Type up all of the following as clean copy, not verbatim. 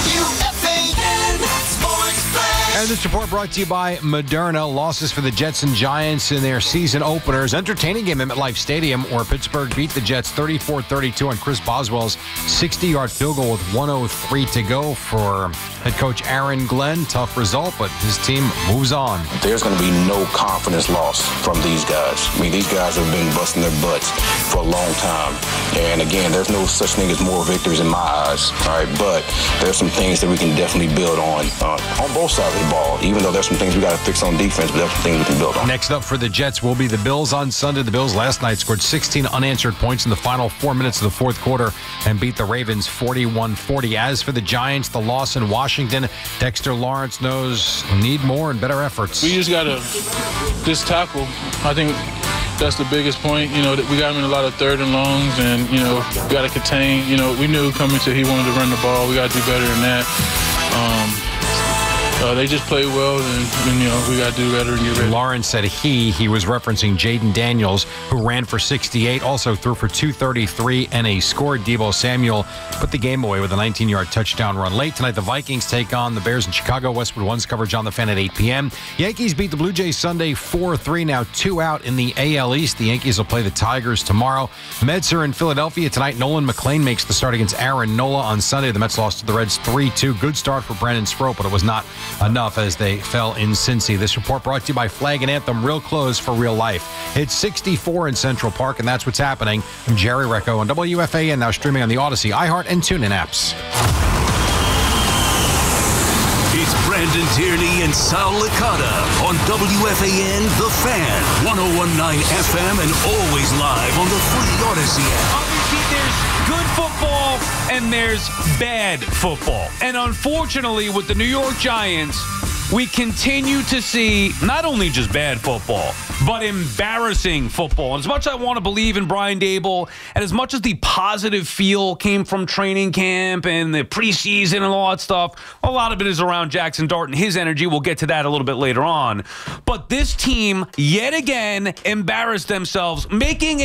WFAN Sports Flash. And this report brought to you by Moderna. Losses for the Jets and Giants in their season openers. Entertaining game at MetLife Stadium, where Pittsburgh beat the Jets 34-32 on Chris Boswell's 60-yard field goal with 1:03 to go for head coach Aaron Glenn. Tough result, but his team moves on. There's going to be no confidence lost from these guys. I mean, these guys have been busting their butts for a long time. And again, there's no such thing as more victories in my eyes. All right, but there's some things that we can definitely build on both sides of the ball. Even though there's some things we got to fix on defense, but there's some things we can build on. Next up for the Jets will be the Bills on Sunday. The Bills last night scored 16 unanswered points in the final 4 minutes of the fourth quarter and beat the Ravens 41-40. As for the Giants, the loss in Washington, Dexter Lawrence knows need more and better efforts. We just got to tackle. I think that's the biggest point. You know, that we got him in a lot of third and longs, and, you know, we got to contain. You know, we knew coming to he wanted to run the ball. We got to do better than that. They just play well, and you know, we got to do better and get ready. Lawrence said he was referencing Jaden Daniels, who ran for 68, also threw for 233 and a score. Deebo Samuel put the game away with a 19-yard touchdown run. Late tonight, the Vikings take on the Bears in Chicago. Westwood One's coverage on the Fan at 8 p.m. Yankees beat the Blue Jays Sunday 4-3, now 2 out in the AL East. The Yankees will play the Tigers tomorrow. Mets are in Philadelphia tonight. Nolan McLean makes the start against Aaron Nola on Sunday. The Mets lost to the Reds 3-2. Good start for Brandon Sproat, but it was not enough as they fell in Cincy. This report brought to you by Flag and Anthem, real clothes for real life. It's 64 in Central Park, and that's what's happening. I'm Jerry Recco on WFAN, now streaming on the Odyssey, iHeart, and TuneIn apps. It's Brandon Tierney and Sal Licata on WFAN, The Fan, 101.9 FM, and always live on the free Odyssey app. Obviously, there's good football and there's bad football. And unfortunately, with the New York Giants, we continue to see not only just bad football, but embarrassing football. And as much as I want to believe in Brian Daboll, and as much as the positive feel came from training camp and the preseason and all that stuff, a lot of it is around Jackson Dart and his energy. We'll get to that a little bit later on. But this team, yet again, embarrassed themselves, making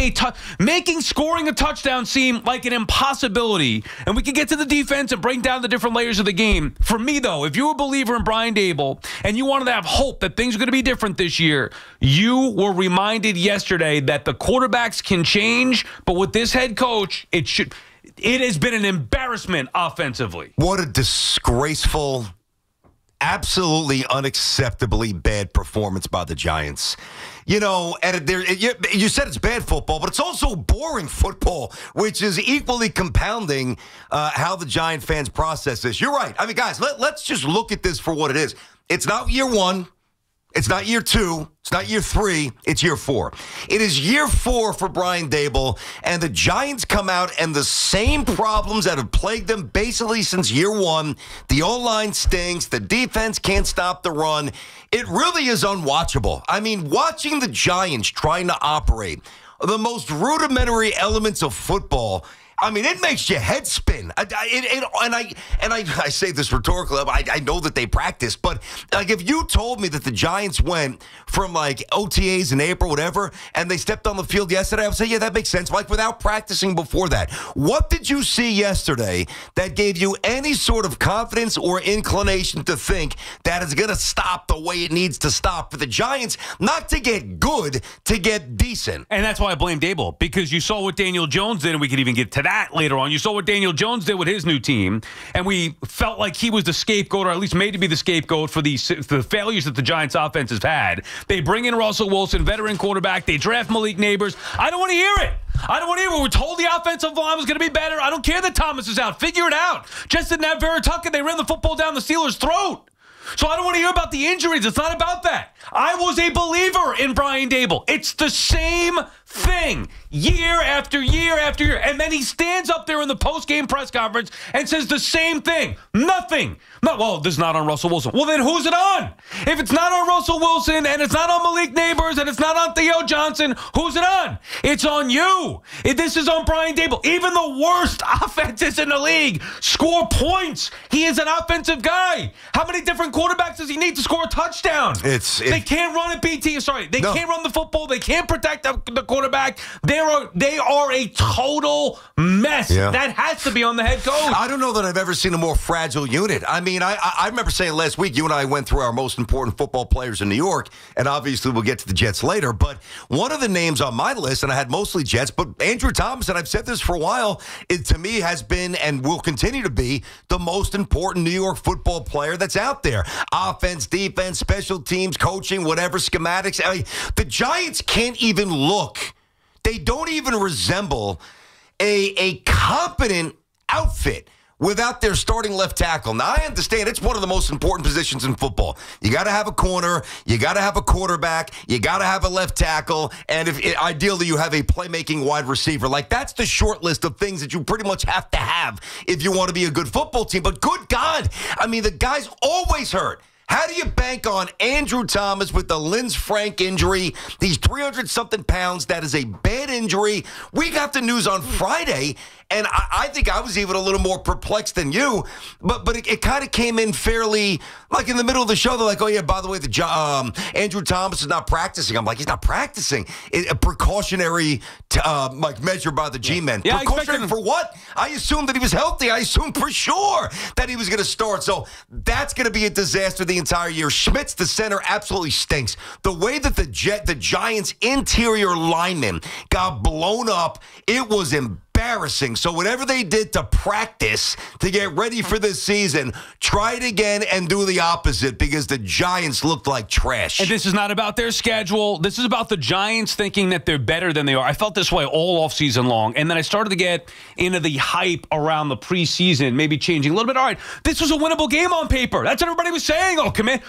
scoring a touchdown seem like an impossibility. And we can get to the defense and break down the different layers of the game. For me, though, if you're a believer in Brian Daboll and you wanted to have hope that things are going to be different this year, you were reminded yesterday that the quarterbacks can change, but with this head coach, it has been an embarrassment offensively. What a disgraceful, absolutely unacceptably bad performance by the Giants. You know, and you said it's bad football, but it's also boring football, which is equally compounding how the Giant fans process this. You're right. I mean, guys, let's just look at this for what it is. It's not year one. It's not year two. It's not year three. It's year four. It is year four for Brian Daboll, and the Giants come out and the same problems that have plagued them basically since year one. The O-line stinks. The defense can't stop the run. It really is unwatchable. I mean, watching the Giants trying to operate the most rudimentary elements of football, I mean, it makes your head spin. I say this rhetorically. I know that they practice, but like if you told me that the Giants went from like OTAs in April, whatever, and they stepped on the field yesterday, I would say, yeah, that makes sense. Like without practicing before that. What did you see yesterday that gave you any sort of confidence or inclination to think that it's going to stop the way it needs to stop for the Giants, not to get good, to get decent? And that's why I blame Daboll, because you saw what Daniel Jones did, and we could even get to that later on. You saw what Daniel Jones did with his new team, and we felt like he was the scapegoat, or at least made to be the scapegoat for the failures that the Giants offense has had. They bring in Russell Wilson, veteran quarterback. They draft Malik Neighbors. I don't want to hear it. I don't want to hear it. We're told the offensive line was going to be better. I don't care that Thomas is out. Figure it out. Just didn't have Veritucket. They ran the football down the Steelers' throat. So I don't want to hear about the injuries. It's not about that. I was a believer in Brian Daboll. It's the same thing year after year after year. And then he stands up there in the post-game press conference and says the same thing. Nothing. Well, this is not on Russell Wilson. Well, then who's it on? If it's not on Russell Wilson and it's not on Malik Neighbors and it's not on Theo Johnson, who's it on? It's on you. This is on Brian Daboll. Even the worst offenses in the league score points. He is an offensive guy. How many different quarterbacks does he need to score a touchdown? They can't run it, BT. Sorry. They can't run the football. They can't protect the quarterback. quarterback. They are a total mess. Yeah. That has to be on the head coach. I don't know that I've ever seen a more fragile unit. I mean, I remember saying last week, you and I went through our most important football players in New York, and obviously we'll get to the Jets later, but one of the names on my list, and I had mostly Jets, but Andrew Thomas, and I've said this for a while, it to me has been and will continue to be the most important New York football player that's out there. Offense, defense, special teams, coaching, whatever, schematics. I mean, the Giants can't even look. They don't even resemble a competent outfit without their starting left tackle. Now, I understand it's one of the most important positions in football. You got to have a corner, you got to have a quarterback, you got to have a left tackle, and ideally you have a playmaking wide receiver. Like, that's the short list of things that you pretty much have to have if you want to be a good football team. But good God, I mean, the guy's always hurt. How do you bank on Andrew Thomas with the Linz Frank injury? He's 300-something pounds. That is a bad injury. We got the news on Friday, and I think I was even a little more perplexed than you. But it kind of came in fairly, like in the middle of the show. They're like, oh, yeah, by the way, Andrew Thomas is not practicing. I'm like, he's not practicing. A precautionary like measure by the G-men. Yeah, precautionary for what? I assumed that he was healthy. I assumed for sure that he was going to start. So that's going to be a disaster the entire year. Schmitz, the center, absolutely stinks. The way that the Giants' interior linemen got blown up, it was embarrassing. So whatever they did to practice to get ready for this season, try it again and do the opposite, because the Giants looked like trash. And this is not about their schedule. This is about the Giants thinking that they're better than they are. I felt this way all offseason long. And then I started to get into the hype around the preseason, maybe changing a little bit. All right, this was a winnable game on paper. That's what everybody was saying. Oh, come in.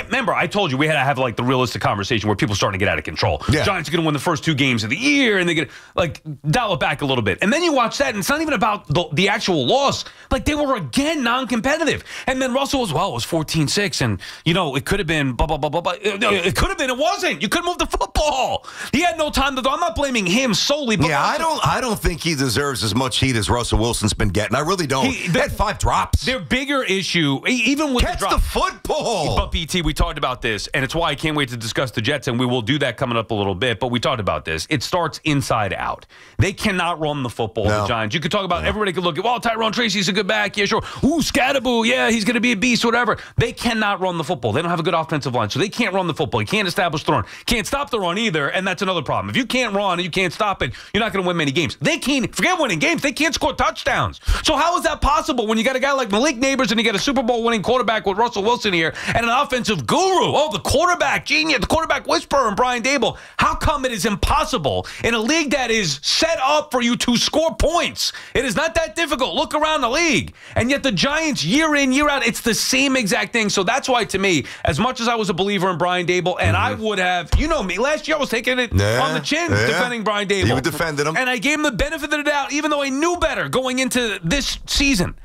Remember, I told you we had to have like the realistic conversation where people starting to get out of control. Yeah. Giants are going to win the first 2 games of the year, and they get like dial it back a little bit. And then you watch that, and it's not even about the actual loss. Like, they were again non-competitive. And then Russell was, well, it was 14-6, and it could have been blah blah blah blah blah. It could have been. It wasn't. You couldn't move the football. He had no time to go. I'm not blaming him solely. But yeah, I don't think he deserves as much heat as Russell Wilson's been getting. I really don't. He had 5 drops. Their bigger issue, even with catch the drop, football. But BT, we talked about this, and it's why I can't wait to discuss the Jets, and we will do that coming up a little bit. But we talked about this. It starts inside out. They cannot run the football. No. The Giants. You could talk about everybody could look at, well, Tyrone Tracy's a good back. Yeah, sure. Ooh, Scattaboo. Yeah, he's going to be a beast, whatever. They cannot run the football. They don't have a good offensive line, so they can't run the football. You can't establish the run. Can't stop the run either, and that's another problem. If you can't run and you can't stop it, you're not going to win many games. They can't, forget winning games, they can't score touchdowns. So how is that possible when you got a guy like Malik Neighbors and you got a Super Bowl winning quarterback with Russell Wilson here and an offensive guru? Oh, the quarterback genius, the quarterback whisperer, and Brian Dable. How come it is impossible in a league that is set up for you to score points? It is not that difficult. Look around the league. And yet the Giants, year in, year out, it's the same exact thing. So that's why, to me, as much as I was a believer in Brian Dable, and I would have, you know me, last year I was taking it on the chin defending Brian Dable. You defended him. And I gave him the benefit of the doubt, even though I knew better going into this season.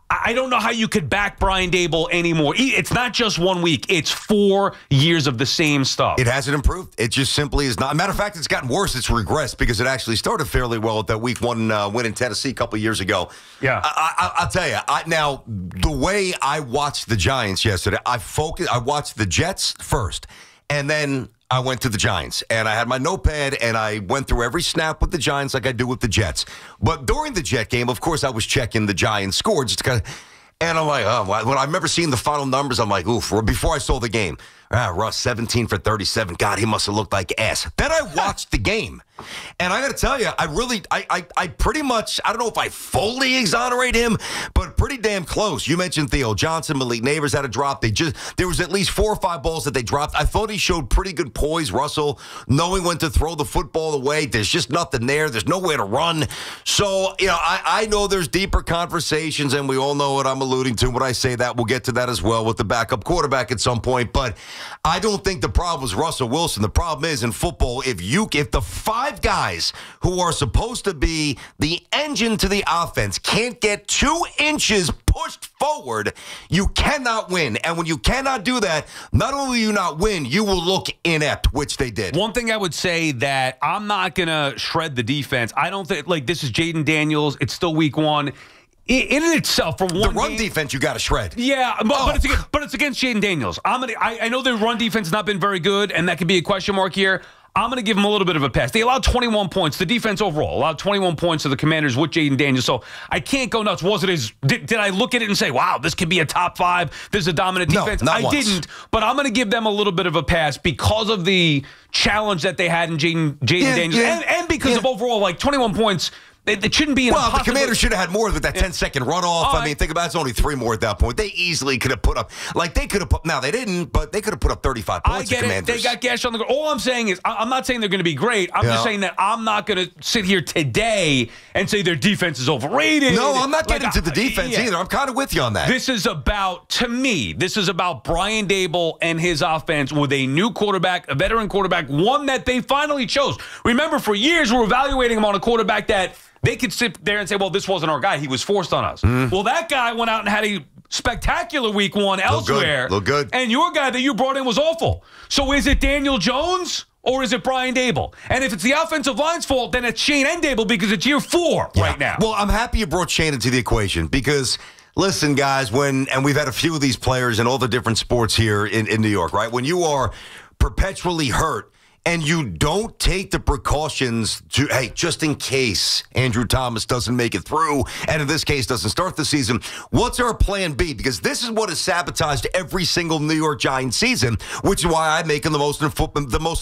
I don't know how you could back Brian Dable anymore. It's not just 1 week. It's 4 years of the same stuff. It hasn't improved. It just simply is not. Matter of fact, it's gotten worse. It's regressed because it actually started fairly well with that week 1 win in Tennessee a couple years ago. Yeah. I'll tell you. Now, the way I watched the Giants yesterday, I watched the Jets first, and then I went to the Giants, and I had my notepad, and I went through every snap with the Giants like I do with the Jets. But during the Jet game, of course, I was checking the Giants score just to kind of, and I'm like, oh, when I remember seeing the final numbers, I'm like, oof, before I saw the game, Russ, 17 for 37. God, he must have looked like ass. Then I watched the game. And I got to tell you, I pretty much, I don't know if I fully exonerate him, but pretty damn close. You mentioned Theo Johnson, Malik Neighbors had a drop. There was at least 4 or 5 balls that they dropped. I thought he showed pretty good poise, Russell, knowing when to throw the football away. There's just nothing there. There's nowhere to run. So, I know there's deeper conversations, and we all know what I'm alluding to when I say that. We'll get to that as well with the backup quarterback at some point. But I don't think the problem is Russell Wilson. The problem is in football, if the 5 guys who are supposed to be the engine to the offense can't get 2 inches pushed forward, you cannot win. And when you cannot do that, not only will you not win, you will look inept, which they did. One thing I would say that I'm not going to shred the defense. I don't think, this is Jaden Daniels. It's still week 1. In itself, for one the run game, defense, you got to shred. Yeah, but it's against Jaden Daniels. I know their run defense has not been very good, and that could be a question mark here. I'm going to give them a little bit of a pass. They allowed 21 points. The defense overall allowed 21 points to the Commanders with Jaden Daniels. So I can't go nuts. Was it as did I look at it and say, wow, this could be a top 5? There's a dominant defense. No, not I once. didn't, but I'm going to give them a little bit of a pass because of the challenge that they had in Jaden Daniels and because of overall, like 21 points. It shouldn't be an Well, the Commanders should have had more with that 10-second runoff. I mean, think about it. It's only 3 more at that point. They easily could have put up, now they didn't, but they could have put up 35 points. I get it. They got gashed on the ground. All I'm saying is, I'm not saying they're going to be great. I'm just saying that I'm not going to sit here today and say their defense is overrated. No, I'm not getting to the defense either. I'm kind of with you on that. This is about Brian Daboll and his offense with a new quarterback, a veteran quarterback, one that they finally chose. Remember, for years, we were evaluating him on a quarterback that they could sit there and say, well, this wasn't our guy. He was forced on us. Well, that guy went out and had a spectacular week 1 elsewhere. Look good. And your guy that you brought in was awful. So is it Daniel Jones or is it Brian Daboll? And if it's the offensive line's fault, then it's Shane and Daboll because it's year 4 right now. Well, I'm happy you brought Shane into the equation because, listen, guys, and we've had a few of these players in all the different sports here in New York, right? When you are perpetually hurt, and you don't take the precautions to, hey, just in case Andrew Thomas doesn't make it through, and in this case doesn't start the season, what's our plan B? Because this is what has sabotaged every single New York Giants season, which is why I make him the most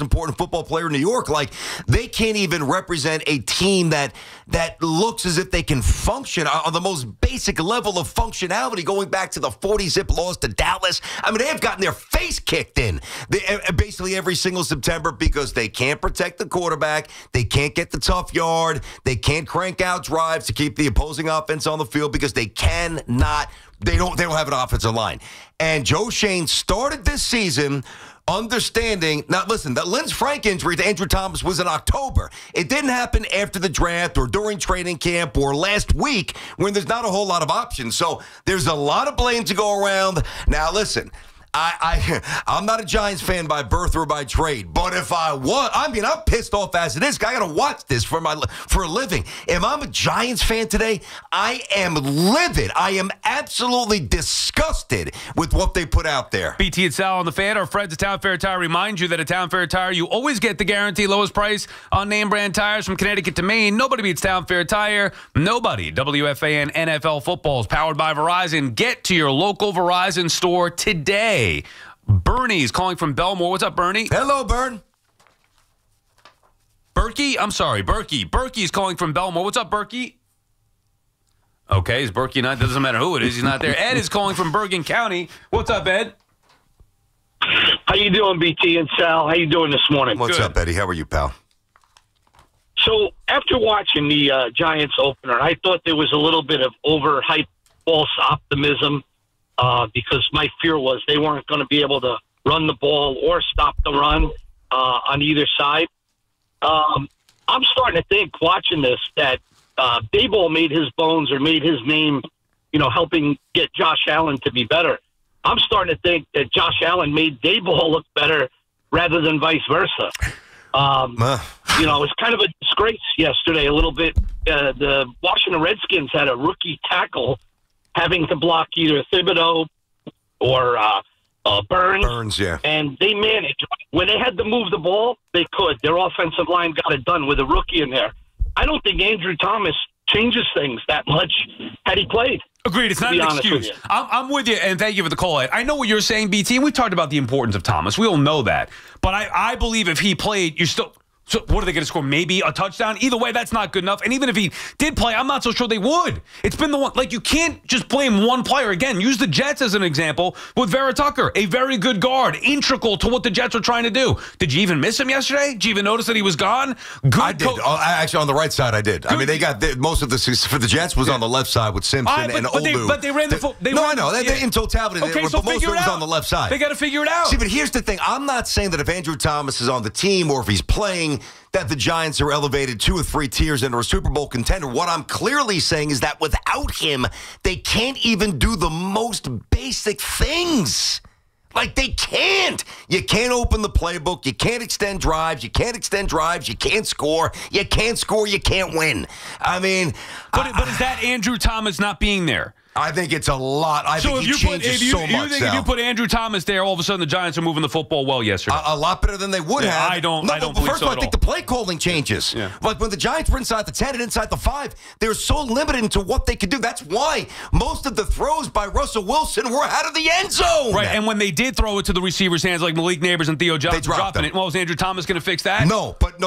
important football player in New York. Like, they can't even represent a team that looks as if they can function on the most basic level of functionality, going back to the 40-zip loss to Dallas. I mean, they have gotten their face kicked in basically every single September because they can't protect the quarterback, they can't get the tough yard, they can't crank out drives to keep the opposing offense on the field because they don't have an offensive line. And Joe Shane started this season understanding, now listen, that Lynn Frank injury to Andrew Thomas was in October. It didn't happen after the draft or during training camp or last week when there's not a whole lot of options. So there's a lot of blame to go around. Now listen, I'm not a Giants fan by birth or by trade, but if I'm pissed off as it is. I got to watch this for a living. If I'm a Giants fan today, I am livid. I am absolutely disgusted with what they put out there. BT and Sal on the Fan. Our friends at Town Fair Tire remind you that at Town Fair Tire, you always get the guaranteed lowest price on name brand tires from Connecticut to Maine. Nobody beats Town Fair Tire. Nobody. WFAN NFL football is powered by Verizon. Get to your local Verizon store today. Bernie's calling from Belmore. What's up, Bernie? Hello, Bern. Berkey? I'm sorry, Berkey. Berkey's calling from Belmore. What's up, Berkey? Okay, is Berkey not? Doesn't matter who it is. He's not there. Ed is calling from Bergen County. What's up, Ed? How you doing, BT and Sal? How you doing this morning? What's up, Eddie? How are you, pal? So after watching the Giants opener, I thought there was a little bit of overhyped false optimism. Because my fear was they weren't going to be able to run the ball or stop the run on either side. I'm starting to think, watching this, that Daboll made his bones or made his name, helping get Josh Allen to be better. I'm starting to think that Josh Allen made Daboll look better rather than vice versa. It was kind of a disgrace yesterday a little bit. The Washington Redskins had a rookie tackle having to block either Thibodeau or Burns. Yeah. And they managed. When they had to move the ball, they could. Their offensive line got it done with a rookie in there. I don't think Andrew Thomas changes things that much had he played. Agreed. It's not an excuse. I'm with you, and thank you for the call, Ed. I know what you're saying, BT, and we talked about the importance of Thomas. We all know that. But I believe if he played, you're still... So what are they going to score? Maybe a touchdown? Either way, that's not good enough. And even if he did play, I'm not so sure they would. It's been the one. Like, you can't just blame one player. Again, use the Jets as an example with Vera Tucker, a very good guard, integral to what the Jets are trying to do. Did you even miss him yesterday? Did you even notice that he was gone? I did. Actually, on the right side, I did. Good. I mean, they got most of the for the Jets was on the left side with Simpson and Olu. But they ran the foot. I know. In totality, okay, so but most of it was on the left side. They got to figure it out. See, but here's the thing. I'm not saying that if Andrew Thomas is on the team or if he's playing, that the Giants are elevated 2 or 3 tiers into a Super Bowl contender. What I'm clearly saying is that without him, they can't even do the most basic things. Like, they can't. You can't open the playbook. You can't extend drives. You can't extend drives. You can't score. You can't score. You can't win. I mean... But is that Andrew Thomas not being there? I think it's a lot. I think he changes so much. You think if you put Andrew Thomas there, all of a sudden the Giants are moving the football well yesterday? A lot better than they would have. I don't believe so First of all, at I think all. the play calling changes. Yeah. Like when the Giants were inside the 10 and inside the 5, they're so limited into what they could do. That's why most of the throws by Russell Wilson were out of the end zone. Right, and when they did throw it to the receivers' hands, like Malik Neighbors and Theo Johnson dropping it, well, is Andrew Thomas going to fix that? No, but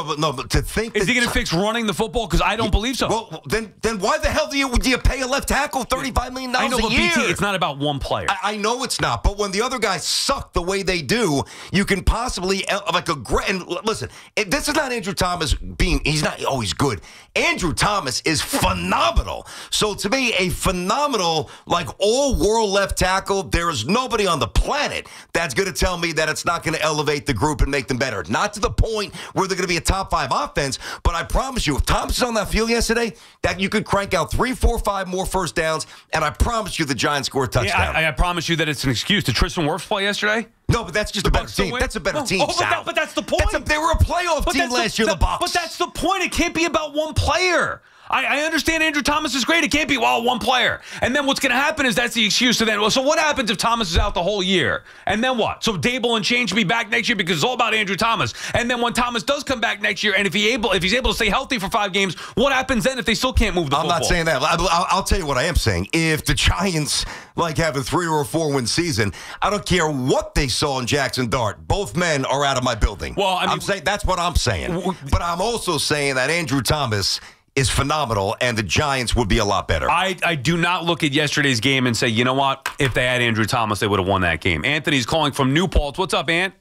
to think is he going to fix running the football? Because I don't believe so. Well, then why the hell do you pay a left tackle $35 million I know, a but year? BT, it's not about one player. I know it's not, but when the other guys suck the way they do, you can possibly and listen, this is not Andrew Thomas he's not always good. Andrew Thomas is phenomenal. So to me, a phenomenal, like all-world left tackle, there is nobody on the planet that's going to tell me that it's not going to elevate the group and make them better. Not to the point where they're going to be a top 5 offense, but I promise you, if Thomas is on that field yesterday, that you could crank out 3, 4, 5 more first downs, and I promise you the Giants score a touchdown. Yeah, I promise you that it's an excuse. Did Tristan Wirfs play yesterday? No, but that's just a better team. That's a better team, Sal. But that's the point. They were a playoff team last year, the Bucs. But that's the point. It can't be about one player. I understand Andrew Thomas is great. It can't be, one player. And then what's going to happen is that's the excuse to then. Well, so what happens if Thomas is out the whole year? And then what? So Dable and Shane should be back next year because it's all about Andrew Thomas. And then when Thomas does come back next year, and if he's able to stay healthy for 5 games, what happens then if they still can't move the football? I'm not saying that. I'll tell you what I am saying. If the Giants have a 3 or 4 win season, I don't care what they saw in Jackson Dart. Both men are out of my building. Well, I'm saying that's what I'm saying. But I'm also saying that Andrew Thomas is phenomenal, and the Giants would be a lot better. I do not look at yesterday's game and say, you know what? If they had Andrew Thomas, they would have won that game. Anthony's calling from New Paltz. What's up, Ant?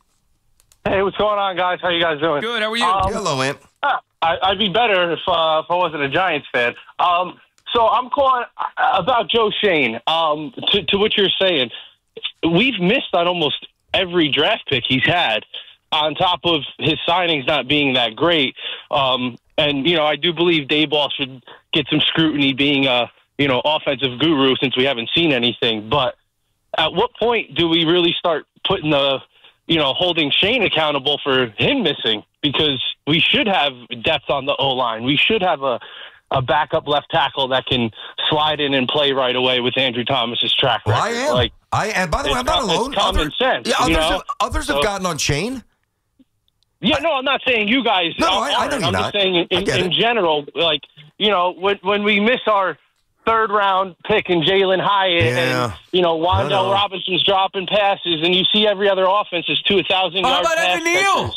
Hey, what's going on, guys? How you guys doing? Good. How are you? Hello, Ant. I'd be better if I wasn't a Giants fan. So I'm calling about Joe Shane. To what you're saying, we've missed on almost every draft pick he's had, on top of his signings not being that great. And, I do believe Dayball should get some scrutiny being a, offensive guru since we haven't seen anything. But at what point do we really start putting holding Shane accountable for him missing? Because we should have depth on the O-line. We should have a backup left tackle that can slide in and play right away with Andrew Thomas's track record. Well, I am. And by the way, I'm not alone. It's common sense. Yeah, others have gotten on Shane. Yeah, no, I'm not saying you guys. No, I know you're I'm not. just saying in general, when we miss our 3rd round pick in Jalen Hyatt and, Wandale Robinson's dropping passes, and you see every other offense is to 1,000 How yards. about Evan Neal?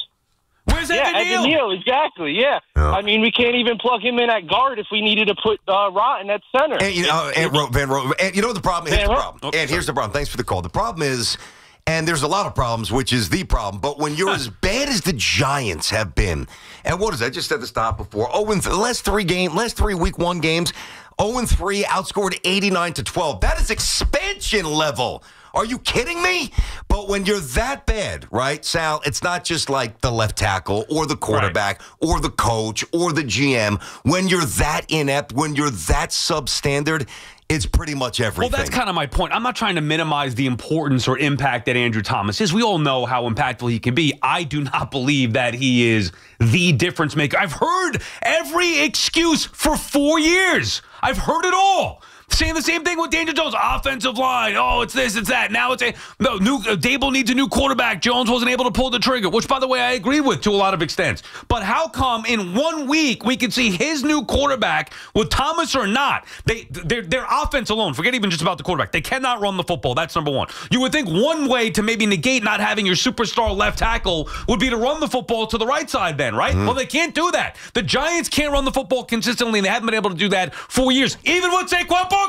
Where's Evan Neal? Evan Neal, exactly, yeah. I mean, we can't even plug him in at guard if we needed to put Rotten at center. And, the problem? Here's the problem. Thanks for the call. The problem is, and there's a lot of problems, which is the problem. But when you're as bad as the Giants have been, and what is that? I just said this stop before. The last 3 week 1 games, 0-3, outscored 89-12. That is expansion level. Are you kidding me? But when you're that bad, right, Sal, it's not just like the left tackle or the quarterback or the coach or the GM. When you're that inept, when you're that substandard, it's pretty much everything. Well, that's kind of my point. I'm not trying to minimize the importance or impact that Andrew Thomas is. We all know how impactful he can be. I do not believe that he is the difference maker. I've heard every excuse for 4 years. I've heard it all. Saying the same thing with Daniel Jones. Offensive line. Oh, it's this, it's that. Now it's Dable needs a new quarterback. Jones wasn't able to pull the trigger, which, by the way, I agree with to a lot of extents. But how come in 1 week we could see his new quarterback with Thomas or not? Their offense alone, forget even just about the quarterback. They cannot run the football. That's number one. You would think one way to maybe negate not having your superstar left tackle would be to run the football to the right side then, right? Well, they can't do that. The Giants can't run the football consistently, and they haven't been able to do that for years. Even with Saquon Barkley.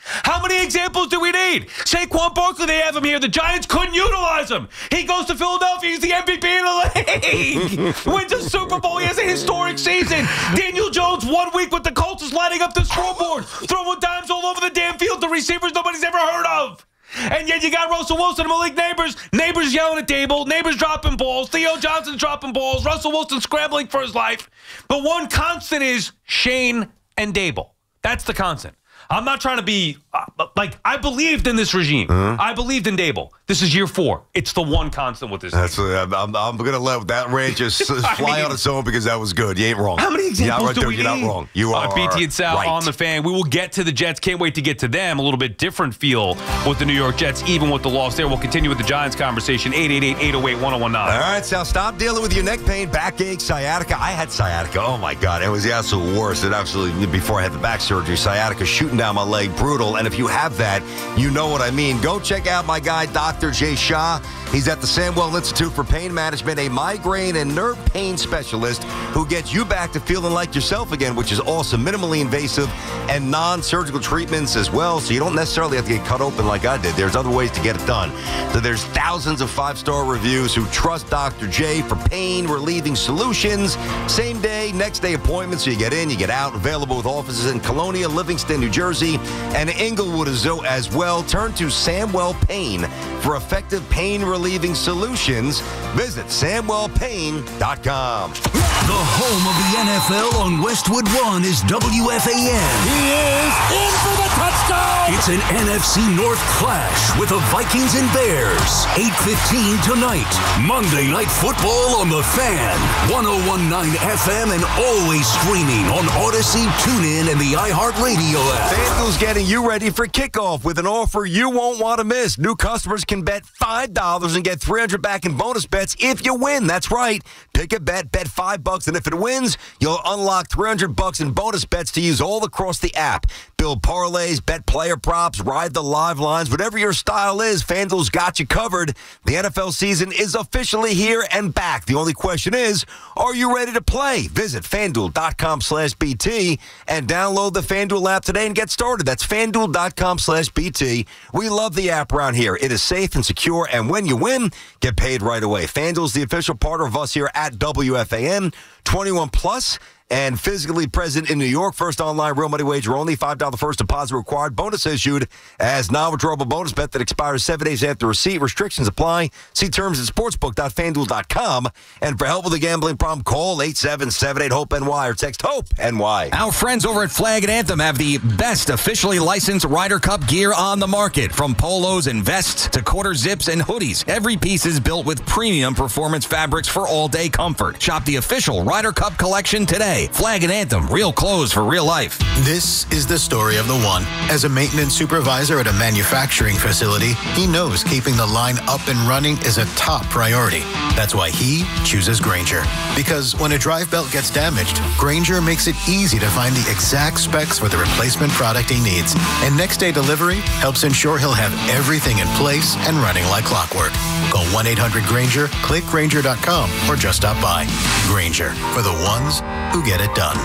How many examples do we need? Saquon Barkley, they have him here. The Giants couldn't utilize him. He goes to Philadelphia. He's the MVP in the league. Wins a Super Bowl. He has a historic season. Daniel Jones, 1 week with the Colts, is lighting up the scoreboard, throwing dimes all over the damn field to receivers nobody's ever heard of. And yet you got Russell Wilson and Malik Neighbors. Neighbors yelling at Dable. Neighbors dropping balls. Theo Johnson's dropping balls. Russell Wilson scrambling for his life. The one constant is Shane and Dable. That's the constant. I'm not trying to be I believed in this regime. I believed in Dable. This is year 4. It's the one constant with this team. I'm going to let that rant just fly on its own because that was good. You ain't wrong. How many examples do we need? You're not wrong. You are BT and Sal right. on the Fan. We will get to the Jets. Can't wait to get to them. A little bit different feel with the New York Jets, even with the loss there. We'll continue with the Giants conversation. 888-808-1019. All right, Sal, stop dealing with your neck pain, backache, sciatica. I had sciatica. Oh, my God. It was the absolute worst. It absolutely, before I had the back surgery, sciatica shooting down my leg, brutal. And if you have that, you know what I mean. Go check out my guy, Dr. Jay Shah. He's at the Samwell Institute for Pain Management, a migraine and nerve pain specialist who gets you back to feeling like yourself again, which is awesome. Minimally invasive and non-surgical treatments as well, so you don't necessarily have to get cut open like I did. There's other ways to get it done. So there's thousands of 5-star reviews who trust Dr. J for pain-relieving solutions. Same day, next day appointments, so you get in, you get out. Available with offices in Colonia, Livingston, New Jersey, and Inglewood as well. Turn to Samwell Pain for effective pain-relieving solutions. Visit SamwellPain.com. The home of the NFL on Westwood One is WFAN. He is in for the touchdown. It's an NFC North clash with the Vikings and Bears. 8:15 tonight. Monday Night Football on the Fan. 101.9 FM and always streaming on Odyssey, TuneIn, and the iHeartRadio app. FanDuel's getting you ready for kickoff with an offer you won't want to miss. New customers can bet $5 and get $300 back in bonus bets if you win. That's right. Pick a bet $5, and if it wins, you'll unlock $300 in bonus bets to use all across the app. Build parlays, bet player props, ride the live lines, whatever your style is, FanDuel's got you covered. The NFL season is officially here and back. The only question is, are you ready to play? Visit FanDuel.com/BT and download the FanDuel app today and get started. That's FanDuel.com/BT. We love the app around here. It is safe and secure, and when you win, get paid right away. FanDuel's the official partner of us here at WFAN. 21 plus and physically present in New York. First online real money wager only. $5 first deposit required. Bonus issued as non-withdrawable bonus bet that expires 7 days after receipt. Restrictions apply. See terms at sportsbook.fanduel.com. And for help with a gambling problem, call 877-8-HOPE-NY or text HOPE-NY. Our friends over at Flag and Anthem have the best officially licensed Ryder Cup gear on the market. From polos and vests to quarter zips and hoodies, every piece is built with premium performance fabrics for all-day comfort. Shop the official Ryder Cup collection today. Flag and Anthem, real clothes for real life. This is the story of the one. As a maintenance supervisor at a manufacturing facility, he knows keeping the line up and running is a top priority. That's why he chooses Grainger. Because when a drive belt gets damaged, Grainger makes it easy to find the exact specs for the replacement product he needs. And next day delivery helps ensure he'll have everything in place and running like clockwork. Call 1-800-GRAINGER, click Grainger.com, or just stop by. Grainger, for the ones who get it done.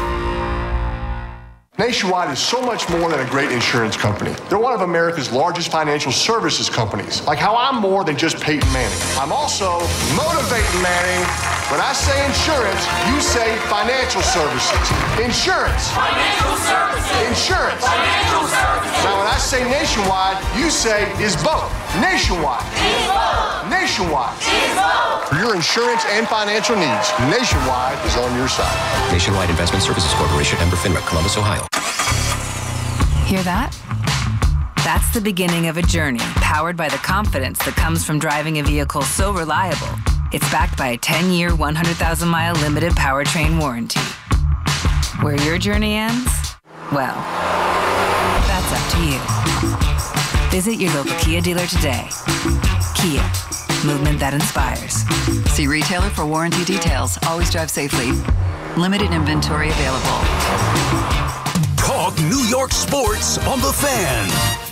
Nationwide is so much more than a great insurance company. They're one of America's largest financial services companies. Like how I'm more than just Peyton Manning. I'm also motivating Manning. When I say insurance, you say financial services. Insurance. Financial services. Insurance. Financial services. Now when I say nationwide, you say is both. Nationwide. Is both. Nationwide. Is both. For your insurance and financial needs, Nationwide is on your side. Nationwide Investment Services Corporation, member FINRA, Columbus, Ohio. Hear that? That's the beginning of a journey powered by the confidence that comes from driving a vehicle so reliable. It's backed by a 10-year, 100,000-mile limited powertrain warranty. Where your journey ends? Well, that's up to you. Visit your local Kia dealer today. Kia, movement that inspires. See retailer for warranty details. Always drive safely. Limited inventory available. Talk New York sports on the Fan.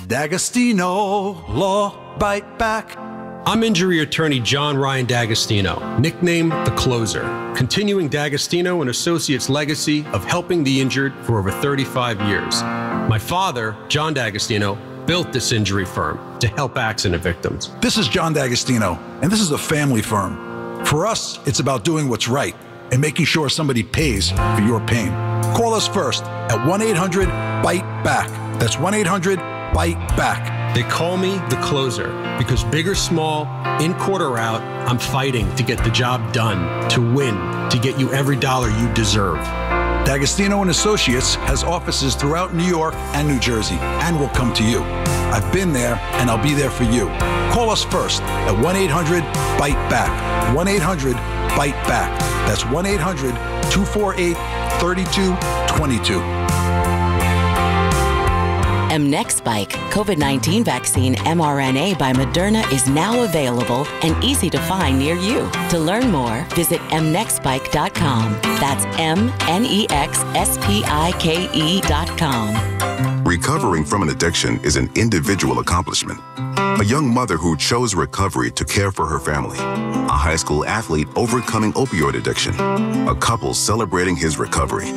D'Agostino, law, bite back. I'm injury attorney John Ryan D'Agostino, nicknamed The Closer, continuing D'Agostino and Associates' legacy of helping the injured for over 35 years. My father, John D'Agostino, built this injury firm to help accident victims. This is John D'Agostino, and this is a family firm. For us, it's about doing what's right and making sure somebody pays for your pain. Call us first at 1-800-BITE-BACK. That's 1-800-BITE-BACK. They call me The Closer because big or small, in court or out, I'm fighting to get the job done, to win, to get you every dollar you deserve. D'Agostino and Associates has offices throughout New York and New Jersey and will come to you. I've been there and I'll be there for you. Call us first at 1-800-BITE-BACK. 1-800-BITE-BACK. That's 1-800-248-3222. mNEXSpike COVID-19 vaccine mRNA by Moderna is now available and easy to find near you. To learn more, visit mnexspike.com. That's mnexspike.com. Recovering from an addiction is an individual accomplishment. A young mother who chose recovery to care for her family. A high school athlete overcoming opioid addiction. A couple celebrating his recovery.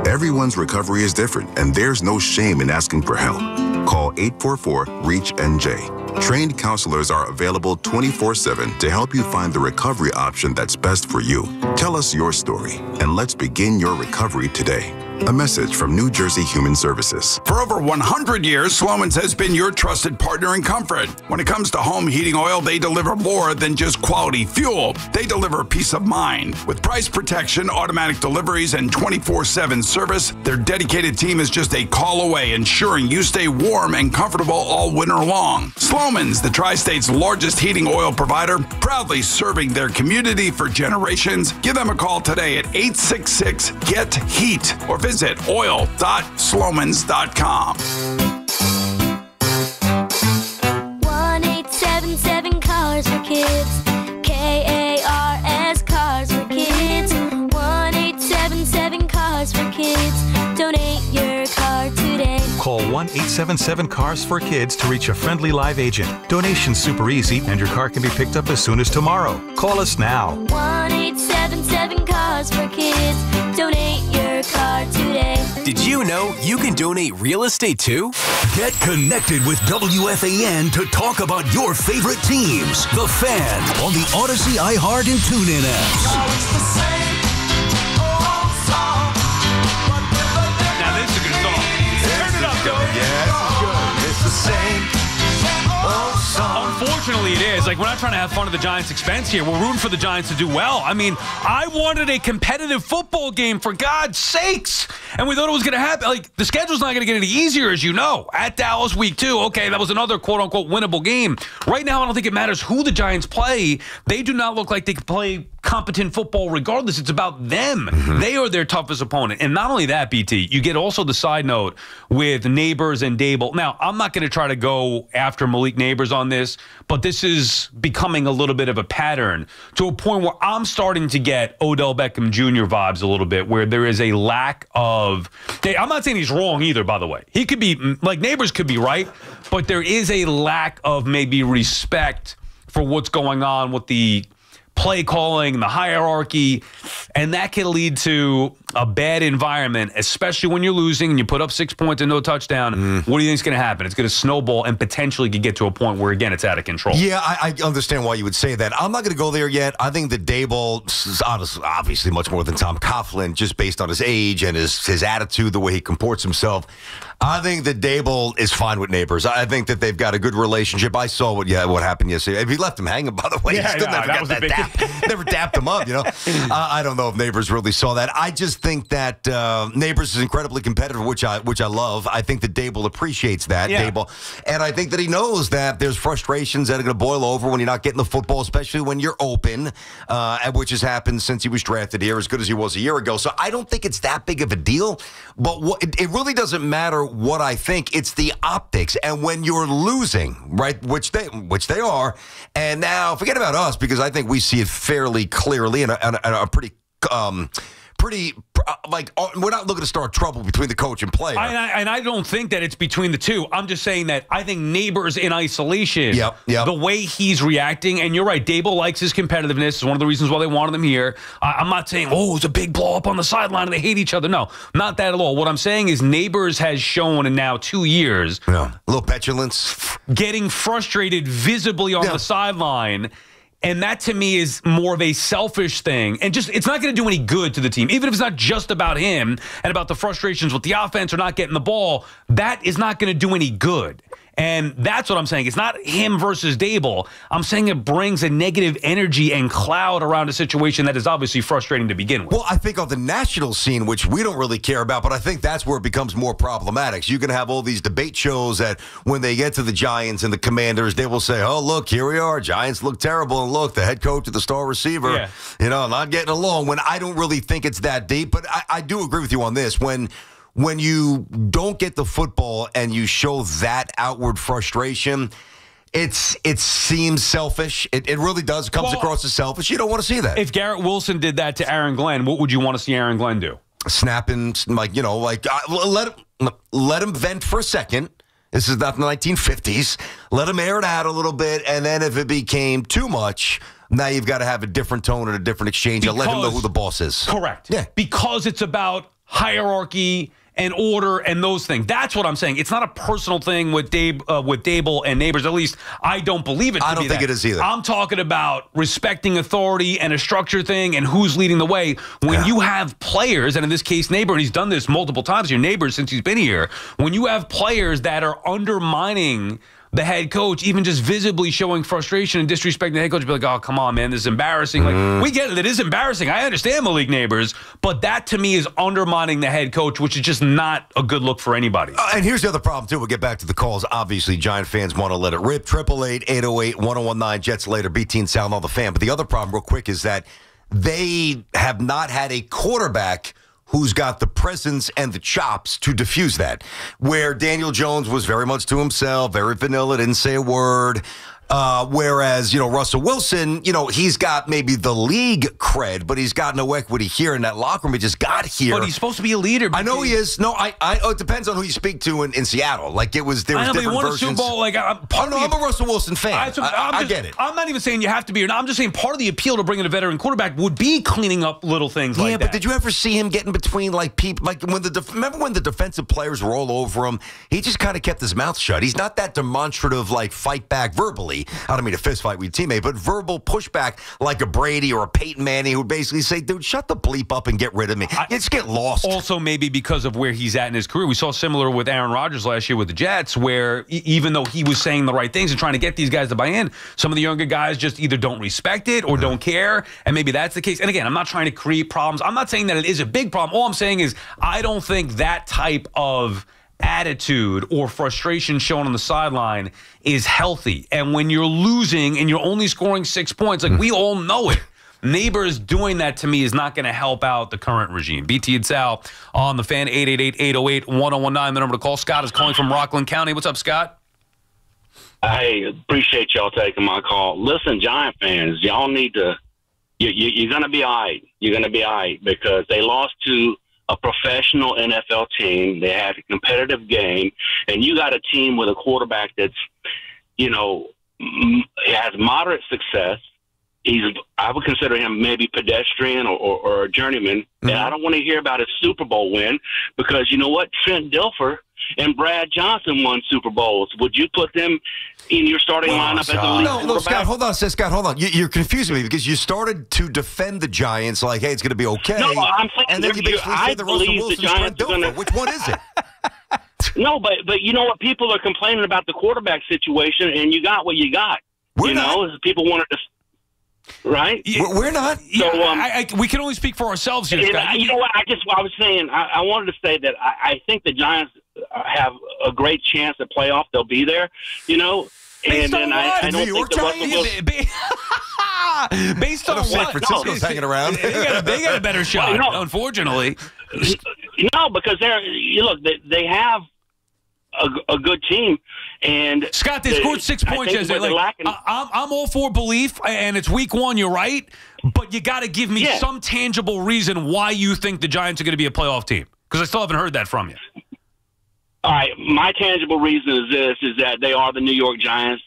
Everyone's recovery is different, and there's no shame in asking for help. Call 844-REACH-NJ. Trained counselors are available 24/7 to help you find the recovery option that's best for you. Tell us your story, and let's begin your recovery today. A message from New Jersey Human Services. For over 100 years, Sloman's has been your trusted partner in comfort. When it comes to home heating oil, they deliver more than just quality fuel. They deliver peace of mind. With price protection, automatic deliveries, and 24/7 service, their dedicated team is just a call away, ensuring you stay warm and comfortable all winter long. Sloman's, the Tri-State's largest heating oil provider, proudly serving their community for generations. Give them a call today at 866-GET-HEAT or visit oil.slomans.com. 1-877 Cars for Kids. KARS Cars for Kids. 1-877 Cars for Kids. Donate your car today. Call 1-877-CARS for Kids to reach a friendly live agent. Donation's super easy, and your car can be picked up as soon as tomorrow. Call us now. 1-877 Cars for Kids. Donate your car today. Did you know you can donate real estate too? Get connected with WFAN to talk about your favorite teams. The Fan on the Odyssey, iHeart, and TuneIn apps. Now this is a good song. Turn it up, Joey. Yeah, this is good. It's the same old song. Unfortunately, it is. Like, we're not trying to have fun at the Giants' expense here. We're rooting for the Giants to do well. I mean, I wanted a competitive football game, for God's sakes. And we thought it was going to happen. Like, the schedule's not going to get any easier, as you know. At Dallas week 2, okay, that was another quote-unquote winnable game. Right now, I don't think it matters who the Giants play. They do not look like they can play competent football regardless. It's about them. They are their toughest opponent. And not only that, BT, you get also the side note with Neighbors and Dable. Now, I'm not going to try to go after Malik Neighbors on this, but this is becoming a little bit of a pattern to a point where I'm starting to get Odell Beckham Jr. vibes a little bit, where there is a lack of... I'm not saying he's wrong either, by the way. He could be... Like, Neighbors could be right, but there is a lack of maybe respect for what's going on with the play calling, the hierarchy, and that can lead to a bad environment, especially when you're losing and you put up 6 points and no touchdown. What do you think is going to happen? It's going to snowball and potentially could get to a point where, again, it's out of control. Yeah, I understand why you would say that. I'm not going to go there yet. I think that Dable is obviously much more than Tom Coughlin, just based on his age and his attitude, the way he comports himself. I think that Dable is fine with Neighbors. I think that they've got a good relationship. I saw what happened yesterday. If he left him hanging, by the way, he still never got that dap. Never dapped him up, you know. I don't know if Neighbors really saw that. I just think that Neighbors is incredibly competitive, which I love. I think that Dable appreciates that, Dable. And I think that he knows that there's frustrations that are going to boil over when you're not getting the football, especially when you're open, which has happened since he was drafted here, as good as he was a year ago. So I don't think it's that big of a deal. But it really doesn't matter what I think. It's the optics. And when you're losing, right, which they are, and now forget about us, because I think we see it fairly clearly and a pretty we're not looking to start trouble between the coach and player. And I don't think that it's between the two. I'm just saying that I think Neighbors in isolation, the way he's reacting, and you're right, Dable likes his competitiveness. It's one of the reasons why they wanted him here. I'm not saying, it's a big blow up on the sideline and they hate each other. No, not that at all. What I'm saying is Neighbors has shown in now 2 years. A little petulance. Getting frustrated visibly on the sideline. And that, to me, is more of a selfish thing. And just, it's not going to do any good to the team. Even if it's not just about him and about the frustrations with the offense or not getting the ball, that is not going to do any good. And that's what I'm saying. It's not him versus Dable. I'm saying it brings a negative energy and cloud around a situation that is obviously frustrating to begin with. Well, I think on the national scene, which we don't really care about, but I think that's where it becomes more problematic. So you're going to have all these debate shows that when they get to the Giants and the Commanders, they will say, oh, look, here we are. Giants look terrible. And look, the head coach of the star receiver, not getting along. When I don't really think it's that deep. But I do agree with you on this. When you don't get the football and you show that outward frustration, it seems selfish. It really does. It comes across as selfish. You don't want to see that. If Garrett Wilson did that to Aaron Glenn, what would you want to see Aaron Glenn do? Snapping, let him vent for a second. This is not the 1950s. Let him air it out a little bit, and then if it became too much, now you've got to have a different tone and a different exchange and let him know who the boss is. Correct. Yeah. Because it's about hierarchy and order and those things. That's what I'm saying. It's not a personal thing with Dable and Neighbors. At least I don't believe it to be I don't think it is either. I'm talking about respecting authority and a structure thing and who's leading the way. When you have players, and in this case, Neighbor, and he's done this multiple times, your Neighbors since he's been here, when you have players that are undermining the head coach, even just visibly showing frustration and disrespecting the head coach, be like, oh, come on, man, this is embarrassing. Like, we get it. It is embarrassing. I understand, Malik Neighbors, but that to me is undermining the head coach, which is just not a good look for anybody. And here's the other problem, too. We'll get back to the calls. Obviously, Giant fans want to let it rip. 888-808-1019, Jets later, BT and Sound on the Fan. But the other problem, real quick, is that they have not had a quarterback who's got the presence and the chops to diffuse that. Where Daniel Jones was very much to himself, very vanilla, didn't say a word. Whereas, Russell Wilson, he's got maybe the league cred, but he's got no equity here in that locker room. He just got here. But he's supposed to be a leader. I know he is. No, it depends on who you speak to in Seattle. Like, there was different versions. Won a Super Bowl. I'm a Russell Wilson fan. I get it. I'm not even saying you have to be. I'm just saying part of the appeal to bringing a veteran quarterback would be cleaning up little things like that. Yeah, but did you ever see him getting between, people? Like, remember when the defensive players were all over him? He just kind of kept his mouth shut. He's not that demonstrative, fight back verbally. I don't mean a fist fight with your teammate, but verbal pushback like a Brady or a Peyton Manning who would basically say, dude, shut the bleep up and get rid of me. You just get lost. Also, maybe because of where he's at in his career. We saw similar with Aaron Rodgers last year with the Jets, where even though he was saying the right things and trying to get these guys to buy in, some of the younger guys just either don't respect it or don't care, and maybe that's the case. And again, I'm not trying to create problems. I'm not saying that it is a big problem. All I'm saying is I don't think that type of attitude or frustration shown on the sideline is healthy. And when you're losing and you're only scoring 6 points, we all know it. Neighbors doing that to me is not going to help out the current regime. BT and Sal on the Fan, 888-808-1019, the number to call. Scott is calling from Rockland County. What's up, Scott? Hey, appreciate y'all taking my call. Listen, Giant fans, y'all need to, you're going to be all right. You're going to be all right because they lost to a professional NFL team. They had a competitive game, and you got a team with a quarterback that's, has moderate success. I would consider him maybe pedestrian or a journeyman. Mm-hmm. And I don't want to hear about his Super Bowl win because you know what? Trent Dilfer and Brad Johnson won Super Bowls. Would you put them in your starting lineup as a lead quarterback? No, Scott, hold on. Scott, hold on. You're confusing me because you started to defend the Giants like, hey, it's going to be okay. No, I'm saying and then you basically said the Russell Wilson's Trent Dilfer. Which one is it? No, but you know what? People are complaining about the quarterback situation, and you got what you got. People wanted to. Right? We're not. So, we can only speak for ourselves here, Scott. You know what? I was saying, I wanted to say that I think the Giants have a great chance at playoff. They'll be there, Based on I don't think the Russell Wilson... Based on San Francisco's hanging around. They got a better shot, unfortunately. No, because they have a good team. And Scott, they scored 6 points yesterday. I'm all for belief, and it's week one. You're right, but you got to give me some tangible reason why you think the Giants are going to be a playoff team, because I still haven't heard that from you. All right, my tangible reason is that they are the New York Giants,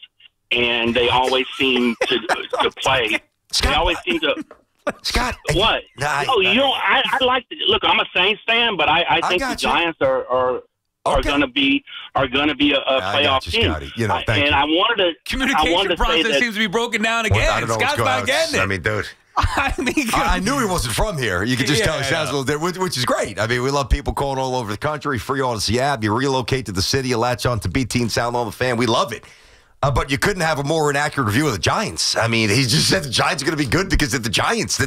and they always seem to play. Scott, they always seem to. Scott, what? I like to look. I'm a Saints fan, but I think the Giants are going to be a playoff team. I wanted to. Communication process seems to be broken down again. Scott's not getting it. I mean, dude. I mean, I knew he wasn't from here. You could just tell he sounds a little different, which is great. I mean, we love people calling all over the country. Free Odyssey app. You relocate to the city. You latch on to BT and Sound on the Fan. We love it. But you couldn't have a more inaccurate review of the Giants. I mean, he just said the Giants are going to be good because of the Giants.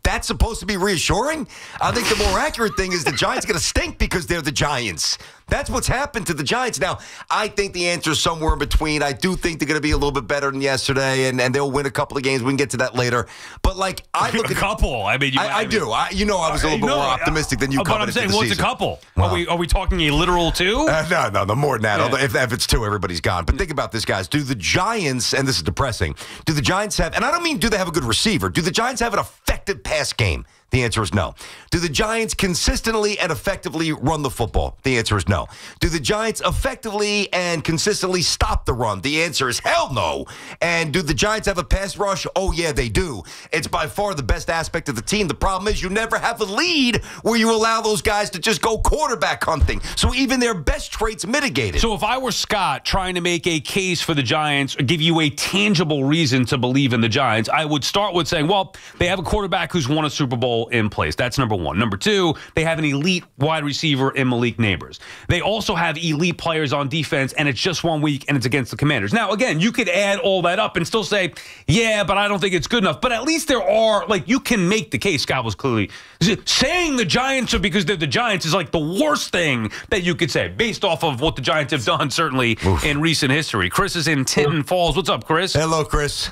That's supposed to be reassuring? I think the more accurate thing is the Giants are going to stink because they're the Giants. That's what's happened to the Giants. Now, I think the answer is somewhere in between. I do think they're going to be a little bit better than yesterday, and they'll win a couple of games. We can get to that later. But, like, I look at a couple. I mean, I do. I was a little bit more optimistic than you. But I'm saying, what's a couple? Well, are we talking a literal two? No, more than that. Yeah. If it's two, everybody's gone. But think about this, guys. Do the Giants, and this is depressing, do the Giants have, and I don't mean do they have a good receiver, do the Giants have an effective pass game? The answer is no. Do the Giants consistently and effectively run the football? The answer is no. Do the Giants effectively and consistently stop the run? The answer is hell no. And do the Giants have a pass rush? Oh, yeah, they do. It's by far the best aspect of the team. The problem is you never have a lead where you allow those guys to just go quarterback hunting. So even their best traits mitigated. So if I were Scott trying to make a case for the Giants or give you a tangible reason to believe in the Giants, I would start with saying, well, they have a quarterback who's won a Super Bowl in place. That's number one. Number two, they have an elite wide receiver in Malik Neighbors. They also have elite players on defense, and it's just 1 week, and it's against the Commanders. Now, again, you could add all that up and still say, yeah, but I don't think it's good enough. But at least there are, like, you can make the case. Scott was clearly saying the Giants are because they're the Giants is like the worst thing that you could say based off of what the Giants have done, certainly in recent history. Chris is in Tinton Falls. What's up, Chris? Hello, Chris.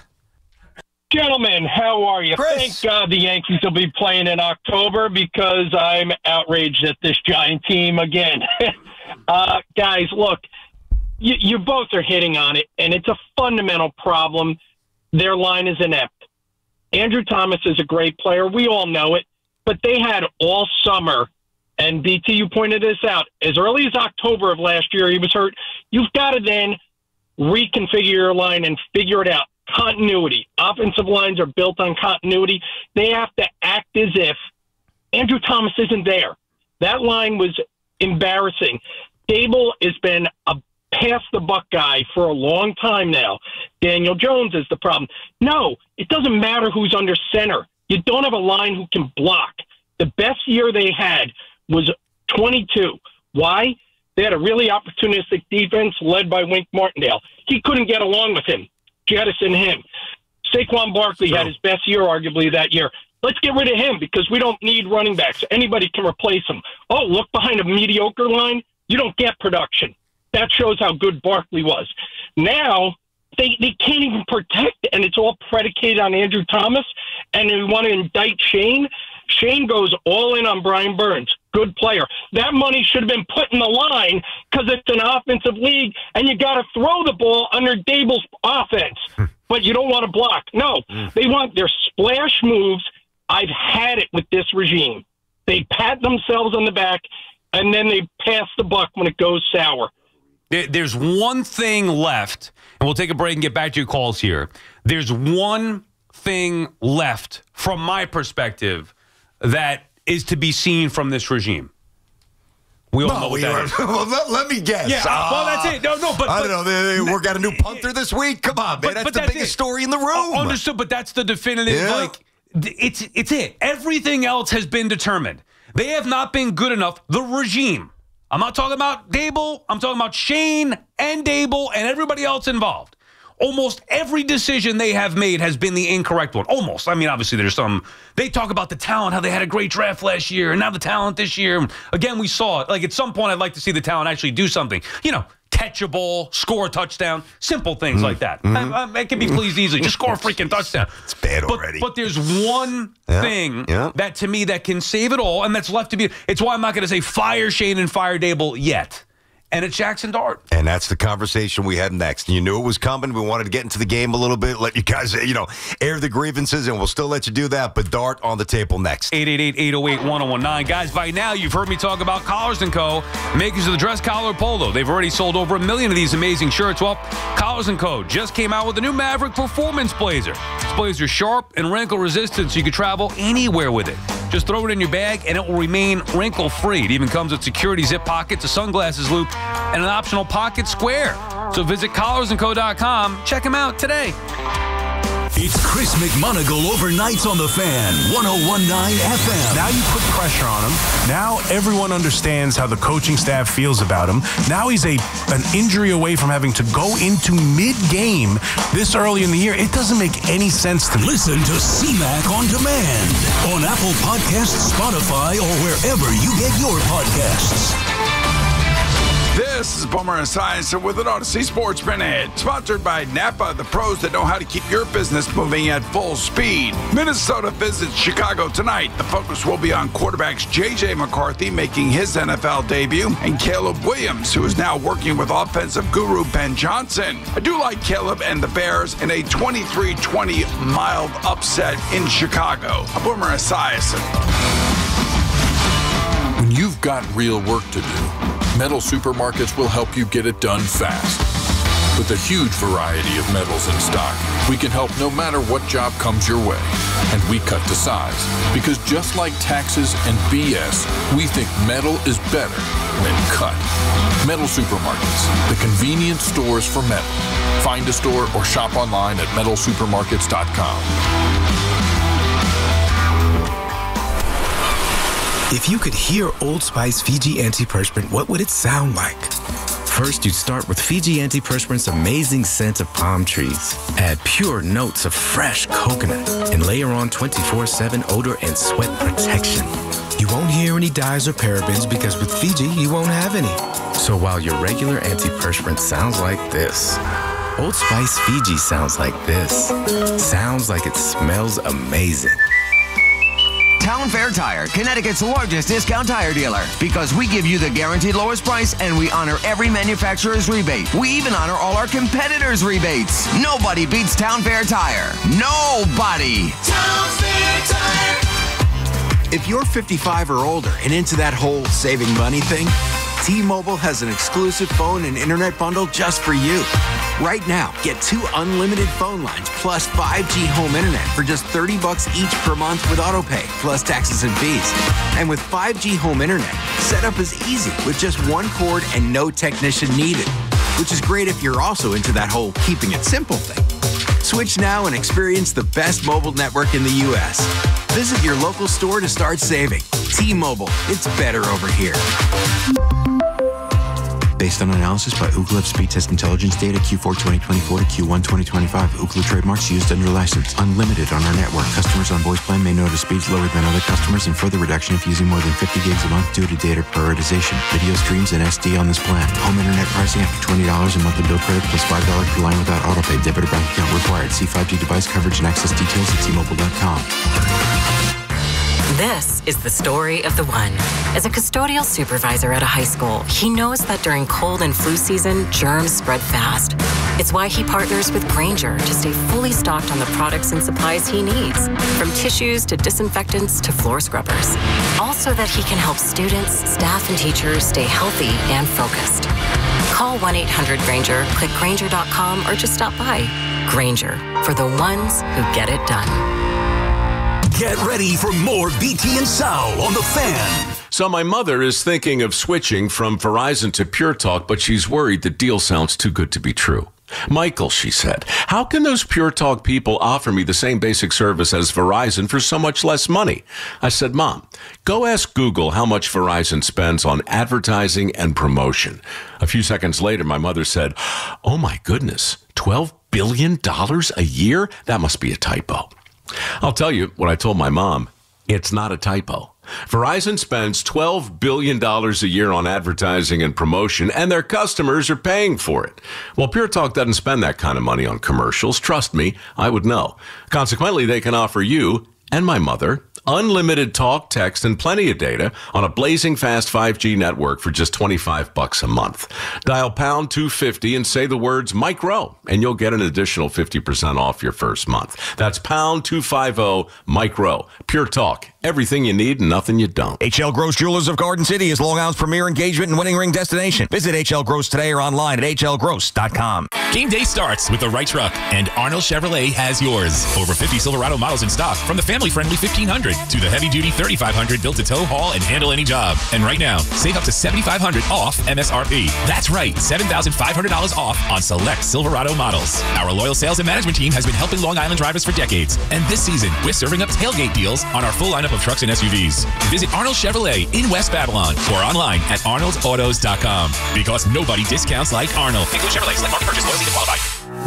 Gentlemen, how are you? Chris. Thank God the Yankees will be playing in October because I'm outraged at this Giant team again. Guys, look, you both are hitting on it, and it's a fundamental problem. Their line is inept. Andrew Thomas is a great player. We all know it, but they had all summer, and BT, you pointed this out, as early as October of last year, he was hurt. You've got to then reconfigure your line and figure it out. Continuity. Offensive lines are built on continuity. They have to act as if Andrew Thomas isn't there. That line was embarrassing. Dable has been a pass-the-buck guy for a long time now. Daniel Jones is the problem. No, it doesn't matter who's under center. You don't have a line who can block. The best year they had was 22. Why? They had a really opportunistic defense led by Wink Martindale. He couldn't get along with him. Jettison him. Saquon Barkley had his best year, arguably, that year. Let's get rid of him because we don't need running backs. Anybody can replace him. Oh, look behind a mediocre line. You don't get production. That shows how good Barkley was. Now, they can't even protect, and it's all predicated on Andrew Thomas, and we want to indict Shane. Shane goes all in on Brian Burns. Good player. That money should have been put in the line because it's an offensive league, and you got to throw the ball under Dable's offense. But you don't want to block. No, they want their splash moves. I've had it with this regime. They pat themselves on the back, and then they pass the buck when it goes sour. There's one thing left, and we'll take a break and get back to your calls here. There's one thing left from my perspective that is to be seen from this regime. We all know what that is. Well, let me guess. Yeah, well, that's it. No, but I don't know. They got a new punter this week. Come on, man. That's the biggest story in the room. Understood, but that's the definitive. Yeah. Like, it's it. Everything else has been determined. They have not been good enough. The regime. I'm not talking about Dable. I'm talking about Shane and Dable and everybody else involved. Almost every decision they have made has been the incorrect one. Almost. I mean, obviously, there's some. They talk about the talent, how they had a great draft last year, and now the talent this year. Again, we saw it. Like, at some point, I'd like to see the talent actually do something. You know, catch a ball, score a touchdown, simple things like that. It can be pleased easily. Just score a freaking touchdown. It's bad already. But there's one thing that, to me, that can save it all, and that's left to be. It's why I'm not going to say fire Shane and fire Dable yet. And it's Jackson Dart. And that's the conversation we had next. You knew it was coming. We wanted to get into the game a little bit, let you guys, air the grievances, and we'll still let you do that. But Dart on the table next. 888-808-1019. Guys, by now, you've heard me talk about Collars & Co., makers of the dress collar polo. They've already sold over 1 million of these amazing shirts. Well, Collars & Co. just came out with the new Maverick Performance Blazer. This blazer is sharp and wrinkle-resistant, so you can travel anywhere with it. Just throw it in your bag, and it will remain wrinkle-free. It even comes with security zip pockets, a sunglasses loop, and an optional pocket square. So visit collarsandco.com. Check them out today. It's Chris McMonagle overnights on the Fan, 101.9 FM. Now you put pressure on him. Now everyone understands how the coaching staff feels about him. Now he's an injury away from having to go into mid-game this early in the year. It doesn't make any sense to me. Listen to CMAC on demand on Apple Podcasts, Spotify, or wherever you get your podcasts. This is Boomer Esiason with an Odyssey Sports Minute, sponsored by Napa, the pros that know how to keep your business moving at full speed. Minnesota visits Chicago tonight. The focus will be on quarterbacks J.J. McCarthy making his NFL debut and Caleb Williams, who is now working with offensive guru Ben Johnson. I do like Caleb and the Bears in a 23-20 mild upset in Chicago. Boomer Esiason. When you've got real work to do, Metal Supermarkets will help you get it done fast. With a huge variety of metals in stock, we can help no matter what job comes your way. And we cut to size, because just like taxes and BS, we think metal is better when cut. Metal Supermarkets, the convenient stores for metal. Find a store or shop online at metalsupermarkets.com. If you could hear Old Spice Fiji Antiperspirant, what would it sound like? First, you'd start with Fiji Antiperspirant's amazing scent of palm trees. Add pure notes of fresh coconut and layer on 24/7 odor and sweat protection. You won't hear any dyes or parabens because with Fiji, you won't have any. So while your regular antiperspirant sounds like this, Old Spice Fiji sounds like this. Sounds like it smells amazing. Town Fair Tire, Connecticut's largest discount tire dealer. Because we give you the guaranteed lowest price and we honor every manufacturer's rebate. We even honor all our competitors' rebates. Nobody beats Town Fair Tire. Nobody! Town Fair Tire. If you're 55 or older and into that whole saving money thing, T-Mobile has an exclusive phone and internet bundle just for you. Right now, get 2 unlimited phone lines plus 5G home internet for just $30 each per month with autopay, plus taxes and fees. And with 5G home internet, setup is easy with just one cord and no technician needed, which is great if you're also into that whole keeping it simple thing. Switch now and experience the best mobile network in the U.S. Visit your local store to start saving. T-Mobile, it's better over here. Based on analysis by Ookla Speed Test Intelligence data Q4 2024 to Q1 2025. Ookla trademarks used under license. Unlimited on our network. Customers on voice plan may notice speeds lower than other customers and further reduction if using more than 50 gigs a month due to data prioritization. Video streams and SD on this plan. Home internet pricing after $20 a monthly bill credit plus $5 per line without autopay. Debit or bank account required. See 5G device coverage and access details at T-Mobile.com. This is the story of the one. As a custodial supervisor at a high school, he knows that during cold and flu season, germs spread fast. It's why he partners with Grainger to stay fully stocked on the products and supplies he needs, from tissues to disinfectants to floor scrubbers. All so that he can help students, staff, and teachers stay healthy and focused. Call 1-800-GRAINGER, click Grainger.com, or just stop by. Grainger, for the ones who get it done. Get ready for more BT and Sal on the Fan. So my mother is thinking of switching from Verizon to Pure Talk, but she's worried the deal sounds too good to be true. Michael, she said, how can those Pure Talk people offer me the same basic service as Verizon for so much less money? I said, Mom, go ask Google how much Verizon spends on advertising and promotion. A few seconds later, my mother said, oh my goodness, $12 billion a year? That must be a typo. I'll tell you what I told my mom. It's not a typo. Verizon spends $12 billion a year on advertising and promotion, and their customers are paying for it. Well, Pure Talk doesn't spend that kind of money on commercials. Trust me, I would know. Consequently, they can offer you and my mother unlimited talk, text, and plenty of data on a blazing fast 5G network for just $25 a month. Dial pound 250 and say the words Mike Rowe, and you'll get an additional 50% off your first month. That's pound 250 Mike Rowe. Pure Talk Everything you need and nothing you don't. HL Gross Jewelers of Garden City is Long Island's premier engagement and wedding ring destination. Visit HL Gross today or online at hlgross.com. Game day starts with the right truck, and Arnold Chevrolet has yours. Over 50 Silverado models in stock, from the family-friendly 1500 to the heavy-duty 3500 built to tow, haul, and handle any job. And right now, save up to $7,500 off MSRP. That's right, $7,500 off on select Silverado models. Our loyal sales and management team has been helping Long Island drivers for decades. And this season, we're serving up tailgate deals on our full lineup of trucks and SUVs. Visit Arnold Chevrolet in West Babylon or online at arnoldsautos.com. Because nobody discounts like Arnold. Include Chevrolet. Select market purchase. Loyalty to qualify.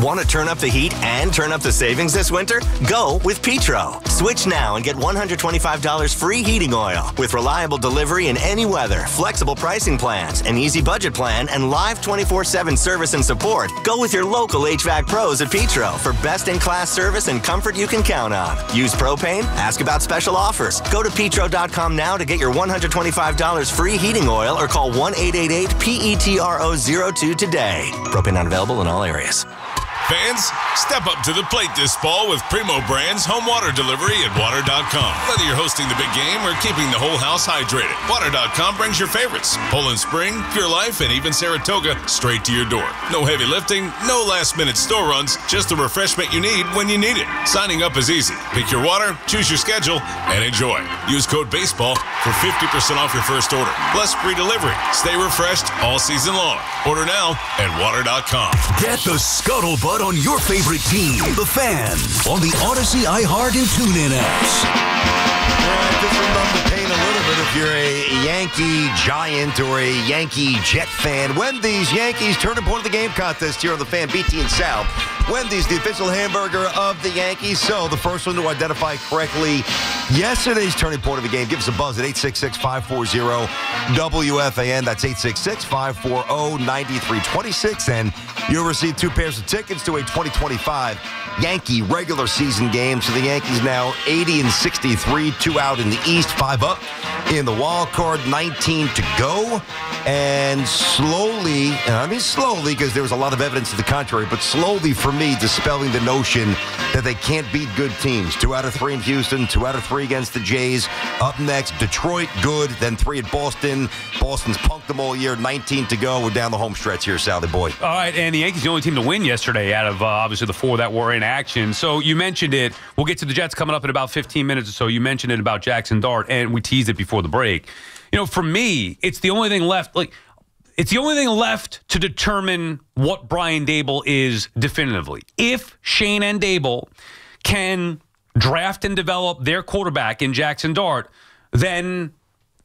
Want to turn up the heat and turn up the savings this winter? Go with Petro. Switch now and get $125 free heating oil with reliable delivery in any weather, flexible pricing plans, an easy budget plan, and live 24/7 service and support. Go with your local HVAC pros at Petro for best-in-class service and comfort you can count on. Use propane? Ask about special offers. Go to petro.com now to get your $125 free heating oil or call 1-888-PETRO02 today. Propane not available in all areas. Fans, step up to the plate this fall with Primo Brands home water delivery at water.com. Whether you're hosting the big game or keeping the whole house hydrated, water.com brings your favorites. Poland Spring, Pure Life, and even Saratoga straight to your door. No heavy lifting, no last-minute store runs, just the refreshment you need when you need it. Signing up is easy. Pick your water, choose your schedule, and enjoy. Use code BASEBALL for 50% off your first order, plus free delivery. Stay refreshed all season long. Order now at water.com. Get the scuttlebutt on your favorite team, the Fan, on the Odyssey, iHeart, and TuneIn apps. Just to numb the pain a little bit if you're a Yankee Giant or a Yankee Jet fan. Wendy's Yankees turning point of the game contest here on the Fan, BT and Sal. Wendy's, the official hamburger of the Yankees. So the first one to identify correctly yesterday's turning point of the game, give us a buzz at 866-540-WFAN. That's 866-540-9326. And you'll receive 2 pairs of tickets to a 2025 Yankee regular season game. So the Yankees now 80-63, 2 out in the East, 5 up in the wild card, 19 to go. And slowly, and I mean slowly because there was a lot of evidence to the contrary, but slowly for me dispelling the notion that they can't beat good teams. 2 out of 3 in Houston, 2 out of 3 against the Jays. Up next, Detroit, good, then 3 at Boston. Boston's punked them all year, 19 to go. We're down the home stretch here, Sally boy. All right, and the Yankees the only team to win yesterday out of obviously the 4 that were in action. So you mentioned it. We'll get to the Jets coming up in about 15 minutes or so. You mentioned it about Jackson Dart, and we teased it before the break. You know, for me, it's the only thing left. It's the only thing left to determine what Brian Daboll is definitively. If Shane and Daboll can draft and develop their quarterback in Jackson Dart, then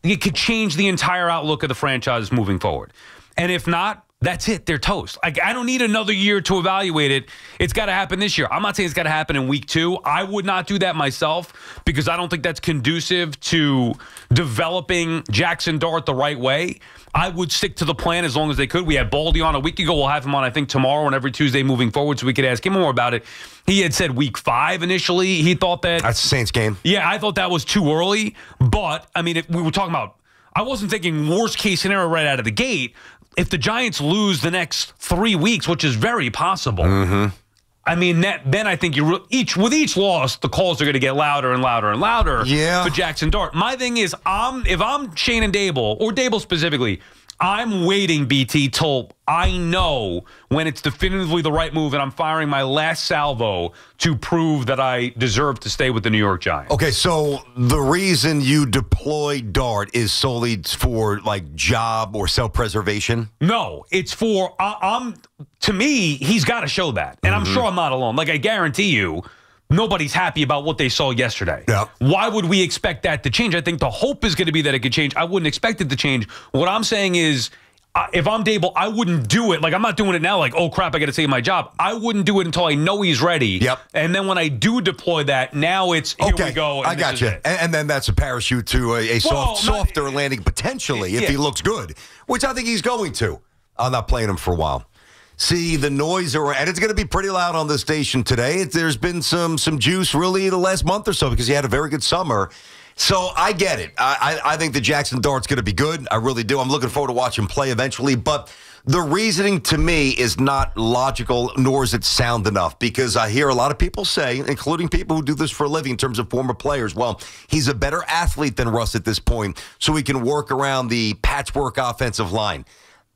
it could change the entire outlook of the franchise moving forward. And if not, that's it. They're toast. I don't need another year to evaluate it. It's got to happen this year. I'm not saying it's got to happen in week 2. I would not do that myself because I don't think that's conducive to developing Jackson Dart the right way. I would stick to the plan as long as they could. We had Baldy on a week ago. We'll have him on, I think, tomorrow and every Tuesday moving forward so we could ask him more about it. He had said week 5 initially. He thought that. That's the Saints game. Yeah, I thought that was too early. But, I mean, if we were talking about, I wasn't thinking worst case scenario right out of the gate. If the Giants lose the next 3 weeks, which is very possible, I mean, then I think with each loss, the calls are going to get louder and louder and louder for Jackson Dart. My thing is, if I'm Shane and Daboll, or Daboll specifically, I'm waiting, BT, till I know when it's definitively the right move and I'm firing my last salvo to prove that I deserve to stay with the New York Giants. Okay, so the reason you deploy Dart is solely for, like, job or self-preservation? No, it's for, to me, he's got to show that. And I'm sure I'm not alone. Like, I guarantee you, nobody's happy about what they saw yesterday. Yeah. Why would we expect that to change? I think the hope is going to be that it could change. I wouldn't expect it to change. What I'm saying is, if I'm Daboll, I wouldn't do it. Like, I'm not doing it now like, oh, crap, I got to save my job. I wouldn't do it until I know he's ready. Yep. And then when I do deploy that, now it's, here we go. I got you. And then that's a parachute to a softer landing potentially if he looks good, which I think he's going to. I'm not playing him for a while. See, the noise around, and it's going to be pretty loud on the station today. There's been some juice really the last month or so because he had a very good summer. So I get it. I think the Jackson Dart's going to be good. I really do. I'm looking forward to watching him play eventually. But The reasoning to me is not logical, nor is it sound enough, because I hear a lot of people say, including people who do this for a living in terms of former players, well, he's a better athlete than Russ at this point, so he can work around the patchwork offensive line.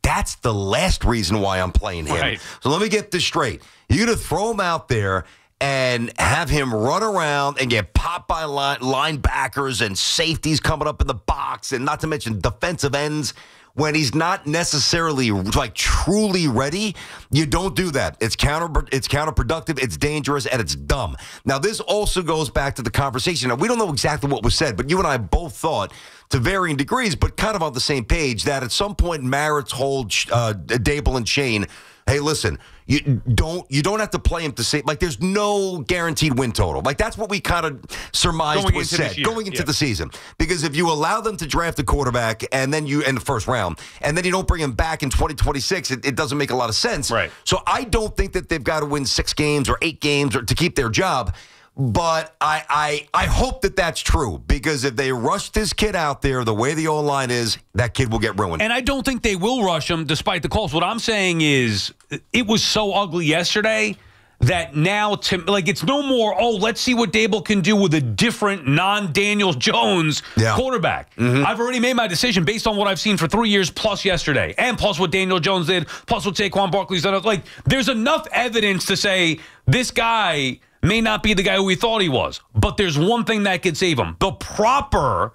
That's the last reason why I'm playing him. Right. So let me get this straight. You're going to throw him out there and have him run around and get popped by linebackers and safeties coming up in the box, and not to mention defensive ends, when he's not necessarily like truly ready. You don't do that. It's counterproductive, it's dangerous, and it's dumb. Now, this also goes back to the conversation. Now, we don't know exactly what was said, but you and I both thought, to varying degrees, but kind of on the same page, that at some point Merritt told Dable and Shane, hey, listen, you don't have to play him to say, like, there's no guaranteed win total. Like, that's what we kind of surmised was said going into the season. Because if you allow them to draft a quarterback and then in the first round, and then you don't bring him back in 2026, it doesn't make a lot of sense. Right. So I don't think that they've got to win 6 games or 8 games to keep their job. But I hope that that's true, because if they rush this kid out there the way the O-line is, that kid will get ruined. And I don't think they will rush him despite the calls. What I'm saying is it was so ugly yesterday that now, it's no more, let's see what Dable can do with a different non-Daniel Jones quarterback. Mm-hmm. I've already made my decision based on what I've seen for 3 years plus yesterday, and plus what Daniel Jones did, plus what Saquon Barkley's done. Like, there's enough evidence to say this guy may not be the guy who we thought he was, but there's one thing that could save him. The proper,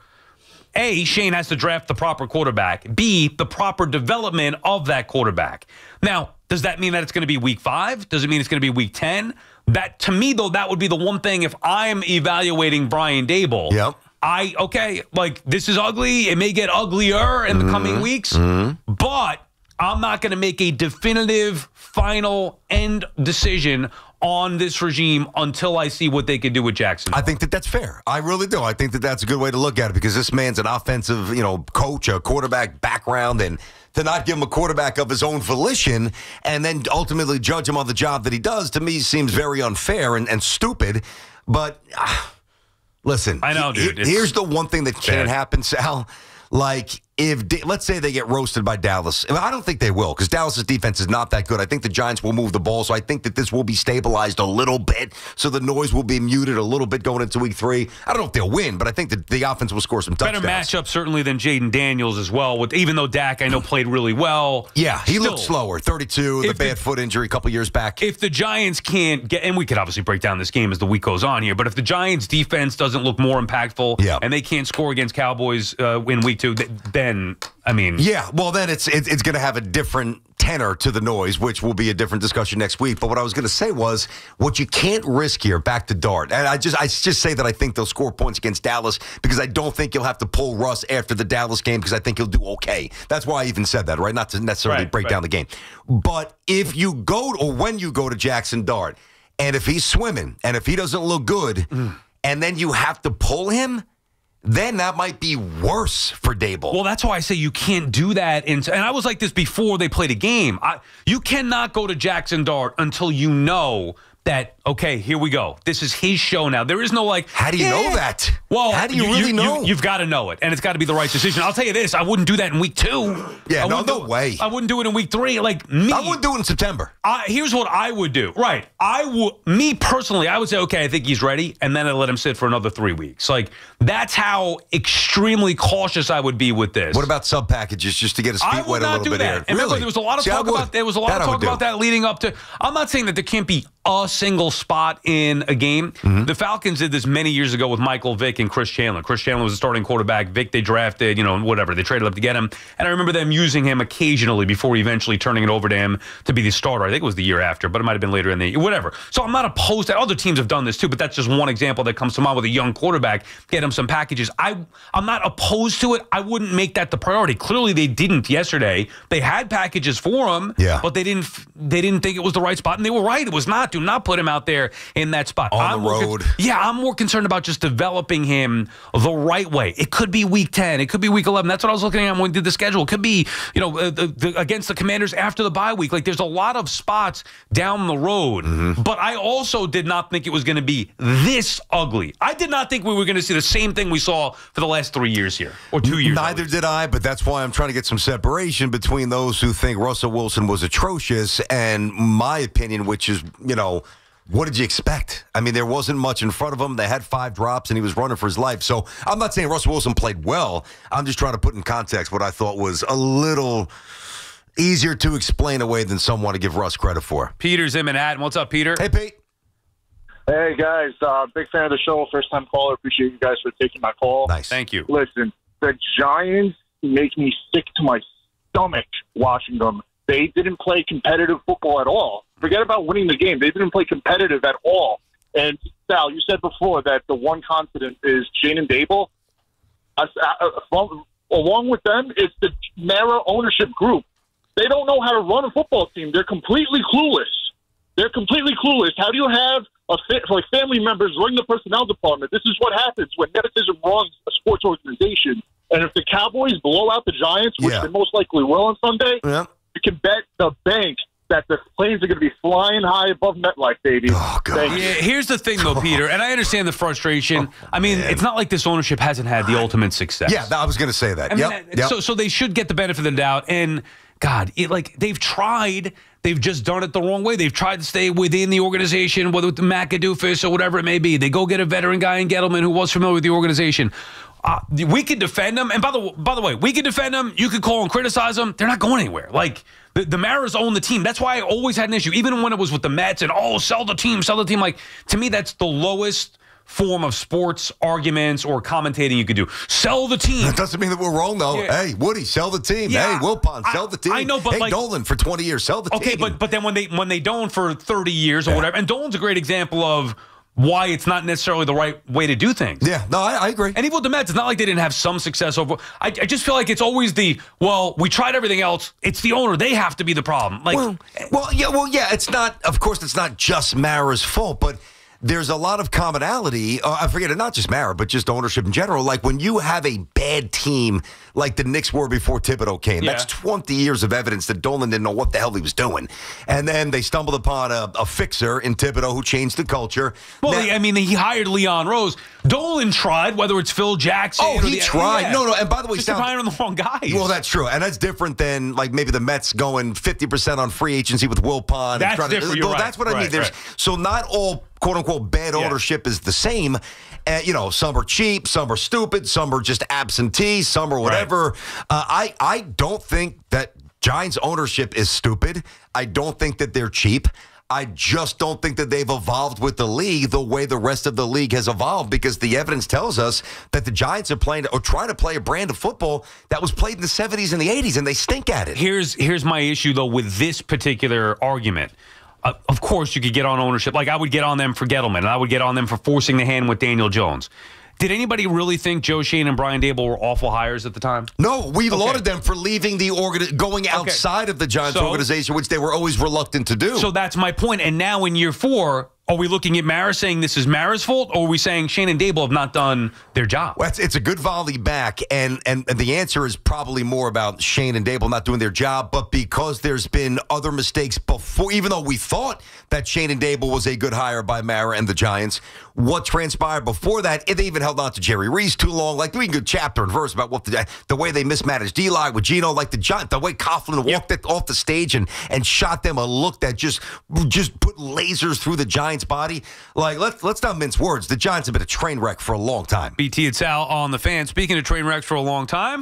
A, Shane has to draft the proper quarterback. B, the proper development of that quarterback. Now, does that mean that it's going to be week 5? Does it mean it's going to be week 10? That, to me, though, that would be the one thing if I'm evaluating Brian Dable. Yep. This is ugly. It may get uglier in the coming weeks, but I'm not going to make a definitive, final, end decision on this regime until I see what they can do with Jackson. I think that that's fair. I really do. I think that that's a good way to look at it, because this man's an offensive, coach, a quarterback background, and to not give him a quarterback of his own volition and then ultimately judge him on the job that he does, to me, seems very unfair and stupid. But listen, I know, dude. Here's the one thing that can't happen, Sal. Like, let's say they get roasted by Dallas. I don't think they will, because Dallas's defense is not that good. I think the Giants will move the ball, so I think that this will be stabilized a little bit, so the noise will be muted a little bit going into week 3. I don't know if they'll win, but I think that the offense will score some touchdowns. Better matchup, certainly, than Jaden Daniels as well, even though Dak, I know, played really well. Yeah, he looked slower. 32, the bad foot injury a couple years back. If the Giants can't get, and we could obviously break down this game as the week goes on here, but if the Giants' defense doesn't look more impactful and they can't score against Cowboys in week 2, then, I mean... Yeah, well, then it's going to have a different tenor to the noise, which will be a different discussion next week. But what I was going to say was, what you can't risk here, back to Dart, and I just say that I think they'll score points against Dallas, because I don't think you'll have to pull Russ after the Dallas game, because I think he'll do okay. That's why I even said that, right? Not to necessarily break down the game. But if you go, or when you go to Jackson Dart, and if he's swimming, and if he doesn't look good, and then you have to pull him, then that might be worse for Dable. Well, that's why I say you can't do that. And I was like this before they played a game. You cannot go to Jackson Dart until you know that, okay, here we go. This is his show now. There is no how do you know that? Well, how do you really know? You've got to know it, and it's got to be the right decision. I'll tell you this, I wouldn't do that in week 2. Yeah, no way. I wouldn't do it in week 3. I wouldn't do it in September. Here's what I would do. Right. Me personally, I would say, okay, I think he's ready, and then I let him sit for another 3 weeks. That's how extremely cautious I would be with this. What about sub packages just to get his feet wet a little bit here? And remember, there was a lot of talk about that leading up to. I'm not saying that there can't be a single spot in a game. The Falcons did this many years ago with Michael Vick and Chris Chandler. Chris Chandler was a starting quarterback. Vick they drafted, whatever. They traded up to get him. And I remember them using him occasionally before eventually turning it over to him to be the starter. I think it was the year after, but it might have been later in the year. Whatever. So I'm not opposed to other teams have done this too, but that's just one example that comes to mind with a young quarterback. Get him some packages. I'm not opposed to it. I wouldn't make that the priority. Clearly they didn't yesterday. They had packages for him, but they didn't think it was the right spot, and they were right. It was not. do not put him out there in that spot. On the road. I'm more concerned about just developing him the right way. It could be week 10. It could be week 11. That's what I was looking at when we did the schedule. It could be, against the Commanders after the bye week. Like, there's a lot of spots down the road. Mm-hmm. But I also did not think it was going to be this ugly. I did not think we were going to see the same thing we saw for the last 3 years here, or 2 years. Neither did I, but that's why I'm trying to get some separation between those who think Russell Wilson was atrocious and my opinion, which is, what did you expect? I mean, there wasn't much in front of him. They had 5 drops, and he was running for his life. So I'm not saying Russell Wilson played well. I'm just trying to put in context what I thought was a little easier to explain away than some want to give Russ credit for. Peter's in Manhattan. What's up, Peter? Hey, Pete. Hey, guys. Big fan of the show. First-time caller. Appreciate you guys for taking my call. Nice. Thank you. Listen, the Giants make me sick to my stomach watching them. They didn't play competitive football at all. Forget about winning the game. They didn't play competitive at all. And, Sal, you said before that the one constant is Shane and Dable. Along with them, it's the Mara ownership group. They don't know how to run a football team. They're completely clueless. How do you have family members running the personnel department? This is what happens when nepotism runs a sports organization. And if the Cowboys blow out the Giants, which they most likely will on Sunday, you can bet the bank that the planes are going to be flying high above MetLife, baby. Oh, God. Yeah, here's the thing, though, Peter, and I understand the frustration. It's not like this ownership hasn't had the ultimate success. Yeah, I was going to say that. So they should get the benefit of the doubt. And, God, they've tried. They've just done it the wrong way. They've tried to stay within the organization, whether with the McAdoofus or whatever it may be. They go get a veteran guy in Gettleman who was familiar with the organization. We could defend them. And by the way, we could defend them. You could call and criticize them. They're not going anywhere. Like, the Maras own the team. That's why I always had an issue, even when it was with the Mets and, sell the team. Like, to me, that's the lowest form of sports arguments or commentating you could do. Sell the team. That doesn't mean that we're wrong, though. Yeah. Hey, Woody, sell the team. Yeah. Hey, Wilpon, sell the team. I know, but hey, Dolan, for 20 years, sell the team. Okay, but then when they don't for 30 years or whatever, and Dolan's a great example of why it's not necessarily the right way to do things. Yeah, no, I agree. And even with the Mets, it's not like they didn't have some success over. I just feel like it's always we tried everything else. It's the owner. They have to be the problem. Yeah. It's not, of course, it's not just Mara's fault, but there's a lot of commonality. I forget it, not just Mara, but just ownership in general. Like when you have a bad team like the Knicks were before Thibodeau came, that's 20 years of evidence that Dolan didn't know what the hell he was doing. And then they stumbled upon a fixer in Thibodeau who changed the culture. Well, he hired Leon Rose. Dolan tried, whether it's Phil Jackson. Oh, he tried. Yeah. No, and by the way, just hiring the wrong guys. Well, that's true. And that's different than like maybe the Mets going 50% on free agency with Wilpon. That's different. You're right. That's what I mean. So not all quote-unquote bad ownership is the same. Some are cheap, some are stupid, some are just absentee, some are whatever. Right. I don't think that Giants ownership is stupid. I don't think that they're cheap. I just don't think that they've evolved with the league the way the rest of the league has evolved, because the evidence tells us that the Giants are playing or trying to play a brand of football that was played in the 70s and the 80s, and they stink at it. Here's my issue, though, with this particular argument. Of course, you could get on ownership. Like, I would get on them for Gettleman, and I would get on them for forcing the hand with Daniel Jones. Did anybody really think Joe Schoen and Brian Daboll were awful hires at the time? No, we lauded them for leaving the going outside of the Giants organization, which they were always reluctant to do. So that's my point. And now in year 4, are we looking at Mara saying this is Mara's fault, or are we saying Schoen and Daboll have not done their job? Well, it's a good volley back, and the answer is probably more about Schoen and Daboll not doing their job, but because there's been other mistakes before, even though we thought that Schoen and Daboll was a good hire by Mara and the Giants, what transpired before that, they even held on to Jerry Reese too long. Like, we can go chapter and verse about what the way they mismanaged Eli with Geno, like the way Coughlin walked it off the stage and shot them a look that just put lasers through the Giants' body. Like, let's not mince words. The Giants have been a train wreck for a long time. BT and Sal on the Fan. Speaking of train wrecks for a long time,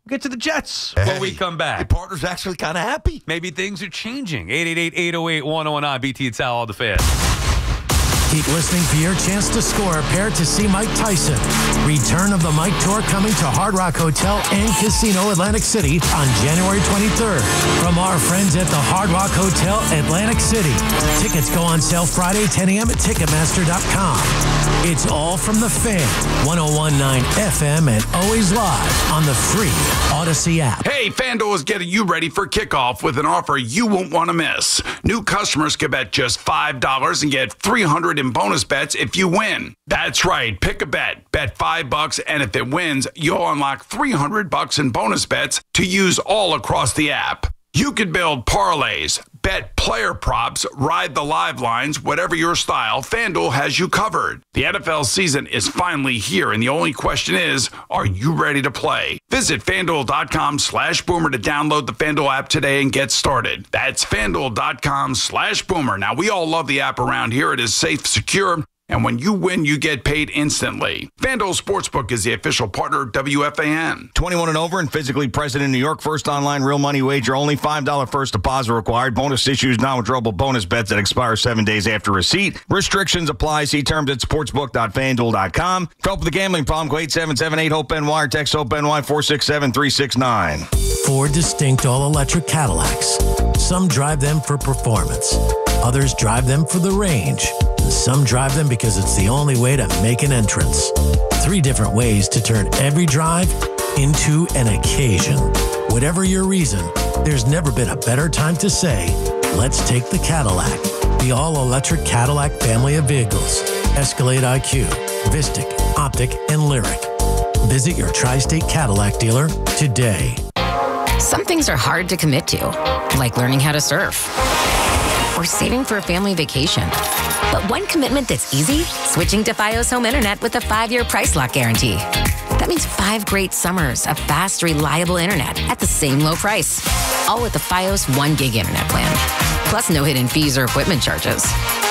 we'll get to the Jets when we come back. Your partner's actually kind of happy. Maybe things are changing. 888-808-1019. BT and Sal on the Fan. Keep listening for your chance to score a pair to see Mike Tyson. Return of the Mike Tour coming to Hard Rock Hotel and Casino Atlantic City on January 23rd. From our friends at the Hard Rock Hotel Atlantic City. Tickets go on sale Friday 10 a.m. at Ticketmaster.com. It's all from the Fan, 101.9 FM and always live on the free Odyssey app. Hey, FanDuel is getting you ready for kickoff with an offer you won't want to miss. New customers can bet just $5 and get $300 in bonus bets if you win. That's right. Pick a bet. Bet $5, and if it wins, you'll unlock $300 in bonus bets to use all across the app. You can build parlays, bet player props, ride the live lines, whatever your style, FanDuel has you covered. The NFL season is finally here, and the only question is, are you ready to play? Visit FanDuel.com/Boomer to download the FanDuel app today and get started. That's FanDuel.com/Boomer. Now, we all love the app around here. It is safe, secure, and when you win, you get paid instantly. FanDuel Sportsbook is the official partner of WFAN. 21 and over and physically present in New York. First online real money wager only. $5 first deposit required. Bonus issues, non-withdrawable bonus bets that expire 7 days after receipt. Restrictions apply. See terms at sportsbook.fanduel.com. For help with the gambling problem, go 877-8-HOPE-NY or text HOPE-NY 467-369. 4 distinct all-electric Cadillacs. Some drive them for performance. Others drive them for the range. And some drive them because it's the only way to make an entrance. 3 different ways to turn every drive into an occasion. Whatever your reason, there's never been a better time to say, let's take the Cadillac. The all-electric Cadillac family of vehicles. Escalade IQ, Vistic, Optic, and Lyric. Visit your Tri-State Cadillac dealer today. Some things are hard to commit to, like learning how to surf or saving for a family vacation. But one commitment that's easy, switching to Fios Home Internet with a 5-year price lock guarantee. That means 5 great summers of fast, reliable internet at the same low price. All with the Fios 1 gig internet plan. Plus no hidden fees or equipment charges.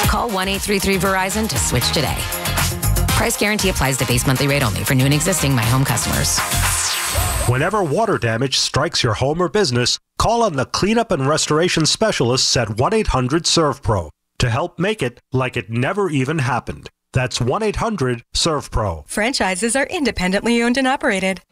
Call 1-833-VERIZON to switch today. Price guarantee applies to base monthly rate only for new and existing My Home customers. Whenever water damage strikes your home or business, call on the cleanup and restoration specialists at 1-800-SERVPRO to help make it like it never even happened. That's 1-800-SERVPRO. Franchises are independently owned and operated.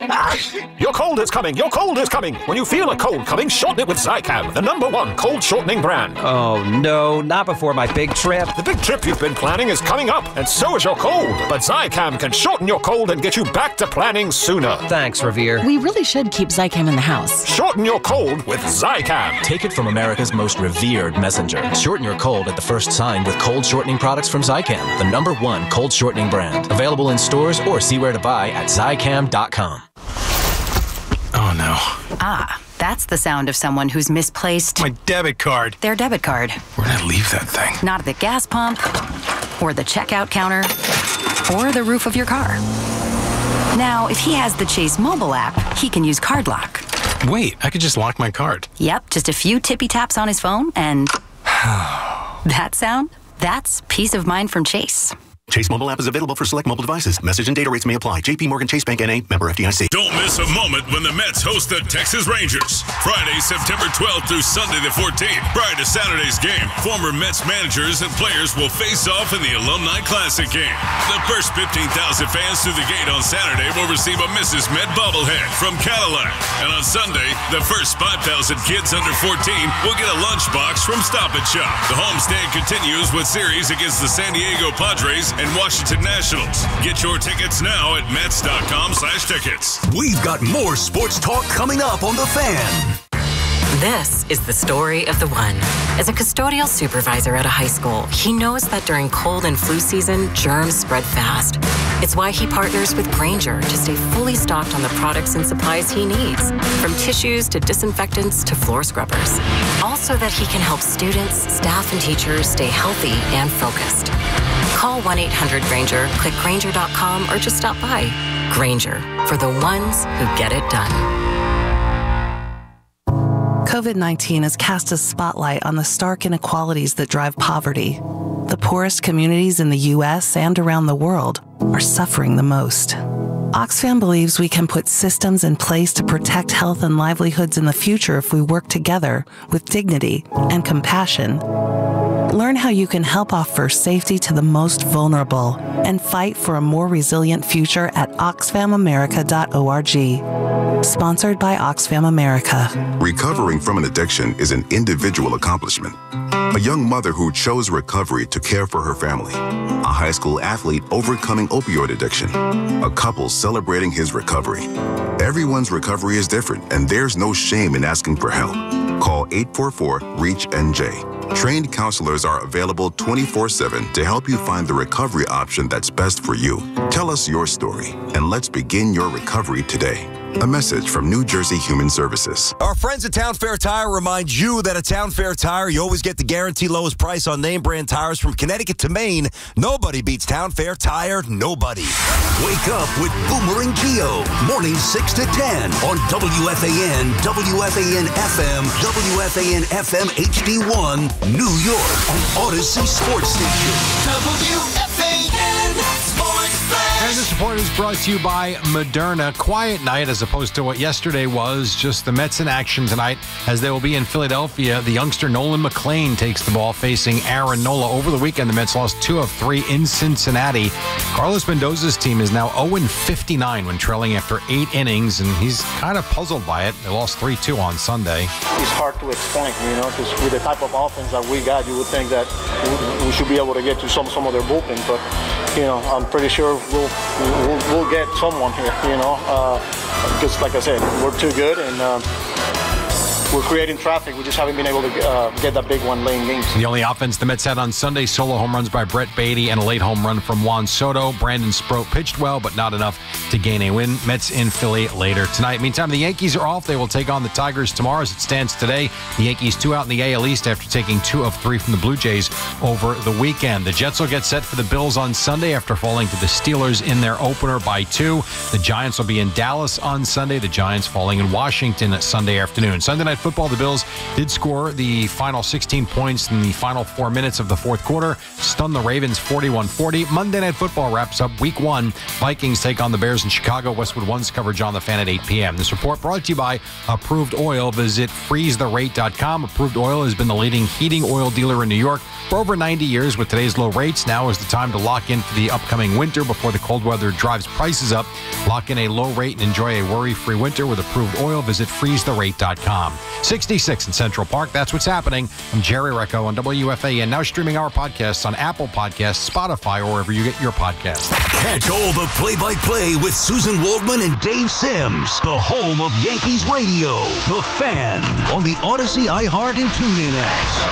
Your cold is coming. Your cold is coming. When you feel a cold coming, shorten it with Zicam, the #1 cold shortening brand. Oh, no, not before my big trip. The big trip you've been planning is coming up, and so is your cold. But Zicam can shorten your cold and get you back to planning sooner. Thanks, Revere. We really should keep Zicam in the house. Shorten your cold with Zicam. Take it from America's most revered messenger. Shorten your cold at the first sign with cold shortening products from Zicam, the #1 cold shortening brand. Available in stores or see where to buy at Zicam.com. Oh, no. Ah, that's the sound of someone who's misplaced My debit card. their debit card. Where'd I leave that thing? Not at the gas pump, or the checkout counter, or the roof of your car. Now, if he has the Chase mobile app, he can use Card Lock. Wait, I could just lock my card. Yep, just a few tippy taps on his phone, and that sound? That's peace of mind from Chase. Chase mobile app is available for select mobile devices. Message and data rates may apply. JP Morgan Chase Bank N.A. member FDIC. Don't miss a moment when the Mets host the Texas Rangers. Friday, September 12th through Sunday the 14th. Prior to Saturday's game, former Mets managers and players will face off in the Alumni Classic game. The first 15,000 fans through the gate on Saturday will receive a Mrs. Met bobblehead from Cadillac. And on Sunday, the first 5,000 kids under 14 will get a lunchbox from Stop & Shop. The homestand continues with series against the San Diego Padres and Washington Nationals. Get your tickets now at Mets.com/tickets. We've got more sports talk coming up on The Fan. This is the story of the one. As a custodial supervisor at a high school, he knows that during cold and flu season, germs spread fast. It's why he partners with Grainger to stay fully stocked on the products and supplies he needs, from tissues to disinfectants to floor scrubbers. Also that he can help students, staff, and teachers stay healthy and focused. Call 1-800-GRAINGER, click Grainger.com, or just stop by. Grainger, for the ones who get it done. COVID-19 has cast a spotlight on the stark inequalities that drive poverty. The poorest communities in the U.S. and around the world are suffering the most. Oxfam believes we can put systems in place to protect health and livelihoods in the future if we work together with dignity and compassion. Learn how you can help offer safety to the most vulnerable and fight for a more resilient future at oxfamamerica.org. Sponsored by Oxfam America. Recovering from an addiction is an individual accomplishment. A young mother who chose recovery to care for her family. A high school athlete overcoming opioid addiction. A couple celebrating his recovery. Everyone's recovery is different, and there's no shame in asking for help. Call 844-REACH-NJ. Trained counselors are available 24/7 to help you find the recovery option that's best for you. Tell us your story, and let's begin your recovery today. A message from New Jersey Human Services. Our friends at Town Fair Tire remind you that at Town Fair Tire, you always get the guaranteed lowest price on name brand tires from Connecticut to Maine. Nobody beats Town Fair Tire. Nobody. Wake up with Boomer and Geo. Mornings 6 to 10 on WFAN, WFAN FM, WFAN FM HD1, New York, and Odyssey Sports Station. WFAN Sports Flash. And this report is brought to you by Moderna. Quiet night as opposed to what yesterday was. Just the Mets in action tonight as they will be in Philadelphia. The youngster Nolan McLean takes the ball facing Aaron Nola. Over the weekend, the Mets lost 2 of 3 in Cincinnati. Carlos Mendoza's team is now 0-59 when trailing after 8 innings, and he's kind of puzzled by it. They lost 3-2 on Sunday. It's hard to explain, because with the type of offense that we got, you would think that we should be able to get to some of their bullpen, but I'm pretty sure we'll get someone here, because like I said, we're too good, and we're creating traffic. We just haven't been able to get that big one late in games. The only offense the Mets had on Sunday, solo home runs by Brett Beatty and a late home run from Juan Soto. Brandon Sproat pitched well, but not enough to gain a win. Mets in Philly later tonight. Meantime, the Yankees are off. They will take on the Tigers tomorrow as it stands today. The Yankees 2 out in the AL East after taking 2 of 3 from the Blue Jays over the weekend. The Jets will get set for the Bills on Sunday after falling to the Steelers in their opener by 2. The Giants will be in Dallas on Sunday. The Giants falling in Washington Sunday afternoon. Sunday Night Football, the Bills did score the final 16 points in the final 4 minutes of the fourth quarter, stun the Ravens 41-40. Monday Night Football wraps up Week 1. Vikings take on the Bears in Chicago. Westwood One's coverage on the Fan at 8 p.m. This report brought to you by Approved Oil. Visit freezerate.com. Approved Oil has been the leading heating oil dealer in New York for over 90 years. With today's low rates, now is the time to lock in for the upcoming winter before the cold weather drives prices up. Lock in a low rate and enjoy a worry-free winter with Approved Oil. Visit freezerate.com. 66 in Central Park. That's what's happening. I'm Jerry Recco on WFAN. Now streaming our podcasts on Apple Podcasts, Spotify, or wherever you get your podcasts. Catch all the play-by-play with Susan Waldman and Dave Sims. The home of Yankees radio. The Fan on the Odyssey, iHeart, and TuneIn apps.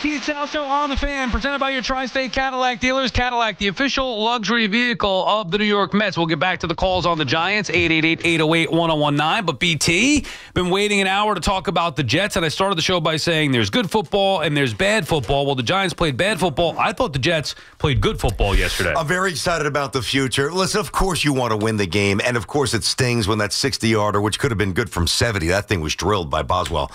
It's also on the Fan, presented by your Tri-State Cadillac dealers. Cadillac, the official luxury vehicle of the New York Mets. We'll get back to the calls on the Giants, 888-808-1019. But BT, been waiting an hour to talk about the Jets, and I started the show by saying there's good football and there's bad football. Well, the Giants played bad football. I thought the Jets played good football yesterday. I'm very excited about the future. Listen, of course you want to win the game, and of course it stings when that 60-yarder, which could have been good from 70, that thing was drilled by Boswell.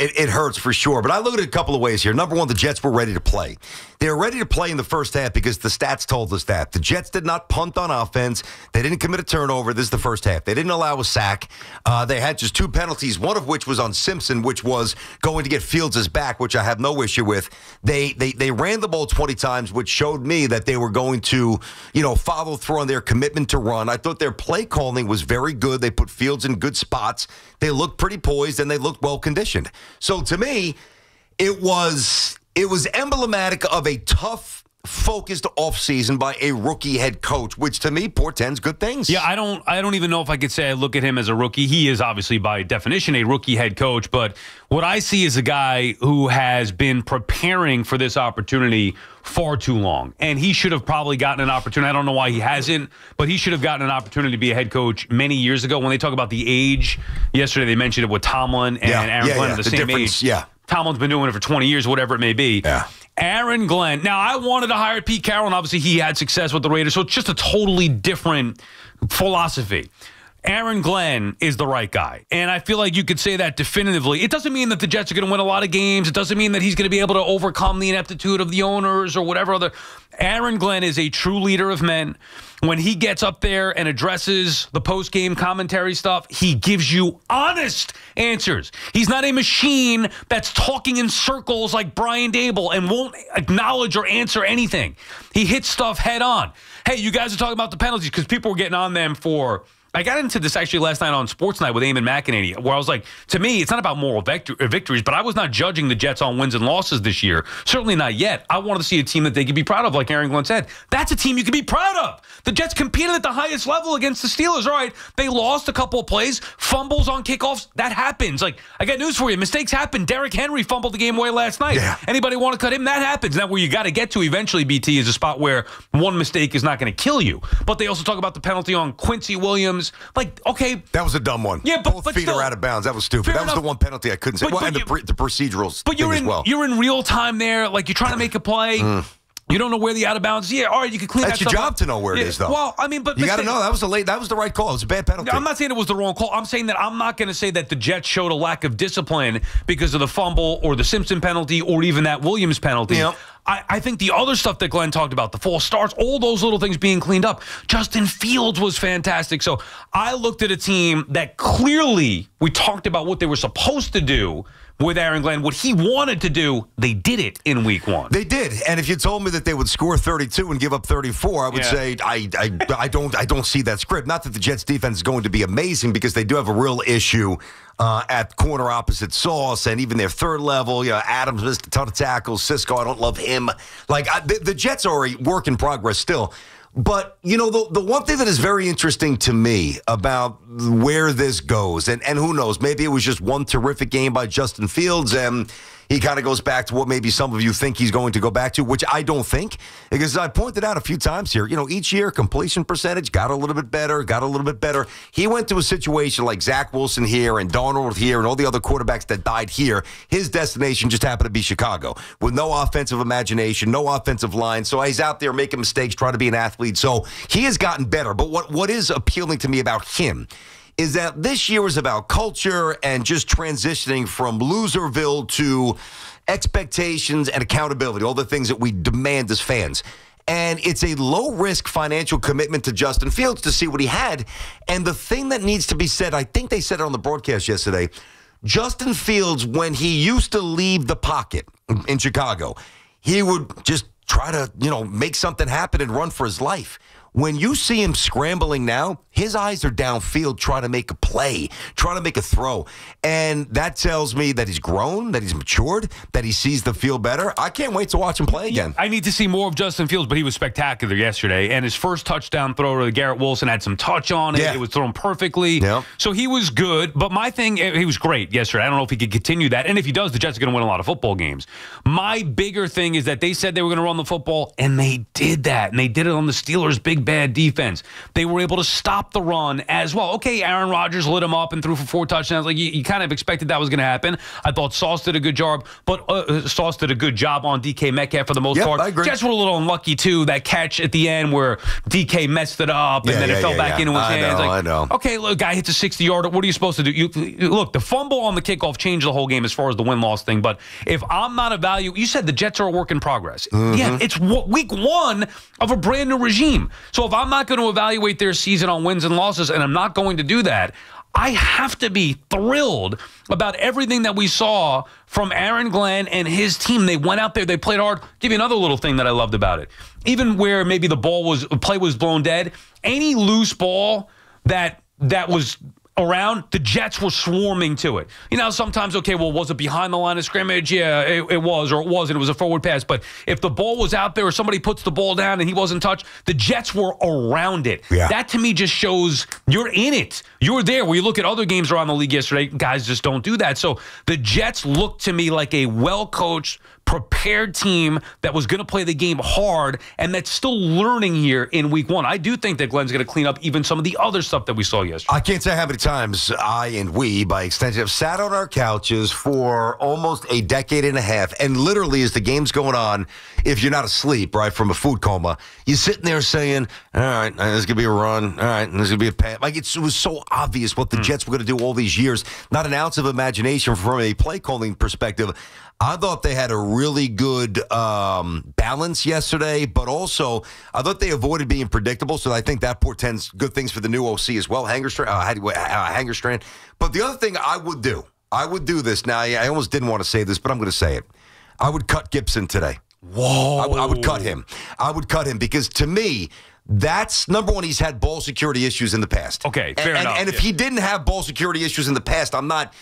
It hurts for sure, but I look at it a couple of ways here. Number one, the Jets were ready to play. They were ready to play in the first half because the stats told us that. The Jets did not punt on offense. They didn't commit a turnover. This is the first half. They didn't allow a sack. They had just 2 penalties, one of which was on Simpson, which was going to get Fields' back, which I have no issue with. They ran the ball 20 times, which showed me that they were going to, follow through on their commitment to run. I thought their play calling was very good. They put Fields in good spots. They looked pretty poised, and they looked well-conditioned. So to me, it was emblematic of a tough, focused offseason by a rookie head coach, which to me portends good things. Yeah, I don't even know if I could say I look at him as a rookie. He is obviously by definition a rookie head coach, but what I see is a guy who has been preparing for this opportunity far too long, and he should have probably gotten an opportunity. I don't know why he hasn't, but he should have gotten an opportunity to be a head coach many years ago. When they talk about the age, yesterday they mentioned it with Tomlin and Aaron Glenn are the same age. Yeah. Tomlin's been doing it for 20 years, whatever it may be. Yeah. Aaron Glenn. Now, I wanted to hire Pete Carroll, and obviously he had success with the Raiders, so it's just a totally different philosophy. Aaron Glenn is the right guy. And I feel like you could say that definitively. It doesn't mean that the Jets are going to win a lot of games. It doesn't mean that he's going to be able to overcome the ineptitude of the owners or whatever other. Aaron Glenn is a true leader of men. When he gets up there and addresses the post-game commentary stuff, he gives you honest answers. He's not a machine that's talking in circles like Brian Dable and won't acknowledge or answer anything. He hits stuff head on. Hey, you guys are talking about the penalties because people were getting on them for... I got into this actually last night on Sports Night with Eamon McEnany, where I was like, to me, it's not about moral victories, but I was not judging the Jets on wins and losses this year. Certainly not yet. I wanted to see a team that they could be proud of, like Aaron Glenn said. That's a team you can be proud of. The Jets competed at the highest level against the Steelers. All right, they lost a couple of plays, fumbles on kickoffs. That happens. Like, I got news for you. Mistakes happen. Derrick Henry fumbled the game away last night. Yeah. Anybody want to cut him? That happens. Now, where you got to get to eventually, BT, is a spot where one mistake is not going to kill you. But they also talk about the penalty on Quincy Williams. Like, okay. That was a dumb one. Yeah, both feet still, are out of bounds. That was stupid. That was the one penalty I couldn't say. And the procedurals thing as well. You're in real time there. Like, you're trying to make a play. You don't know where the out of bounds. Yeah, all right, you can clean that stuff up. That's your job to know where it is, though. Well, I mean, but you got to know that was the right call. It was a bad penalty. I'm not saying it was the wrong call. I'm saying that I'm not going to say that the Jets showed a lack of discipline because of the fumble or the Simpson penalty or even that Williams penalty. Yep. I think the other stuff that Glenn talked about, the false starts, all those little things being cleaned up. Justin Fields was fantastic. So I looked at a team that clearly we talked about what they were supposed to do with Aaron Glenn. What he wanted to do, they did it in week one. They did. And if you told me that they would score 32 and give up 34, I would say I don't see that script. Not that the Jets defense is going to be amazing because they do have a real issue at corner opposite Sauce and even their third level. You know, Adams missed a ton of tackles. Cisco, I don't love him. Like the Jets are a work in progress still. But, you know, the one thing that is very interesting to me about where this goes, and who knows, maybe it was just one terrific game by Justin Fields, and he kind of goes back to what maybe some of you think he's going to go back to, which I don't think, because as I pointed out a few times here, you know, each year completion percentage got a little bit better. He went to a situation like Zach Wilson here and Darnold here and all the other quarterbacks that died here. His destination just happened to be Chicago with no offensive imagination, no offensive line. So he's out there making mistakes, trying to be an athlete. So he has gotten better. But what is appealing to me about him is that this year is about culture and just transitioning from Loserville to expectations and accountability, all the things that we demand as fans. And it's a low-risk financial commitment to Justin Fields to see what he had. And the thing that needs to be said, I think they said it on the broadcast yesterday, Justin Fields, when he used to leave the pocket in Chicago, he would just try to, you know, make something happen and run for his life. When you see him scrambling now, his eyes are downfield trying to make a play, trying to make a throw. And that tells me that he's grown, that he's matured, that he sees the field better. I can't wait to watch him play again. I need to see more of Justin Fields, but he was spectacular yesterday. And his first touchdown throw to Garrett Wilson had some touch on it. Yeah. It was thrown perfectly. Yep. So he was good. But my thing, he was great yesterday. I don't know if he could continue that. And if he does, the Jets are going to win a lot of football games. My bigger thing is that they said they were going to run the football, and they did that. And they did it on the Steelers' big, bad defense. They were able to stop the run as well. Okay, Aaron Rodgers lit him up and threw for 4 touchdowns. Like you kind of expected that was going to happen. I thought Sauce did a good job, but Sauce did a good job on DK Metcalf for the most part. I agree. Jets were a little unlucky too. That catch at the end where DK messed it up and then it fell back into his hands. I know. Okay, look, guy hits a 60-yarder. What are you supposed to do? Look, the fumble on the kickoff changed the whole game as far as the win-loss thing. But if I'm not you said the Jets are a work in progress. Mm-hmm. Yeah, it's week one of a brand new regime. So if I'm not going to evaluate their season on wins and losses, and I'm not going to do that, I have to be thrilled about everything that we saw from Aaron Glenn and his team. They went out there, they played hard. I'll give you another little thing that I loved about it. Even where maybe the play was blown dead, any loose ball that was around, the Jets were swarming to it. You know, sometimes, okay, well, was it behind the line of scrimmage? Yeah, it was, or it wasn't. It was a forward pass. But if the ball was out there or somebody puts the ball down and he wasn't touched, the Jets were around it. Yeah. That, to me, just shows you're in it. You're there. Where you look at other games around the league yesterday, guys just don't do that. So the Jets look to me like a well-coached, prepared team that was going to play the game hard and that's still learning here in week one. I do think that Glenn's going to clean up even some of the other stuff that we saw yesterday. I can't say how many times I and we, by extension, have sat on our couches for almost a decade and a half, and literally as the game's going on, if you're not asleep, right, from a food coma, you're sitting there saying, all right, there's going to be a run, all right, and there's going to be a pass. Like, it was so obvious what the Jets were going to do all these years. Not an ounce of imagination from a play calling perspective. I thought they had a really good balance yesterday, but also I thought they avoided being predictable, so I think that portends good things for the new OC as well, Hangerstrand. But the other thing I would do this. Now, I almost didn't want to say this, but I'm going to say it. I would cut Gibson today. Whoa. I would cut him. I would cut him because, to me, that's number one. He's had ball security issues in the past. Okay, fair enough. And if he didn't have ball security issues in the past, I'm not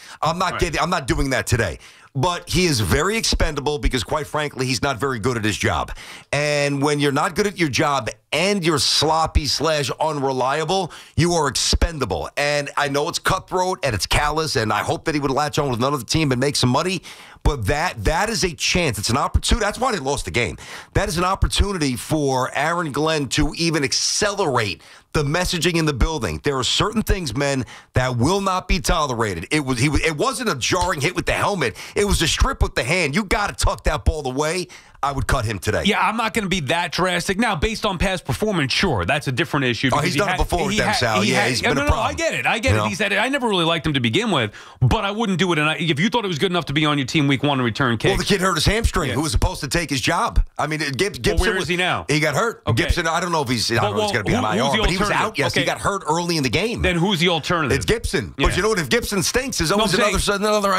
doing that today. But he is very expendable because, quite frankly, he's not very good at his job. And when you're not good at your job and you're sloppy / unreliable, you are expendable. And I know it's cutthroat and it's callous, and I hope that he would latch on with another team and make some money. But that is a chance. It's an opportunity. That's why they lost the game. That is an opportunity for Aaron Glenn to even accelerate the messaging in the building. There are certain things, men, that will not be tolerated. It wasn't a jarring hit with the helmet. It was a strip with the hand. You got to tuck that ball away. I would cut him today. Yeah, I'm not going to be that drastic. Now, based on past performance, sure, that's a different issue. Oh, he's done it before with them, Sal. Yeah, he's been a problem. I get it. He's had it. I never really liked him to begin with, but I wouldn't do it. And if you thought it was good enough to be on your team week one and return kicks. Well, the kid hurt his hamstring. Who was supposed to take his job? I mean, Gibson. Well, where is he now? He got hurt. Okay. Gibson, I don't know if he's going to be on IR, but he was out. Yes, he got hurt early in the game. Then who's the alternative? It's Gibson. Yeah. But you know what? If Gibson stinks, there's always another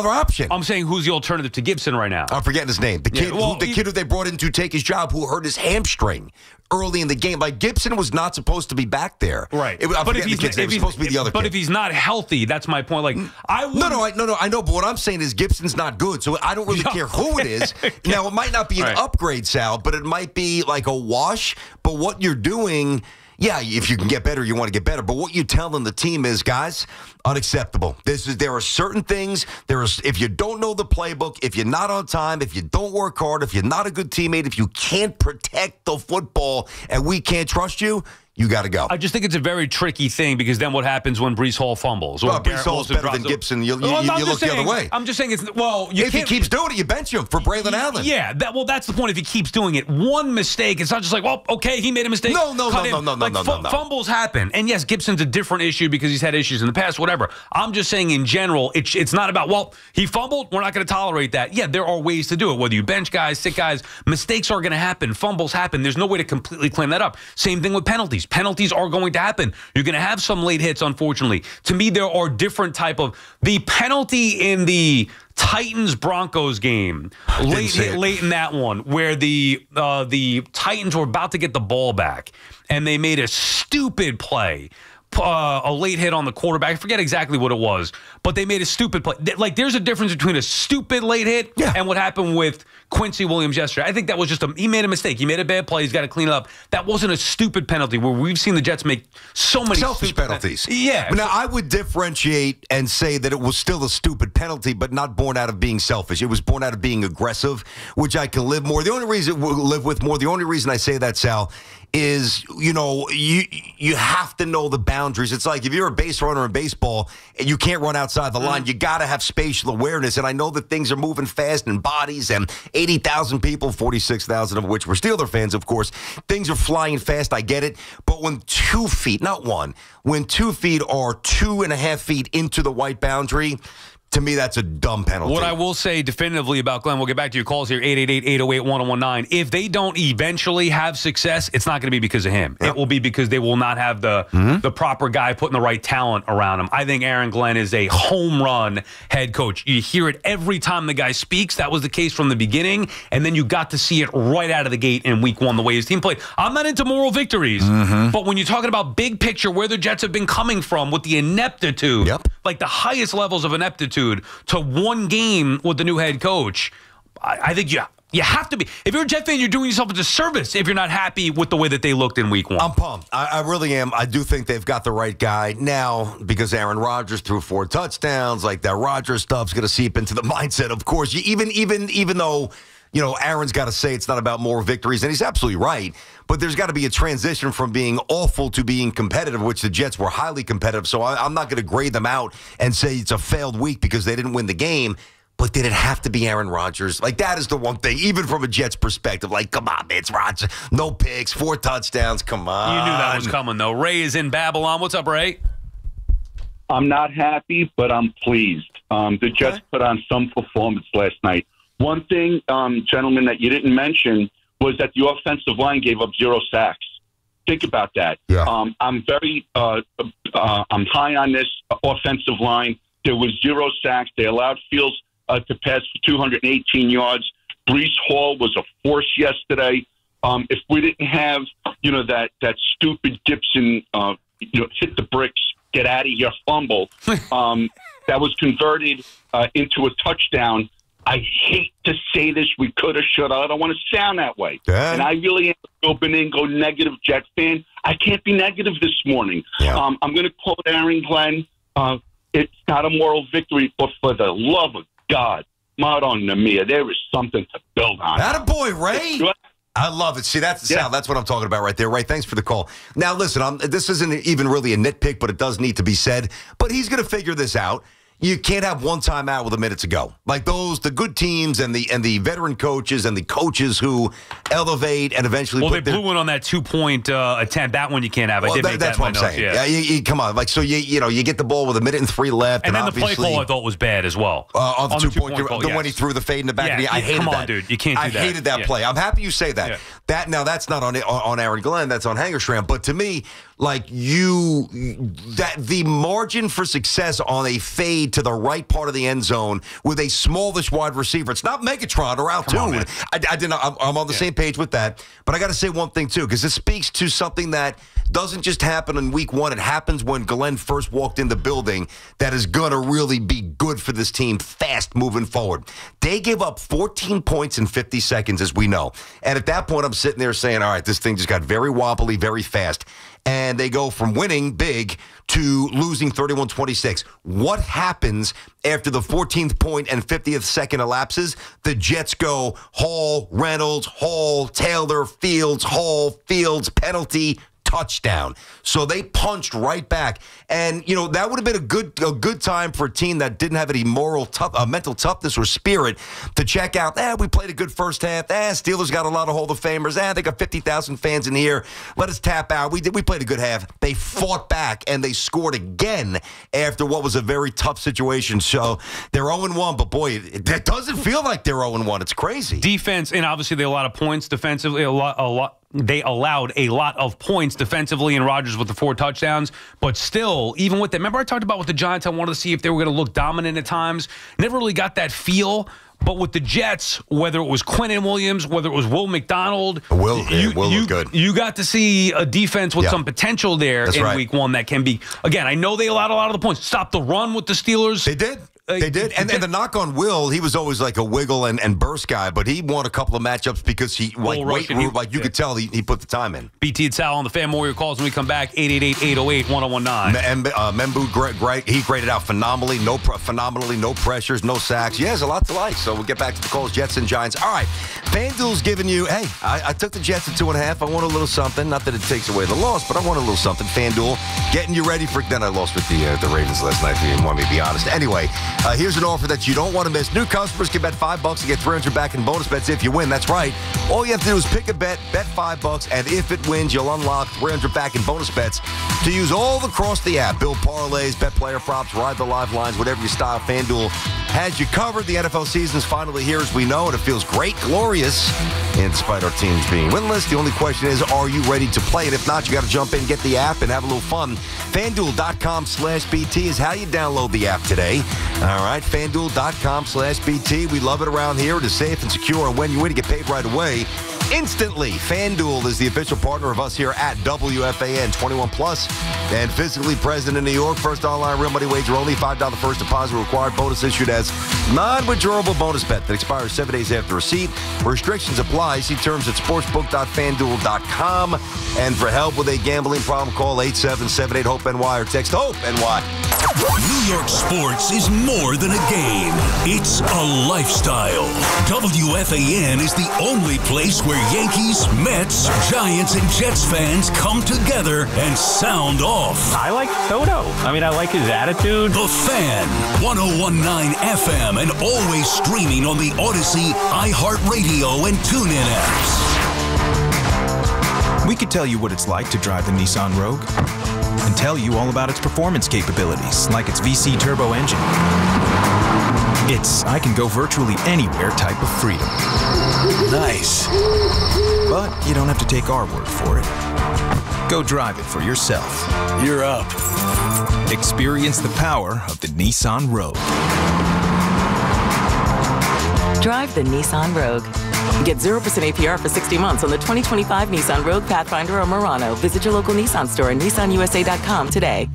option. I'm saying who's the alternative to Gibson right now? I'm forgetting his name. The kid who they brought in to take his job, who hurt his hamstring early in the game. Like, Gibson was not supposed to be back there. Right. But if he's supposed to be the other kid. But if he's not healthy, that's my point. Like, I would. No, I know. But what I'm saying is Gibson's not good, so I don't really care who it is. Now, it might not be an upgrade, Sal, but it might be like a wash. But what you're doing. Yeah, if you can get better, you want to get better. But what you're telling the team is, guys, unacceptable. There are certain things. If you don't know the playbook, if you're not on time, if you don't work hard, if you're not a good teammate, if you can't protect the football and we can't trust you, you got to go. I just think it's a very tricky thing because then what happens when Breece Hall fumbles? Well, Breece Hall's better than Gibson. You look the other way. I'm just saying if he keeps doing it, you bench him for Braylon Allen. Yeah, that's the point. If he keeps doing it, one mistake, it's not just like, well, okay, he made a mistake. No. Fumbles happen, and yes, Gibson's a different issue because he's had issues in the past. Whatever. I'm just saying in general, it's not about he fumbled. We're not going to tolerate that. Yeah, there are ways to do it. Whether you bench guys, sit guys, mistakes are going to happen. Fumbles happen. There's no way to completely clean that up. Same thing with penalties. Penalties are going to happen. You're going to have some late hits, unfortunately. To me, there are different type of the penalty in the Titans-Broncos game, late in that one, where the Titans were about to get the ball back, and they made a stupid play. A late hit on the quarterback. I forget exactly what it was, but they made a stupid play. Like, there's a difference between a stupid late hit and what happened with Quincy Williams yesterday. I think that was just he made a mistake. He made a bad play. He's got to clean it up. That wasn't a stupid penalty where we've seen the Jets make so many selfish penalties. Yeah. But now, I would differentiate and say that it was still a stupid penalty, but not born out of being selfish. It was born out of being aggressive, which I can live more. The only reason I say that, Sal, is, you have to know the boundaries. It's like if you're a base runner in baseball and you can't run outside the line, you got to have spatial awareness. And I know that things are moving fast in bodies and 80,000 people, 46,000 of which were Steeler fans, of course. Things are flying fast. I get it. But when 2 feet, not one, when 2 feet are 2.5 feet into the white boundary, to me, that's a dumb penalty. What I will say definitively about Glenn, we'll get back to your calls here, 888-808-1019. If they don't eventually have success, it's not going to be because of him. It will be because they will not have the proper guy putting the right talent around him. I think Aaron Glenn is a home run head coach. You hear it every time the guy speaks. That was the case from the beginning, and then you got to see it right out of the gate in week one, the way his team played. I'm not into moral victories, but when you're talking about big picture, where the Jets have been coming from with the ineptitude, like the highest levels of ineptitude, to one game with the new head coach, I think you have to be. If you're a Jet fan, you're doing yourself a disservice if you're not happy with the way that they looked in week one. I'm pumped. I really am. I do think they've got the right guy now because Aaron Rodgers threw 4 touchdowns. Like, that Rodgers stuff's going to seep into the mindset. Of course, even though Aaron's got to say it's not about more victories, and he's absolutely right. But there's got to be a transition from being awful to being competitive, which the Jets were highly competitive. So I'm not going to grade them out and say it's a failed week because they didn't win the game. But did it have to be Aaron Rodgers? Like, that is the one thing, even from a Jets perspective. Like, come on, man, it's Rodgers. No picks, 4 touchdowns. Come on. You knew that was coming, though. Ray is in Babylon. What's up, Ray? I'm not happy, but I'm pleased. The Jets put on some performance last night. One thing, gentlemen, that you didn't mention was that the offensive line gave up 0 sacks. Think about that. Yeah. I'm high on this offensive line. There was 0 sacks. They allowed Fields to pass for 218 yards. Breece Hall was a force yesterday. If we didn't have, that stupid Gibson, hit the bricks, get out of here fumble, that was converted into a touchdown. I hate to say this. We could have, should have. I don't want to sound that way. Yeah. And I really am open and go negative Jet fan. I can't be negative this morning. Yeah. I'm going to quote Aaron Glenn. It's not a moral victory, but for the love of God, Madonna Mia, there is something to build on. Attaboy, Ray. I love it. See, that's the sound. That's what I'm talking about right there. Ray, thanks for the call. Now, listen, this isn't even really a nitpick, but it does need to be said. But he's going to figure this out. You can't have one timeout with a minute to go. Like the good teams and the veteran coaches and the coaches who elevate and eventually. Well, they blew one on that 2-point attempt. That one you can't have. I did make that's that what I'm saying. Yeah, you come on. Like, so you get the ball with 1 minute and 3 left, and then the play call I thought was bad as well. On the 2-point goal, when he threw the fade in the back of the. I hated come on, that. dude. You can't do that. I hated that play. I'm happy you say that. Yeah. That's not on Aaron Glenn. That's on Hangerstram. But to me, like the margin for success on a fade to the right part of the end zone with a smallish wide receiver. It's not Megatron or Altoon. I'm on the same page with that. But I got to say one thing too, because this speaks to something that doesn't just happen in week 1. It happens when Glenn first walked in the building. That is going to really be good for this team fast moving forward. They gave up 14 points in 50 seconds, as we know. And at that point, I'm sitting there saying, all right, this thing just got very wobbly, very fast. And they go from winning big to losing 31-26. What happens after the 14th point and 50th second elapses? The Jets go Hall, Reynolds, Hall, Taylor, Fields, Hall, Fields, penalty, touchdown. So they punched right back. And, that would have been a good time for a team that didn't have any mental toughness or spirit to check out. We played a good first half. Steelers got a lot of Hall of Famers. They got 50,000 fans in here. Let us tap out. We played a good half. They fought back, and they scored again after what was a very tough situation. So they're 0-1, but boy, it doesn't feel like they're 0-1. It's crazy. Defense, and obviously they had a lot of points defensively, a lot. They allowed a lot of points defensively and Rodgers with the 4 touchdowns. But still, even with that, remember I talked about with the Giants, I wanted to see if they were going to look dominant at times. Never really got that feel. But with the Jets, whether it was Quinnen Williams, whether it was Will McDonald, Will looked good. You got to see a defense with some potential there in week 1 that can be. Again, I know they allowed a lot of the points. Stop the run with the Steelers. They did. They did. And the knock on Will, he was always like a wiggle and burst guy, but he won a couple of matchups because he, you could tell he put the time in. BT and Sal on the Fan Warrior calls when we come back, 888-808-1019. Membu, he graded out phenomenally, no pressures, no sacks. Yeah, there's a lot to like, so we'll get back to the calls, Jets and Giants. All right, FanDuel's giving you, I took the Jets at 2.5. I want a little something. Not that it takes away the loss, but I want a little something. FanDuel getting you ready for, then I lost with the Ravens last night, if you didn't want me to be honest. Anyway, here's an offer that you don't want to miss. New customers can bet $5 and get $300 back in bonus bets if you win. That's right. All you have to do is pick a bet $5, and if it wins, you'll unlock $300 back in bonus bets to use all across the app. Build parlays, bet player props, ride the live lines, whatever your style. FanDuel has you covered. The NFL season's finally here, as we know, and it feels great, glorious, in spite of our teams being winless. The only question is, are you ready to play? And if not, you got to jump in, get the app, and have a little fun. FanDuel.com/BT is how you download the app today. All right, FanDuel.com/BT. We love it around here. It is safe and secure, and when you win, you get paid right away. Instantly. FanDuel is the official partner of us here at WFAN. 21 plus and physically present in New York. First online real money wager only. $5 first deposit required. Bonus issued as non-withdrawable bonus bet that expires 7 days after receipt. Restrictions apply. See terms at sportsbook.fanduel.com. And for help with a gambling problem, call 8778-HOPE-NY or text HOPE-NY New York sports is more than a game. It's a lifestyle. WFAN is the only place where Yankees, Mets, Giants, and Jets fans come together and sound off. I like Soto. I mean, I like his attitude. The Fan, 101.9 FM, and always streaming on the Odyssey, iHeartRadio, and TuneIn apps. We could tell you what it's like to drive the Nissan Rogue and tell you all about its performance capabilities, like its VC turbo engine. It's I can go virtually anywhere type of freedom. Nice. But you don't have to take our word for it. Go drive it for yourself. You're up. Experience the power of the Nissan Rogue. Drive the Nissan Rogue. Get 0% APR for 60 months on the 2025 Nissan Rogue, Pathfinder, or Murano. Visit your local Nissan store and nissanusa.com today.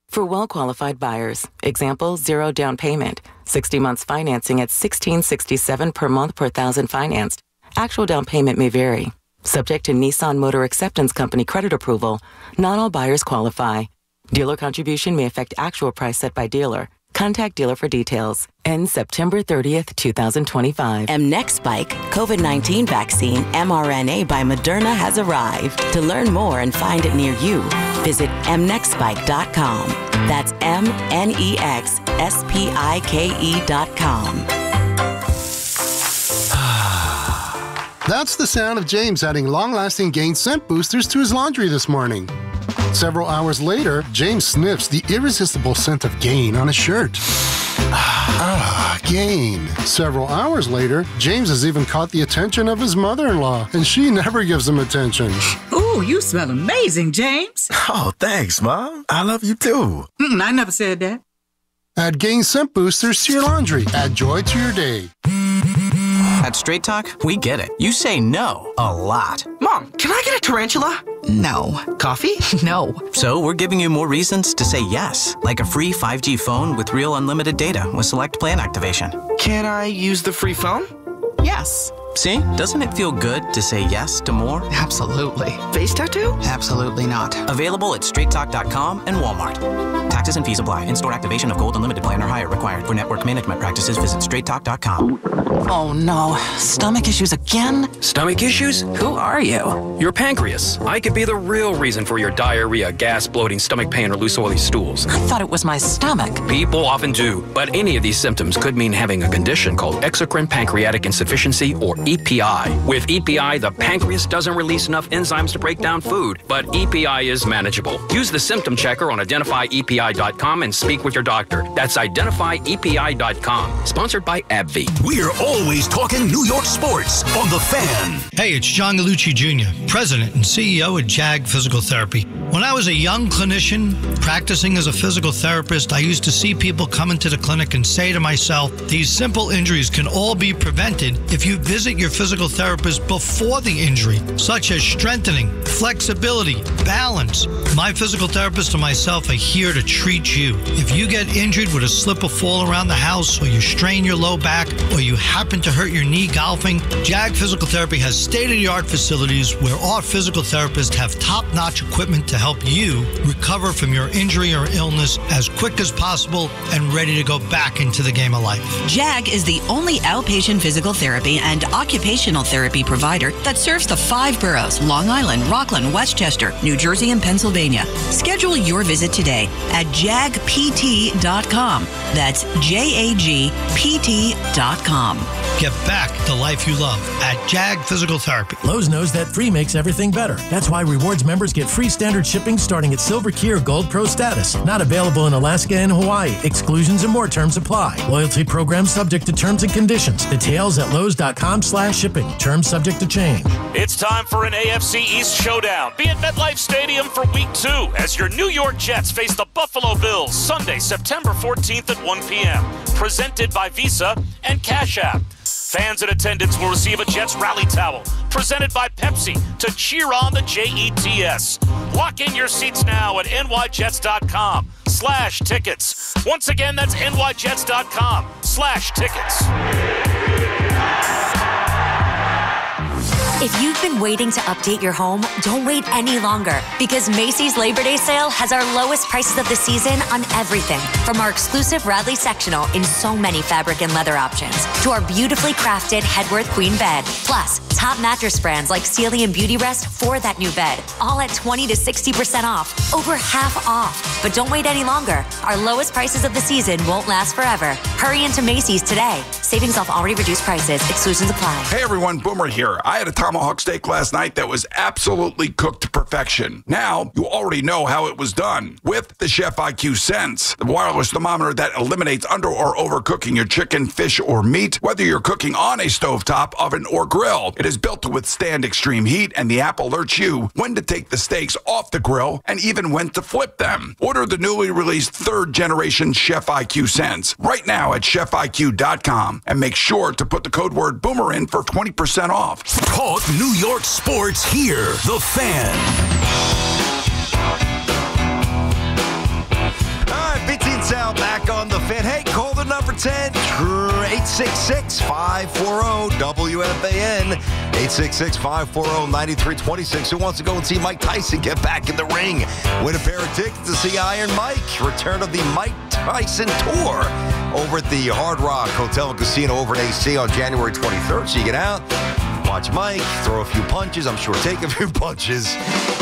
For well-qualified buyers, example, 0 down payment, 60 months financing at $1,667 per month per thousand financed. Actual down payment may vary. Subject to Nissan Motor Acceptance Company credit approval, not all buyers qualify. Dealer contribution may affect actual price set by dealer. Contact dealer for details. Ends September 30th, 2025. mNEXSpike COVID-19 vaccine mRNA by Moderna has arrived. To learn more and find it near you, visit mnexspike.com. That's mnexspike.com. That's the sound of James adding long-lasting Gain scent boosters to his laundry this morning. Several hours later, James sniffs the irresistible scent of Gain on his shirt. Gain. Several hours later, James has even caught the attention of his mother-in-law, and she never gives him attention. Ooh, you smell amazing, James. Oh, thanks, Mom. I love you too. I never said that. Add Gain scent boosters to your laundry. Add joy to your day. At Straight Talk, we get it. You say no a lot. Mom, can I get a tarantula? No. Coffee? No. So we're giving you more reasons to say yes, like a free 5G phone with real unlimited data with select plan activation. Can I use the free phone? Yes. See? Doesn't it feel good to say yes to more? Absolutely. Face tattoo? Absolutely not. Available at straighttalk.com and Walmart. Taxes and fees apply. In-store activation of Gold Unlimited plan or higher required. For network management practices, visit straighttalk.com. Oh no. Stomach issues again? Stomach issues? Who are you? Your pancreas. I could be the real reason for your diarrhea, gas, bloating, stomach pain, or loose oily stools. I thought it was my stomach. People often do, but any of these symptoms could mean having a condition called exocrine pancreatic insufficiency, or EPI. With EPI, the pancreas doesn't release enough enzymes to break down food, but EPI is manageable. Use the symptom checker on identifyepi.com and speak with your doctor. That's identifyepi.com. Sponsored by AbbVie. We're always talking New York sports on The Fan. Hey, it's John Gallucci Jr., President and CEO at JAG Physical Therapy. When I was a young clinician practicing as a physical therapist, I used to see people come into the clinic and say to myself, these simple injuries can all be prevented if you visit your physical therapist before the injury, such as strengthening, flexibility, balance. My physical therapist and myself are here to treat you. If you get injured with a slip or fall around the house, or you strain your low back, or you happen to hurt your knee golfing, JAG Physical Therapy has state-of-the-art facilities where our physical therapists have top-notch equipment to help you recover from your injury or illness as quick as possible and ready to go back into the game of life. JAG is the only outpatient physical therapy and occupational therapy provider that serves the 5 boroughs, Long Island, Rockland, Westchester, New Jersey, and Pennsylvania. Schedule your visit today at jagpt.com. That's JAGPT.com. Get back the life you love at JAG Physical Therapy. Lowe's knows that free makes everything better. That's why rewards members get free standard shipping starting at Silver Key or Gold Pro status. Not available in Alaska and Hawaii. Exclusions and more terms apply. Loyalty program subject to terms and conditions. Details at lowes.com/shipping. Terms subject to change. It's time for an AFC East showdown. Be at MetLife Stadium for Week 2 as your New York Jets face the Buffalo Bills Sunday, September 14th at 1 p.m. Presented by Visa and Cash App. Fans in attendance will receive a Jets rally towel presented by Pepsi to cheer on the Jets. Lock in your seats now at nyjets.com/tickets. Once again, that's nyjets.com/tickets. If you've been waiting to update your home, don't wait any longer because Macy's Labor Day sale has our lowest prices of the season on everything, from our exclusive Radley sectional in so many fabric and leather options to our beautifully crafted Headworth Queen bed, plus top mattress brands like Sealy and Beauty Rest for that new bed, all at 20 to 60% off, over half off. But don't wait any longer. Our lowest prices of the season won't last forever. Hurry into Macy's today. Savings off already reduced prices. Exclusions apply. Hey everyone, Boomer here. I had a tomahawk steak last night that was absolutely cooked to perfection. Now, you already know how it was done with the Chef IQ Sense, the wireless thermometer that eliminates under or overcooking your chicken, fish, or meat, whether you're cooking on a stovetop, oven, or grill. It is built to withstand extreme heat, and the app alerts you when to take the steaks off the grill and even when to flip them. Order the newly released 3rd generation Chef IQ Sense right now at chefiq.com and make sure to put the code word Boomer in for 20% off. Talk New York sports here. The Fan. All right, BT and Sal back on the Fan. Hey, call the number 10, 866-540-WFAN, 866-540-9326. Who wants to go and see Mike Tyson get back in the ring? Win a pair of tickets to see Iron Mike. Return of the Mike Tyson Tour over at the Hard Rock Hotel and Casino over at AC on January 23rd. So you get out, watch Mike, throw a few punches, I'm sure take a few punches,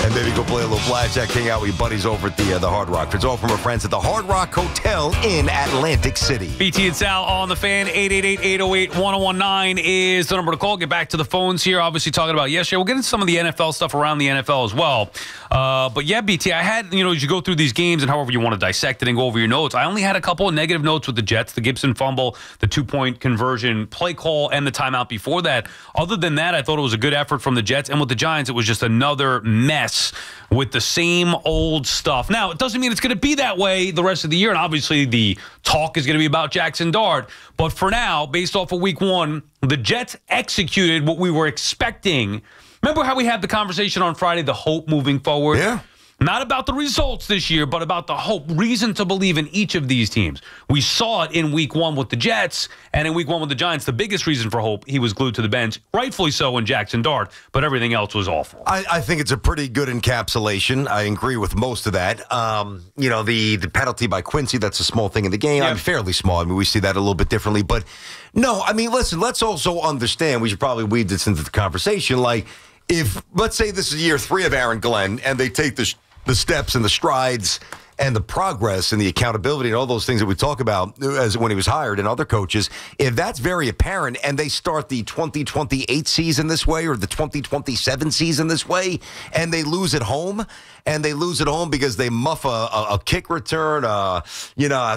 and maybe go play a little blackjack, hang out with your buddies over at the Hard Rock. It's all from our friends at the Hard Rock Hotel in Atlantic City. BT and Sal on the Fan. 888-808-1019 is the number to call. Get back to the phones here. Obviously talking about yesterday. We'll get into some of the NFL stuff around the NFL as well. But yeah, BT, I had, as you go through these games and however you want to dissect it and go over your notes, I only had a couple of negative notes with the Jets, the Gibson fumble, the 2-point conversion, play call, and the timeout before that. Other than that, I thought it was a good effort from the Jets. And with the Giants, it was just another mess with the same old stuff. Now, it doesn't mean it's going to be that way the rest of the year. And obviously, the talk is going to be about Jackson Dart. But for now, based off of week 1, the Jets executed what we were expecting. Remember how we had the conversation on Friday, the hope moving forward? Yeah. Not about the results this year, but about the hope, reason to believe in each of these teams. We saw it in week 1 with the Jets, and in week 1 with the Giants. The biggest reason for hope, he was glued to the bench, rightfully so in Jackson Dart, but everything else was awful. I think it's a pretty good encapsulation. I agree with most of that. The penalty by Quincy, that's a small thing in the game. Yeah. I'm fairly small. I mean, we see that a little bit differently. But no, I mean, listen, let's also understand, we should probably weave this into the conversation, like, if, let's say this is year 3 of Aaron Glenn, and they take the steps and the strides and the progress and the accountability and all those things that we talk about as when he was hired and other coaches, if that's very apparent and they start the 2028 season this way or the 2027 season this way and they lose at home, because they muff a kick return, a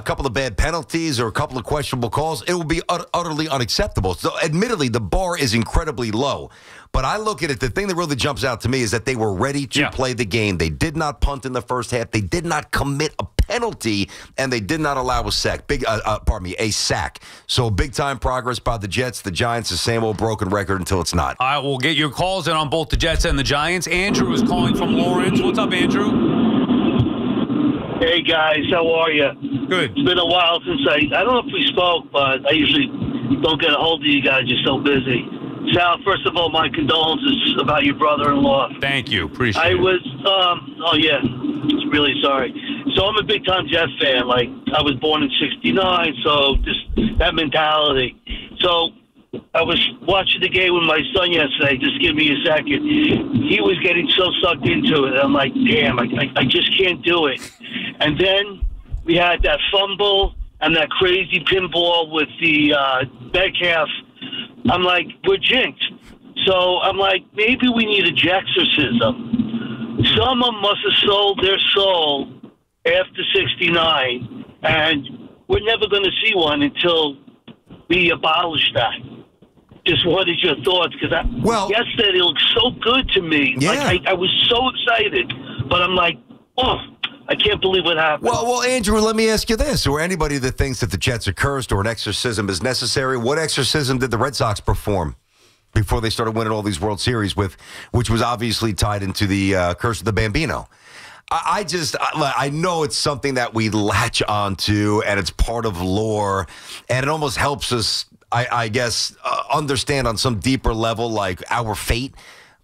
couple of bad penalties or a couple of questionable calls, it will be utterly unacceptable. So admittedly, the bar is incredibly low. But I look at it, the thing that really jumps out to me is that they were ready to play the game. They did not punt in the first half. They did not commit a penalty, and they did not allow a sack. A sack. So big-time progress by the Jets. The Giants, the same old broken record until it's not. All right, we'll get your calls in on both the Jets and the Giants. Andrew is calling from Lawrence. What's up, Andrew? Hey, guys. How are you? Good. It's been a while since I don't know if we spoke, but I usually don't get a hold of you guys. You're so busy. Sal, first of all, my condolences about your brother-in-law. Thank you. Appreciate it. I was, really sorry. So I'm a big-time Jets fan. Like, I was born in 69, so just that mentality. So I was watching the game with my son yesterday. Just give me a second. He was getting so sucked into it. I'm like, damn, I just can't do it. And then we had that fumble and that crazy pinball with the Metcalf. I'm like, we're jinxed. So I'm like, maybe we need a Jaxorcism. Someone must have sold their soul after 69, and we're never going to see one until we abolish that. Just what is your thoughts? Because yesterday it looked so good to me. Yeah. Like I was so excited, but I'm like, I can't believe what happened. Well, Andrew, let me ask you this. Or anybody that thinks that the Jets are cursed or an exorcism is necessary, what exorcism did the Red Sox perform before they started winning all these World Series which was obviously tied into the curse of the Bambino? I know it's something that we latch onto and it's part of lore and it almost helps us I guess, understand on some deeper level, like our fate.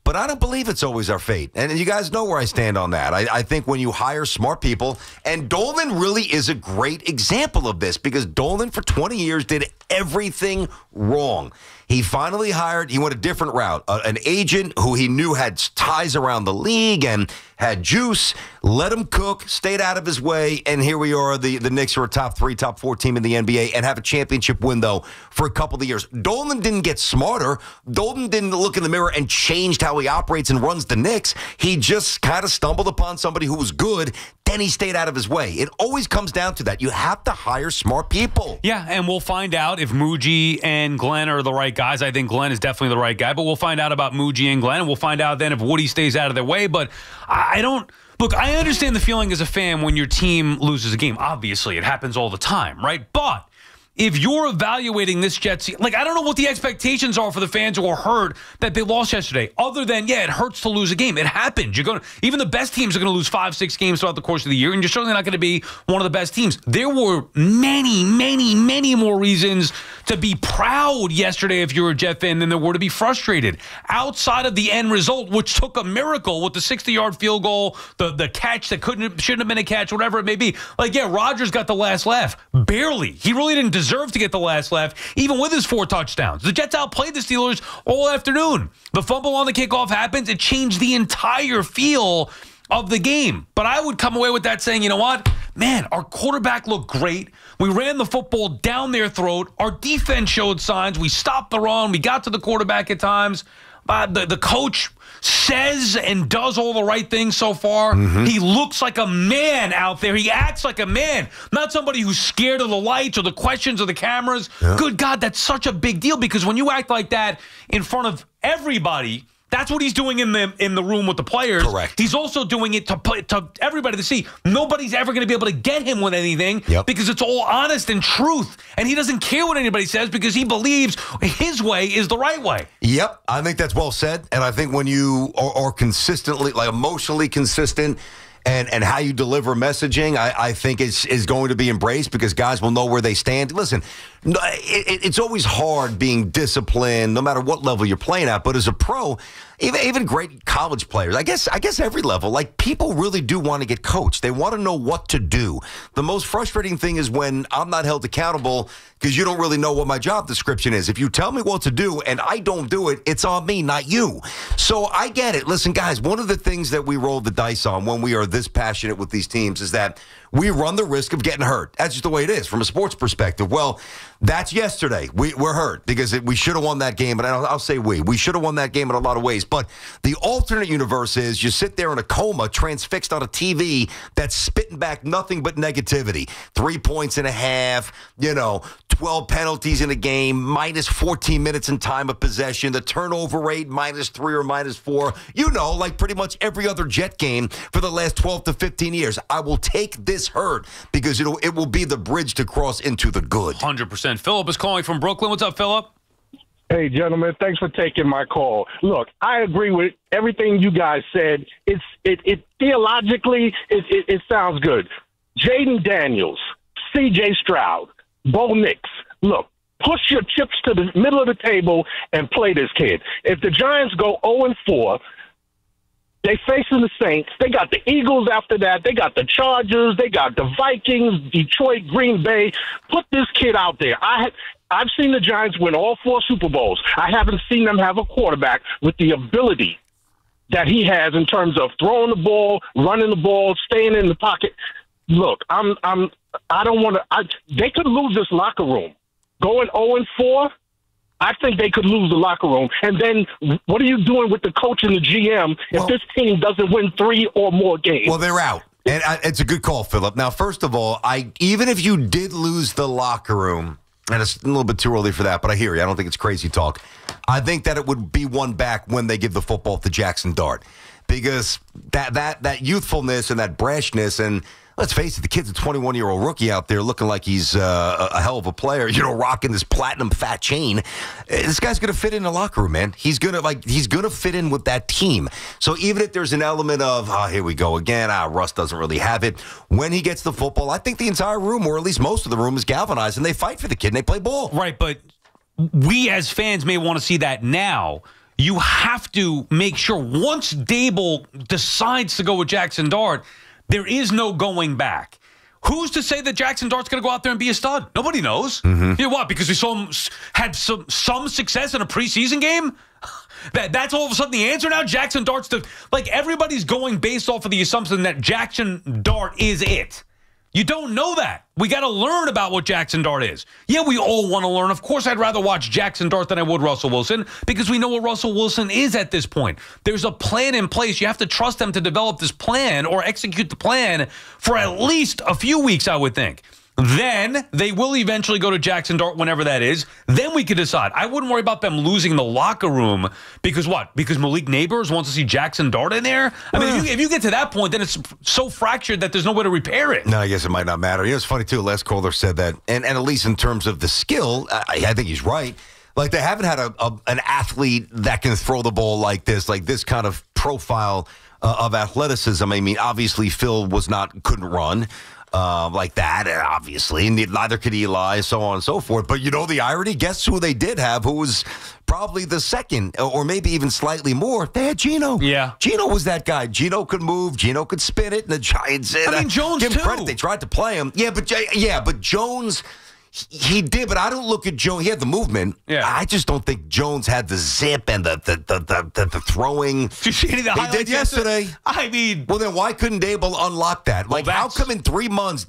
But I don't believe it's always our fate. And you guys know where I stand on that. I think when you hire smart people, and Dolan really is a great example of this, because Dolan for 20 years did everything wrong. He finally he went a different route, an agent who he knew had ties around the league and had juice, let him cook, stayed out of his way, and here we are, the Knicks are a top 3, top 4 team in the NBA and have a championship window for a couple of years. Dolan didn't get smarter. Dolan didn't look in the mirror and changed how he operates and runs the Knicks. He just kind of stumbled upon somebody who was good, then he stayed out of his way. It always comes down to that. You have to hire smart people. Yeah, and we'll find out if Muji and Glenn are the right guys. I think Glenn is definitely the right guy, but we'll find out about Muji and Glenn, and we'll find out then if Woody stays out of their way. But I don't... Look, I understand the feeling as a fan when your team loses a game. Obviously, it happens all the time, right? But if you're evaluating this Jets, like, I don't know what the expectations are for the fans who are hurt that they lost yesterday, other than, yeah, it hurts to lose a game. It happens. Even the best teams are going to lose 5-6 games throughout the course of the year, and you're certainly not going to be one of the best teams. There were many, many, many more reasons to be proud yesterday if you're a Jet fan than there were to be frustrated. Outside of the end result, which took a miracle with the 60-yard field goal, the catch that shouldn't have been a catch, whatever it may be. Like, yeah, Rodgers got the last laugh. Barely. He really didn't deserve to get the last laugh, even with his 4 touchdowns. The Jets outplayed the Steelers all afternoon. The fumble on the kickoff happens. It changed the entire feel of the game. But I would come away with that saying, you know what? Man, our quarterback looked great. We ran the football down their throat. Our defense showed signs. We stopped the run. We got to the quarterback at times. The coach says and does all the right things so far. Mm-hmm. He looks like a man out there. He acts like a man, not somebody who's scared of the lights or the questions or the cameras. Yeah. Good God, that's such a big deal, because when you act like that in front of everybody, that's what he's doing in the room with the players. Correct. He's also doing it to everybody to see. Nobody's ever going to be able to get him with anything because it's all honest and truth. And he doesn't care what anybody says because he believes his way is the right way. Yep, I think that's well said. And I think when you are consistently, like emotionally consistent, and how you deliver messaging, I think is going to be embraced, because guys will know where they stand. Listen, it's always hard being disciplined, no matter what level you're playing at. But as a pro, even great college players, I guess every level, like, people really do want to get coached. They want to know what to do. The most frustrating thing is when I'm not held accountable because you don't really know what my job description is. If you tell me what to do and I don't do it, it's on me, not you. So I get it. Listen, guys, one of the things that we roll the dice on when we are this passionate with these teams is that we run the risk of getting hurt. That's just the way it is from a sports perspective. Well, that's yesterday. We're hurt because we should have won that game, and I'll say we should have won that game in a lot of ways. But the alternate universe is you sit there in a coma, transfixed on a TV that's spitting back nothing but negativity. 3 points and a half, 12 penalties in a game, minus 14 minutes in time of possession, the turnover rate -3 or -4. Like pretty much every other Jet game for the last 12 to 15 years. I will take this hurt because it will be the bridge to cross into the good. 100%. Philip is calling from Brooklyn. What's up, Philip? Hey, gentlemen, thanks for taking my call. Look, I agree with everything you guys said. It theologically, it sounds good. Jaden Daniels, C.J. Stroud, Bo Nix. Look, push your chips to the middle of the table and play this kid. If the Giants go 0-4, they facing the Saints. They got the Eagles after that. They got the Chargers. They got the Vikings, Detroit, Green Bay. Put this kid out there. I've seen the Giants win all 4 Super Bowls. I haven't seen them have a quarterback with the ability that he has in terms of throwing the ball, running the ball, staying in the pocket. Look, I don't want to. They could lose this locker room. Going 0-4. I think they could lose the locker room. And then what are you doing with the coach and the GM if this team doesn't win 3 or more games? Well, they're out. And it's a good call, Philip. Now, first of all, even if you did lose the locker room, and it's a little bit too early for that, but I hear you. I don't think it's crazy talk. I think that it would be won back when they give the football to Jackson Dart. Because that youthfulness and that brashness, and let's face it, the kid's a 21-year-old rookie out there looking like he's a hell of a player, rocking this platinum fat chain. This guy's going to fit in the locker room, man. He's going to fit in with that team. So even if there's an element of, here we go again, Russ doesn't really have it, when he gets the football, I think the entire room, or at least most of the room, is galvanized, and they fight for the kid, and they play ball. Right, but we as fans may want to see that now. You have to make sure once Dable decides to go with Jackson Dart, there is no going back. Who's to say that Jackson Dart's going to go out there and be a stud? Nobody knows. You know what? Because we saw him had some success in a preseason game? That's all of a sudden the answer now? Jackson Dart's everybody's going based off of the assumption that Jackson Dart is it. You don't know that. We got to learn about what Jackson Dart is. Yeah, we all want to learn. Of course, I'd rather watch Jackson Dart than I would Russell Wilson because we know what Russell Wilson is at this point. There's a plan in place. You have to trust them to develop this plan or execute the plan for at least a few weeks, I would think. Then they will eventually go to Jackson Dart whenever that is. Then we could decide. I wouldn't worry about them losing the locker room because what? Because Malik Neighbors wants to see Jackson Dart in there? I mean, if you get to that point, then it's so fractured that there's no way to repair it. No, I guess it might not matter. You know, it's funny, too. Les Kohler said that, and at least in terms of the skill, I think he's right. Like, they haven't had an athlete that can throw the ball like this kind of profile of athleticism. I mean, obviously, Phil couldn't run. Like that, obviously. And neither could Eli, so on and so forth. But you know the irony? Guess who they did have, who was probably the second, or maybe even slightly more? They had Geno. Yeah. Geno was that guy. Geno could move. Geno could spin it. And the Giants, Jones, give him too. credit. They tried to play him. Yeah, but Jones... He did, but I don't look at Jones. He had the movement. Yeah. I just don't think Jones had the zip and the throwing. Did you see any of the highlights? He did yesterday. I mean, well, then why couldn't Dable unlock that? Like, how come in 3 months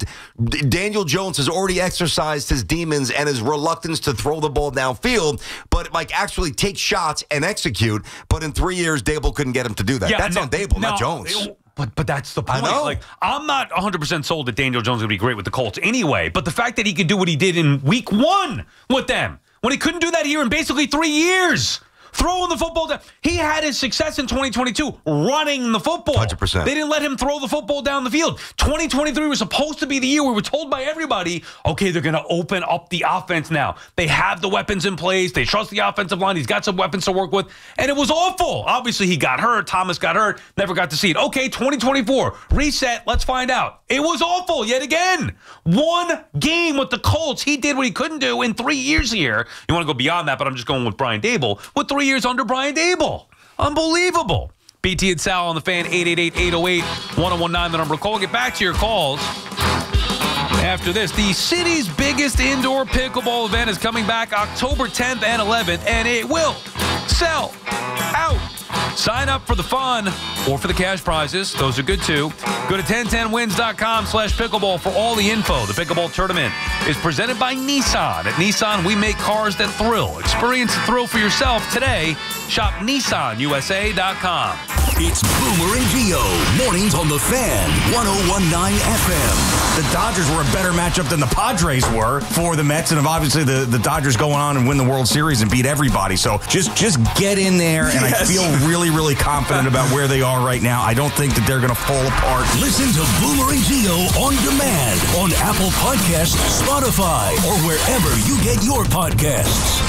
Daniel Jones has already exercised his demons and his reluctance to throw the ball downfield, but actually take shots and execute? But in 3 years, Dable couldn't get him to do that. Yeah, that's on Dable, not Jones. But that's the point. I know. I'm not 100% sold that Daniel Jones is going to be great with the Colts anyway. But the fact that he could do what he did in week 1 with them, when he couldn't do that here in basically 3 years, throwing the football down. He had his success in 2022 running the football. 100%. They didn't let him throw the football down the field. 2023 was supposed to be the year we were told by everybody, okay, they're going to open up the offense now. They have the weapons in place. They trust the offensive line. He's got some weapons to work with. And it was awful. Obviously, he got hurt. Thomas got hurt. Never got to see it. Okay, 2024. Reset. Let's find out. It was awful yet again. 1 game with the Colts. He did what he couldn't do in 3 years here. You want to go beyond that, but I'm just going with Brian Dable. With 3 years under Brian Dable. Unbelievable. BT and Sal on the Fan, 888-808-1019, the number to call. Get back to your calls. After this, the city's biggest indoor pickleball event is coming back October 10th and 11th, and it will sell out. Sign up for the fun or for the cash prizes. Those are good, too. Go to 1010wins.com/pickleball for all the info. The pickleball tournament is presented by Nissan. At Nissan, we make cars that thrill. Experience the thrill for yourself today. Shop NissanUSA.com. It's Boomer and Gio. Mornings on the Fan, 101.9 FM. The Dodgers were a better matchup than the Padres were for the Mets, and obviously the Dodgers go on and win the World Series and beat everybody. So just get in there, and I feel really, really confident about where they are right now. I don't think that they're going to fall apart. Listen to Boomer and Gio on demand on Apple Podcasts, Spotify, or wherever you get your podcasts.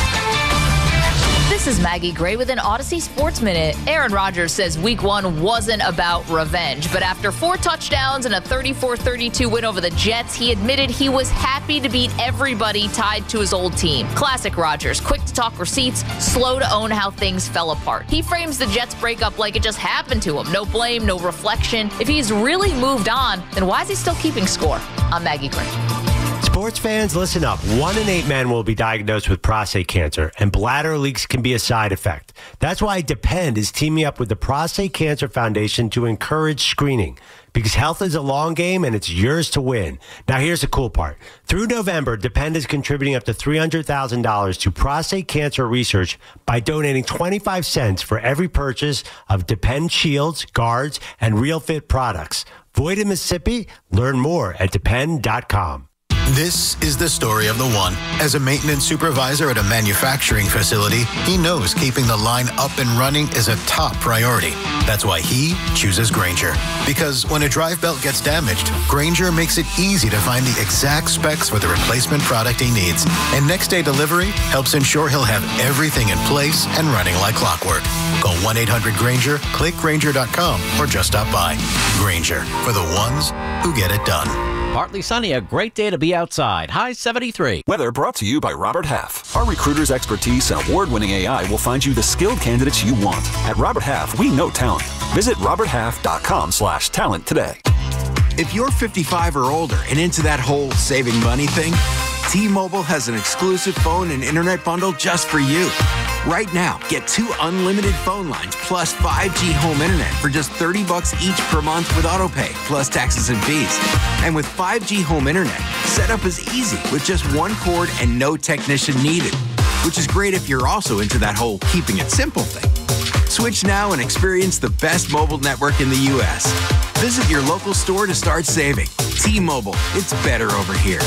This is Maggie Gray with an Odyssey Sports Minute. Aaron Rodgers says week 1 wasn't about revenge, but after 4 touchdowns and a 34-32 win over the Jets, he admitted he was happy to beat everybody tied to his old team. Classic Rodgers, quick to talk receipts, slow to own how things fell apart. He frames the Jets breakup like it just happened to him. No blame, no reflection. If he's really moved on, then why is he still keeping score? I'm Maggie Gray. Sports fans, listen up. 1 in 8 men will be diagnosed with prostate cancer, and bladder leaks can be a side effect. That's why Depend is teaming up with the Prostate Cancer Foundation to encourage screening, because health is a long game and it's yours to win. Now, here's the cool part. Through November, Depend is contributing up to $300,000 to prostate cancer research by donating 25 cents for every purchase of Depend shields, guards, and Real Fit products. Void in Mississippi? Learn more at depend.com. This is the story of the one. As a maintenance supervisor at a manufacturing facility, he knows keeping the line up and running is a top priority. That's why he chooses Grainger. Because when a drive belt gets damaged, Grainger makes it easy to find the exact specs for the replacement product he needs. And next day delivery helps ensure he'll have everything in place and running like clockwork. Call 1-800-GRAINGER, click Grainger.com, or just stop by. Grainger, for the ones who get it done. Partly sunny, a great day to be outside. High 73. Weather brought to you by Robert Half. Our recruiters' expertise and award-winning AI will find you the skilled candidates you want. At Robert Half, we know talent. Visit roberthalf.com/talent today. If you're 55 or older and into that whole saving money thing, T-Mobile has an exclusive phone and internet bundle just for you. Right now, get 2 unlimited phone lines plus 5G home internet for just $30 each per month with autopay, plus taxes and fees. And with 5G home internet, setup is easy with just 1 cord and no technician needed, which is great if you're also into that whole keeping it simple thing. Switch now and experience the best mobile network in the U.S. Visit your local store to start saving. T-Mobile, it's better over here.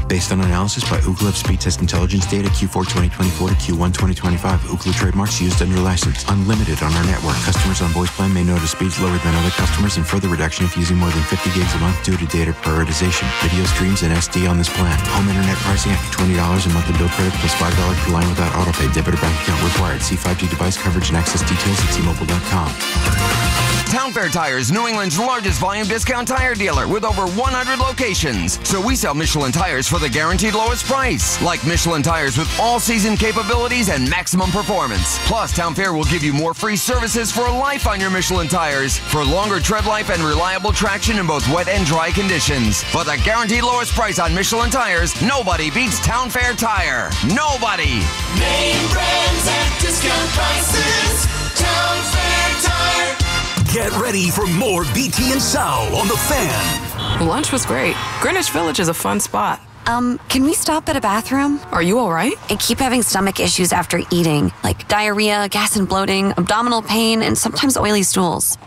Based on analysis by Ookla of speed test intelligence data Q4 2024 to Q1 2025. Ookla trademarks used under license. Unlimited on our network. Customers on voice plan may notice speeds lower than other customers and further reduction if using more than 50 gigs a month due to data prioritization. Video streams and SD on this plan. Home internet pricing after $20 a month in bill credit plus $5 per line without autopay. Debit or bank account required. See 5G device coverage and access details at T-Mobile.com. Town Fair Tire is New England's largest volume discount tire dealer with over 100 locations. So we sell Michelin tires for the guaranteed lowest price. Like Michelin tires with all-season capabilities and maximum performance. Plus, Town Fair will give you more free services for life on your Michelin tires for longer tread life and reliable traction in both wet and dry conditions. For the guaranteed lowest price on Michelin tires, nobody beats Town Fair Tire. Nobody! Name brands at discount prices. Town Fair Tire. Get ready for more BT and Sal on the Fan. Lunch was great. Greenwich Village is a fun spot. Can we stop at a bathroom? Are you all right? I keep having stomach issues after eating, like diarrhea, gas and bloating, abdominal pain, and sometimes oily stools.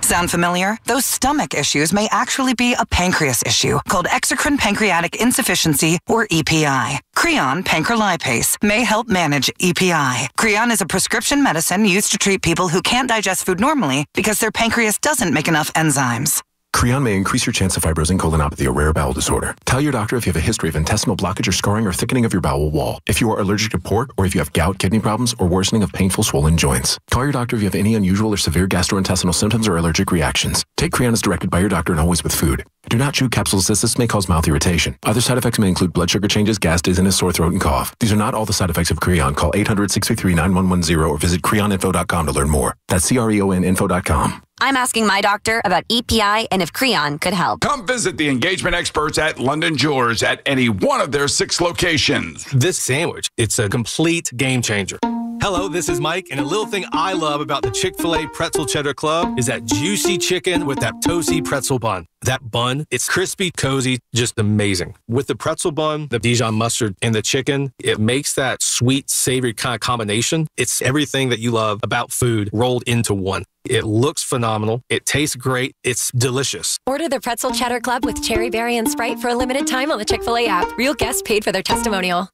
Sound familiar? Those stomach issues may actually be a pancreas issue called exocrine pancreatic insufficiency, or EPI. Creon pancrelipase may help manage EPI. Creon is a prescription medicine used to treat people who can't digest food normally because their pancreas doesn't make enough enzymes. Creon may increase your chance of fibrosing colonopathy, a rare bowel disorder. Tell your doctor if you have a history of intestinal blockage or scarring or thickening of your bowel wall. If you are allergic to pork, or if you have gout, kidney problems, or worsening of painful swollen joints. Call your doctor if you have any unusual or severe gastrointestinal symptoms or allergic reactions. Take Creon as directed by your doctor and always with food. Do not chew capsules as this may cause mouth irritation. Other side effects may include blood sugar changes, gas, dizziness, sore throat, and cough. These are not all the side effects of Creon. Call 800-633-9110 or visit creoninfo.com to learn more. That's CREONinfo.com. I'm asking my doctor about EPI and if Creon could help. Come visit the engagement experts at London Jewelers at any one of their 6 locations. This sandwich, it's a complete game changer. Hello, this is Mike, and a little thing I love about the Chick-fil-A Pretzel Cheddar Club is that juicy chicken with that toasty pretzel bun. That bun, it's crispy, cozy, just amazing. With the pretzel bun, the Dijon mustard, and the chicken, it makes that sweet, savory kind of combination. It's everything that you love about food rolled into one. It looks phenomenal. It tastes great. It's delicious. Order the Pretzel Cheddar Club with Cherry Berry and Sprite for a limited time on the Chick-fil-A app. Real guests paid for their testimonial.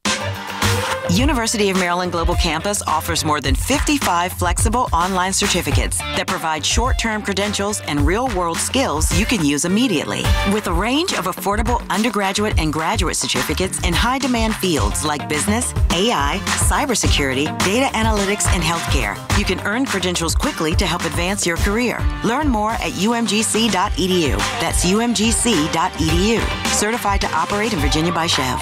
University of Maryland Global Campus offers more than 55 flexible online certificates that provide short-term credentials and real-world skills you can use immediately. With a range of affordable undergraduate and graduate certificates in high-demand fields like business, AI, cybersecurity, data analytics, and healthcare, you can earn credentials quickly to help advance your career. Learn more at umgc.edu. That's umgc.edu. Certified to operate in Virginia by Chev.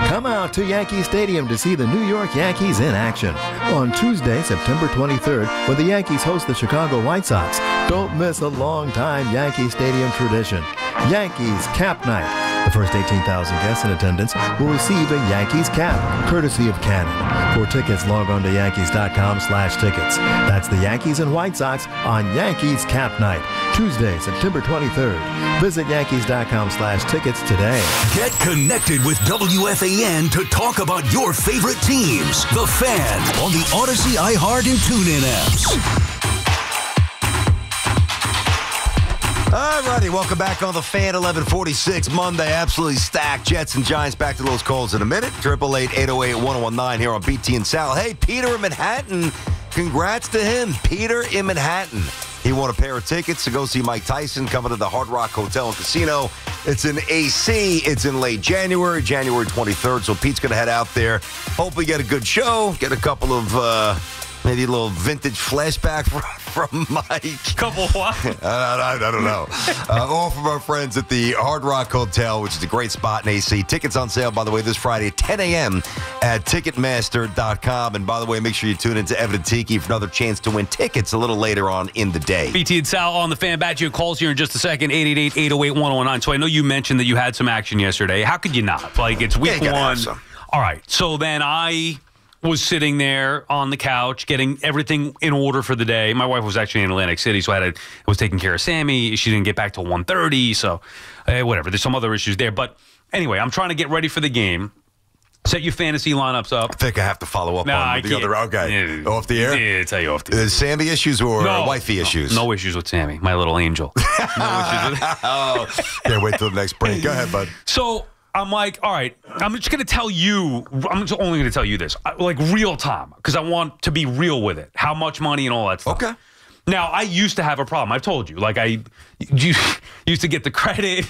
Come out to Yankee Stadium to see the New York Yankees in action on Tuesday, September 23rd, when the Yankees host the Chicago White Sox. Don't miss a long-time Yankee Stadium tradition. Yankees Cap Night. The first 18,000 guests in attendance will receive a Yankees cap, courtesy of Cannon. For tickets, log on to Yankees.com/tickets. That's the Yankees and White Sox on Yankees Cap Night, Tuesday, September 23rd. Visit Yankees.com/tickets today. Get connected with WFAN to talk about your favorite teams. The Fan on the Odyssey, iHeart, and TuneIn apps. All righty, welcome back on the Fan. 11:46 Monday, absolutely stacked. Jets and Giants. Back to those calls in a minute. 888-808-1019 here on BT and Sal. Hey, Peter in Manhattan. Congrats to him, Peter in Manhattan. He won a pair of tickets to go see Mike Tyson coming to the Hard Rock Hotel and Casino. It's in AC. It's in late January, January 23rd. So Pete's going to head out there. Hopefully get a good show. Get a couple of Maybe a little vintage flashback from Mike. Couple what? I don't know. All from our friends at the Hard Rock Hotel, which is a great spot in AC. Tickets on sale, by the way, this Friday at 10 a.m. at Ticketmaster.com. And by the way, make sure you tune into Evan and Tiki for another chance to win tickets a little later on in the day. BT and Sal on the fan. Back to your calls here in just a second. 888-808-1019. So I know you mentioned that you had some action yesterday. How could you not? Like, it's week one. All right. So then I was sitting there on the couch getting everything in order for the day. My wife was actually in Atlantic City, so I was taking care of Sammy. She didn't get back till 1:30, so whatever. There's some other issues there. But anyway, I'm trying to get ready for the game. Set your fantasy lineups up. I think I have to follow up on the other. Okay. Off the air? Yeah, tell you off the air. Sammy issues or wifey issues? No issues with Sammy, my little angel. No issues with Can't wait till the next break. Go ahead, bud. So I'm like, all right, I'm just going to tell you, I'm just only going to tell you this, like real time, because I want to be real with it. How much money and all that stuff. Okay. Now, I used to have a problem. I've told you. Like, I used to get the credit.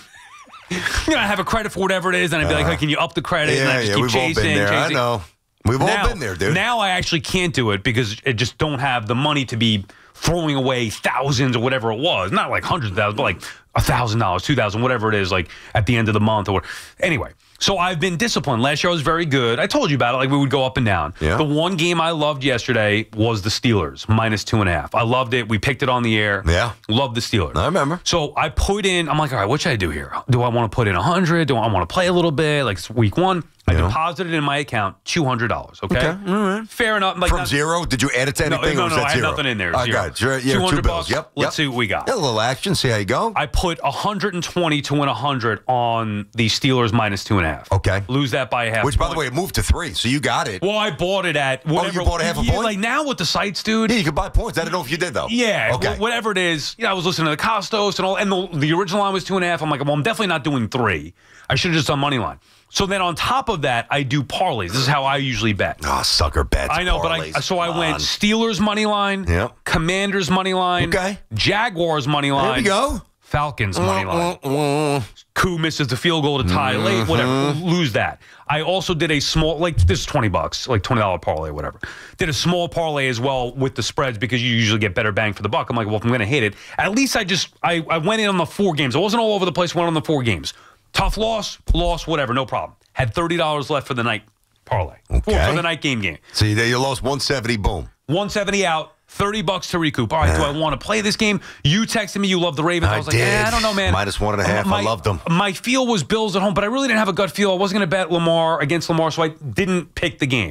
I have a credit for whatever it is, and I'd be like, hey, can you up the credit? And I just keep we've chasing. All been there. I know. We've all been there, dude. Now I actually can't do it because I just don't have the money to be throwing away thousands or whatever it was. Not like hundreds of thousands, but like $1,000, $2,000, whatever it is, like at the end of the month. Or anyway, so I've been disciplined. Last year I was very good. I told you about it. Like we would go up and down. Yeah. The one game I loved yesterday was the Steelers, -2.5. I loved it. We picked it on the air. Yeah. Loved the Steelers. I remember. So I put in, I'm like, all right, what should I do here? Do I want to put in 100? Do I want to play a little bit? Like it's week one. I deposited in my account $200. Okay. All right. Fair enough. Like From zero? Did you add it to anything? No, or was that I had zero? nothing in there. I Zero. got it. Yeah, 200 two bills. bucks. Yep. Let's see what we got. Yeah, a little action. See how you go. I put 120 to win 100 on the Steelers -2.5. Okay. Lose that by a half. Which, by the way, it moved to 3, so you got it. Well, I bought it at whatever. Oh, you bought a half a point? Like now with the sites, dude. Yeah, you can buy points. I don't know if you did, though. Yeah. Okay. Whatever it is. I was listening to the Costos and all, and the original line was 2.5. I'm like, well, I'm definitely not doing 3. I should have just done money line. So then on top of that, I do parlays. This is how I usually bet. Oh, sucker bets. I know, parlays. but I went Steelers money line, Commanders money line, Jaguars money line. There we go. Falcons money line. Koo misses the field goal to tie late, whatever. Lose that. I also did a small, like this is $20, like $20 parlay, whatever. Did a small parlay as well with the spreads because you usually get better bang for the buck. I'm like, well, if I'm going to hit it, at least I went in on the 4 games. I wasn't all over the place. Went on the 4 games. Tough loss, whatever, no problem. Had $30 left for the night parlay. Okay. For the night game. So you lost 170, boom. 170 out, $30 to recoup. All right, do I want to play this game? You texted me you love the Ravens. I was like, I don't know, man. -1.5, I loved them. My feel was Bills at home, but I really didn't have a gut feel. I wasn't going to bet Lamar against Lamar, so I didn't pick the game.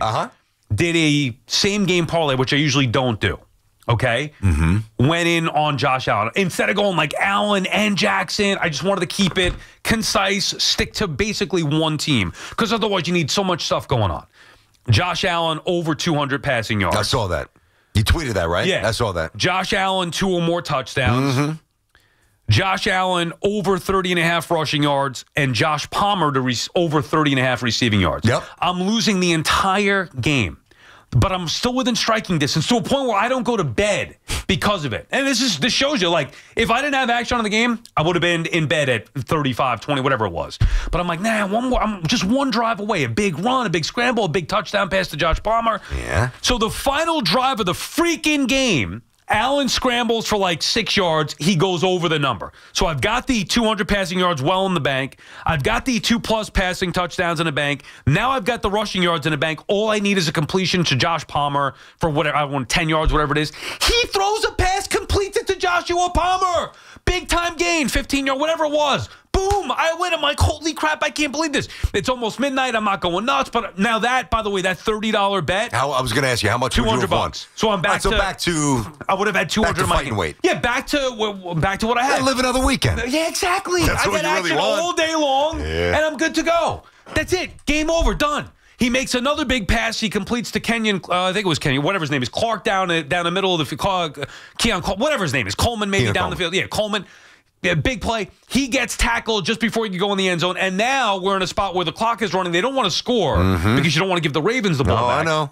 Did a same game parlay, which I usually don't do. Okay? Went in on Josh Allen. Instead of going like Allen and Jackson, I just wanted to keep it concise, stick to basically one team. Because otherwise you need so much stuff going on. Josh Allen over 200 passing yards. I saw that. You tweeted that, right? Yeah. I saw that. Josh Allen, 2 or more touchdowns. Josh Allen over 30.5 rushing yards. And Josh Palmer to over 30.5 receiving yards. Yep. I'm losing the entire game. But I'm still within striking distance to a point where I don't go to bed because of it. And this shows you, like, if I didn't have action on the game, I would have been in bed at 35, 20, whatever it was. But I'm like, nah, one more. I'm just one drive away. A big run, a big scramble, a big touchdown pass to Josh Palmer. Yeah. So the final drive of the freaking game, Allen scrambles for like 6 yards. He goes over the number. So I've got the 200 passing yards well in the bank. I've got the 2+ passing touchdowns in the bank. Now I've got the rushing yards in the bank. All I need is a completion to Josh Palmer for whatever, I want 10 yards, whatever it is. He throws a pass, completes it to Joshua Palmer. Big time gain, 15 yards, whatever it was. Boom, I win. I'm like, holy crap, I can't believe this. It's almost midnight. I'm not going nuts. But now that, by the way, that $30 bet. I was going to ask you, how much would you have won? $200. So I'm back back to I would have had 200 back to fighting weight. Yeah, back to what I had. Live another weekend. Yeah, exactly. That's I what get you really action want. all day long, and I'm good to go. That's it. Game over. Done. He makes another big pass. He completes to Kenyon. I think it was Kenyon. Whatever his name is, Clark down the middle of the Keon. Whatever his name is, Coleman maybe down the field. Yeah, Coleman. Yeah, big play. He gets tackled just before he can go in the end zone. And now we're in a spot where the clock is running. They don't want to score because you don't want to give the Ravens the ball back. I know.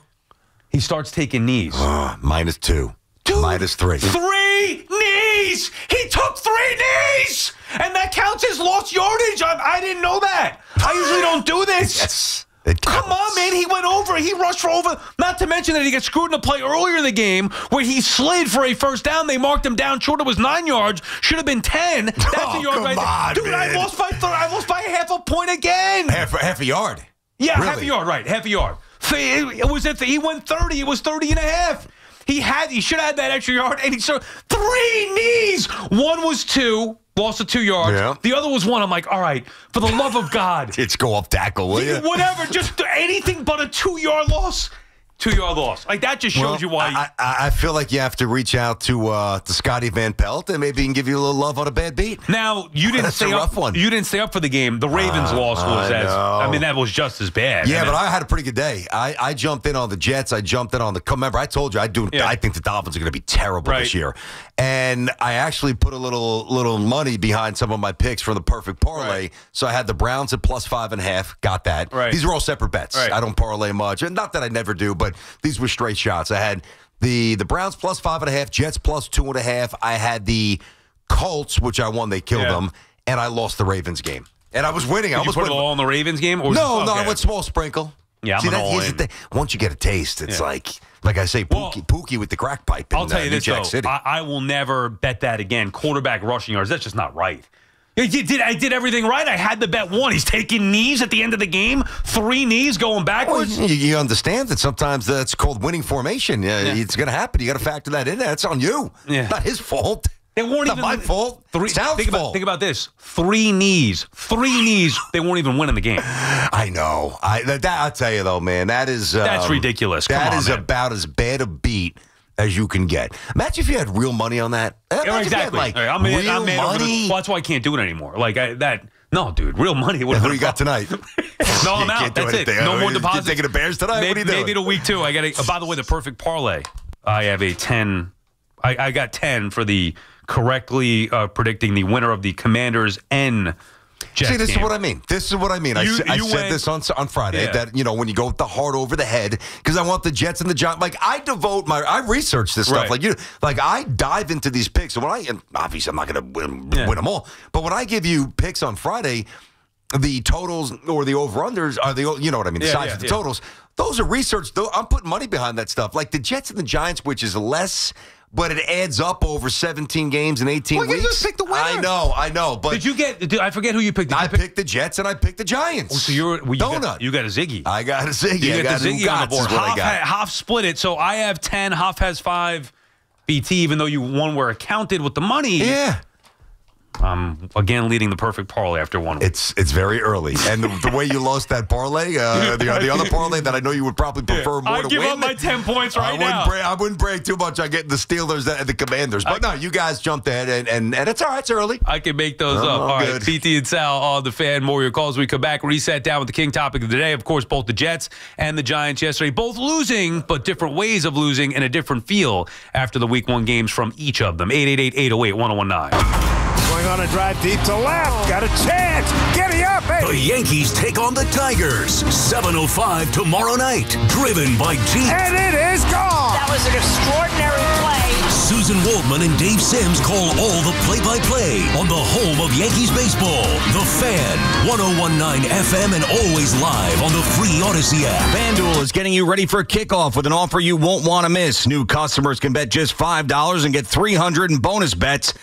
He starts taking knees. -2. Dude, -3. 3 knees! He took 3 knees! And that counts as lost yardage. I didn't know that. I usually don't do this. Yes. Come on, man. He went over. He rushed for over. Not to mention that he got screwed in a play earlier in the game where he slid for a first down. They marked him down short. It was 9 yards. Should have been 10. That's a yard right there. Dude, man. I lost by half a point again. Half a yard. Yeah, really? Half a yard, right. Half a yard. He went 30. It was 30 and a half. He should have had that extra yard, and he saw 3 knees. One was 2. Lost to 2 yards. Yeah. The other was 1. I'm like, all right, for the love of God. It's go up tackle, will you? Whatever, just anything but a 2-yard loss. 2-yard loss. Like, that just shows you why. I feel like you have to reach out to Scotty Van Pelt, and maybe he can give you a little love on a bad beat. Now, you didn't stay up. Rough one. You didn't stay up for the game. The Ravens loss was that was just as bad. Yeah, but I had a pretty good day. I jumped in on the Jets. I jumped in on the. Remember, I told you I think the Dolphins are going to be terrible this year, and I actually put a little money behind some of my picks for the perfect parlay. Right. So I had the Browns at +5.5. Got that. Right. These are all separate bets. Right. I don't parlay much, and not that I never do, but these were straight shots. I had the Browns +5.5, Jets +2.5. I had the Colts, which I won. They killed them, and I lost the Ravens game. And I was winning. Did you put it all in the Ravens game? Or no, I went small sprinkle. Yeah, See, here's the thing. Once you get a taste, it's like I say, Pookie with the crack pipe in I'll tell you New this, Jack though. City. I will never bet that again. Quarterback rushing yards, that's just not right. I did everything right. I had the bet 1. He's taking knees at the end of the game. 3 knees going backwards. Well, you understand that sometimes that's called winning formation. It's going to happen. You got to factor that in there. It's on you. Yeah. Not his fault. They weren't not my fault. Think about this. 3 knees. 3 knees. They won't even win in the game. I know. I'll tell you, though, man, that's ridiculous. That is about as bad a beat as you can get. Imagine if you had real money on that. Exactly. I'm real money. Well, that's why I can't do it anymore. No, dude, real money. What do you got tonight? No, I'm out. That's it. No more deposits. You taking the Bears tonight? Maybe, what are you doing? Maybe the week 2. I got. By the way, the perfect parlay. I have a 10. I got 10 for the correctly predicting the winner of the Commanders and Jets See, this game. is what I mean. This is what I mean. I said this on Friday that, when you go with the heart over the head, because I want the Jets and the Giants. Like, I research this stuff. Like I dive into these picks. And obviously I'm not going to win them all. But when I give you picks on Friday, the totals or the over-unders are you know what I mean, the size of the totals. Those are researched. I'm putting money behind that stuff. Like the Jets and the Giants, which is less, but it adds up over 17 games in 18 weeks. You just picked the winner. I know. But did you get? I forget who you picked. I picked the Jets and I picked the Giants. Oh, so you got a Ziggy. I got a Ziggy. You got the Ziggy on the board. Hoff split it. So I have 10. Hoff has 5. BT, even though you won where it counted with the money. Yeah. Again, leading the perfect parlay after 1 week. It's very early, and the way you lost that parlay, the other parlay that I know you would probably prefer more to win. I give up my 10 points now. I wouldn't brag too much on getting the Steelers and the Commanders, but no, you guys jumped ahead, and it's all right. It's early. I can make those up. All right, PT and Sal on the Fan. More your calls. We come back, reset down with the king topic of the day. Of course, both the Jets and the Giants yesterday, both losing, but different ways of losing and a different feel after the Week 1 games from each of them. 888-808-1019. Going on a drive deep to left. Got a chance. Giddy up, baby. The Yankees take on the Tigers. 7:05 tomorrow night. Driven by Jeep. And it is gone. That was an extraordinary play. Susan Waldman and Dave Sims call all the play-by-play on the home of Yankees baseball. The Fan. 101.9 FM and always live on the free Odyssey app. FanDuel is getting you ready for kickoff with an offer you won't want to miss. New customers can bet just $5 and get $300 in bonus bets.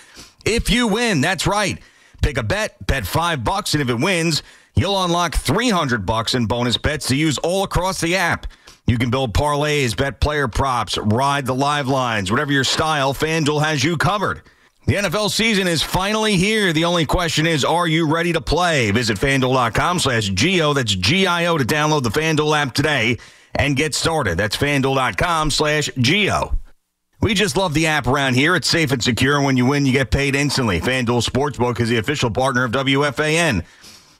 If you win, that's right. Pick a bet $5, and if it wins, you'll unlock $300 in bonus bets to use all across the app. You can build parlays, bet player props, ride the live lines. Whatever your style, FanDuel has you covered. The NFL season is finally here. The only question is, are you ready to play? Visit FanDuel.com/Gio. That's G-I-O to download the FanDuel app today and get started. That's FanDuel.com/Gio. We just love the app around here. It's safe and secure. When you win, you get paid instantly. FanDuel Sportsbook is the official partner of WFAN.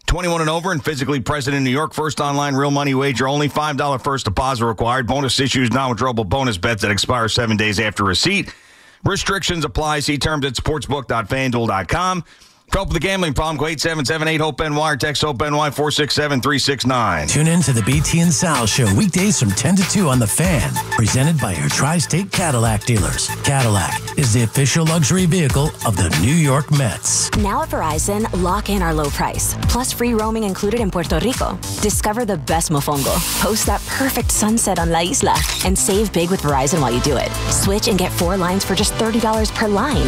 21 and over and physically present in New York. First online real money wager only. $5 first deposit required. Bonus issues, non-withdrawable bonus bets that expire 7 days after receipt. Restrictions apply. See terms at sportsbook.fanduel.com. Cope with the gambling problem. Go 877-8-HOPE-NY or text HOPE-NY 467-369. Tune in to the BT and Sal Show weekdays from 10 to 2 on The Fan. Presented by your Tri-State Cadillac dealers. Cadillac is the official luxury vehicle of the New York Mets. Now at Verizon, lock in our low price, plus free roaming included in Puerto Rico. Discover the best mofongo, post that perfect sunset on La Isla, and save big with Verizon while you do it. Switch and get 4 lines for just $30 per line.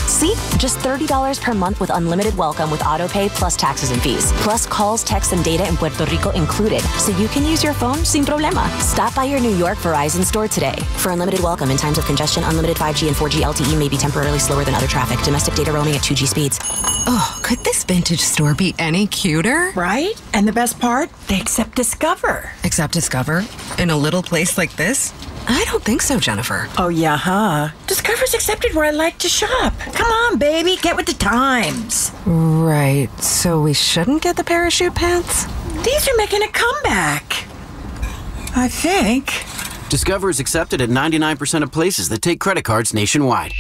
See? Just $30 per month with unlimited welcome with autopay plus taxes and fees. Plus calls, texts, and data in Puerto Rico included, so you can use your phone sin problema. Stop by your New York Verizon store today. For unlimited welcome in times of congestion, unlimited 5G and 4G LTE may be temporarily slower than other traffic. Domestic data roaming at 2G speeds. Oh, could this vintage store be any cuter? Right? And the best part? They accept Discover. Accept Discover? In a little place like this? I don't think so, Jennifer. Oh, yeah, huh? Discover's accepted where I like to shop. Come on, baby, get with the times. Right, so we shouldn't get the parachute pants? These are making a comeback. I think. Discover is accepted at 99% of places that take credit cards nationwide.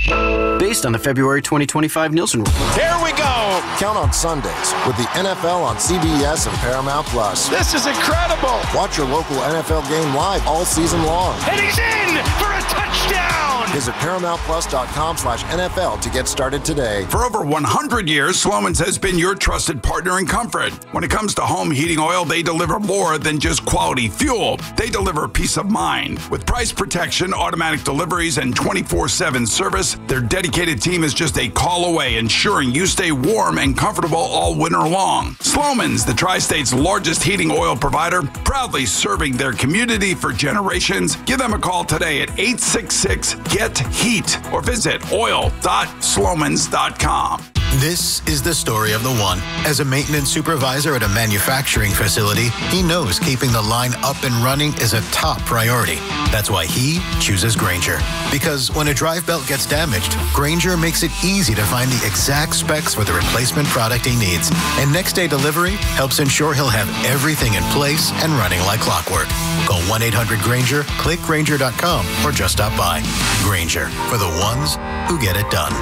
Based on the February 2025 Nielsen report. Here we go! Count on Sundays with the NFL on CBS and Paramount Plus. This is incredible! Watch your local NFL game live all season long. And he's in for a touchdown! Visit ParamountPlus.com/NFL to get started today. For over 100 years, Sloman's has been your trusted partner in comfort. When it comes to home heating oil, they deliver more than just quality fuel. They deliver peace of mind. With price protection, automatic deliveries, and 24/7 service, their dedicated team is just a call away, ensuring you stay warm and comfortable all winter long. Sloman's, the Tri-State's largest heating oil provider, proudly serving their community for generations. Give them a call today at 866-GET-HEAT or visit oil.slomans.com. This is the story of the one. As a maintenance supervisor at a manufacturing facility, he knows keeping the line up and running is a top priority. That's why he chooses Grainger. Because when a drive belt gets damaged, Grainger makes it easy to find the exact specs for the replacement product he needs. And next day delivery helps ensure he'll have everything in place and running like clockwork. Call 1-800-GRAINGER, click Grainger.com, or just stop by. Grainger, for the ones who get it done.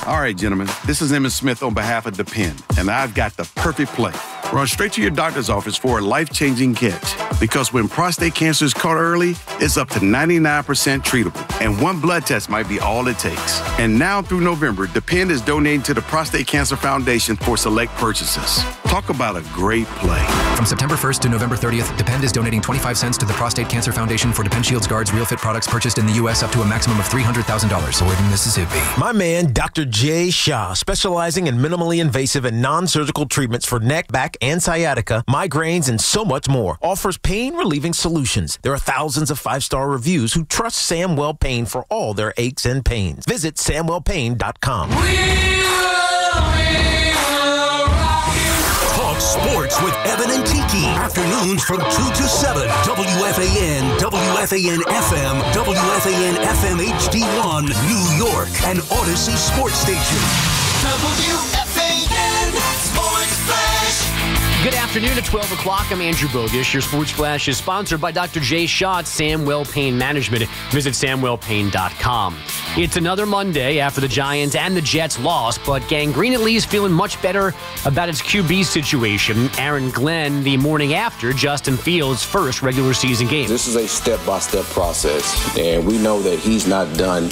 All right, gentlemen, this is Emmett Smith on behalf of Depend, and I've got the perfect play. Run straight to your doctor's office for a life-changing catch. Because when prostate cancer is caught early, it's up to 99% treatable, and one blood test might be all it takes. And now through November, Depend is donating to the Prostate Cancer Foundation for select purchases. Talk about a great play. From September 1st to November 30th, Depend is donating 25 cents to the Prostate Cancer Foundation for Depend Shields Guards Real Fit products purchased in the U.S. up to a maximum of $300,000. Sold in Mississippi. My man, Dr. Jay Shah, specializing in minimally invasive and non-surgical treatments for neck, back, and sciatica, migraines, and so much more, offers pain-relieving solutions. There are thousands of five-star reviews who trust Samwell Pain for all their aches and pains. Visit SamwellPain.com. Talk sports with Evan and Tiki. Afternoons from 2 to 7. WFAN, WFAN FM, WFAN FM HD1, New York, and Odyssey Sports Station. WFAN Sports Flash. Good afternoon at 12 o'clock. I'm Andrew Bogish. Your Sports Flash is sponsored by Dr. Jay Shaw at Samwell Pain Management. Visit SamwellPain.com. It's another Monday after the Giants and the Jets lost, but Gang Green at least feeling much better about its QB situation. Aaron Glenn the morning after Justin Fields' first regular season game. This is a step-by-step process, and we know that he's not done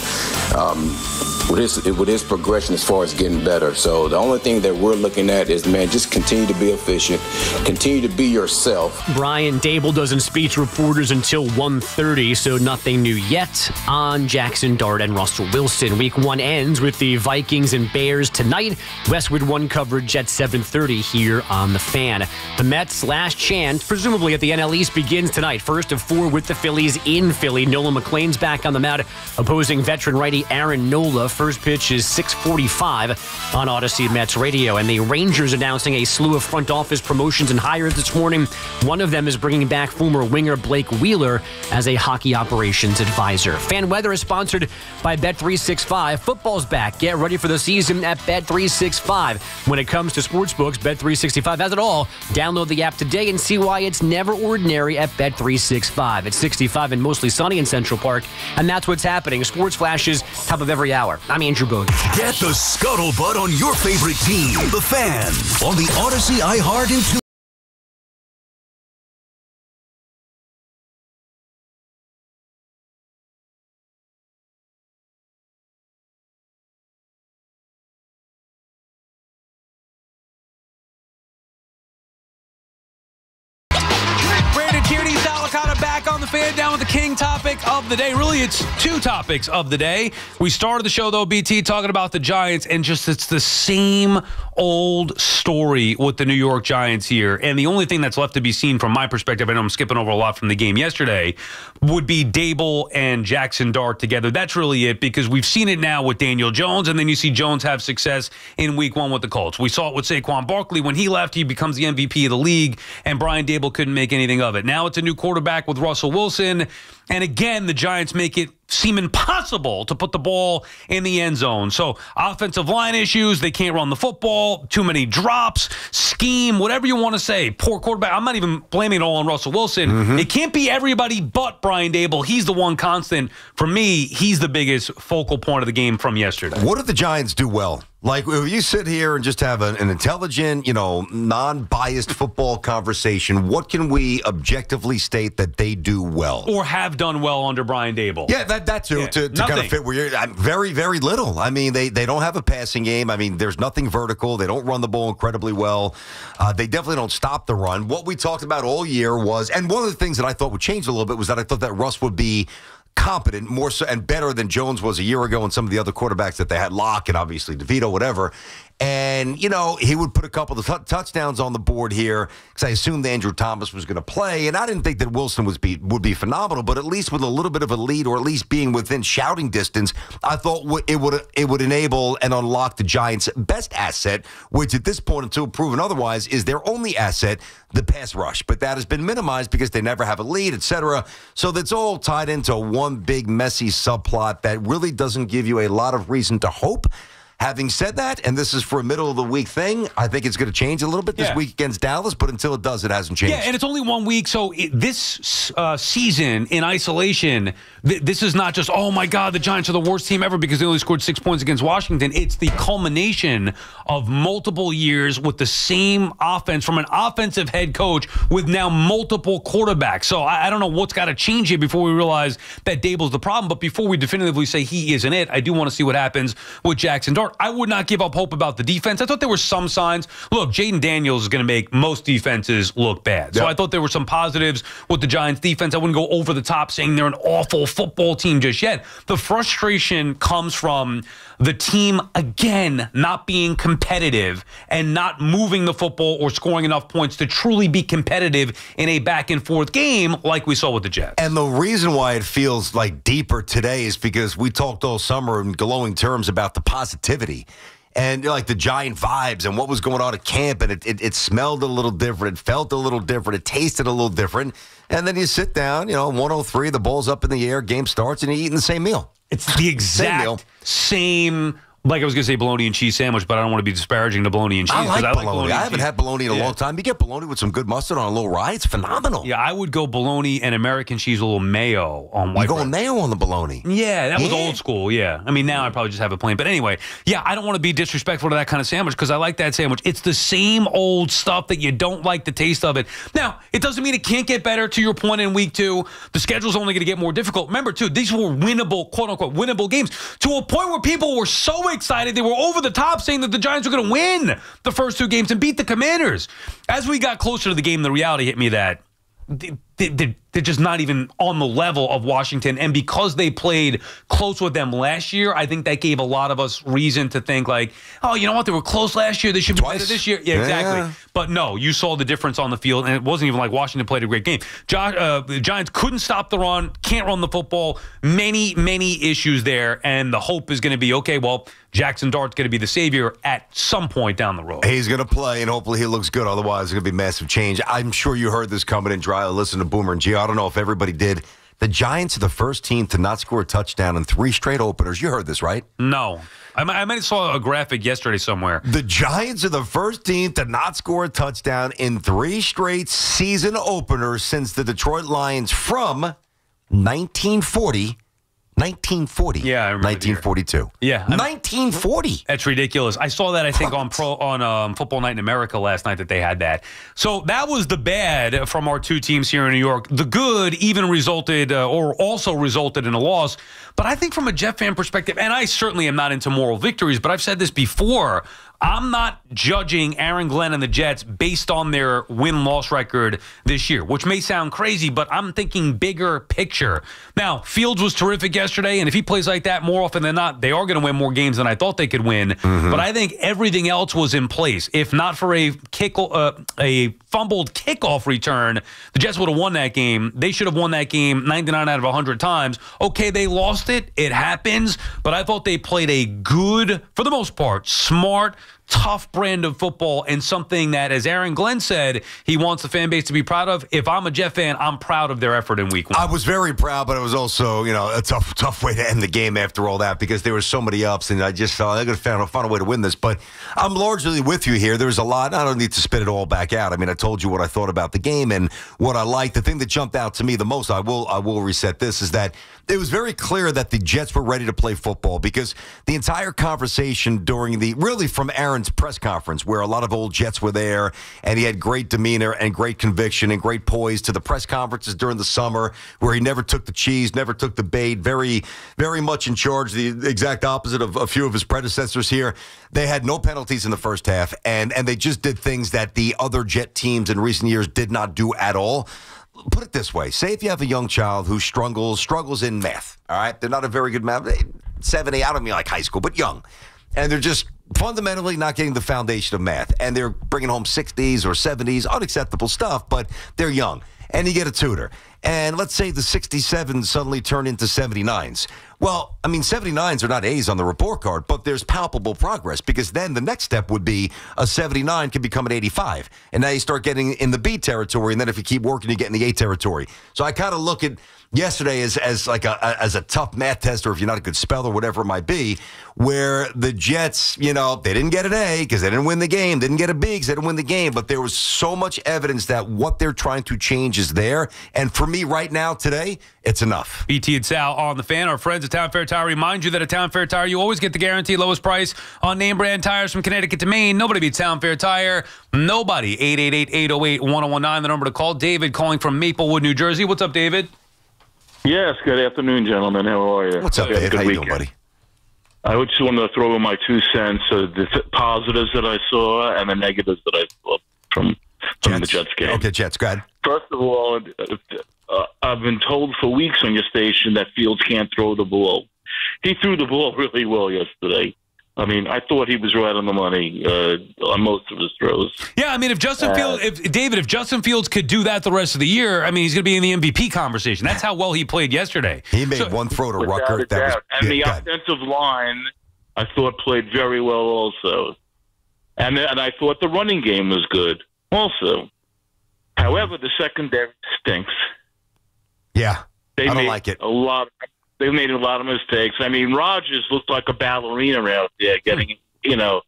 with his progression as far as getting better. So the only thing that we're looking at is, man, just continue to be efficient, continue to be yourself. Brian Dable doesn't speak to reporters until 1:30, so nothing new yet on Jackson Dart and Russell Wilson. Week 1 ends with the Vikings and Bears tonight. Westwood One coverage at 7:30 here on The Fan. The Mets' last chance, presumably at the NL East, begins tonight. First of 4 with the Phillies in Philly. Nolan McLean's back on the mound, opposing veteran righty Aaron Nola. First pitch is 6:45 on Odyssey Mets Radio. And the Rangers announcing a slew of front office promotions and hires this morning. One of them is bringing back former winger Blake Wheeler as a hockey operations advisor. Fan weather is sponsored by at Bet365. Football's back. Get ready for the season at Bet365. When it comes to sportsbooks, Bet365 has it all. Download the app today and see why it's never ordinary at Bet365. It's 65 and mostly sunny in Central Park, and that's what's happening. Sports flashes, top of every hour. I'm Andrew Bode. Get the scuttlebutt on your favorite team, the Fan, on the Odyssey, iHeart, and on the Fan, down with the king topic of the day. Really, it's two topics of the day. We started the show, though, BT, talking about the Giants, and just it's the same old story with the New York Giants here. And the only thing that's left to be seen from my perspective, I know I'm skipping over a lot from the game yesterday, would be Dable and Jackson Dart together. That's really it, because we've seen it now with Daniel Jones, and then you see Jones have success in week one with the Colts. We saw it with Saquon Barkley. When he left, he becomes the MVP of the league, and Brian Dable couldn't make anything of it. Now it's a new quarterback with Russell Wilson, and again, the Giants make it seem impossible to put the ball in the end zone. So offensive line issues, they can't run the football, too many drops, scheme, whatever you want to say. Poor quarterback. I'm not even blaming it all on Russell Wilson. It can't be everybody but Brian Dable. He's the one constant. For me, he's the biggest focal point of the game from yesterday. What did the Giants do well? Like, if you sit here and just have an intelligent, non-biased football conversation, what can we objectively state that they do well? Or have done well under Brian Dable? Yeah, that too, to kind of fit where you're very, very little. I mean, they don't have a passing game. I mean, there's nothing vertical. They don't run the ball incredibly well. They definitely don't stop the run. What we talked about all year was, and one of the things that I thought would change a little bit was that I thought that Russ would be competent, more so and better than Jones was a year ago, and some of the other quarterbacks that they had, Locke and obviously DeVito, whatever. And, he would put a couple of touchdowns on the board here because I assumed Andrew Thomas was going to play. And I didn't think that Wilson would be phenomenal, but at least with a little bit of a lead, or at least being within shouting distance, I thought it would enable and unlock the Giants' best asset, which at this point, until proven otherwise, is their only asset, the pass rush. But that has been minimized because they never have a lead, etc. So that's all tied into one big messy subplot that really doesn't give you a lot of reason to hope. Having said that, and this is for a middle-of-the-week thing, I think it's going to change a little bit this week against Dallas, but until it does, it hasn't changed. Yeah, and it's only 1 week, so this season in isolation, this is not just, oh, my God, the Giants are the worst team ever because they only scored 6 points against Washington. It's the culmination of multiple years with the same offense from an offensive head coach with now multiple quarterbacks. So I don't know what's got to change here before we realize that Dable's the problem, but before we definitively say he isn't it, I do want to see what happens with Jackson Dart. I would not give up hope about the defense. I thought there were some signs. Look, Jaden Daniels is going to make most defenses look bad. So I thought there were some positives with the Giants defense. I wouldn't go over the top saying they're an awful football team just yet. The frustration comes from the team, again, not being competitive and not moving the football or scoring enough points to truly be competitive in a back-and-forth game like we saw with the Jets. And the reason why it feels like deeper today is because we talked all summer in glowing terms about the positivity and like the Giant vibes and what was going on at camp, and it smelled a little different, it felt a little different, it tasted a little different, and then you sit down, 103, the ball's up in the air, game starts, and you're eating the same meal. It's the exact same, like I was going to say bologna and cheese sandwich, but I don't want to be disparaging to bologna and cheese. I like bologna. I haven't had bologna in a long time. You get bologna with some good mustard on a little rye, it's phenomenal. Yeah, I would go bologna and American cheese, a little mayo on white bread. You going mayo on the bologna? Yeah, that was old school, yeah. I mean, now I probably just have it plain. But anyway, yeah, I don't want to be disrespectful to that kind of sandwich because I like that sandwich. It's the same old stuff that you don't like the taste of it. Now, it doesn't mean it can't get better, to your point, in week 2. The schedule's only going to get more difficult. Remember, too, these were winnable, quote-unquote, winnable games to a point where people were so excited they were over the top saying that the Giants were going to win the first 2 games and beat the Commanders. As we got closer to the game, the reality hit me that they're just not even on the level of Washington. And because they played close with them last year, I think that gave a lot of us reason to think like, oh, you know what? They were close last year. They should be better this year. Yeah, exactly. But no, you saw the difference on the field, and it wasn't even like Washington played a great game. The Giants couldn't stop the run, can't run the football. Many, many issues there, and the hope is going to be, okay, well, Jackson Dart's going to be the savior at some point down the road. He's going to play, and hopefully he looks good. Otherwise, it's going to be massive change. I'm sure you heard this coming in dry. Listen to Boomer and Gio. I don't know if everybody did. The Giants are the first team to not score a touchdown in 3 straight openers. You heard this, right? No. I might have saw a graphic yesterday somewhere. The Giants are the first team to not score a touchdown in 3 straight season openers since the Detroit Lions from 1940. 1940. Yeah, I remember 1942. Yeah. 1940. That's ridiculous. I saw that, I think, on Football Night in America last night that they had that. So that was the bad from our 2 teams here in New York. The good even resulted or also resulted in a loss. But I think from a Jet fan perspective, and I certainly am not into moral victories, but I've said this before, I'm not judging Aaron Glenn and the Jets based on their win-loss record this year, which may sound crazy, but I'm thinking bigger picture. Now, Fields was terrific yesterday, and if he plays like that more often than not, they are going to win more games than I thought they could win. But I think everything else was in place. If not for a fumbled kickoff return, the Jets would have won that game. They should have won that game 99 out of 100 times. Okay, they lost it. It happens. But I thought they played a good, for the most part, smart, tough brand of football, and something that, as Aaron Glenn said, he wants the fan base to be proud of. If I'm a Jet fan, I'm proud of their effort in week 1. I was very proud, but it was also, a tough way to end the game after all that because there were so many ups, and I just thought they're going to find a way to win this. But I'm largely with you here. There's a lot. I don't need to spit it all back out. I mean, I told you what I thought about the game and what I liked. The thing that jumped out to me the most, I will reset this, is that it was very clear that the Jets were ready to play football because the entire conversation from Aaron's press conference, where a lot of old Jets were there, and he had great demeanor and great conviction and great poise, to the press conferences during the summer where he never took the cheese, never took the bait, very, very much in charge, the exact opposite of a few of his predecessors here. They had no penalties in the first half, and they just did things that the other Jet teams in recent years did not do at all. Put it this way. Say if you have a young child who struggles in math, all right? They're not a very good math, 7, 8, I don't mean like high school, but young. And they're just fundamentally not getting the foundation of math. And they're bringing home 60s or 70s, unacceptable stuff, but they're young. And you get a tutor. And let's say the 67s suddenly turn into 79s. Well, I mean, 79s are not A's on the report card, but there's palpable progress because then the next step would be a 79 can become an 85. And now you start getting in the B territory, and then if you keep working, you get in the A territory. So I kind of look at yesterday as like a tough math test, or if you're not a good speller, whatever it might be, where the Jets, they didn't get an A because they didn't win the game, didn't get a B because they didn't win the game, but there was so much evidence that what they're trying to change is there. And for me right now, today, it's enough. BT and Sal on the Fan. Our friends at Town Fair Tire remind you that at Town Fair Tire, you always get the guaranteed lowest price on name brand tires from Connecticut to Maine. Nobody beats Town Fair Tire. Nobody. 888-808-1019, the number to call. David calling from Maplewood, New Jersey. What's up, David? Yes, good afternoon, gentlemen. How are you? What's up, Dave? How you doing, buddy? I just wanted to throw in my 2 cents of the positives that I saw and the negatives that I saw from the Jets game. Okay, Jets, go ahead. First of all, I've been told for weeks on your station that Fields can't throw the ball. He threw the ball really well yesterday. I mean, I thought he was right on the money on most of his throws. Yeah, I mean, if Justin Fields could do that the rest of the year, I mean, he's going to be in the MVP conversation. That's how well he played yesterday. He made one throw to Rucker. The offensive line, I thought, played very well also. And I thought the running game was good also. However, the secondary stinks. Yeah, I don't like it. They made a lot of mistakes. I mean, Rodgers looked like a ballerina out there getting, the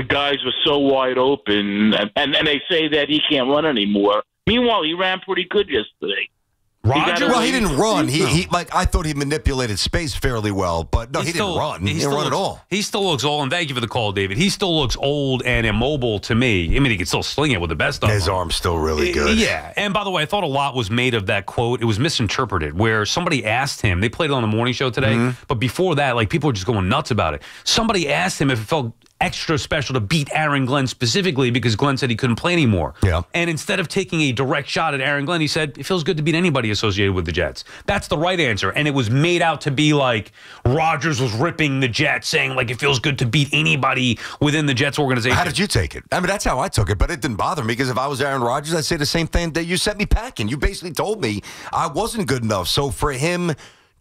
guys were so wide open, and they say that he can't run anymore. Meanwhile, he ran pretty good yesterday. Rodgers? Well, he didn't run. He I thought he manipulated space fairly well, but no, he didn't run. He didn't run at all. He still looks old, and thank you for the call, David. He still looks old and immobile to me. I mean, he can still sling it with the best of them. His arm's still really good. Yeah, and by the way, I thought a lot was made of that quote. It was misinterpreted, where somebody asked him, they played it on the morning show today, but before that, like, people were just going nuts about it. Somebody asked him if it felt extra special to beat Aaron Glenn specifically because Glenn said he couldn't play anymore. Yeah. And instead of taking a direct shot at Aaron Glenn, he said, it feels good to beat anybody associated with the Jets. That's the right answer. And it was made out to be like Rodgers was ripping the Jets, saying like it feels good to beat anybody within the Jets organization. How did you take it? I mean, that's how I took it, but it didn't bother me because if I was Aaron Rodgers, I'd say the same thing that you sent me packing. You basically told me I wasn't good enough. So for him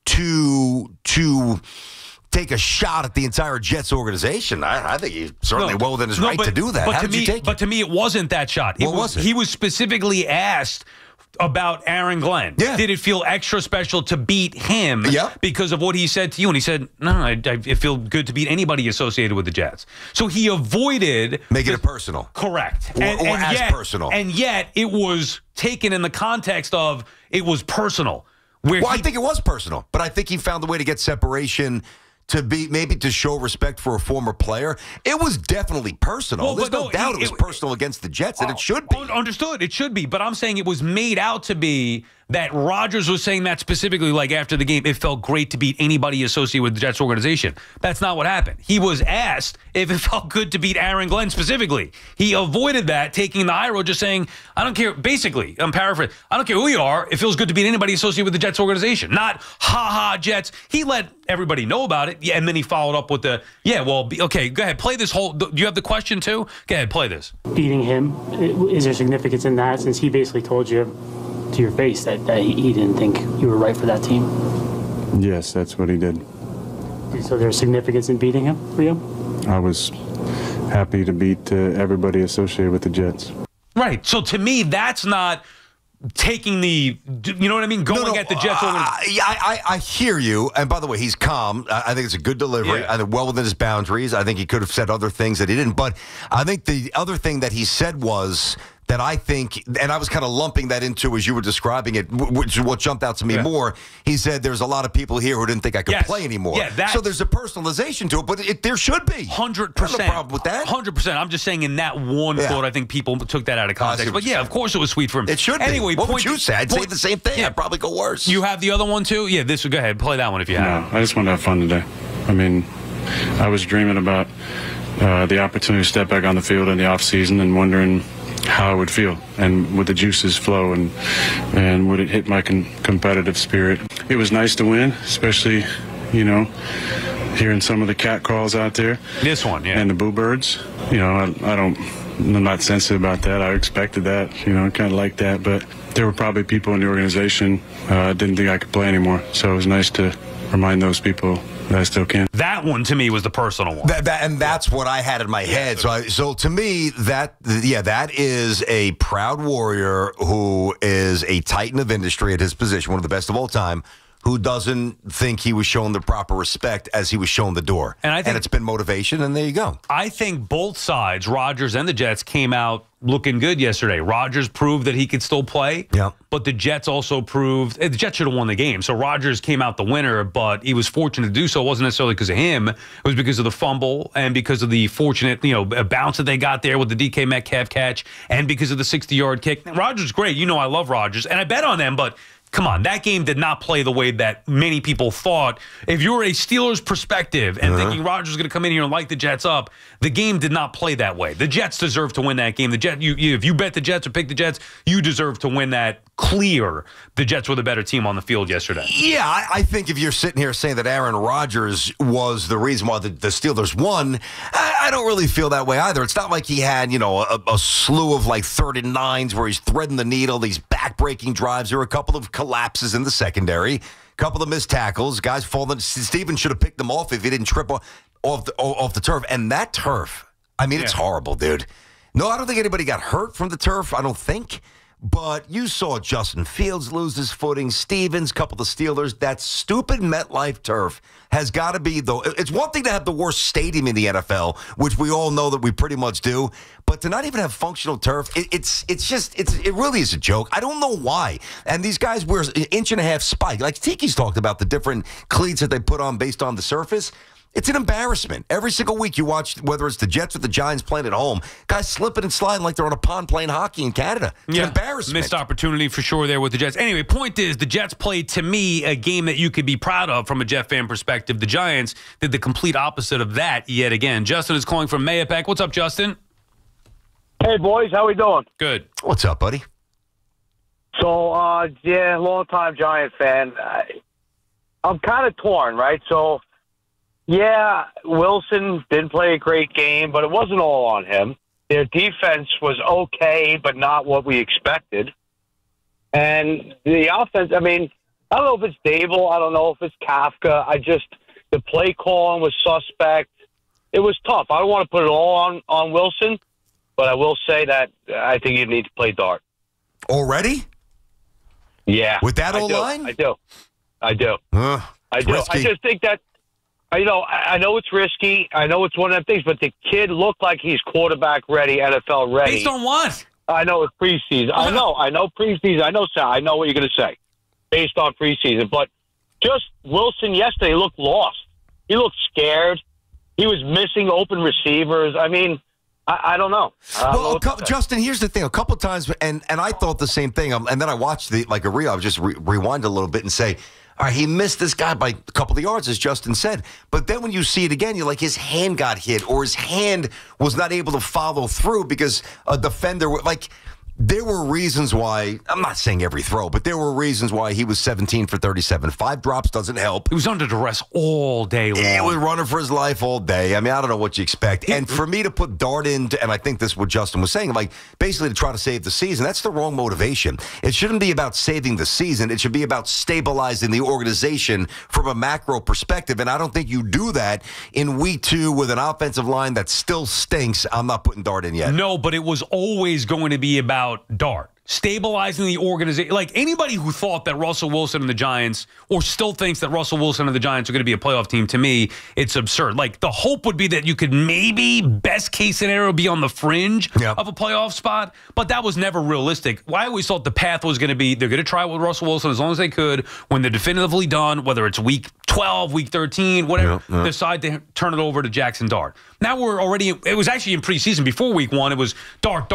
to take a shot at the entire Jets organization, I think he's certainly well within his right to do that. How did you take it? But to me, it wasn't that shot. What was it? He was specifically asked about Aaron Glenn. Yeah. Did it feel extra special to beat him because of what he said to you? And he said, no, I feel good to beat anybody associated with the Jets. So he avoided making it personal. Correct. Or as personal. And yet it was taken in the context of it was personal. I think it was personal, but I think he found a way to get separation to be maybe to show respect for a former player. It was definitely personal. Well, There's no doubt it was personal against the Jets, and it should be. Understood. It should be. But I'm saying it was made out to be that Rodgers was saying that specifically, like after the game, it felt great to beat anybody associated with the Jets organization. That's not what happened. He was asked if it felt good to beat Aaron Glenn specifically. He avoided that, taking the high road, just saying, I don't care. Basically, I'm paraphrasing. I don't care who you are. It feels good to beat anybody associated with the Jets organization. Not, ha-ha, Jets. He let everybody know about it. Yeah, and then he followed up with the, okay, go ahead. Play this whole, do you have the question too? Go ahead, play this. Beating him, is there significance in that since he basically told you to your face that he didn't think you were right for that team? Yes, that's what he did. So there's significance in beating him for you? I was happy to beat everybody associated with the Jets. Right. So to me, that's not taking the, you know what I mean, going at the Jets. I hear you. And by the way, he's calm. I think it's a good delivery. Yeah. I think well within his boundaries. I think he could have said other things that he didn't. But I think the other thing that he said was that I think, and I was kind of lumping that into as you were describing it, which is what jumped out to me more. He said there's a lot of people here who didn't think I could play anymore. Yeah, so there's a personalization to it, but there should be. 100%. No problem with that. 100%. I'm just saying in that one quote, I think people took that out of context. But of course it was sweet for him. It should be. Anyway, what would you say? I'd say the same thing. I'd probably go worse. You have the other one too? Yeah, go ahead. Play that one if you have. No, I just wanted to have fun today. I mean, I was dreaming about the opportunity to step back on the field in the offseason and wondering how it would feel and would the juices flow and would it hit my competitive spirit. It was nice to win, especially, hearing some of the cat calls out there. This one, yeah. And the boo birds. I'm not sensitive about that. I expected that, kind of like that. But there were probably people in the organization didn't think I could play anymore. So it was nice to remind those people that I still can. That one to me was the personal one. And that's what I had in my head. So to me, that is a proud warrior who is a titan of industry at his position, one of the best of all time, who doesn't think he was shown the proper respect as he was shown the door. And it's been motivation, and there you go. I think both sides, Rodgers and the Jets, came out looking good yesterday. Rodgers proved that he could still play, but the Jets also proved the Jets should have won the game. So Rodgers came out the winner, but he was fortunate to do so. It wasn't necessarily because of him. It was because of the fumble and because of the fortunate, bounce that they got there with the DK Metcalf catch and because of the 60-yard kick. Rodgers, great. I love Rodgers, and I bet on them, but come on, that game did not play the way that many people thought. If you're a Steelers perspective and thinking Rodgers is going to come in here and light the Jets up, the game did not play that way. The Jets deserve to win that game. If you bet the Jets or pick the Jets, you deserve to win that clear. The Jets were the better team on the field yesterday. Yeah, I think if you're sitting here saying that Aaron Rodgers was the reason why the Steelers won, I don't really feel that way either. It's not like he had, a slew of like 39s where he's threading the needle, these back-breaking drives. There were a couple of collapses in the secondary, a couple of missed tackles, guys falling. Steven should have picked them off if he didn't trip off the turf. And that turf, it's horrible, dude. No, I don't think anybody got hurt from the turf. I don't think. But you saw Justin Fields lose his footing, Stevens, couple of the Steelers. That stupid MetLife turf has got to be, though. It's one thing to have the worst stadium in the NFL, which we all know that we pretty much do. But to not even have functional turf, it really is a joke. I don't know why. And these guys wear an inch-and-a-half spike. Like Tiki's talked about the different cleats that they put on based on the surface. It's an embarrassment. Every single week you watch, whether it's the Jets or the Giants playing at home, guys slipping and sliding like they're on a pond playing hockey in Canada. It's an embarrassment. Missed opportunity for sure there with the Jets. Anyway, point is, the Jets played, to me, a game that you could be proud of from a Jet fan perspective. The Giants did the complete opposite of that yet again. Justin is calling from Mayapack. What's up, Justin? Hey, boys. How we doing? Good. What's up, buddy? So, long-time Giant fan. I'm kind of torn, right? So, yeah, Wilson didn't play a great game, but it wasn't all on him. Their defense was okay, but not what we expected. And the offense, I don't know if it's Dable. I don't know if it's Kafka. The play calling was suspect. It was tough. I don't want to put it all on Wilson, but I will say that I think you need to play Dart. Already? Yeah. With that O-line? I do. I do. I just think that, I know it's risky. I know it's one of them things, but the kid looked like he's quarterback ready, NFL ready. Based on what? I know it's preseason. I know preseason. I know, Sal. I know what you're going to say based on preseason. But just Wilson yesterday looked lost. He looked scared. He was missing open receivers. I mean, I don't know. Justin, here's the thing. A couple times, and I thought the same thing. And then I watched I would just rewind a little bit and say, all right, he missed this guy by a couple of yards, as Justin said. But then when you see it again, you're like, his hand got hit, or his hand was not able to follow through because a defender, there were reasons why, I'm not saying every throw, but there were reasons why he was 17 for 37. 5 drops doesn't help. He was under duress all day long. He was running for his life all day. I mean, I don't know what you expect. And for me to put Dart into, and I think this is what Justin was saying, basically to try to save the season, that's the wrong motivation. It shouldn't be about saving the season. It should be about stabilizing the organization from a macro perspective. And I don't think you do that in week 2 with an offensive line that still stinks. I'm not putting Dart in yet. No, but it was always going to be about Dart. Stabilizing the organization. Like, anybody who thought that Russell Wilson and the Giants, or still thinks that Russell Wilson and the Giants are going to be a playoff team, to me, it's absurd. Like, the hope would be that you could maybe, best case scenario, be on the fringe of a playoff spot, but that was never realistic. I always thought the path was going to be, they're going to try with Russell Wilson as long as they could. When they're definitively done, whether it's week 12, week 13, whatever, decide to turn it over to Jackson Dart. Now we're already, it was actually in preseason before week 1, it was Dart.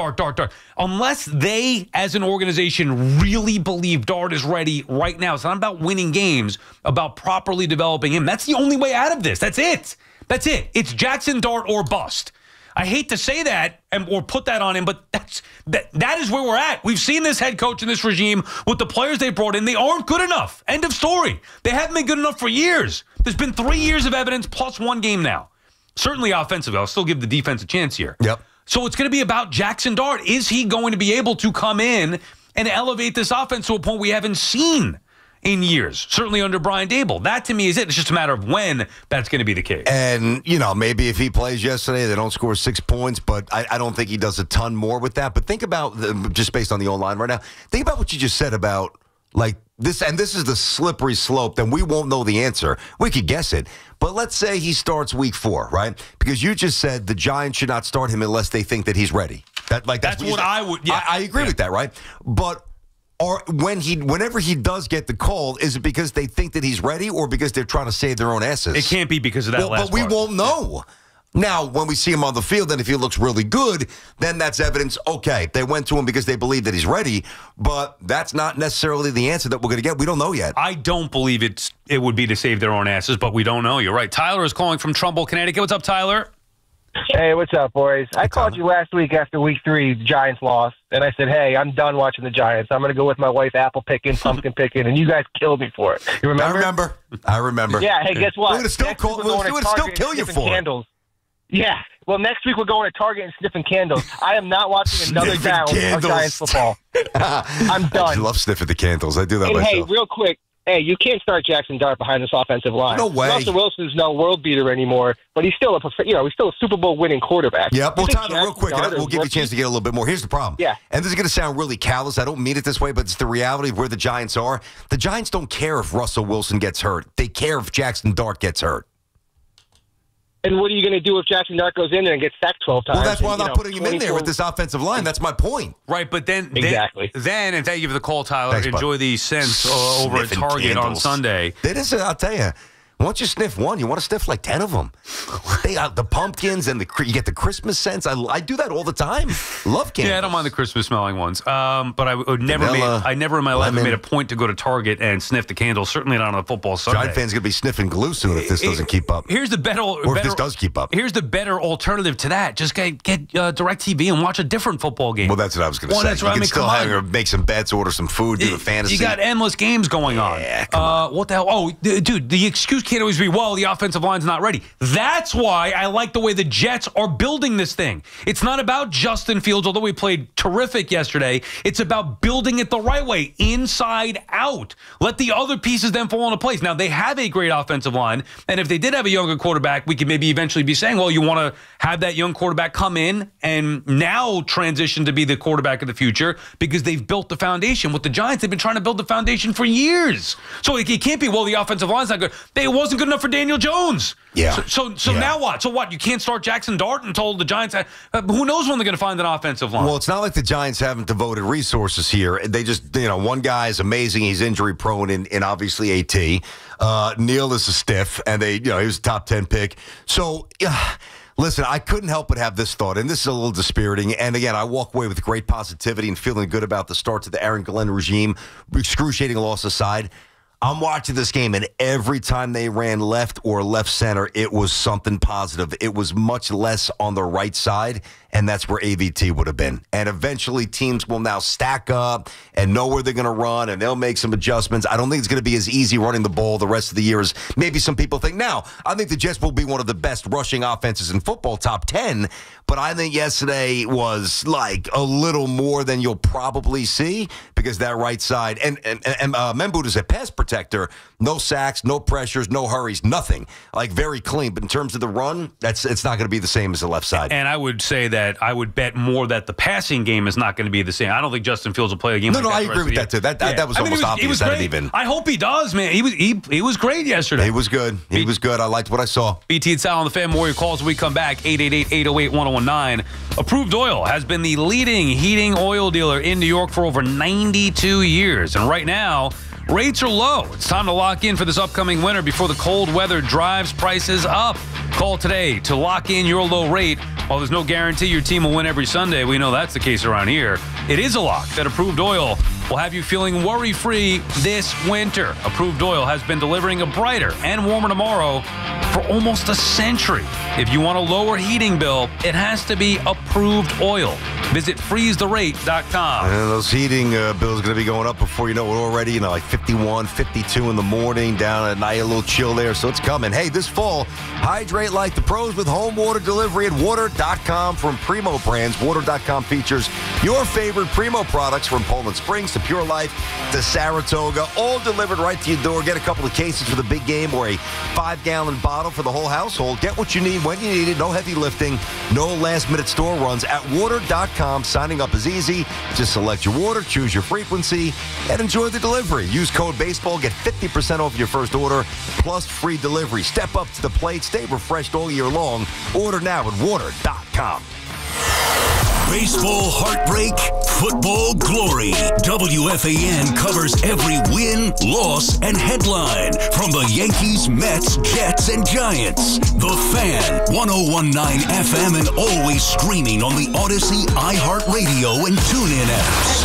Unless they, as an organization, really believe Dart is ready right now. It's not about winning games, about properly developing him. That's the only way out of this. That's it. It's Jackson Dart or bust. I hate to say that or put that on him, but that is where we're at. We've seen this head coach and this regime with the players they brought in. They aren't good enough. End of story. They haven't been good enough for years. There's been 3 years of evidence plus 1 game now. Certainly offensively. I'll still give the defense a chance here. Yep. So it's going to be about Jackson Dart. Is he going to be able to come in and elevate this offense to a point we haven't seen in years? Certainly under Brian Daboll. That, to me, is it. It's just a matter of when that's going to be the case. And, maybe if he plays yesterday, they don't score 6 points, but I don't think he does a ton more with that. But think about, just based on the O-line right now, think about what you just said about, this, and this is the slippery slope, then we won't know the answer. We could guess it. But let's say he starts week 4, right? Because you just said the Giants should not start him unless they think that he's ready. That's what I would. Yeah, I agree with that, right? But whenever he does get the call, is it because they think that he's ready, or because they're trying to save their own asses? It can't be because of that last But we won't know. Now, when we see him on the field, and if he looks really good, then that's evidence, okay, they went to him because they believe that he's ready, but that's not necessarily the answer that we're going to get. We don't know yet. I don't believe it would be to save their own asses, but we don't know. You're right. Tyler is calling from Trumbull, Connecticut. What's up, Tyler? Hey, what's up, boys? I called you last week after week 3, Giants lost, and I said, hey, I'm done watching the Giants. I'm going to go with my wife apple picking, pumpkin picking, and you guys killed me for it. You remember? I remember. Yeah, hey, guess what? We're going to still kill you for candles. Yeah. Well, next week we're going to Target and sniffing candles. I am not watching another down of Giants football. I'm done. I love sniffing the candles. I do that myself. Hey, real quick. Hey, you can't start Jackson Dart behind this offensive line. No way. Russell Wilson's no world beater anymore, but he's still he's still a Super Bowl winning quarterback. Yeah. Well, Tyler, real quick, and we'll give you a chance to get a little bit more. Here's the problem. Yeah. And this is going to sound really callous. I don't mean it this way, but it's the reality of where the Giants are. The Giants don't care if Russell Wilson gets hurt. They care if Jackson Dart gets hurt. And what are you going to do if Jackson Dart goes in there and gets sacked 12 times? Well, that's why I'm not putting him in there with this offensive line. That's my point. Right, but then, exactly. And thank you for the call, Tyler. Thanks, enjoy the scents over at Target on Sunday. I'll tell you. Once you sniff one, you want to sniff like 10 of them. The pumpkins and you get the Christmas scents. I do that all the time. Love candles. Yeah, I don't mind the Christmas smelling ones. But I would never in my life made a point to go to Target and sniff the candles. Certainly not on a football Sunday. Giant fans going to be sniffing glue soon if this doesn't keep up. Here's the better, if this does keep up. Here's the better alternative to that. Just get DirecTV and watch a different football game. Well, that's what I was going to say. That's right. You can still make some bets, order some food, do the fantasy. You got endless games going on. Yeah, come on. What the hell? Oh, dude, the excuse can't always be, well, the offensive line's not ready. That's why I like the way the Jets are building this thing. It's not about Justin Fields, although he played terrific yesterday. It's about building it the right way, inside out. Let the other pieces then fall into place. Now, they have a great offensive line, and if they did have a younger quarterback, we could maybe eventually be saying, well, you want to have that young quarterback come in and now transition to be the quarterback of the future because they've built the foundation. With the Giants, they've been trying to build the foundation for years. So it can't be, well, the offensive line's not good. It wasn't good enough for Daniel Jones. Yeah. So now what? So what? You can't start Jackson Dart until the Giants who knows when they're going to find an offensive line? Well, it's not like the Giants haven't devoted resources here. They just, one guy is amazing. He's injury prone in obviously AT. Neal is a stiff, and he was a top 10 pick. So, listen, I couldn't help but have this thought, and this is a little dispiriting. And again, I walk away with great positivity and feeling good about the start to the Aaron Glenn regime. Excruciating loss aside, I'm watching this game, and every time they ran left or left center, it was something positive. It was much less on the right side, and that's where AVT would have been. And eventually, teams will now stack up and know where they're going to run, and they'll make some adjustments. I don't think it's going to be as easy running the ball the rest of the year as maybe some people think. Now, I think the Jets will be one of the best rushing offenses in football, top 10, but I think yesterday was like a little more than you'll probably see because that right side, and Membud is a pass protector, no sacks, no pressures, no hurries, nothing. Like very clean. But in terms of the run, it's not going to be the same as the left side. And I would say that I would bet more that the passing game is not going to be the same. I don't think Justin Fields will play a game like that. No, I agree with that too. That was almost obvious. I hope he does, man. He was great yesterday. He was good. He was good. I liked what I saw. BT and Sal on the Fan. Warrior calls when we come back. 888-808-1019. Approved Oil has been the leading heating oil dealer in New York for over 92 years. And right now, rates are low. It's time to lock in for this upcoming winter before the cold weather drives prices up. Call today to lock in your low rate. While there's no guarantee your team will win every Sunday, we know that's the case around here. It is a lock that Approved Oil will have you feeling worry-free this winter. Approved Oil has been delivering a brighter and warmer tomorrow for almost a century. If you want a lower heating bill, it has to be Approved Oil. Visit freeztherate.com. And those heating bills are going to be going up before you know it already. Like 51, 52 in the morning, down at night, a little chill there. So it's coming. Hey, this fall, hydrate like the pros with home water delivery at water.com from Primo Brands. Water.com features your favorite Primo products from Poland Springs to Pure Life to Saratoga, all delivered right to your door. Get a couple of cases for the big game or a 5-gallon bottle for the whole household. Get what you need when you need it. No heavy lifting, no last-minute store runs. At water.com, signing up is easy. Just select your water, choose your frequency, and enjoy the delivery. Use code BASEBALL, get 50% off your first order, plus free delivery. Step up to the plate, stay refreshed all year long. Order now at water.com. Baseball heartbreak, football glory. WFAN covers every win, loss, and headline from the Yankees, Mets, Jets, and Giants. The Fan, 101.9 FM, and always streaming on the Odyssey, iHeartRadio, and TuneIn apps.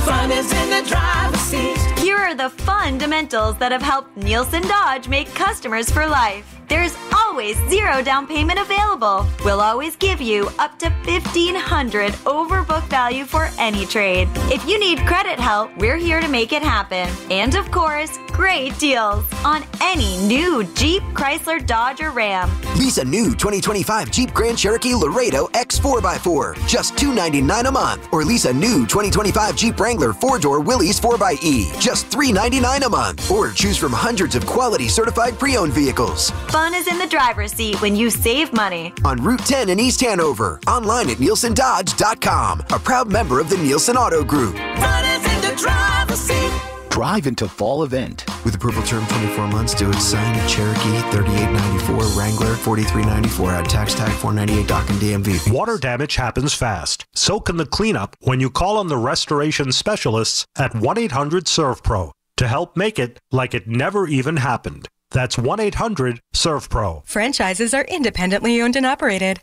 Fun is in the driver's seat. Here are the fundamentals that have helped Nielsen Dodge make customers for life. There's always zero down payment available. We'll always give you up to $1,500 over book value for any trade. If you need credit help, we're here to make it happen. And of course, great deals on any new Jeep, Chrysler, Dodge, or Ram. Lease a new 2025 Jeep Grand Cherokee Laredo X 4x4, just $299 a month. Or lease a new 2025 Jeep Wrangler 4-door Willys 4xe, just $399 a month. Or choose from hundreds of quality certified pre-owned vehicles. Fun is in the driver's seat when you save money. On Route 10 in East Hanover. Online at NielsenDodge.com. A proud member of the Nielsen Auto Group. Fun is in the driver's seat. Drive into fall event. With approval term 24 months, do it sign Cherokee 3894, Wrangler 4394, add tax tag 498 dock and DMV. Water damage happens fast. So can the cleanup when you call on the restoration specialists at 1-800-SERVPRO to help make it like it never even happened. That's 1-800-SERVPRO. Franchises are independently owned and operated.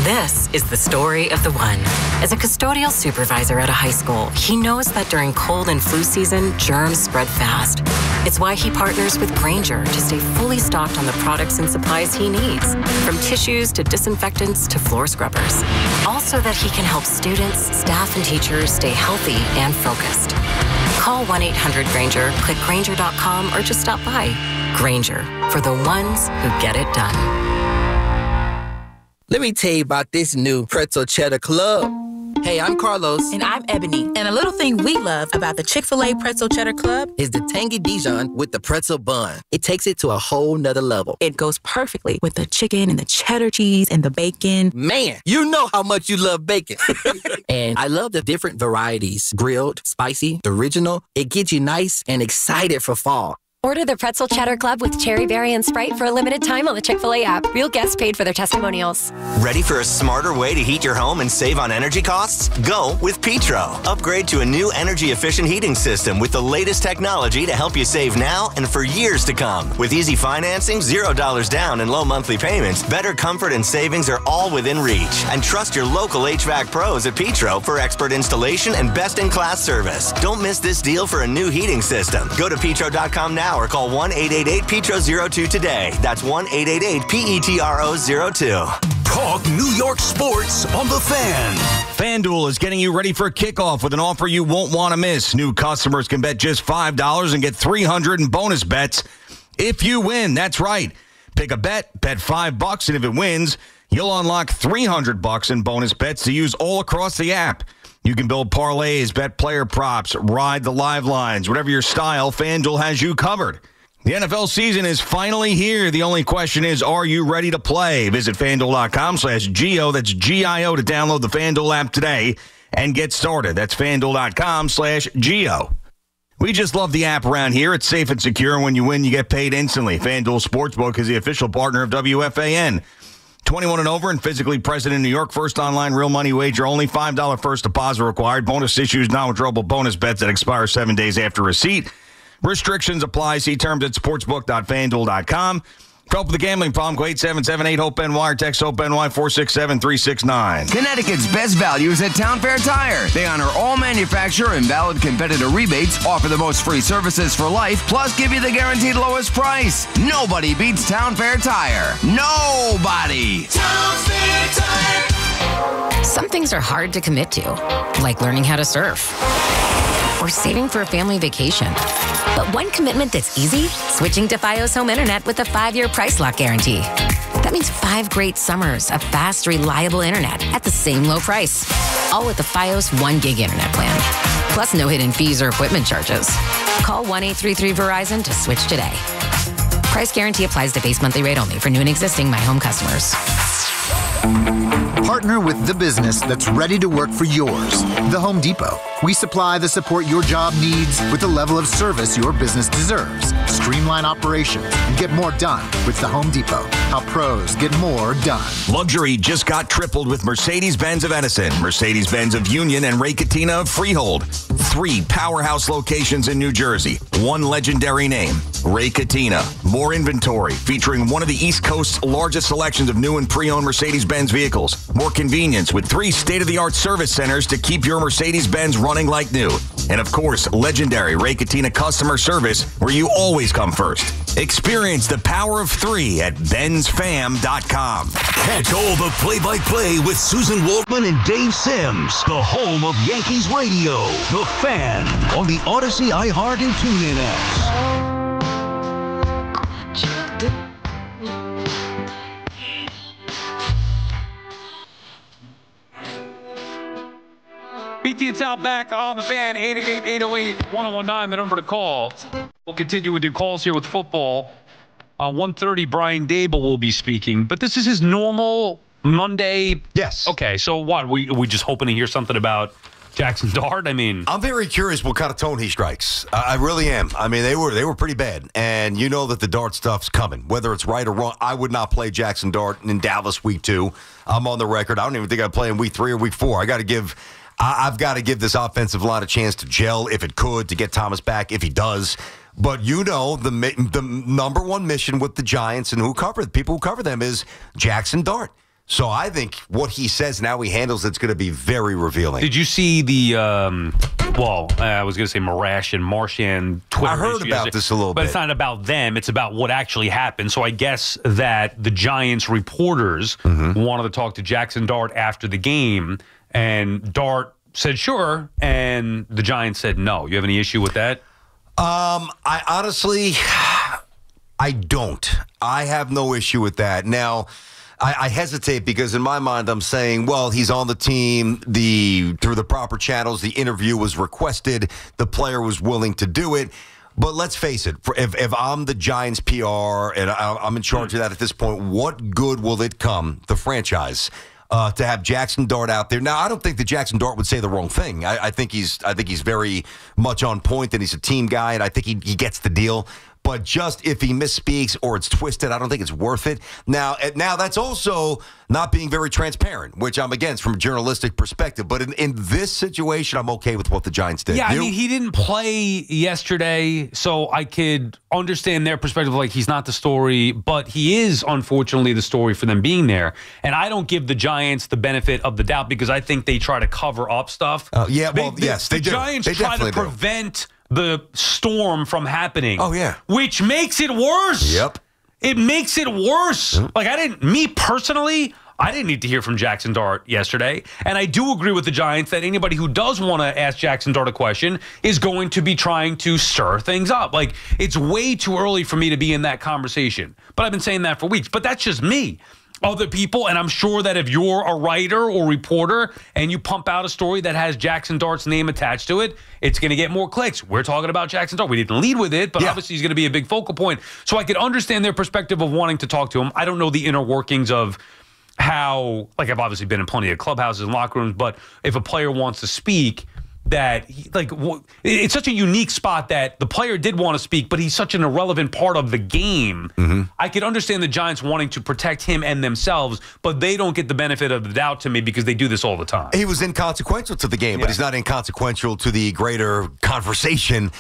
This is the story of the one. As a custodial supervisor at a high school, he knows that during cold and flu season, germs spread fast. It's why he partners with Grainger to stay fully stocked on the products and supplies he needs, from tissues to disinfectants to floor scrubbers. Also that he can help students, staff, and teachers stay healthy and focused. Call 1-800-GRANGER, click Grainger.com, or just stop by. Grainger, for the ones who get it done. Let me tell you about this new pretzel cheddar club. Hey, I'm Carlos. And I'm Ebony. And a little thing we love about the Chick-fil-A Pretzel Cheddar Club is the tangy Dijon with the pretzel bun. It takes it to a whole nother level. It goes perfectly with the chicken and the cheddar cheese and the bacon. Man, you know how much you love bacon. And I love the different varieties. Grilled, spicy, original. It gets you nice and excited for fall. Order the Pretzel Cheddar Club with Cherry Berry and Sprite for a limited time on the Chick-fil-A app. Real guests paid for their testimonials. Ready for a smarter way to heat your home and save on energy costs? Go with Petro. Upgrade to a new energy-efficient heating system with the latest technology to help you save now and for years to come. With easy financing, $0 down, and low monthly payments, better comfort and savings are all within reach. And trust your local HVAC pros at Petro for expert installation and best-in-class service. Don't miss this deal for a new heating system. Go to petro.com now or call 1-888-PETRO-02 today. That's 1-888-PETRO-02. Talk New York sports on The Fan. FanDuel is getting you ready for kickoff with an offer you won't want to miss. New customers can bet just $5 and get $300 in bonus bets if you win. That's right. Pick a bet $5, and if it wins, you'll unlock $300 in bonus bets to use all across the app. You can build parlays, bet player props, ride the live lines. Whatever your style, FanDuel has you covered. The NFL season is finally here. The only question is, are you ready to play? Visit FanDuel.com/Gio. That's G-I-O to download the FanDuel app today and get started. That's FanDuel.com/Gio. We just love the app around here. It's safe and secure. When you win, you get paid instantly. FanDuel Sportsbook is the official partner of WFAN. 21 and over and physically present in New York. First online real money wager only. $5 first deposit required. Bonus issues, non-withdrawable bonus bets that expire 7 days after receipt. Restrictions apply. See terms at sportsbook.fanduel.com. For help with the gambling problem, go 877-8-HOPE-NY or text HOPE-NY 467-369. Connecticut's best values at Town Fair Tire. They honor all manufacturer and valid competitor rebates, offer the most free services for life, plus give you the guaranteed lowest price. Nobody beats Town Fair Tire. Nobody. Town Fair Tire. Some things are hard to commit to, like learning how to surf or saving for a family vacation. But one commitment that's easy, switching to Fios Home Internet with a 5-year price lock guarantee. That means 5 great summers of fast, reliable internet at the same low price. All with the Fios 1 gig internet plan. Plus no hidden fees or equipment charges. Call 1-833-VERIZON to switch today. Price guarantee applies to base monthly rate only for new and existing My Home customers. Partner with the business that's ready to work for yours. The Home Depot. We supply the support your job needs with the level of service your business deserves. Streamline operations and get more done with the Home Depot. How pros get more done. Luxury just got tripled with Mercedes-Benz of Edison, Mercedes-Benz of Union, and Ray Cattina of Freehold. 3 powerhouse locations in New Jersey. 1 legendary name, Ray Cattina. More inventory, featuring one of the East Coast's largest selections of new and pre-owned Mercedes-Benz vehicles. More convenience with 3 state-of-the-art service centers to keep your Mercedes-Benz running like new. And of course, legendary Ray Cattina customer service, where you always come first. Experience the power of 3 at benzfam.com. Catch all the play-by-play with Susan Waldman and Dave Sims. The home of Yankees radio. The Fan on the Odyssey, iHeart, and TuneIn apps. BT, it's out back on the Fan, 888-808-1019, the number to call. We'll continue with your calls here with football. 1:30, Brian Dable will be speaking, but this is his normal Monday. Yes. Okay, so what? We just hoping to hear something about Jackson Dart? I mean, I'm very curious what kind of tone he strikes. I really am. I mean, they were pretty bad, and you know that the Dart stuff's coming. Whether it's right or wrong, I would not play Jackson Dart in Dallas week 2. I'm on the record. I don't even think I'd play in week 3 or week 4. I've got to give this offensive line a chance to gel if it could, to get Thomas back if he does. But you know, the number one mission with the Giants and people who cover them is Jackson Dart. So I think what he says and how he handles it's going to be very revealing. Did you see the, I was going to say Marash and Marchand Twitter? I heard about this a little bit. But it's not about them. It's about what actually happened. So I guess that the Giants reporters wanted to talk to Jackson Dart after the game, and Dart said sure, and the Giants said no. You have any issue with that? I honestly, I don't. I have no issue with that. Now, I hesitate because in my mind I'm saying, well, he's on the team. Through the proper channels, the interview was requested. The player was willing to do it. But let's face it, if I'm the Giants PR and I'm in charge of that at this point, what good will it come, the franchise, to have Jackson Dart out there? Now, I don't think that Jackson Dart would say the wrong thing. I think he's very much on point, and he's a team guy, and I think he gets the deal. But just if he misspeaks or it's twisted, I don't think it's worth it. Now that's also not being very transparent, which I'm against from a journalistic perspective. But in this situation, I'm okay with what the Giants did. Yeah, I mean, he didn't play yesterday, so I could understand their perspective. Like, he's not the story, but he is, unfortunately, the story for them being there. And I don't give the Giants the benefit of the doubt because I think they try to cover up stuff. Yes, they do. The Giants They try to definitely do. prevent the storm from happening. Oh, yeah. Which makes it worse. Yep. It makes it worse. Like, me personally, I didn't need to hear from Jackson Dart yesterday. And I do agree with the Giants that anybody who does want to ask Jackson Dart a question is going to be trying to stir things up. Like, it's way too early for me to be in that conversation. But I've been saying that for weeks. But that's just me. Other people, and I'm sure that if you're a writer or reporter and you pump out a story that has Jackson Dart's name attached to it, it's going to get more clicks. We're talking about Jackson Dart. We didn't lead with it, but obviously he's going to be a big focal point. So I could understand their perspective of wanting to talk to him. I don't know the inner workings of how, like, I've obviously been in plenty of clubhouses and locker rooms, but if a player wants to speak, it's such a unique spot that the player did want to speak, but he's such an irrelevant part of the game. Mm-hmm. I could understand the Giants wanting to protect him and themselves, but they don't get the benefit of the doubt to me because they do this all the time. He was inconsequential to the game, but he's not inconsequential to the greater conversation.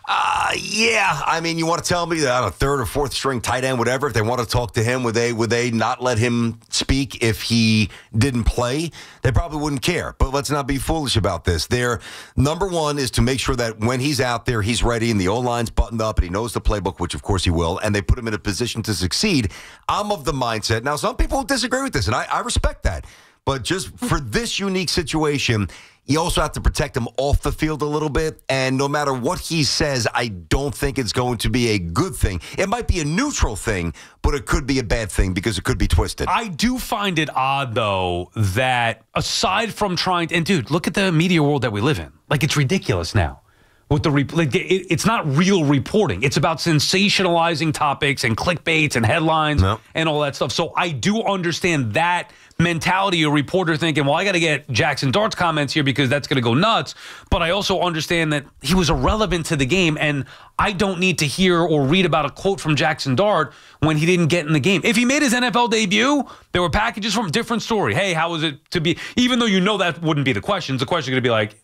I mean, you want to tell me that on a third or fourth string tight end, whatever, if they want to talk to him, would they not let him speak if he didn't play? They probably wouldn't care. But let's not be foolish about this. Their number one is to make sure that when he's out there, he's ready and the O-line's buttoned up and he knows the playbook, which of course he will, and they put him in a position to succeed. I'm of the mindset. Now, some people disagree with this, and I respect that. But just for this unique situation, you also have to protect him off the field a little bit. And no matter what he says, I don't think it's going to be a good thing. It might be a neutral thing, but it could be a bad thing because it could be twisted. I do find it odd, though, that aside from trying to, and dude, look at the media world that we live in. Like, it's ridiculous now. With it's not real reporting. It's about sensationalizing topics and clickbaits and headlines and all that stuff. So I do understand that mentality, a reporter thinking, well, I got to get Jackson Dart's comments here because that's going to go nuts. But I also understand that he was irrelevant to the game, and I don't need to hear or read about a quote from Jackson Dart when he didn't get in the game. If he made his NFL debut, there were packages from different story. Hey, how was it to be, even though you know that wouldn't be the questions, the question is going to be like,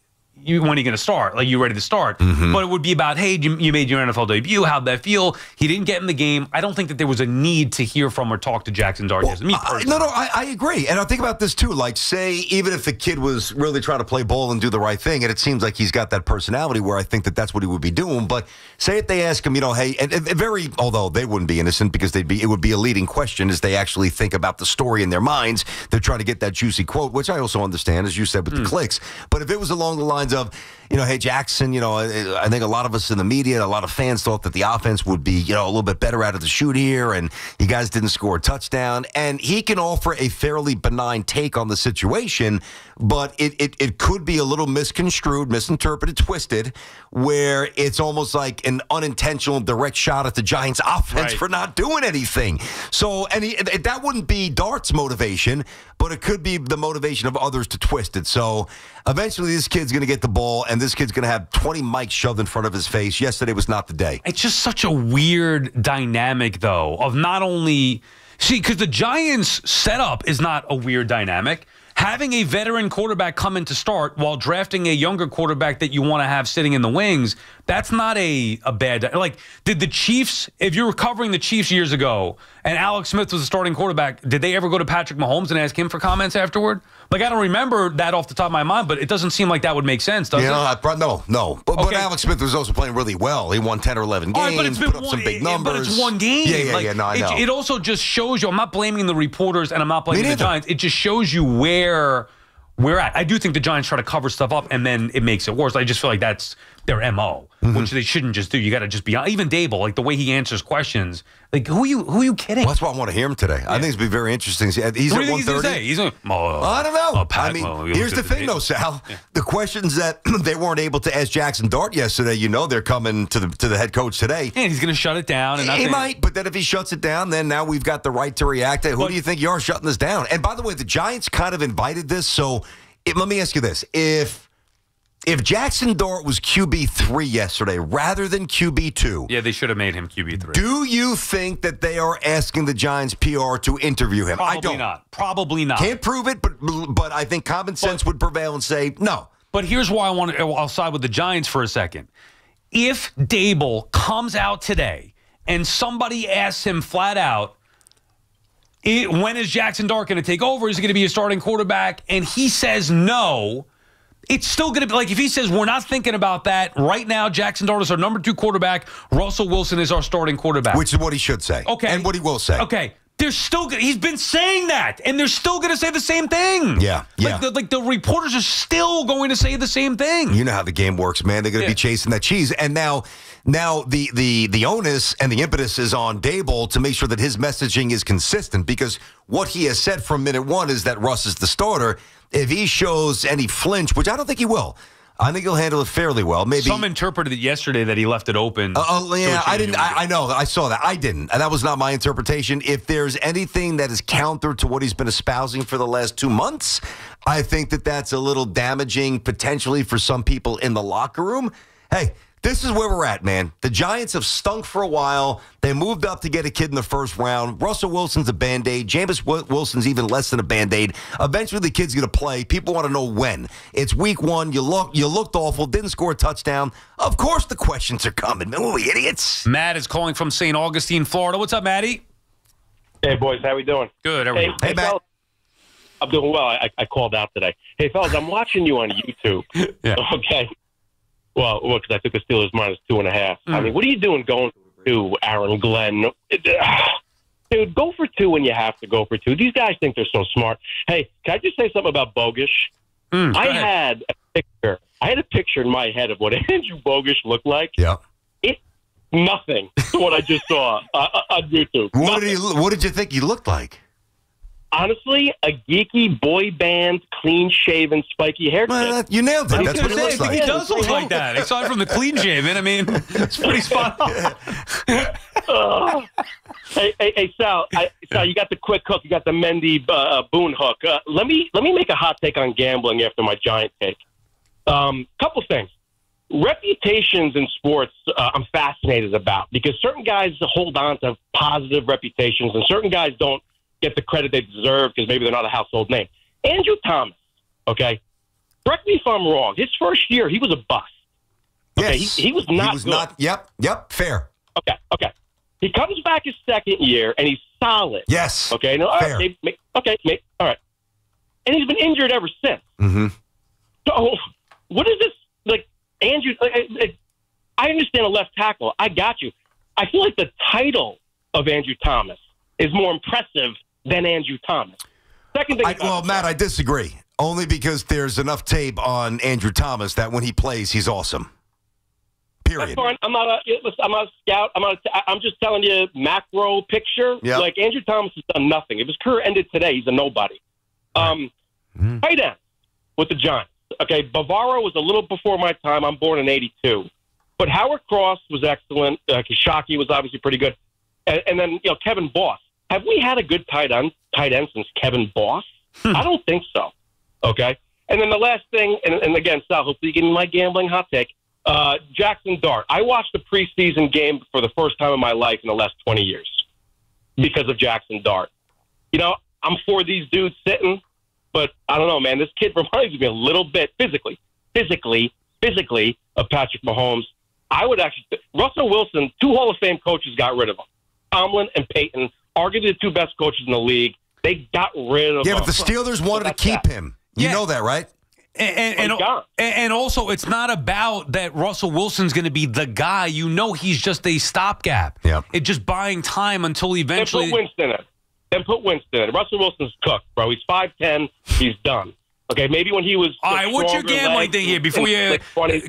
when are you going to start? Like, you ready to start? Mm-hmm. But it would be about, hey, you made your NFL debut. How'd that feel? He didn't get in the game. I don't think that there was a need to hear from or talk to Jackson Dart. I agree. And I think about this, too. Like, say, even if the kid was really trying to play ball and do the right thing, and it seems like he's got that personality where I think that that's what he would be doing. But say if they ask him, hey, and although they wouldn't be innocent because it would be a leading question as they actually think about the story in their minds. They're trying to get that juicy quote, which I also understand, as you said, with the clicks. But if it was along the lines of, hey, Jackson, I think a lot of us in the media, a lot of fans thought that the offense would be, a little bit better out of the chute here, and you guys didn't score a touchdown. And he can offer a fairly benign take on the situation, but it could be a little misconstrued, misinterpreted, twisted, where it's almost like an unintentional direct shot at the Giants' offense for not doing anything. So, and that wouldn't be Dart's motivation, but it could be the motivation of others to twist it. So eventually this kid's going to get the ball, and this kid's going to have 20 mics shoved in front of his face. Yesterday was not the day. It's just such a weird dynamic, though, of not only – see, because the Giants' setup is not a weird dynamic. Having a veteran quarterback come in to start while drafting a younger quarterback that you want to have sitting in the wings, that's not a bad – like, did the Chiefs – if you were covering the Chiefs years ago and Alex Smith was the starting quarterback, did they ever go to Patrick Mahomes and ask him for comments afterward? Like, I don't remember that off the top of my mind, but it doesn't seem like that would make sense, does it? No. But Alex Smith was also playing really well. He won 10 or 11 games, put up some big numbers. But it's one game. No, I know. It also just shows you – I'm not blaming the reporters and I'm not blaming the Giants. It just shows you where we're at. I do think the Giants try to cover stuff up, and then it makes it worse. I just feel like that's their MO, which they shouldn't just do. You got to just be even Dable, like the way he answers questions. Like, who are you kidding? Well, that's why I want to hear him today. I think it's going to be very interesting. He's what at do you think 1:30. He's going to say? I don't know. Here's the thing, though, Sal. Yeah. The questions that they weren't able to ask Jackson Dart yesterday, they're coming to the head coach today. And he's going to shut it down. And he might, but then if he shuts it down, then now we've got the right to react. Who do you think you are shutting this down? And by the way, the Giants kind of invited this, so let me ask you this. If Jackson Dart was QB3 yesterday rather than QB2. Yeah, they should have made him QB3. Do you think that they are asking the Giants PR to interview him? Probably I don't. not. Probably not. Can't prove it, but I think common sense would prevail and say no. But here's why I'll side with the Giants for a second. If Dable comes out today and somebody asks him flat out, when is Jackson Dart going to take over? Is he going to be a starting quarterback? And he says no. It's still going to be like if he says, we're not thinking about that right now. Jackson Dart is our number 2 quarterback. Russell Wilson is our starting quarterback. Which is what he should say. Okay. And what he will say. Okay. He's been saying that, and they're still going to say the same thing. Yeah. Like the reporters are still going to say the same thing. You know how the game works, man. They're going to be chasing that cheese. And now the onus and the impetus is on Dable to make sure that his messaging is consistent, because what he has said from minute one is that Russ is the starter. If he shows any flinch, which I don't think he will, I think he'll handle it fairly well. Maybe some interpreted it yesterday that he left it open. Yeah, I didn't. I know. I saw that. I didn't, and that was not my interpretation. If there's anything that is counter to what he's been espousing for the last 2 months, I think that that's a little damaging potentially for some people in the locker room. Hey, this is where we're at, man. The Giants have stunk for a while. They moved up to get a kid in the first round. Russell Wilson's a Band-Aid. Jameis Wilson's even less than a Band-Aid. Eventually, the kid's going to play. People want to know when. It's week 1. You looked awful. Didn't score a touchdown. Of course the questions are coming. Man, what are we, idiots? Matt is calling from St. Augustine, Florida. What's up, Matty? Hey, boys. How we doing? Good. How are you? Hey, Matt. Fellas, I'm doing well. I called out today. Hey, fellas, I'm watching you on YouTube. Yeah. Okay. Well, because I took the Steelers minus 2.5. I mean, what are you doing going to Aaron Glenn? Dude, go for 2 when you have to go for 2. These guys think they're so smart. Hey, can I just say something about Bogish? I had a picture in my head of what Andrew Bogish looked like. Yeah. It's nothing to what I just saw on YouTube. What did you think he looked like? Honestly, a geeky boy band, clean-shaven, spiky haircut. Well, you nailed it. That's what he looks like. He does look like that. Aside from the clean shaven, I mean, it's pretty spot on. Hey, Sal, you got the quick hook. You got the Mendy Boone hook. Let me make a hot take on gambling after my Giant take. Couple things. Reputations in sports, I'm fascinated about, because certain guys hold on to positive reputations, and certain guys don't get the credit they deserve because maybe they're not a household name. Andrew Thomas, okay? Correct me if I'm wrong. His first year, he was a bust. Okay, yes. he was not good. Yep, fair. Okay. He comes back his second year, and he's solid. Yes. Okay, no, all right, all right. And he's been injured ever since. Mm-hmm. So, what is this, like, Andrew, I understand a left tackle. I got you. I feel like the title of Andrew Thomas is more impressive than Andrew Thomas. Second thing. Matt, I disagree. Only because there's enough tape on Andrew Thomas that when he plays, he's awesome. Period. That's fine. I'm not a scout. I'm just telling you macro picture. Yep. Like, Andrew Thomas has done nothing. If his career ended today, he's a nobody. Tight end with the Giants. Okay, Bavaro was a little before my time. I'm born in '82. But Howard Cross was excellent. Kishaki was obviously pretty good. And then, Kevin Boss. Have we had a good tight end since Kevin Boss? I don't think so. Okay? And then the last thing, and again, Sal, hopefully you get my gambling hot take, Jackson Dart. I watched a preseason game for the first time in my life in the last 20 years because of Jackson Dart. I'm for these dudes sitting, but I don't know, man. This kid reminds me a little bit physically of Patrick Mahomes. I would actually – Russell Wilson, 2 Hall of Fame coaches got rid of him. Tomlin and Peyton, arguably the 2 best coaches in the league. They got rid of him. Yeah, but the Steelers wanted to keep him. You know that, right? And also, it's not about that Russell Wilson's going to be the guy. He's just a stopgap. Yeah. It's just buying time until eventually. Then put Winston in. Russell Wilson's cooked, bro. He's 5'10". He's done. Okay, maybe when he was. All right, what's your gambling thing here before you?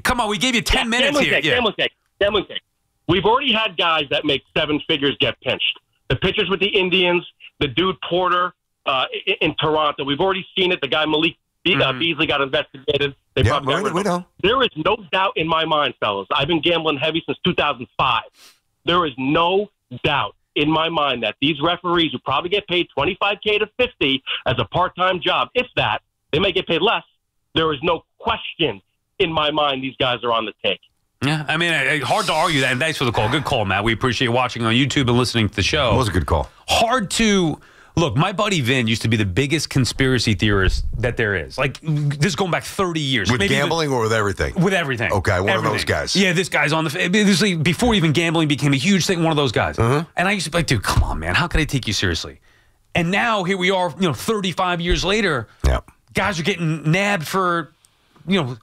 Come on, we gave you 10 minutes here. Gambling take. We've already had guys that make 7 figures get pinched. The pitchers with the Indians, the dude Porter in Toronto. We've already seen it. The guy Malik Beasley got investigated. They probably got rid of him. There is no doubt in my mind, fellas. I've been gambling heavy since 2005. There is no doubt in my mind that these referees who probably get paid $25K to $50 as a part-time job, if that, they may get paid less. There is no question in my mind these guys are on the take. Yeah, I mean, hard to argue that. And thanks for the call. Good call, Matt. We appreciate watching on YouTube and listening to the show. It was a good call. Hard to... Look, my buddy Vin used to be the biggest conspiracy theorist that there is. Like, this is going back 30 years. With gambling or with everything? With everything. Okay, one of those guys. Yeah, this guy's on the... Before even gambling became a huge thing, one of those guys. And I used to be like, dude, come on, man. How can I take you seriously? And now, here we are, 35 years later. Guys are getting nabbed for...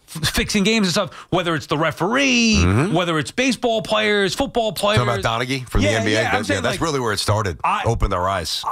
fixing games and stuff, whether it's the referee, whether it's baseball players, football players. Talking about Donaghy from the NBA? Yeah, that's really where it started. Opened their eyes.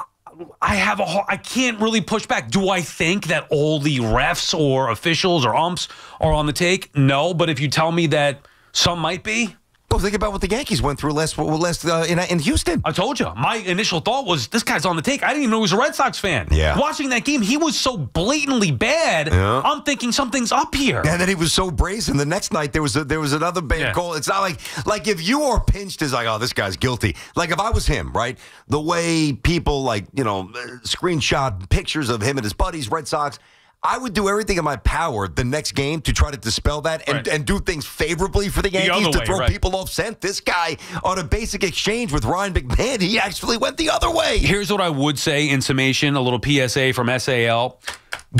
I can't really push back. Do I think that all the refs or officials or umps are on the take? No, but if you tell me that some might be. Well, think about what the Yankees went through in Houston. I told you. My initial thought was, this guy's on the take. I didn't even know he was a Red Sox fan. Yeah. Watching that game, he was so blatantly bad. Yeah. I'm thinking something's up here. And then he was so brazen. The next night, there was another bad call. It's not like if you are pinched, is like, oh, this guy's guilty. Like if I was him, right? The way people screenshot pictures of him and his buddies, Red Sox. I would do everything in my power the next game to try to dispel that and do things favorably for the Yankees to throw people off scent. This guy, on a basic exchange with Ryan McMahon, he actually went the other way. Here's what I would say in summation, a little PSA from SAL.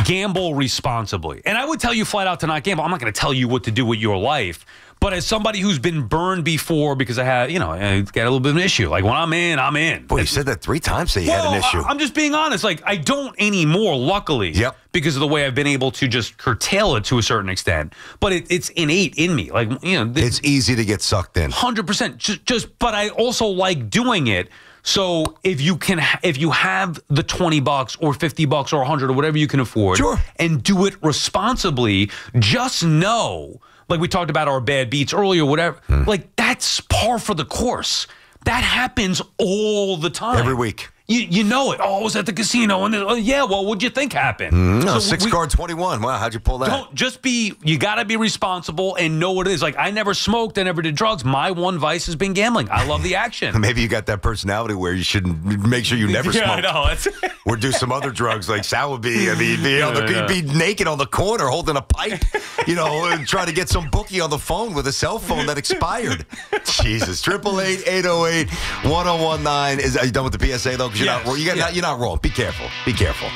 Gamble responsibly. And I would tell you flat out to not gamble. I'm not going to tell you what to do with your life. But as somebody who's been burned before because I had, I got a little bit of an issue. Like when I'm in, I'm in. Boy, you said that 3 times that you had an issue. I'm just being honest. Like I don't anymore, luckily. Yep. Because of the way I've been able to just curtail it to a certain extent. But it's innate in me. Like, it's easy to get sucked in. 100%. But I also like doing it. So if you have the $20 or $50 or 100 or whatever you can afford, and do it responsibly, just know, like we talked about our bad beats earlier, whatever, like that's par for the course. That happens all the time. Every week. You know it. Oh, I was at the casino. And well, what'd you think happened? 6 card 21. Wow, how'd you pull that? You got to be responsible and know what it is. Like, I never smoked, I never did drugs. My one vice has been gambling. I love the action. Maybe you got that personality where you shouldn't make sure you never smoke. I know. Or do some other drugs like Sal would be. I mean, you'd be naked on the corner holding a pipe, and trying to get some bookie on the phone with a cell phone that expired. Jesus. 888-808-1019. Are you done with the PSA, though? You're not wrong. Be careful. Be careful.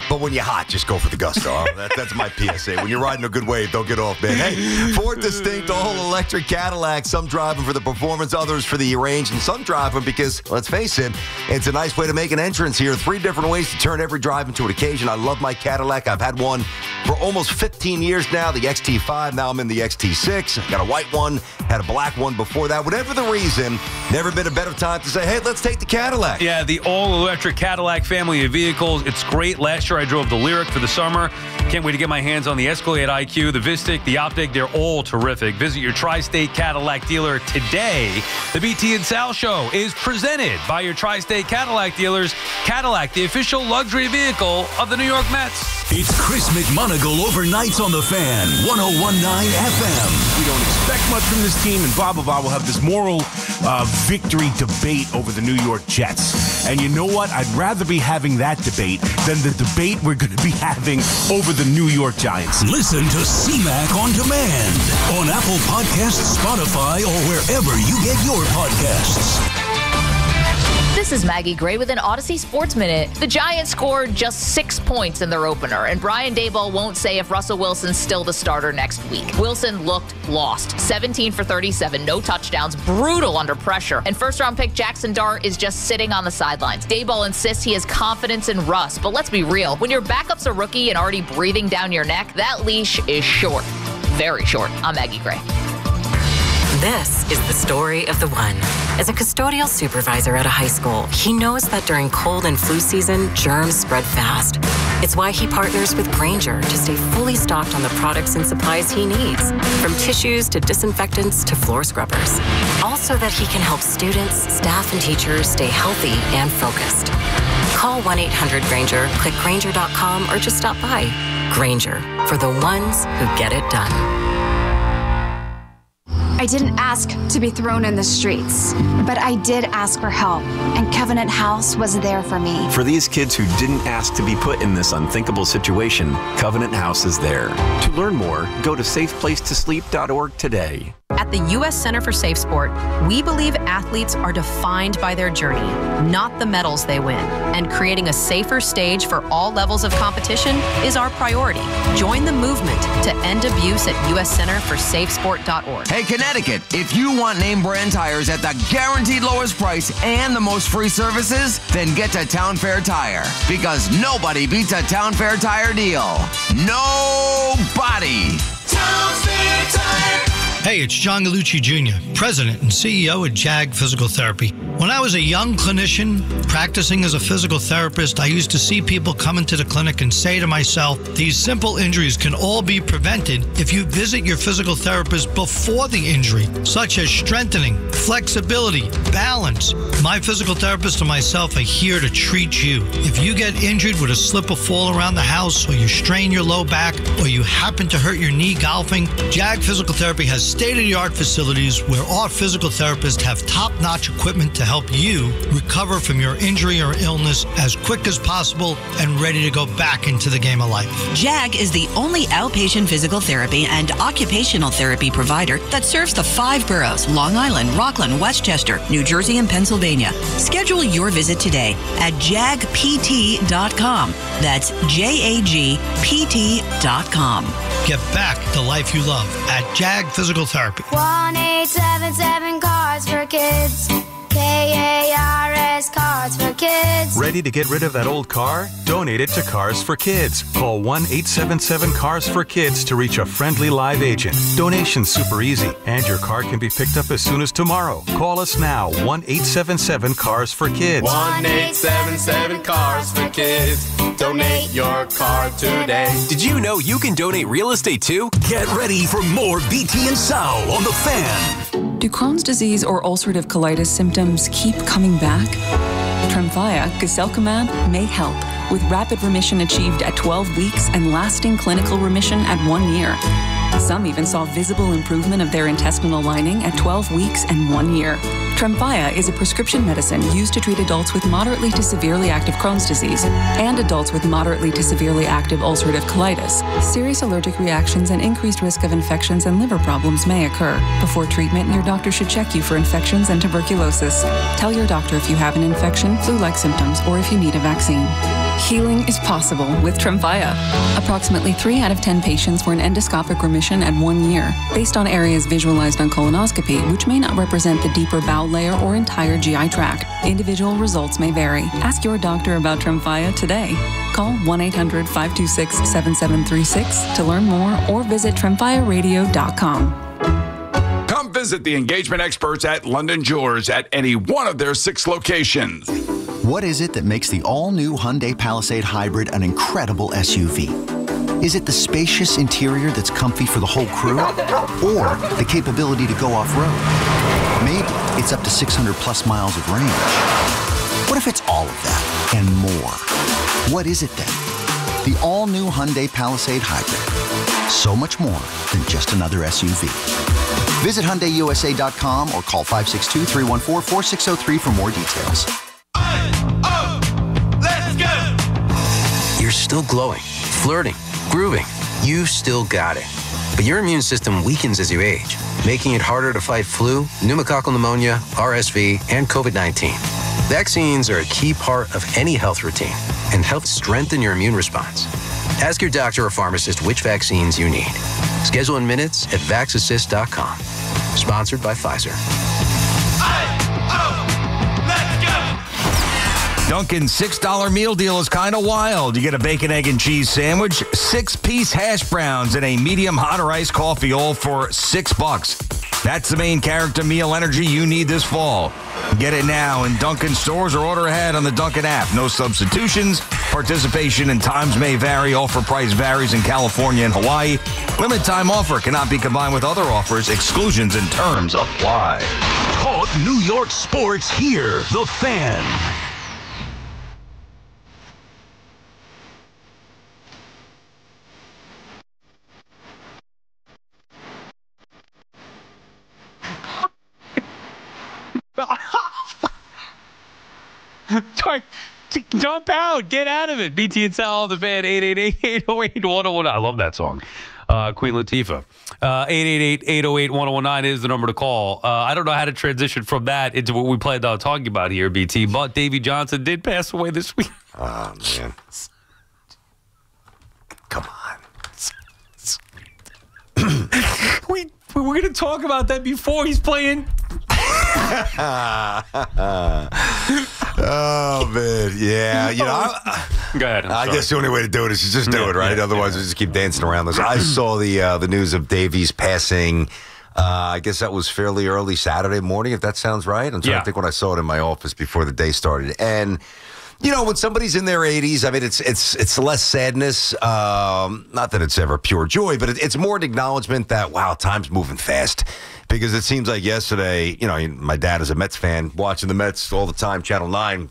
But when you're hot, just go for the gusto. That's my PSA. When you're riding a good wave, don't get off, man. Hey, 4 distinct all-electric Cadillacs. Some drive them for the performance, others for the range, and some drive them because, let's face it, it's a nice way to make an entrance here. 3 different ways to turn every drive into an occasion. I love my Cadillac. I've had one for almost 15 years now, the XT5. Now I'm in the XT6. I got a white one, had a black one before that. Whatever the reason, never been a better time to say, hey, let's take the Cadillac. Yeah, the all-electric Cadillac family of vehicles. It's great. Last year I drove the Lyric for the summer. Can't wait to get my hands on the Escalade IQ, the Vistic, the Optic. They're all terrific. Visit your Tri-State Cadillac dealer today. The BT and Sal Show is presented by your Tri-State Cadillac dealers. Cadillac, the official luxury vehicle of the New York Mets. It's Chris McMonagle overnights on the Fan, 101.9 FM. We don't expect much from this team, and blah, blah, blah. We'll have this moral victory debate over the New York Jets. And you know what? I'd rather be having that debate than the debate we're going to be having over the New York Giants. Listen to CMAC on demand on Apple Podcasts, Spotify, or wherever you get your podcasts. This is Maggie Gray with an Odyssey Sports Minute. The Giants scored just 6 points in their opener, and Brian Daboll won't say if Russell Wilson's still the starter next week. Wilson looked lost. 17 for 37, no touchdowns, brutal under pressure, and first-round pick Jackson Dart is just sitting on the sidelines. Daboll insists he has confidence in Russ, but let's be real. When your backup's a rookie and already breathing down your neck, that leash is short. Very short. I'm Maggie Gray. This is the story of the one. As a custodial supervisor at a high school, he knows that during cold and flu season, germs spread fast. It's why he partners with Grainger to stay fully stocked on the products and supplies he needs, from tissues to disinfectants to floor scrubbers. All so that he can help students, staff, and teachers stay healthy and focused. Call 1-800-GRAINGER, click Grainger.com, or just stop by. Grainger, for the ones who get it done. I didn't ask to be thrown in the streets, but I did ask for help, and Covenant House was there for me. For these kids who didn't ask to be put in this unthinkable situation, Covenant House is there. To learn more, go to safeplacetosleep.org today. At the U.S. Center for Safe Sport, we believe athletes are defined by their journey, not the medals they win. And creating a safer stage for all levels of competition is our priority. Join the movement to end abuse at uscenterforsafesport.org. Hey, Connecticut, if you want name brand tires at the guaranteed lowest price and the most free services, then get to Town Fair Tire. Because nobody beats a Town Fair Tire deal. Nobody. Town Fair Tire. Hey, it's John Gallucci Jr., President and CEO at JAG Physical Therapy. When I was a young clinician practicing as a physical therapist, I used to see people come into the clinic and say to myself, these simple injuries can all be prevented if you visit your physical therapist before the injury, such as strengthening, flexibility, balance. My physical therapist and myself are here to treat you. If you get injured with a slip or fall around the house, or you strain your low back, or you happen to hurt your knee golfing, JAG Physical Therapy has state-of-the-art facilities where our physical therapists have top-notch equipment to help you recover from your injury or illness as quick as possible and ready to go back into the game of life. JAG is the only outpatient physical therapy and occupational therapy provider that serves the 5 boroughs, Long Island, Rockland, Westchester, New Jersey, and Pennsylvania. Schedule your visit today at jagpt.com. That's JAGPT.com. Get back the life you love at JAG Physical Therapy. 1-877 Cars for Kids. KARS Cars for Kids. Ready to get rid of that old car? Donate it to Cars for Kids. Call 1-877-CARS-FOR-KIDS to reach a friendly live agent. Donation's super easy, and your car can be picked up as soon as tomorrow. Call us now, 1-877-CARS-FOR-KIDS. 1-877 Cars for Kids. Donate your car today. Did you know you can donate real estate too? Get ready for more BT and Sal on the Fan. Do Crohn's disease or ulcerative colitis symptoms keep coming back? Tremfya, guselkumab, may help, with rapid remission achieved at 12 weeks and lasting clinical remission at 1 year. Some even saw visible improvement of their intestinal lining at 12 weeks and 1 year. Tremfya is a prescription medicine used to treat adults with moderately to severely active Crohn's disease and adults with moderately to severely active ulcerative colitis. Serious allergic reactions and increased risk of infections and liver problems may occur. Before treatment, your doctor should check you for infections and tuberculosis. Tell your doctor if you have an infection, flu-like symptoms, or if you need a vaccine. Healing is possible with Tremfya. Approximately 3 out of 10 patients were in endoscopic remission at 1 year, based on areas visualized on colonoscopy, which may not represent the deeper bowel layer or entire GI tract. Individual results may vary. Ask your doctor about Tremfya today. Call 1-800-526-7736 to learn more or visit tremfyaradio.com. Come visit the engagement experts at London Jewelers at any one of their 6 locations. What is it that makes the all-new Hyundai Palisade Hybrid an incredible SUV? Is it the spacious interior that's comfy for the whole crew? Or the capability to go off-road? Maybe it's up to 600-plus miles of range. What if it's all of that and more? What is it then? The all-new Hyundai Palisade Hybrid. So much more than just another SUV. Visit HyundaiUSA.com or call 562-314-4603 for more details. You're still glowing, flirting, grooving. You still got it. But your immune system weakens as you age, making it harder to fight flu, pneumococcal pneumonia, RSV, and COVID-19. Vaccines are a key part of any health routine and help strengthen your immune response. Ask your doctor or pharmacist which vaccines you need. Schedule in minutes at vaxassist.com. Sponsored by Pfizer. Dunkin's $6 meal deal is kind of wild. You get a bacon, egg, and cheese sandwich, 6-piece hash browns, and a medium hot or iced coffee, all for $6. That's the main character meal energy you need this fall. Get it now in Dunkin' stores or order ahead on the Dunkin' app. No substitutions. Participation and times may vary. Offer price varies in California and Hawaii. Limited time offer cannot be combined with other offers. Exclusions and terms apply. Talk New York sports here. The Fan. Jump out. Get out of it. BT and Sal on the Fan. 888-808-1019. I love that song. Queen Latifah. 888-808-1019 is the number to call. I don't know how to transition from that into what we planned on talking about here, BT, but Davey Johnson did pass away this week. Oh, man. Come on. we were going to talk about that before he's playing. Oh, man. Yeah. You know, go ahead. I guess the only way to do it is to just do it, right? Otherwise, we just keep dancing around this. I saw the news of Davey's passing. I guess that was fairly early Saturday morning, if that sounds right. I'm trying to think when I saw it in my office before the day started. And, you know, when somebody's in their 80s, I mean, it's less sadness. Not that it's ever pure joy, but it's more an acknowledgement that, wow, time's moving fast. Because it seems like yesterday, you know, my dad is a Mets fan, watching the Mets all the time, Channel 9.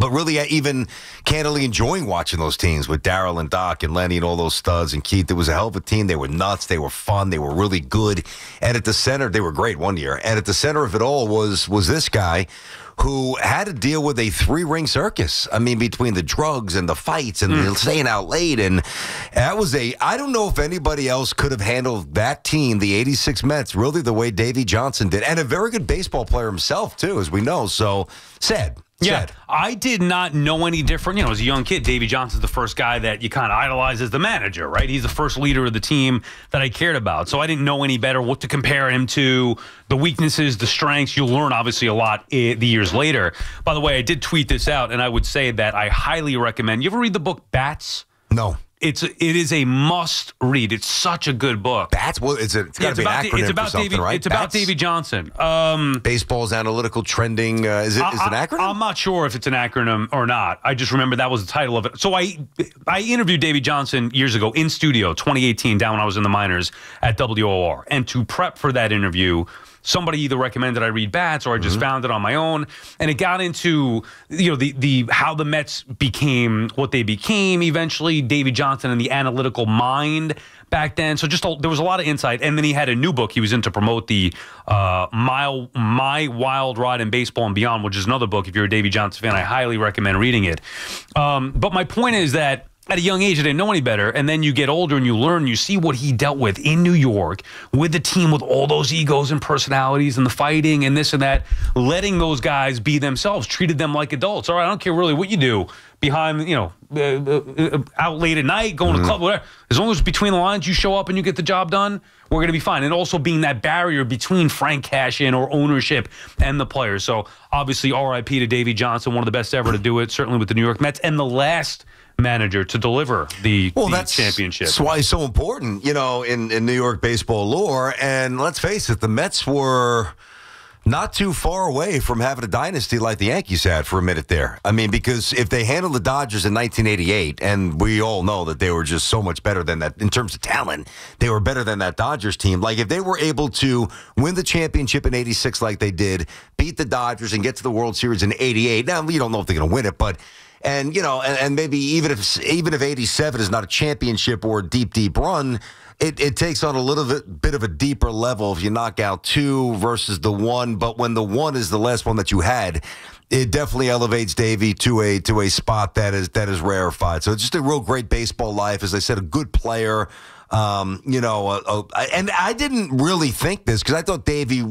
But really, even candidly enjoying watching those teams with Darryl and Doc and Lenny and all those studs and Keith. It was a hell of a team. They were nuts. They were fun. They were really good. And at the center, they were great one year. And at the center of it all was this guy who had to deal with a 3-ring circus. I mean, between the drugs and the fights and staying out late. And that was I don't know if anybody else could have handled that team, the 86 Mets, really the way Davey Johnson did. And a very good baseball player himself, too, as we know. So, sad. Yeah, I did not know any different. You know, as a young kid, Davey Johnson's the first guy that you kind of idolize as the manager, right? He's the first leader of the team that I cared about. So I didn't know any better what to compare him to, the weaknesses, the strengths. You'll learn, obviously, a lot the years later. By the way, I did tweet this out, and I would say that I highly recommend. You ever read the book Bats? No. It is a must read. It's such a good book. Bats? Well, it's got to be an acronym for something, right? It's about Davey Johnson. Baseball's analytical trending. Is it an acronym? I'm not sure if it's an acronym or not. I just remember that was the title of it. So I interviewed Davey Johnson years ago in studio, 2018, down when I was in the minors at WOR. And to prep for that interview, somebody either recommended I read Bats or I just found it on my own. And it got into, you know, the how the Mets became what they became eventually, Davey Johnson and the analytical mind back then. So there was a lot of insight. And then he had a new book he was in to promote, the My Wild Ride in Baseball and Beyond, which is another book. If you're a Davey Johnson fan, I highly recommend reading it. But my point is that at a young age, I didn't know any better. And then you get older and you learn, you see what he dealt with in New York with the team, with all those egos and personalities and the fighting and this and that, letting those guys be themselves, treated them like adults. All right, I don't care really what you do behind, you know, out late at night, going to club, whatever. As long as between the lines you show up and you get the job done, we're going to be fine. And also being that barrier between Frank Cashin or ownership and the players. So obviously RIP to Davey Johnson, one of the best ever to do it, certainly with the New York Mets, and the last manager to deliver the championship. That's why it's so important, you know, in New York baseball lore. And let's face it, the Mets were not too far away from having a dynasty like the Yankees had for a minute there. I mean, because if they handled the Dodgers in 1988, and we all know that they were just so much better than that in terms of talent, they were better than that Dodgers team. Like, if they were able to win the championship in 86 like they did, beat the Dodgers and get to the World Series in 88, now you don't know if they're going to win it, but and, you know, and maybe even if 87 is not a championship or a deep run, it takes on a little bit of a deeper level if you knock out 2 versus the 1. But when the 1 is the last one that you had, it definitely elevates Davey to a spot that is rarefied. So it's just a real great baseball life. As I said, a good player. You know, and I didn't really think this because I thought Davey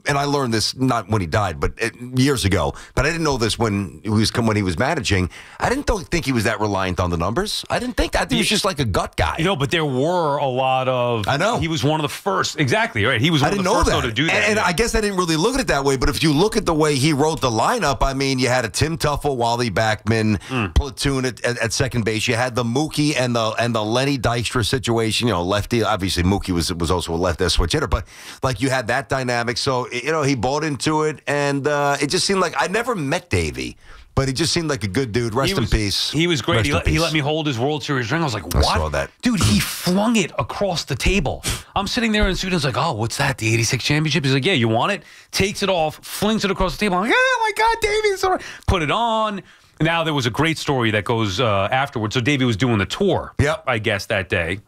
and I learned this not when he died, but years ago. But I didn't know this when he was managing. I didn't think he was that reliant on the numbers. I didn't think that. I think he was just like a gut guy. But there were a lot of. I know. He was one of the first. Exactly right. He was one of the first to do that. And I guess I didn't really look at it that way. But if you look at the way he wrote the lineup, I mean, you had a Tim Tuffle, Wally Backman platoon at second base. You had the Mookie and the Lenny Dykstra situation. Lefty. Obviously, Mookie was also a left switch hitter, but like you had that dynamic. So he bought into it, and it just seemed like I never met Davey. But he just seemed like a good dude. Rest in peace. He was great. He let me hold his World Series ring. I was like, what? I saw that. Dude, he flung it across the table. I'm sitting there in the studio. I was like, oh, what's that? The 86 championship? He's like, yeah, you want it? Takes it off, flings it across the table. I'm like, oh, my God, Davey. It's all right. Put it on. Now, there was a great story that goes afterwards. So Davey was doing the tour, I guess, that day.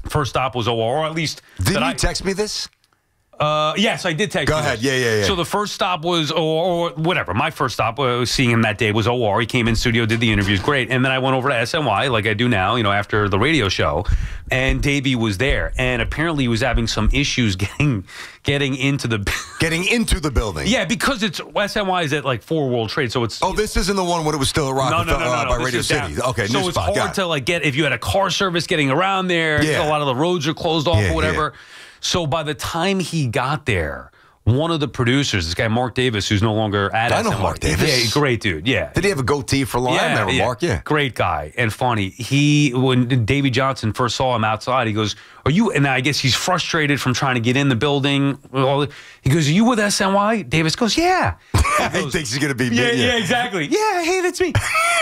First stop was OR, or at least... Didn't you text me this? Yes, I did text you. Go ahead. Yeah. So the first stop was, or whatever. My first stop seeing him that day was OR. He came in studio, did the interviews, great. And then I went over to SNY, like I do now, after the radio show. And Davey was there. And apparently he was having some issues getting into the building. Yeah, because SNY is at like 4 World Trade, so it's... Oh, this isn't the one when it was still a Rockefeller by Radio City. Down. Okay, so it's hard to get, if you had a car service getting around there, a lot of the roads are closed off or whatever. Yeah. So by the time he got there, one of the producers, this guy Mark Davis, who's no longer at SNY. I know Mark Davis. Yeah, great dude. Yeah. Did he have a goatee for long? I remember Mark. Yeah. Great guy and funny. When Davey Johnson first saw him outside, he goes, "Are you?" And I guess he's frustrated from trying to get in the building. He goes, "Are you with SNY?" Davis goes, "Yeah." He thinks he's gonna be. Yeah, exactly. Yeah, hey, that's me.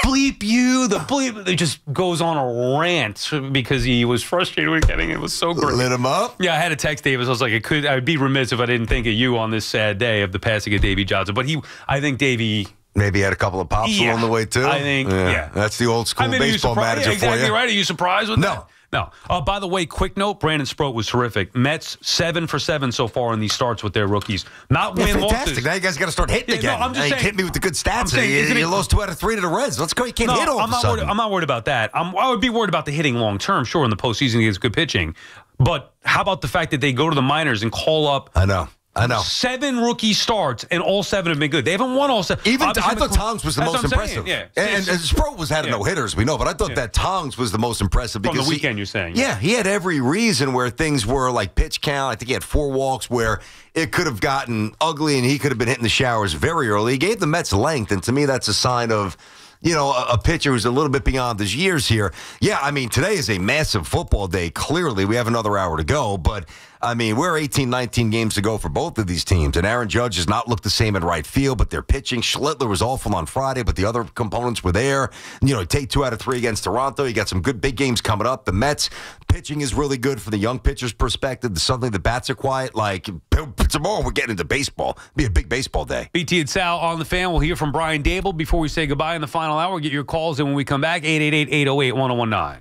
Bleep you. The bleep. It just goes on a rant because he was frustrated with getting it. It was so great. Lit him up. Yeah, I had to text Davis. I was like, I'd be remiss if I didn't think of you on this sad day of the passing of Davey Johnson. But I think Davey maybe had a couple of pops along the way too. I think, that's the old school baseball manager for you. Exactly right. Are you surprised with that? No. By the way, quick note, Brandon Sproat was terrific. Mets 7 for 7 so far in these starts with their rookies. Not win losses. Fantastic. Now you guys got to start hitting again. No, I'm just saying, hit me with the good stats. You lost 2 out of 3 to the Reds. Let's go. You can't hit all of a sudden. I'm not worried about that. I would be worried about the hitting long term, sure, in the postseason against good pitching. But how about the fact that they go to the minors and call up? I know. 7 rookie starts, and all 7 have been good. They haven't won all 7. I thought Tongs was the most impressive. Yeah. And Sproat had a no-hitters, we know, but I thought that Tongs was the most impressive. Because from the weekend, you're saying. Yeah, he had every reason where things were like pitch count. I think he had 4 walks where it could have gotten ugly, and he could have been hitting the showers very early. He gave the Mets length, and to me, that's a sign of... a pitcher who's a little bit beyond his years here. Yeah, I mean, today is a massive football day. Clearly, we have another hour to go, but I mean, we're 18, 19 games to go for both of these teams, and Aaron Judge has not looked the same in right field, but they're pitching. Schlittler was awful on Friday, but the other components were there. Take 2 out of 3 against Toronto. You got some good big games coming up. The Mets pitching is really good from the young pitcher's perspective. Suddenly the bats are quiet. Like, tomorrow we're getting into baseball. It'll be a big baseball day. BT and Sal on the Fan. We'll hear from Brian Dable before we say goodbye in the final hour. Get your calls in when we come back. 888-808-1019.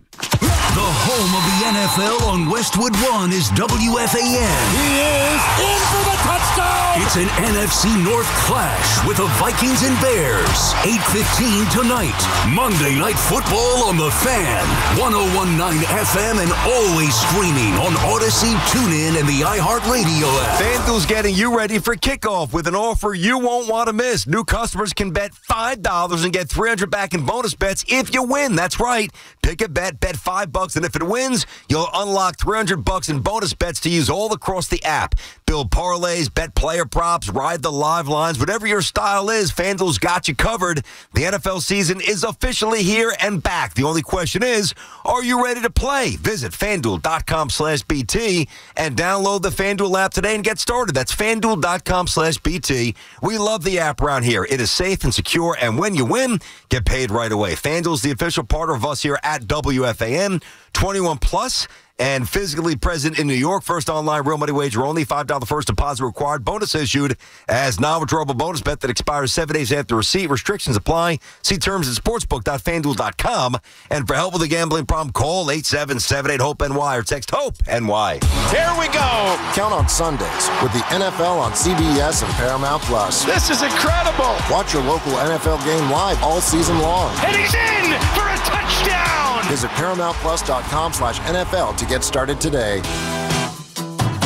The home of the NFL on Westwood One is WFAN. He is in for the touchdown! It's an NFC North clash with the Vikings and Bears. 8:15 tonight. Monday Night Football on the Fan. 101.9 FM and always streaming on Odyssey, TuneIn, and the iHeartRadio app. FanDuel's getting you ready for kickoff with an offer you won't want to miss. New customers can bet $5 and get $300 back in bonus bets if you win. That's right. Pick a bet $5, and if it wins, you'll unlock $300 in bonus bets to use all across the app. Build parlays, bet player props, ride the live lines, whatever your style is, FanDuel's got you covered. The NFL season is officially here and back. The only question is, are you ready to play? Visit FanDuel.com/BT and download the FanDuel app today and get started. That's FanDuel.com/BT. We love the app around here. It is safe and secure, and when you win, get paid right away. FanDuel's the official partner of us here at WFAN. 21 plus and physically present in New York. First online real money wager only. $5 first deposit required. Bonus issued as non-withdrawable bonus bet that expires 7 days after receipt. Restrictions apply. See terms at sportsbook.fanduel.com. And for help with a gambling problem, call 877-8-HOPE-NY or text HOPE-NY. Here we go. Count on Sundays with the NFL on CBS and Paramount Plus. This is incredible. Watch your local NFL game live all season long. And he's in for a touchdown. Visit ParamountPlus.com/NFL to get started today.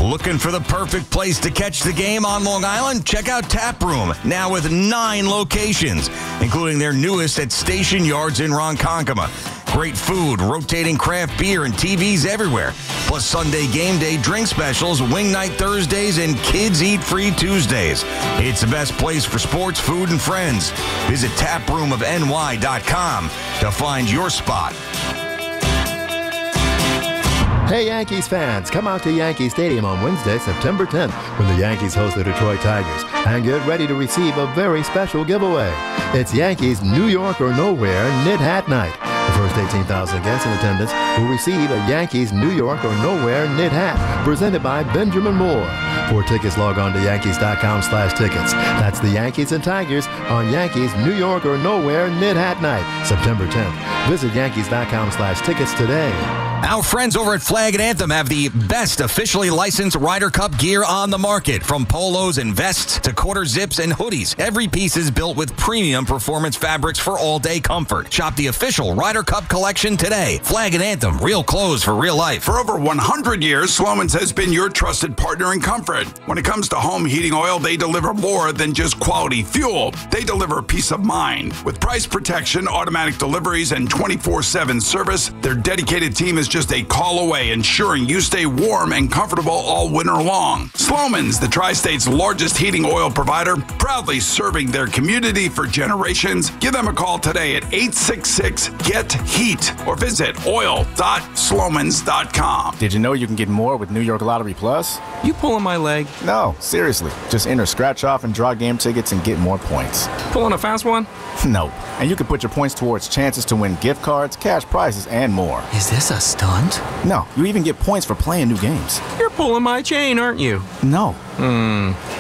Looking for the perfect place to catch the game on Long Island? Check out Tap Room, now with 9 locations, including their newest at Station Yards in Ronkonkoma. Great food, rotating craft beer, and TVs everywhere. Plus Sunday game day drink specials, wing night Thursdays, and kids eat free Tuesdays. It's the best place for sports, food, and friends. Visit taproomofny.com to find your spot. Hey Yankees fans, come out to Yankee Stadium on Wednesday, September 10th, when the Yankees host the Detroit Tigers, and get ready to receive a very special giveaway. It's Yankees New York or Nowhere Knit Hat Night. The first 18,000 guests in attendance will receive a Yankees New York or Nowhere knit hat presented by Benjamin Moore. For tickets, log on to Yankees.com/tickets. That's the Yankees and Tigers on Yankees New York or Nowhere Knit Hat Night, September 10th. Visit Yankees.com/tickets today. Our friends over at Flag and Anthem have the best officially licensed Ryder Cup gear on the market. From polos and vests to quarter zips and hoodies, every piece is built with premium performance fabrics for all-day comfort. Shop the official Ryder Cup collection today. Flag and Anthem, real clothes for real life. For over 100 years, Sloman's has been your trusted partner in comfort. When it comes to home heating oil, they deliver more than just quality fuel. They deliver peace of mind. With price protection, automatic deliveries, and 24/7 service, their dedicated team is just a call away, ensuring you stay warm and comfortable all winter long. Sloman's, the Tri-State's largest heating oil provider, proudly serving their community for generations. Give them a call today at 866-GET-HEAT or visit oil.slomans.com. Did you know you can get more with New York Lottery Plus? You pulling my leg? No, seriously. Just enter scratch off and draw game tickets and get more points. Pulling a fast one? No. And you can put your points towards chances to win gift cards, cash prizes, and more. Is this a stunt? No, you even get points for playing new games. You're pulling my chain, aren't you? No.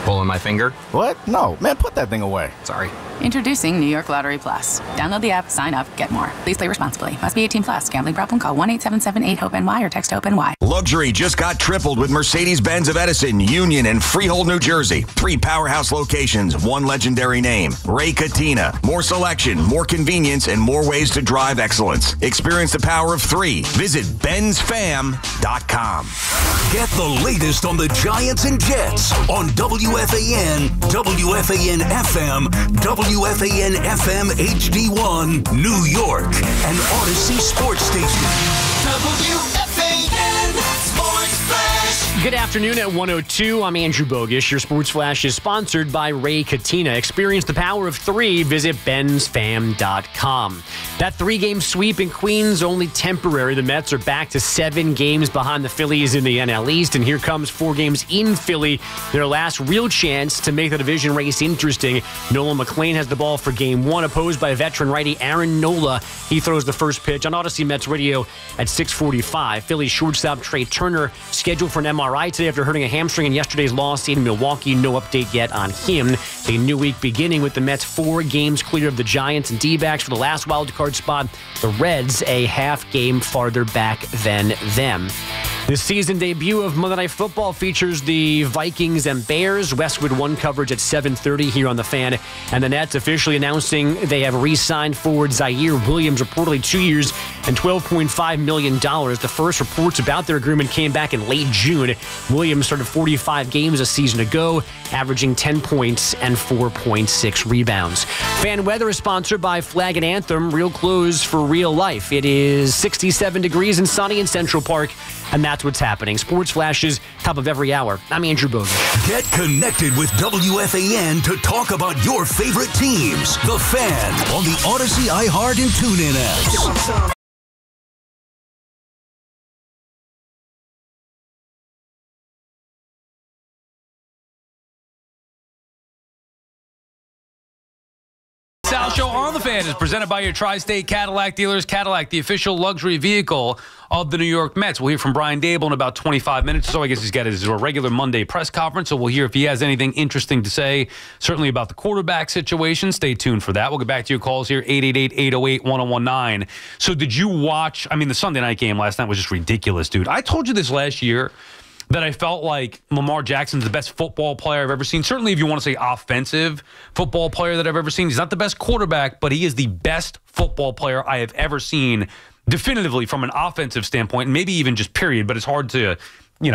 Pulling my finger? What? No. Man, put that thing away. Sorry. Introducing New York Lottery Plus. Download the app, sign up, get more. Please play responsibly. Must be 18 plus. Gambling problem? Call 1-877-8-HOPE-NY or text HOPE-NY. Luxury just got tripled with Mercedes-Benz of Edison, Union, and Freehold, New Jersey. 3 powerhouse locations, 1 legendary name. Ray Katina. More selection, more convenience, and more ways to drive excellence. Experience the power of 3. Visit BenzFam.com. Get the latest on the Giants and Jets on WFAN, WFAN FM, WFAN FM HD1, New York, and Odyssey Sports Station. WFAN Sports Flash. Good afternoon at 1:02. I'm Andrew Bogish. Your Sports Flash is sponsored by Ray Katina. Experience the power of 3. Visit bensfam.com. That 3-game sweep in Queens only temporary. The Mets are back to 7 games behind the Phillies in the NL East, and here comes 4 games in Philly. Their last real chance to make the division race interesting. Nolan McLean has the ball for Game 1, opposed by veteran righty Aaron Nola. He throws the first pitch on Odyssey Mets Radio at 6:45. Philly shortstop Trey Turner scheduled for an MRI today after hurting a hamstring in yesterday's loss in Milwaukee. No update yet on him. A new week beginning with the Mets 4 games clear of the Giants and D-backs for the last wild card spot. The Reds a half game farther back than them. The season debut of Monday Night Football features the Vikings and Bears. Westwood One coverage at 7:30 here on The Fan. And the Nets officially announcing they have re-signed forward Zaire Williams, reportedly 2 years and $12.5 million. The first reports about their agreement came back in late June. Williams started 45 games a season ago, averaging 10 points and 4.6 rebounds. Fan weather is sponsored by Flag and Anthem, real clothes for real life. It is 67 degrees and sunny in Central Park, and that's what's happening. Sports Flashes, top of every hour. I'm Andrew Bogish. Get connected with WFAN to talk about your favorite teams. The Fan on the Odyssey, iHeart, and TuneIn apps. Sal Show on The Fan is presented by your Tri-State Cadillac dealers. Cadillac, the official luxury vehicle of the New York Mets. We'll hear from Brian Dable in about 25 minutes or so. I guess he's got his regular Monday press conference, so we'll hear if he has anything interesting to say, certainly about the quarterback situation. Stay tuned for that. We'll get back to your calls here, 888-808-1019. So did you watch, the Sunday night game last night was just ridiculous, dude. I told you this last year that I felt like Lamar Jackson's the best football player I've ever seen. Certainly if you want to say offensive football player that I've ever seen. He's not the best quarterback, but he is the best football player I have ever seen, definitively from an offensive standpoint, and maybe even just period, but it's hard to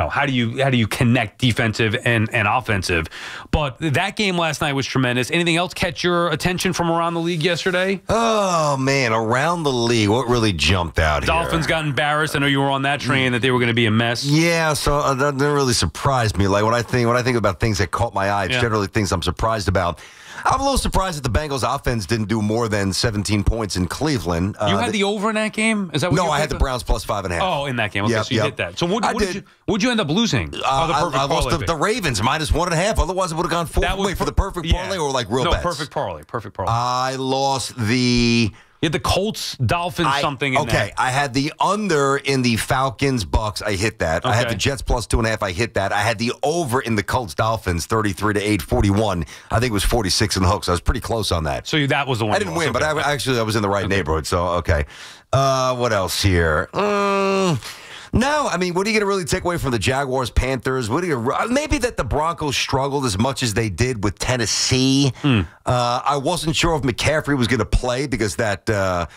how do you connect defensive and offensive? But that game last night was tremendous. Anything else catch your attention from around the league yesterday? Oh, man, around the league, what really jumped out here? Dolphins got embarrassed. I know you were on that train that they were going to be a mess. Yeah, so that really surprised me. Like when I think about things that caught my eye, it's generally things I'm surprised about. I'm a little surprised that the Bengals offense didn't do more than 17 points in Cleveland. You had the over in that game? Is that what No, I had the Browns plus 5.5. Oh, in that game. Okay, so you hit that. So what'd you end up losing? I lost the Ravens minus 1.5. Otherwise, it would have gone full. Wait, for the perfect parlay or like real bets? No, perfect parlay. I lost the... You had the Colts, Dolphins, something in Okay, I had the under in the Falcons, Bucks. I hit that. I had the Jets plus 2.5. I hit that. I had the over in the Colts, Dolphins, 33-8, 41. I think it was 46 in the hook, so I was pretty close on that. So that was the one. I didn't win, but I was in the right neighborhood, so okay. What else here? No, I mean, what are you going to really take away from the Jaguars, Panthers? Maybe that the Broncos struggled as much as they did with Tennessee. I wasn't sure if McCaffrey was going to play because that, not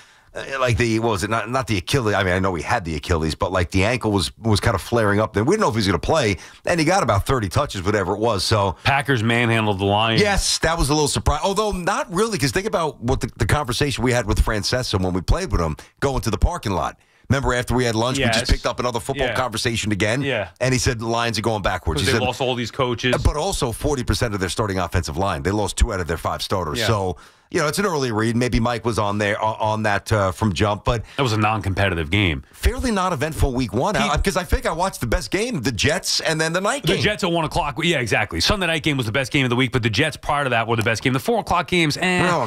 the Achilles. I mean, I know he had the Achilles, but like the ankle was kind of flaring up. Then we didn't know if he was going to play, and he got about 30 touches, whatever it was. So Packers manhandled the Lions. Yes, that was a little surprise. Although not really, because think about what the conversation we had with Francesa when we played with him going to the parking lot. Remember after we had lunch, we just picked up another football conversation again? Yeah. And he said the Lions are going backwards. Because they lost all these coaches. But also 40% of their starting offensive line. They lost 2 out of their 5 starters. Yeah. So, it's an early read. Maybe Mike was on that from jump. But that was a non-competitive game. Fairly not eventful week 1. Because I think I watched the best game, the Jets, and then the night game. The Jets at 1 o'clock. Yeah, exactly. Sunday night game was the best game of the week, but the Jets prior to that were the best game. The 4 o'clock games, no.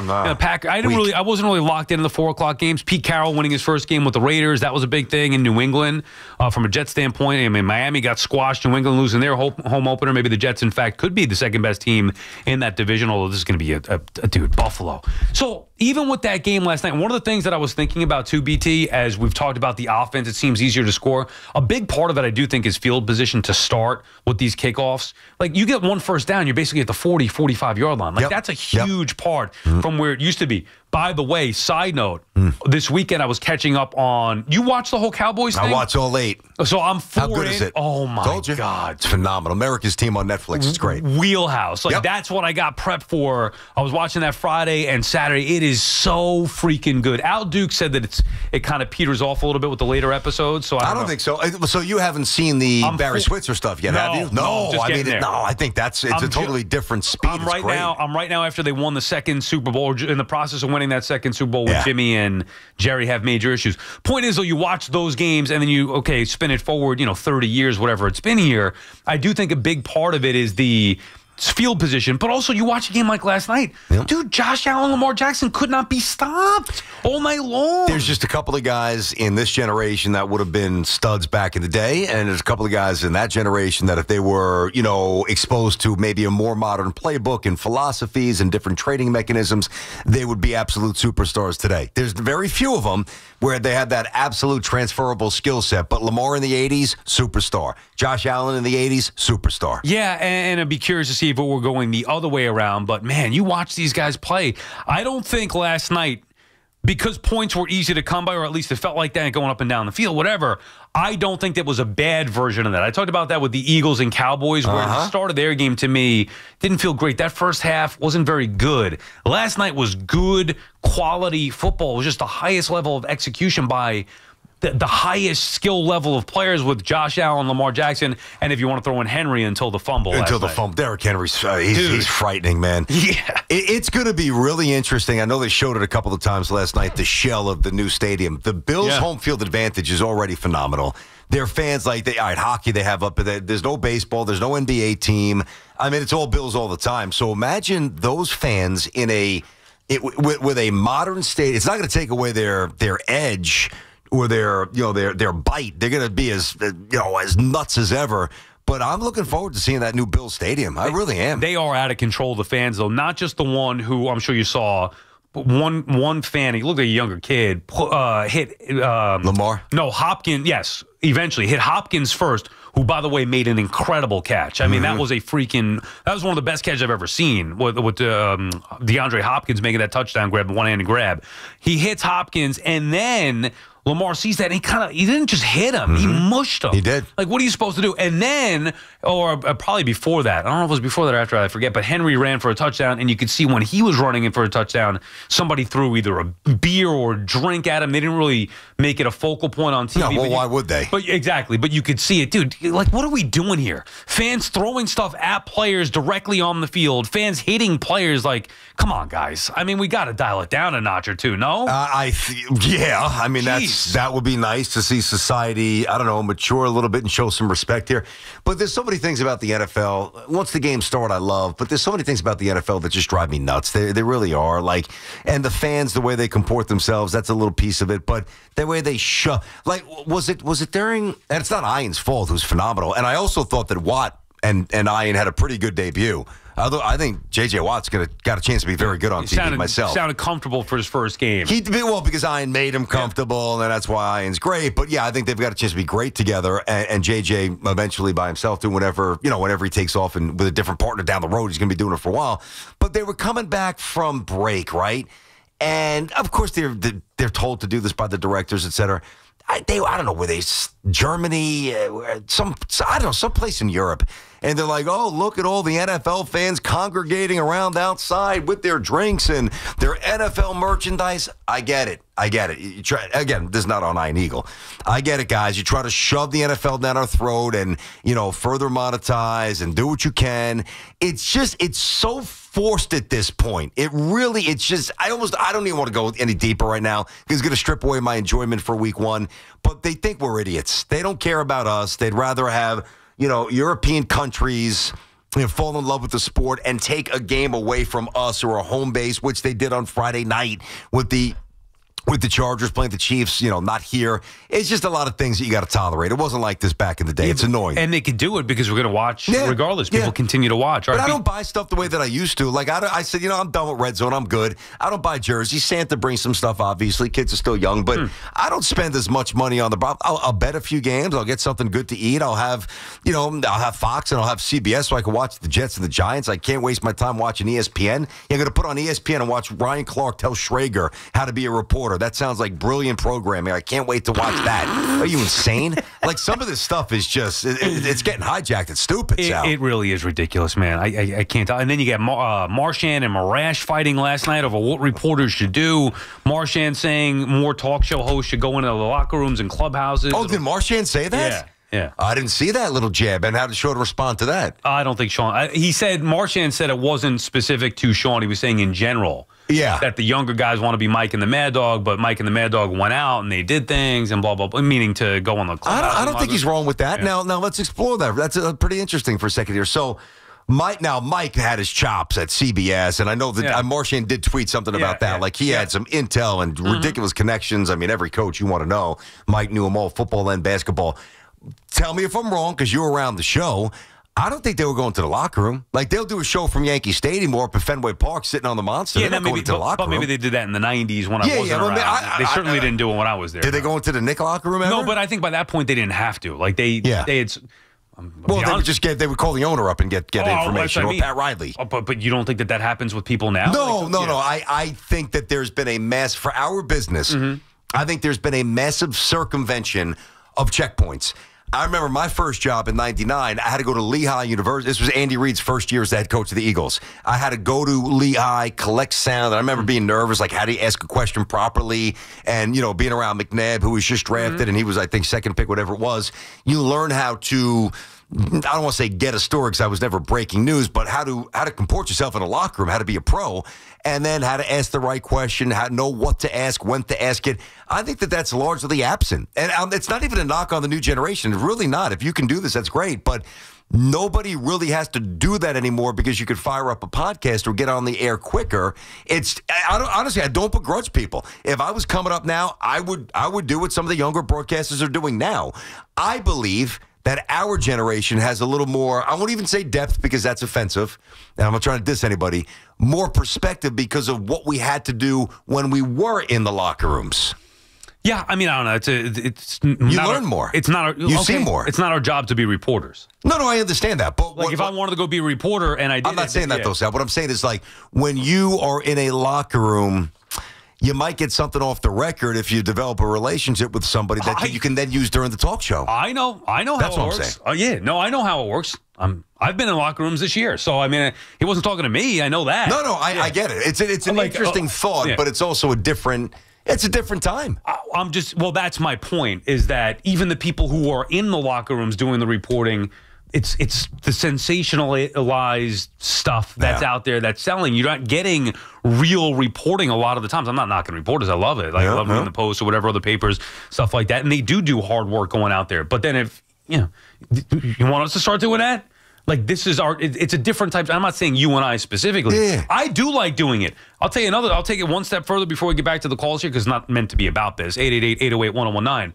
I wasn't really locked into the 4 o'clock games. Pete Carroll winning his first game with the Raiders, that was a big thing in New England. From a Jets standpoint, I mean, Miami got squashed. New England losing their home opener. Maybe the Jets, in fact, could be the second best team in that division, although this is going to be Buffalo. So even with that game last night, one of the things that I was thinking about too, BT, as we've talked about the offense, it seems easier to score. A big part of it, I do think, is field position to start with these kickoffs. Like, you get 1 first down, you're basically at the 40, 45-yard line. Like, that's a huge part from where it used to be. By the way, side note, this weekend I was catching up on... You watched the whole Cowboys thing? I watched all 8. So I'm 4 How good in. is it? Oh, my Told you. God. It's phenomenal. America's Team on Netflix. It's great. Wheelhouse. Like, that's what I got prepped for. I was watching that Friday and Saturday. It is so freaking good. Al Duke said that it kind of peters off a little bit with the later episodes. So I don't think so. So you haven't seen the Barry Switzer stuff yet, have you? No, I think it's a totally different speed. I'm right now after they won the second Super Bowl, in the process of winning that second Super Bowl with Jimmy and Jerry have major issues. Point is, though, you watch those games and then you, spin it forward, 30 years, whatever it's been here. I do think a big part of it is the field position, but also you watch a game like last night. Dude, Josh Allen, Lamar Jackson could not be stopped all night long. There's just a couple of guys in this generation that would have been studs back in the day, and there's a couple of guys in that generation that if they were, exposed to maybe a more modern playbook and philosophies and different trading mechanisms, they would be absolute superstars today. There's very few of them where they had that absolute transferable skill set, but Lamar in the 80s, superstar. Josh Allen in the 80s, superstar. Yeah, and I'd be curious to see if it were going the other way around, but man, you watch these guys play. I don't think last night, because points were easy to come by, or at least it felt like that going up and down the field, whatever, I don't think that was a bad version of that. I talked about that with the Eagles and Cowboys, where the start of their game, to me, didn't feel great. That first half wasn't very good. Last night was good, quality football. It was just the highest level of execution by the highest skill level of players with Josh Allen, Lamar Jackson, and if you want to throw in Henry until the fumble. Derrick Henry's he's frightening, man. Yeah. It's going to be really interesting. I know they showed it a couple of times last night, the shell of the new stadium. The Bills' home field advantage is already phenomenal. Their fans, hockey they have up there. There's no baseball. There's no NBA team. I mean, it's all Bills all the time. So imagine those fans with a modern stadium. It's not going to take away their edge or their bite. They're going to be as nuts as ever. But I'm looking forward to seeing that new Bills stadium. I really am. They are out of control, the fans, though. Not just the one who I'm sure you saw, but one fan, he looked like a younger kid, hit Lamar? No, Hopkins, yes, eventually hit Hopkins first, who, by the way, made an incredible catch. I mean, that was one of the best catches I've ever seen with DeAndre Hopkins making that touchdown grab, one-handed grab. He hits Hopkins, and then Lamar sees that, and he didn't just hit him. He mushed him. He did. Like, what are you supposed to do? And then, or probably before that, I don't know if it was before that or after, I forget, but Henry ran for a touchdown, and you could see when he was running in for a touchdown, somebody threw either a beer or a drink at him. They didn't really make it a focal point on TV. No, well, why would they? But exactly. But you could see it. Dude, like, what are we doing here? Fans throwing stuff at players directly on the field. Fans hitting players. Like, come on, guys. I mean, we got to dial it down a notch or two, no? Yeah. I mean, that would be nice to see society, I don't know, mature a little bit and show some respect here. But there's so many things about the NFL. Once the games start, I love. But there's so many things about the NFL that just drive me nuts. They really are. Like, and the fans, the way they comport themselves, that's a little piece of it. But the way they like, was it during? And it's not Ian's fault, who's phenomenal. And I also thought that Watt and Ian had a pretty good debut. Although I think J.J. Watt's got a chance to be very good on TV myself. Sounded comfortable for his first game. Well, because Ian made him comfortable, and that's why Ian's great. But yeah, I think they've got a chance to be great together. And J.J. eventually by himself doing whatever he takes off and with a different partner down the road, he's going to be doing it for a while. But they were coming back from break, right? And of course they're told to do this by the directors, et cetera. I don't know, were they Germany, someplace in Europe. And they're like, oh, look at all the NFL fans congregating around outside with their drinks and their NFL merchandise. I get it. You try, again, this is not on Iron Eagle. I get it, guys. You try to shove the NFL down our throat and, further monetize and do what you can. It's so forced at this point. I don't even want to go any deeper right now because it's going to strip away my enjoyment for week one. But they think we're idiots. They don't care about us. They'd rather have European countries fall in love with the sport and take a game away from us or a home base, which they did on Friday night with the Chargers playing the Chiefs, not here. It's just a lot of things that you got to tolerate. It wasn't like this back in the day. It's annoying. And they could do it because we're going to watch regardless. People continue to watch. But I don't buy stuff the way that I used to. Like, I said, I'm done with Red Zone. I'm good. I don't buy jerseys. Santa brings some stuff, obviously. Kids are still young. But I don't spend as much money on the I'll bet a few games. I'll get something good to eat. I'll have, I'll have Fox and I'll have CBS so I can watch the Jets and the Giants. I can't waste my time watching ESPN. You're going to put on ESPN and watch Ryan Clark tell Schrager how to be a reporter. That sounds like brilliant programming. I can't wait to watch that. Are you insane? Like, some of this stuff is just, it's getting hijacked. It's stupid, Sal. It really is ridiculous, man. I can't tell. And then you get Marchand and Marash fighting last night over what reporters should do. Marchand saying more talk show hosts should go into the locker rooms and clubhouses. Oh, did Marchand say that? Yeah. I didn't see that little jab. And how did Sean respond to that? I don't think Sean. Marchand said it wasn't specific to Sean. He was saying in general. Yeah. That the younger guys want to be Mike and the Mad Dog, but Mike and the Mad Dog went out and they did things and blah, blah, blah, meaning to go on the clubhouse. I don't think he's wrong with that. Yeah. Now let's explore that. That's pretty interesting for a second here. So, Mike had his chops at CBS, and I know that Marchand did tweet something about that. Like, he had some intel and ridiculous connections. I mean, every coach you want to know. Mike knew them all, football and basketball. Tell me if I'm wrong, because you were around the show. I don't think they were going to the locker room. Like, they'll do a show from Yankee Stadium or up at Fenway Park sitting on the monster. Yeah, but maybe they did that in the 90s when I wasn't around. They certainly didn't do it when I was there. Did they go into the Nick locker room ever? No, but I think by that point they didn't have to. Like, they had... they would call the owner up and get information, or Pat Riley. But you don't think that happens with people now? No. I think that there's been a mass, for our business, I think there's been a massive circumvention of checkpoints. I remember my first job in 99, I had to go to Lehigh University. This was Andy Reid's first year as the head coach of the Eagles. I had to go to Lehigh, collect sound. And I remember being nervous, like, how do you ask a question properly? And, being around McNabb, who was just drafted, and he was, I think, second pick, whatever it was. You learn how to, I don't want to say get a story because I was never breaking news, but how to comport yourself in a locker room, how to be a pro, and then how to ask the right question, how to know what to ask, when to ask it. I think that's largely absent. And it's not even a knock on the new generation. It's really not. If you can do this, that's great. But nobody really has to do that anymore because you could fire up a podcast or get on the air quicker. Honestly, I don't begrudge people. If I was coming up now, I would do what some of the younger broadcasters are doing now. I believe that our generation has a little more, I won't even say depth because that's offensive, and I'm not trying to diss anybody, more perspective because of what we had to do when we were in the locker rooms. Yeah, I mean, I don't know. You learn more. It's not. You see more. It's not our job to be reporters. No, I understand that. But if I wanted to go be a reporter and I did, I'm not saying that though, Sal. What I'm saying is, like, when you are in a locker room, you might get something off the record if you develop a relationship with somebody that you can then use during the talk show. I know how That's it what works. I'm saying. Oh yeah, no, I know how it works. I've been in locker rooms this year, so I mean, he wasn't talking to me. I know that. No, I get it. It's an interesting thought, but it's also a different time. That's my point, is that even the people who are in the locker rooms doing the reporting, it's the sensationalized stuff that's out there that's selling. You're not getting real reporting a lot of the times. I'm not knocking reporters. I love it. I love reading the Post or whatever other papers, stuff like that. And they do hard work going out there. But then if, you want us to start doing that? Like, this is it's a different type. I'm not saying you and I specifically. Yeah. I do like doing it. I'll take it one step further before we get back to the calls here, because it's not meant to be about this. 888-808-1019.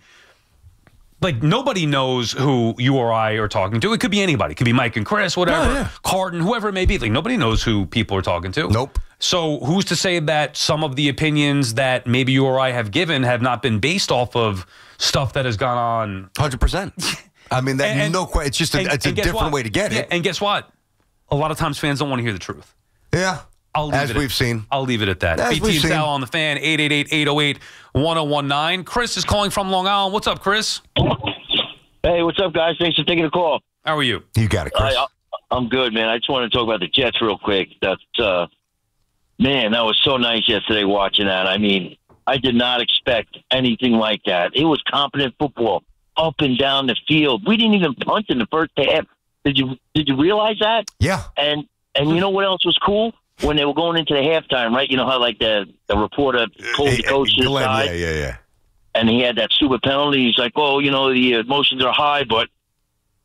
Like, nobody knows who you or I are talking to. It could be anybody. It could be Mike and Chris, whatever, Carton, whoever it may be. Like, nobody knows who people are talking to. Nope. So who's to say that some of the opinions that maybe you or I have given have not been based off of stuff that has gone on? 100%. I mean, it's just a different way to get it. And guess what? A lot of times fans don't want to hear the truth. Yeah. As we've seen. I'll leave it at that. As BT and Sal on the Fan, 888-808-1019. Chris is calling from Long Island. What's up, Chris? Hey, what's up, guys? Thanks for taking the call. How are you? You got it, Chris. I'm good, man. I just want to talk about the Jets real quick. Man, that was so nice yesterday watching that. I mean, I did not expect anything like that. It was competent football up and down the field. We didn't even punt in the first half. Did you realize that? Yeah. And you know what else was cool? When they were going into the halftime, right? You know how like the reporter told the coach his side? Yeah. And he had that stupid penalty. He's like, the emotions are high, but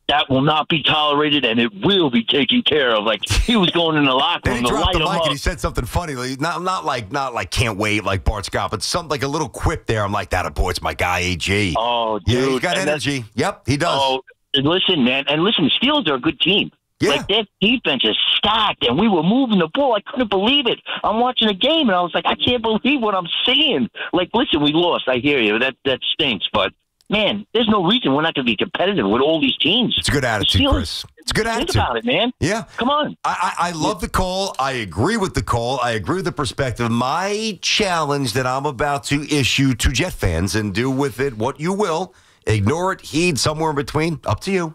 that will not be tolerated, and it will be taken care of. Like, he was going in the locker room Then he to dropped light the him mic up. and he said something funny. Like, not like can't wait like Bart Scott, but something like a little quip there. I'm like, that boy, it's my guy, AG. Oh, dude. Yeah, he's got energy. Yep, he does. Oh, listen, man. And listen, the Steelers are a good team. Yeah. Like, their defense is stacked, and we were moving the ball. I couldn't believe it. I'm watching a game, and I was like, I can't believe what I'm seeing. Like, listen, we lost. I hear you. That stinks. But, man, there's no reason we're not going to be competitive with all these teams. It's a good attitude, Chris. It's a good attitude. Think about it, man. Yeah. Come on. I love the call. I agree with the call. I agree with the perspective. My challenge that I'm about to issue to Jet fans, and do with it what you will, ignore it, heed, somewhere in between, up to you.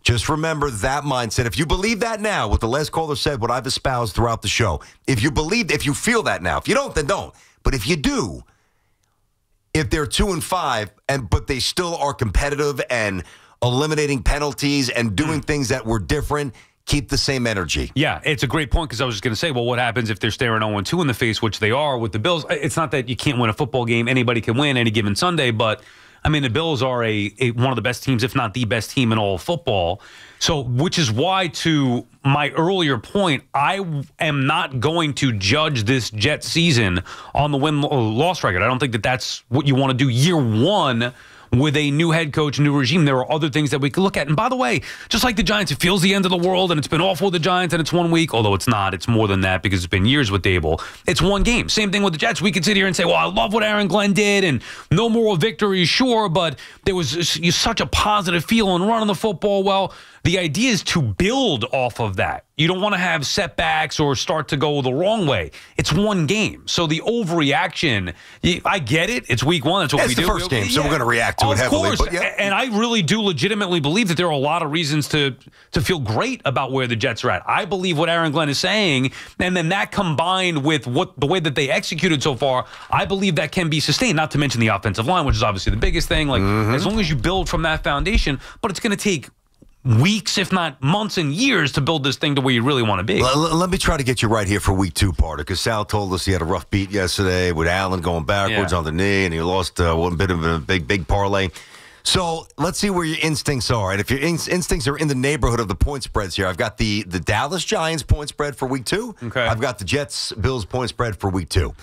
Just remember that mindset. If you believe that now, what the last caller said, what I've espoused throughout the show, if you feel that now, if you don't, then don't. But if you do, if they're 2-5, but they still are competitive and eliminating penalties and doing things that were different, keep the same energy. Yeah, it's a great point, because I was just going to say, well, what happens if they're staring 0-2 in the face, which they are with the Bills? It's not that you can't win a football game. Anybody can win any given Sunday, but I mean, the Bills are one of the best teams, if not the best team in all of football. So, which is why, to my earlier point, I am not going to judge this Jets season on the win-loss record. I don't think that that's what you want to do year one with a new head coach, new regime. There are other things that we could look at. And by the way, just like the Giants, it feels the end of the world, and it's been awful with the Giants, and it's 1 week, although it's not. It's more than that, because it's been years with Dable. It's one game. Same thing with the Jets. We could sit here and say, well, I love what Aaron Glenn did, and no moral victory, sure, but there was such a positive feel and running the football well. The idea is to build off of that. You don't want to have setbacks or start to go the wrong way. It's one game. So the overreaction, I get it. It's week one. That's what we do. It's the first game, so we're going to react to it heavily. Of course. And I really do legitimately believe that there are a lot of reasons to feel great about where the Jets are at. I believe what Aaron Glenn is saying, and then that combined with the way that they executed so far, I believe that can be sustained, not to mention the offensive line, which is obviously the biggest thing. Like, as long as you build from that foundation, but it's going to take weeks, if not months and years, to build this thing to where you really want to be. Let me try to get you right here for week two, Parter, because Sal told us he had a rough beat yesterday with Allen going backwards on the knee, and he lost one bit of a big parlay. So let's see where your instincts are. And if your instincts are in the neighborhood of the point spreads here, I've got the Dallas Giants point spread for week two. Okay. I've got the Jets-Bills point spread for week two.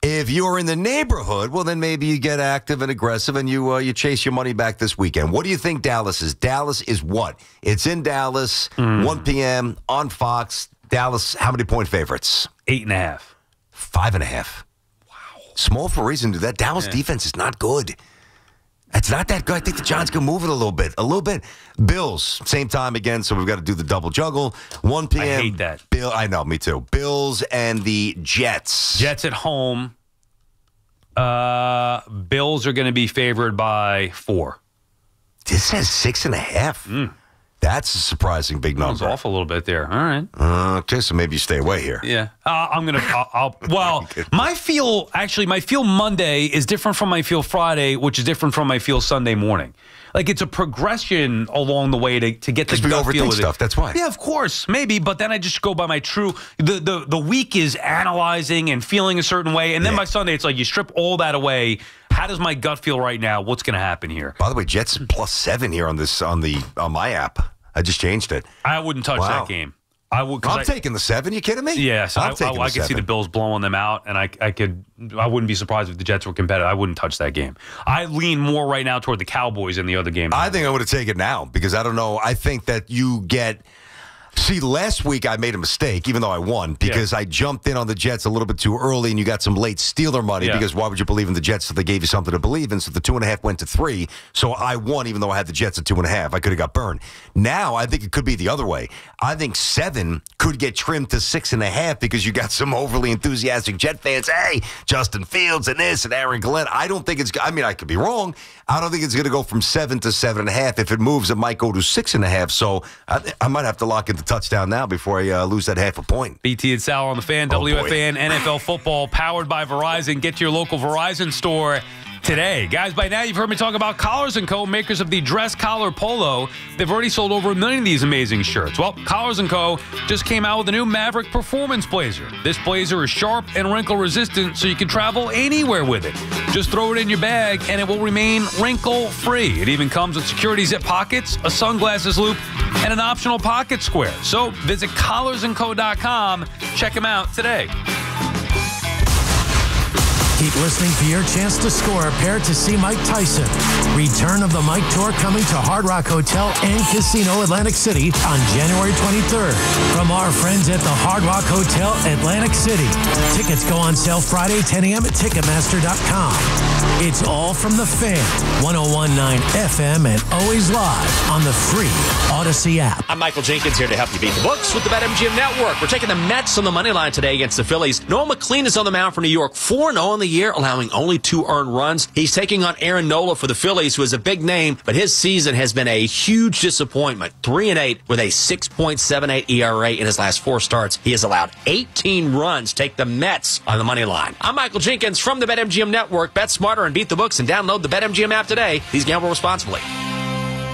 If you're in the neighborhood, well, then maybe you get active and aggressive and you chase your money back this weekend. What do you think Dallas is? Dallas is what? It's in Dallas, 1 p.m. on Fox. Dallas, how many point favorites? 8.5. 5.5. Wow. Small for a reason, dude. That Dallas defense is not good. It's not that good. I think the Giants can move it a little bit. Bills, same time again, so we've got to do the double juggle. 1 p.m. I hate that. I know, me too. Bills and the Jets. Jets at home. Bills are going to be favored by 4. This says 6.5. That's a surprising big number. It's off a little bit there. All right. Okay, so maybe you stay away here. Yeah. My feel Monday is different from my feel Friday, which is different from my feel Sunday morning. Like, it's a progression along the way to get the gut feel of it. Stuff, that's why. Yeah, of course, maybe, but then I just go by my true. The week is analyzing and feeling a certain way, and then by Sunday it's like you strip all that away. How does my gut feel right now? What's going to happen here? By the way, Jets +7 here on my app. I just changed it. I wouldn't touch that game. I'm taking the 7. You kidding me? Yes, I could see the Bills blowing them out, and I wouldn't be surprised if the Jets were competitive. I wouldn't touch that game. I lean more right now toward the Cowboys in the other game. I think I would have taken it now because I don't know. I think that you get. See, last week I made a mistake, even though I won, because I jumped in on the Jets a little bit too early, and you got some late Steeler money, because why would you believe in the Jets if they gave you something to believe in? So the 2.5 went to 3, so I won, even though I had the Jets at 2.5. I could have got burned. Now, I think it could be the other way. I think 7 could get trimmed to 6.5 because you got some overly enthusiastic Jet fans. Hey, Justin Fields and this and Aaron Glenn. I don't think it's, I mean, I could be wrong. I don't think it's going to go from 7 to 7.5. If it moves, it might go to 6.5. So I might have to lock into touchdown now before I lose that half a point. BT and Sal on the Fan, WFAN, NFL football, powered by Verizon. Get to your local Verizon store today. Guys, by now you've heard me talk about Collars & Co., makers of the dress collar polo. They've already sold over 1 million of these amazing shirts. Well, Collars & Co. just came out with a new Maverick Performance Blazer. This blazer is sharp and wrinkle resistant, so you can travel anywhere with it. Just throw it in your bag and it will remain wrinkle-free. It even comes with security zip pockets, a sunglasses loop, and an optional pocket square. So visit collarsandco.com. Check them out today. Keep listening for your chance to score a pair to see Mike Tyson. Return of the Mike Tour coming to Hard Rock Hotel and Casino Atlantic City on January 23rd. From our friends at the Hard Rock Hotel Atlantic City. Tickets go on sale Friday 10 a.m. at Ticketmaster.com. It's all from the Fan, 101.9 FM, and always live on the free Odyssey app. I'm Michael Jenkins here to help you beat the books with the BetMGM Network. We're taking the Mets on the money line today against the Phillies. Noah McLean is on the mound for New York, 4-0 in the year, allowing only 2 earned runs. He's taking on Aaron Nola for the Phillies, who is a big name, but his season has been a huge disappointment. 3-8 with a 6.78 ERA in his last 4 starts. He has allowed 18 runs. Take the Mets on the money line. I'm Michael Jenkins from the BetMGM Network. Bet smarter and beat the books, and download the BetMGM app today. Please gamble responsibly.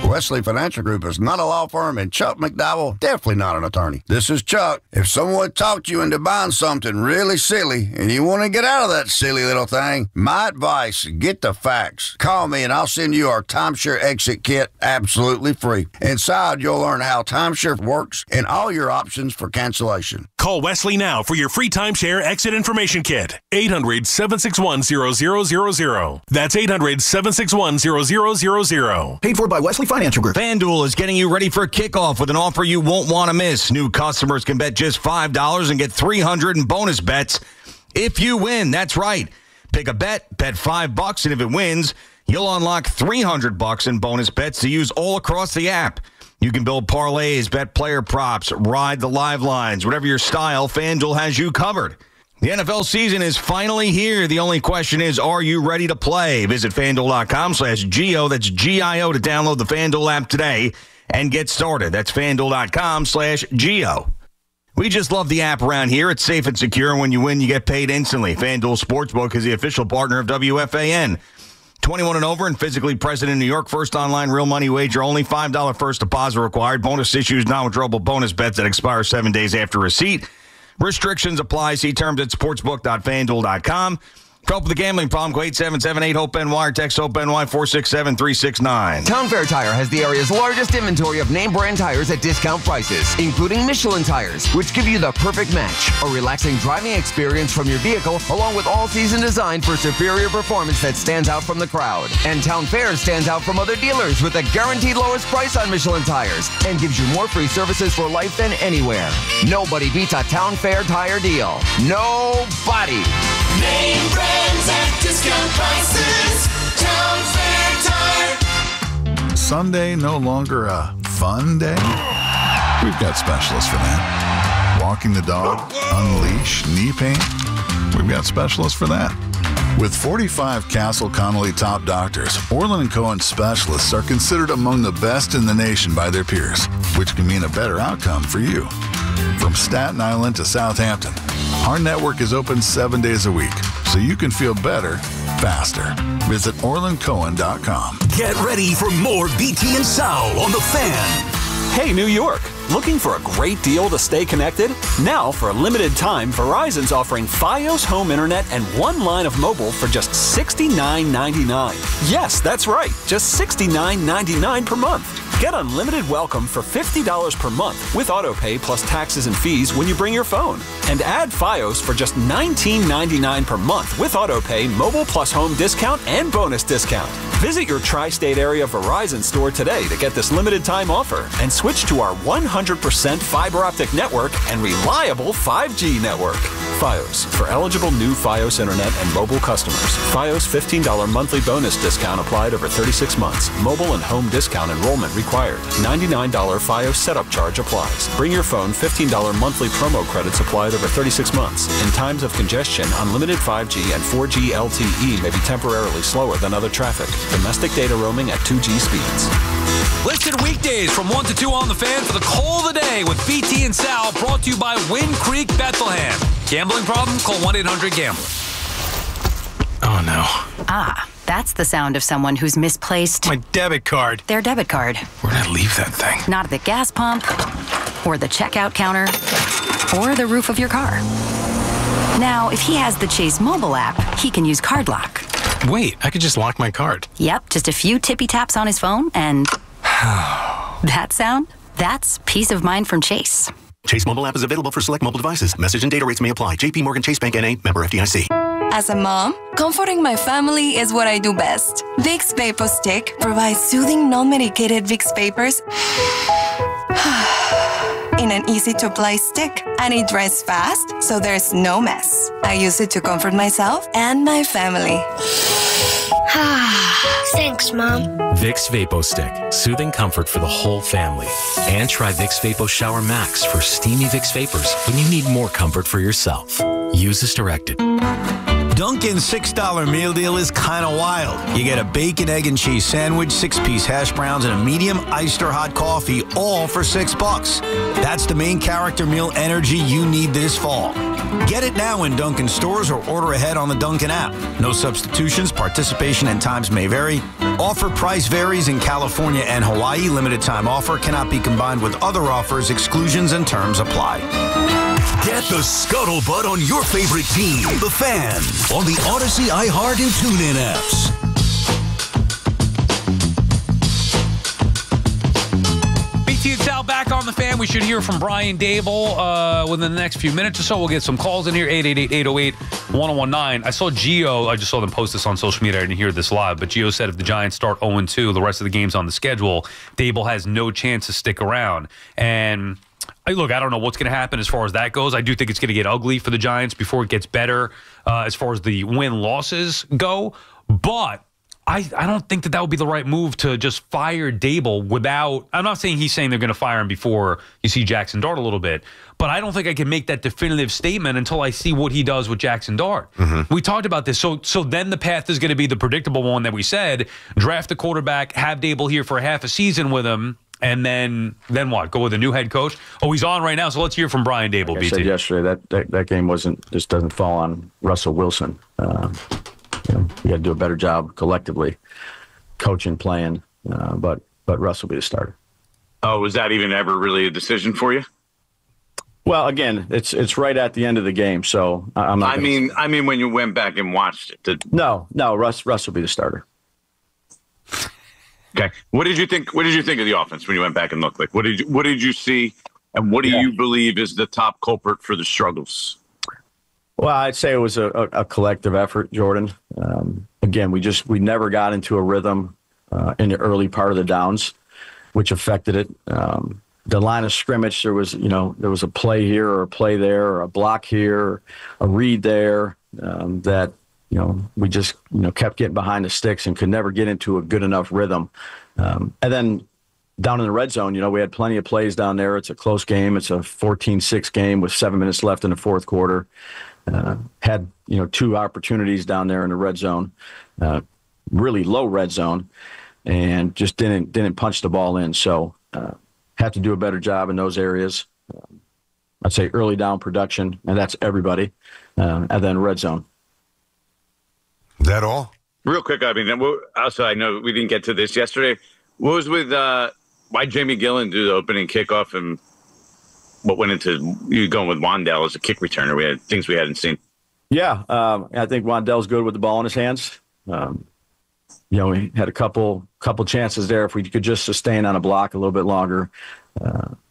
Wesley Financial Group is not a law firm, and Chuck McDowell definitely not an attorney. This is Chuck. If someone talked you into buying something really silly and you want to get out of that silly little thing, my advice, get the facts. Call me and I'll send you our timeshare exit kit absolutely free. Inside, you'll learn how timeshare works and all your options for cancellation. Call Wesley now for your free timeshare exit information kit. 800-761-0000. That's 800-761-0000. Paid for by Wesley Financial Group. FanDuel is getting you ready for kickoff with an offer you won't want to miss. New customers can bet just $5 and get $300 in bonus bets if you win. That's right. Pick a bet $5, and if it wins, you'll unlock $300 in bonus bets to use all across the app. You can build parlays, bet player props, ride the live lines. Whatever your style, FanDuel has you covered. The NFL season is finally here. The only question is, are you ready to play? Visit FanDuel.com/Gio. That's G-I-O to download the FanDuel app today and get started. That's FanDuel.com/Gio. We just love the app around here. It's safe and secure. When you win, you get paid instantly. FanDuel Sportsbook is the official partner of WFAN. 21 and over and physically present in New York. First online real money wager only. $5 first deposit required. Bonus issues, non-withdrawable bonus bets that expire 7 days after receipt. Restrictions apply. See terms at sportsbook.fanduel.com. For help with the gambling problem, go 877-8-HOPE-NY or text HOPE-NY 467-369. Town Fair Tire has the area's largest inventory of name brand tires at discount prices, including Michelin tires, which give you the perfect match. A relaxing driving experience from your vehicle, along with all-season design for superior performance that stands out from the crowd. And Town Fair stands out from other dealers with a guaranteed lowest price on Michelin tires and gives you more free services for life than anywhere. Nobody beats a Town Fair tire deal. Nobody. Name brands at discount prices. Town Fair Tire. Sunday no longer a fun day? We've got specialists for that. Walking the dog, unleash, knee pain. We've got specialists for that. With 45 Castle Connolly top doctors, Orland & Cohen specialists are considered among the best in the nation by their peers, which can mean a better outcome for you. From Staten Island to Southampton, our network is open 7 days a week, so you can feel better, faster. Visit OrlandCohen.com. Get ready for more BT and Sal on the Fan. Hey, New York. Looking for a great deal to stay connected? Now, for a limited time, Verizon's offering Fios home internet and one line of mobile for just $69.99. Yes, that's right, just $69.99 per month. Get unlimited welcome for $50 per month with autopay plus taxes and fees when you bring your phone. And add Fios for just $19.99 per month with autopay, mobile plus home discount, and bonus discount. Visit your tri-state area Verizon store today to get this limited time offer and switch to our 100% fiber optic network and reliable 5G network. Fios, for eligible new Fios internet and mobile customers. Fios $15 monthly bonus discount applied over 36 months. Mobile and home discount enrollment required. $99 Fios setup charge applies. Bring your phone. $15 monthly promo credits applied over 36 months. In times of congestion, unlimited 5G and 4G LTE may be temporarily slower than other traffic. Domestic data roaming at 2G speeds. Listen weekdays from 1 to 2 on the Fan for the call of the day with BT and Sal, brought to you by Wind Creek Bethlehem. Gambling problem? Call 1-800-GAMBLER. Oh, no. Ah, that's the sound of someone who's misplaced my debit card. Their debit card. Where'd I leave that thing? Not at the gas pump, or the checkout counter, or the roof of your car. Now, if he has the Chase mobile app, he can use Card Lock. Wait, I could just lock my card. Yep, just a few tippy taps on his phone, and that sound? That's peace of mind from Chase. Chase mobile app is available for select mobile devices. Message and data rates may apply. JP Morgan Chase Bank N.A. member FDIC. As a mom, comforting my family is what I do best. Vicks Vapor Stick provides soothing, non-medicated Vicks vapors in an easy-to-apply stick, and it dries fast, so there's no mess. I use it to comfort myself and my family. Thanks, Mom. Vicks Vapo Stick, soothing comfort for the whole family. And try Vicks Vapo Shower Max for steamy Vicks Vapors when you need more comfort for yourself. Use as directed. Dunkin's $6 meal deal is kind of wild. You get a bacon, egg, and cheese sandwich, 6-piece hash browns, and a medium iced or hot coffee, all for $6. That's the main character meal energy you need this fall. Get it now in Dunkin' stores or order ahead on the Dunkin' app. No substitutions, participation and times may vary. Offer price varies in California and Hawaii. Limited time offer cannot be combined with other offers. Exclusions and terms apply. Get the scuttlebutt on your favorite team, the Fan, on the Odyssey, iHeart, and TuneIn apps. BT and Sal back on the Fan. We should hear from Brian Dable within the next few minutes or so. We'll get some calls in here, 888-808-1019. I saw Gio, I just saw them post this on social media. I didn't hear this live, but Gio said if the Giants start 0-2, the rest of the games on the schedule, Dable has no chance to stick around. And look, I don't know what's going to happen as far as that goes. I do think it's going to get ugly for the Giants before it gets better as far as the win-losses go. But I don't think that would be the right move to just fire Dable without – I'm not saying he's saying they're going to fire him before you see Jackson Dart a little bit. But I don't think I can make that definitive statement until I see what he does with Jackson Dart. Mm-hmm. We talked about this. So then the path is going to be the predictable one that we said, draft a quarterback, have Dable here for a half a season with him, and then what? Go with a new head coach? Oh, he's on right now, so let's hear from Brian Dable, like BT. I said yesterday, that game just doesn't fall on Russell Wilson. We got to do a better job collectively, coaching, playing, but Russ will be the starter. Oh, was that even ever really a decision for you? Well, again, it's right at the end of the game, so I'm not. I mean, when you went back and watched it. No, Russ will be the starter. Okay. What did you think? What did you think of the offense when you went back and looked? Like, what did you see, and what do you believe is the top culprit for the struggles? Well, I'd say it was a collective effort, Jordan. Again, we never got into a rhythm in the early part of the downs, which affected it. The line of scrimmage, there was a play here or a play there or a block here, or a read there that we just kept getting behind the sticks and could never get into a good enough rhythm. And then down in the red zone, we had plenty of plays down there. It's a close game. It's a 14-6 game with 7 minutes left in the fourth quarter. Had 2 opportunities down there in the red zone, really low red zone, and just didn't punch the ball in. So have to do a better job in those areas. I'd say early down production, and that's everybody, and then red zone. Is that all? Real quick, I mean, also I know we didn't get to this yesterday. What was with why Jamie Gillen do the opening kickoff, and what went into you going with Wandell as a kick returner? We had things we hadn't seen. Yeah, I think Wandell's good with the ball in his hands. We had a couple chances there if we could just sustain on a block a little bit longer.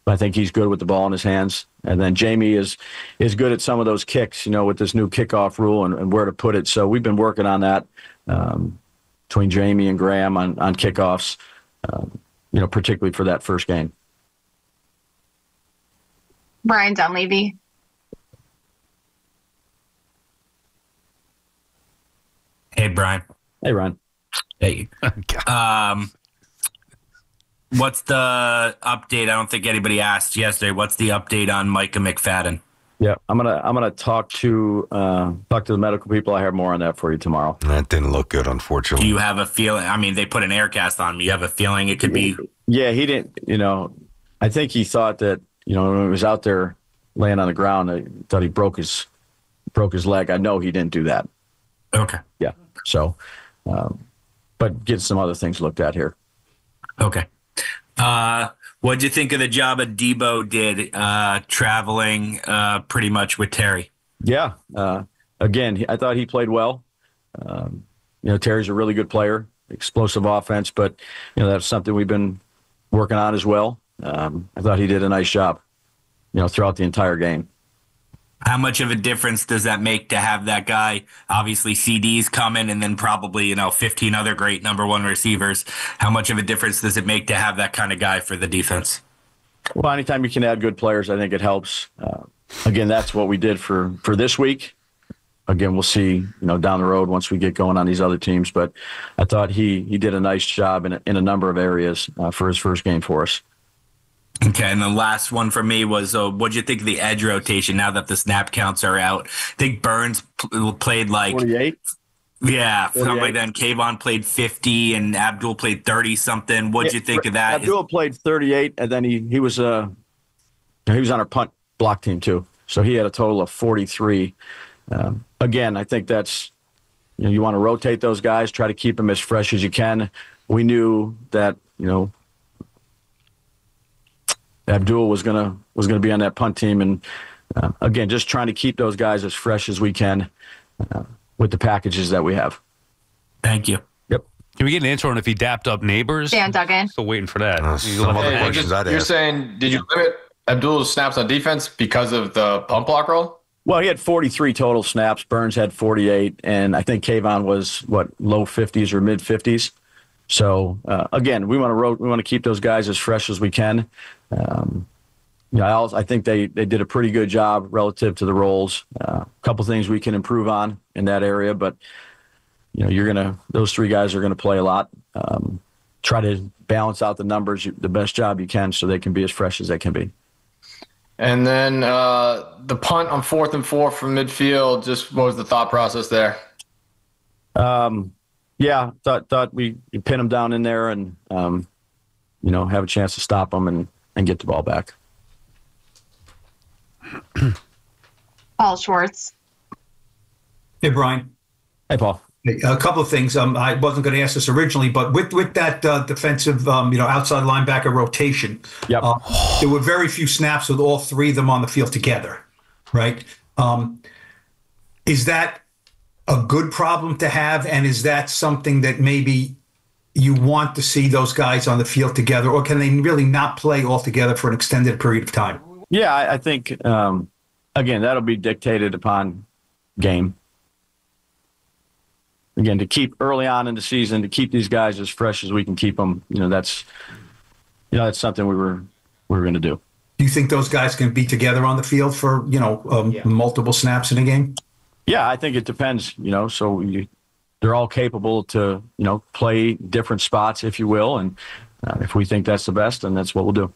I think he's good with the ball in his hands. And then Jamie is good at some of those kicks, with this new kickoff rule and where to put it. So we've been working on that between Jamie and Graham on kickoffs, particularly for that first game. Brian Dunleavy. Hey, Brian. Hey, Ryan. Hey. What's the update? I don't think anybody asked yesterday. What's the update on Micah McFadden? Yeah, I'm gonna talk to the medical people. I have more on that for you tomorrow. That didn't look good, unfortunately. Do you have a feeling? I mean, they put an air cast on him. You have a feeling it could be? Yeah, he didn't. I think he thought that when he was out there laying on the ground, I thought he broke his leg. I know he didn't do that. Okay. Yeah. So, but get some other things looked at here. Okay. What'd you think of the job Debo did traveling pretty much with Terry? Yeah. Again, I thought he played well. Terry's a really good player, explosive offense, but that's something we've been working on as well. I thought he did a nice job, throughout the entire game. How much of a difference does that make to have that guy? Obviously, CD's coming, and then probably 15 other great number one receivers. How much of a difference does it make to have that kind of guy for the defense? Well, anytime you can add good players, I think it helps. Again, that's what we did for this week. Again, we'll see down the road once we get going on these other teams. But I thought he did a nice job in a number of areas for his first game for us. Okay, and the last one for me was, what'd you think of the edge rotation now that the snap counts are out? I think Burns played like 48. Yeah, something like that. And Kayvon played 50, and Abdul played 30-something. What'd you think of that? Abdul played 38, and then he was on our punt block team too, so he had a total of 43. Again, I think that's you want to rotate those guys, try to keep them as fresh as you can. We knew that Abdul was gonna be on that punt team, and again, just trying to keep those guys as fresh as we can with the packages that we have. Thank you. Yep. Can we get an answer on if he dapped up neighbors? Dan Duggan. Still waiting for that. Some other questions I'd You're ask. saying, did you limit Abdul's snaps on defense because of the pump block role? Well, he had 43 total snaps. Burns had 48, and I think Kayvon was low 50s or mid 50s. So again, we want to keep those guys as fresh as we can. I think they did a pretty good job relative to the roles. A couple things we can improve on in that area, but those 3 guys are gonna play a lot. Try to balance out the numbers the best job you can so they can be as fresh as they can be. And then the punt on 4th and 4 from midfield. Just what was the thought process there? Yeah, thought we pin them down in there and have a chance to stop them and get the ball back. Paul Schwartz. Hey, Brian. Hey, Paul. A couple of things. I wasn't going to ask this originally, but with that defensive, outside linebacker rotation, yep. There were very few snaps with all 3 of them on the field together, right? Is that a good problem to have, and is that something that maybe you want to see those guys on the field together, or can they really not play all together for an extended period of time? Yeah, I think, again, that'll be dictated upon game. Again, to keep early on in the season, to keep these guys as fresh as we can keep them, that's something we were going to do. Do you think those guys can be together on the field for, multiple snaps in a game? Yeah, I think it depends, they're all capable to, play different spots, if you will. And If we think that's the best, then that's what we'll do.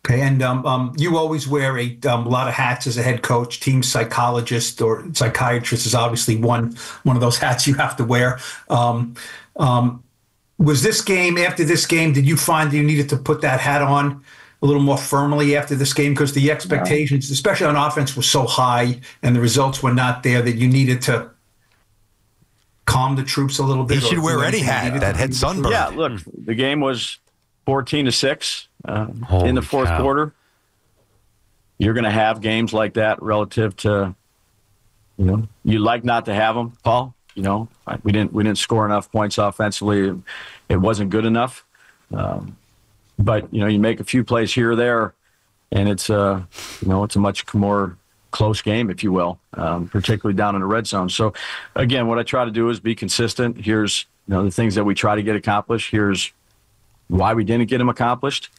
Okay, and you always wear a lot of hats as a head coach. Team psychologist or psychiatrist is obviously one of those hats you have to wear. Was this game, after this game, did you find you needed to put that hat on a little more firmly after this game? Because the expectations, especially on offense, were so high and the results were not there that you needed to calm the troops a little bit. He should wear any hat that had sunburn. Yeah, look, the game was 14-6 in the fourth quarter. You're going to have games like that relative to, you like not to have them, Paul. We didn't score enough points offensively. It wasn't good enough. But you make a few plays here or there, and it's it's a much more close game, if you will, particularly down in the red zone. So, again, what I try to do is be consistent. Here's the things that we try to get accomplished. Here's why we didn't get them accomplished.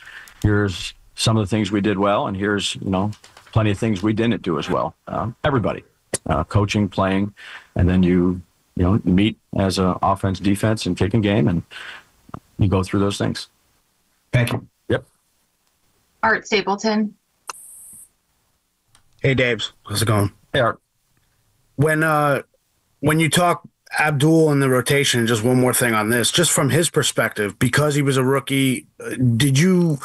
Here's some of the things we did well, and here's plenty of things we didn't do as well. Everybody, coaching, playing, and then you meet as an offense, defense, and kicking game, and you go through those things. Thank you. Yep. Art Stapleton. Hey, Dabes. How's it going? Hey, Art. When you talk Abdul in the rotation, just one more thing on this, just from his perspective, because he was a rookie, did you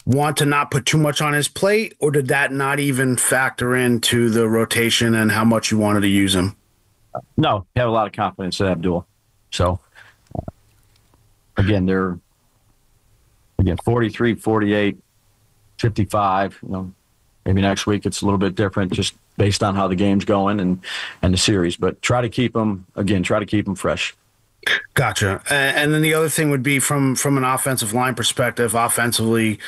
want to not put too much on his plate, or did that not even factor into the rotation and how much you wanted to use him? No, I have a lot of confidence in Abdul. So, again, they're 43, 48, 55. Maybe next week it's a little bit different just based on how the game's going and the series. But try to keep them fresh. Gotcha. And then the other thing would be from an offensive line perspective, offensively,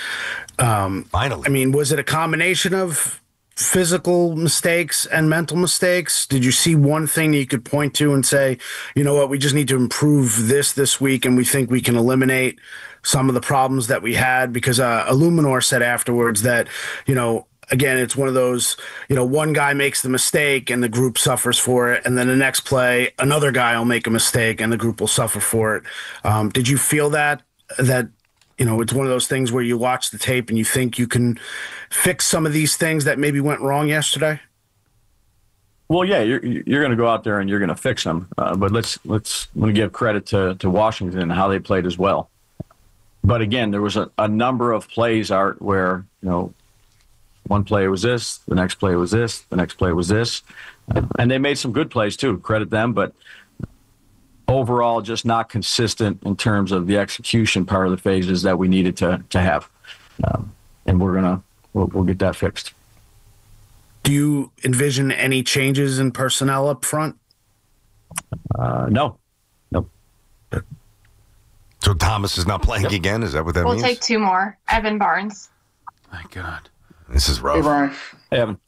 finally. I mean, was it a combination of physical mistakes and mental mistakes? Did you see one thing that you could point to and say, you know what, we just need to improve this week and we think we can eliminate some of the problems that we had? Because Illuminor said afterwards that, again, it's one of those, one guy makes the mistake and the group suffers for it. And then the next play, another guy will make a mistake and the group will suffer for it. Did you feel that it's one of those things where you watch the tape and you think you can fix some of these things that maybe went wrong yesterday? Well, yeah, you're going to go out there and you're going to fix them. But let's want to give credit to Washington and how they played as well. But again, there was a number of plays, Art, where, one play was this, the next play was this, the next play was this. And they made some good plays too, credit them, but overall just not consistent in terms of the execution part of the phases that we needed to have. And we'll get that fixed. Do you envision any changes in personnel up front? No. So Thomas is not playing again? Is that what that We'll means? take two more. Evan Barnes. My God. This is rough. Hey, Brian. Hey, Evan.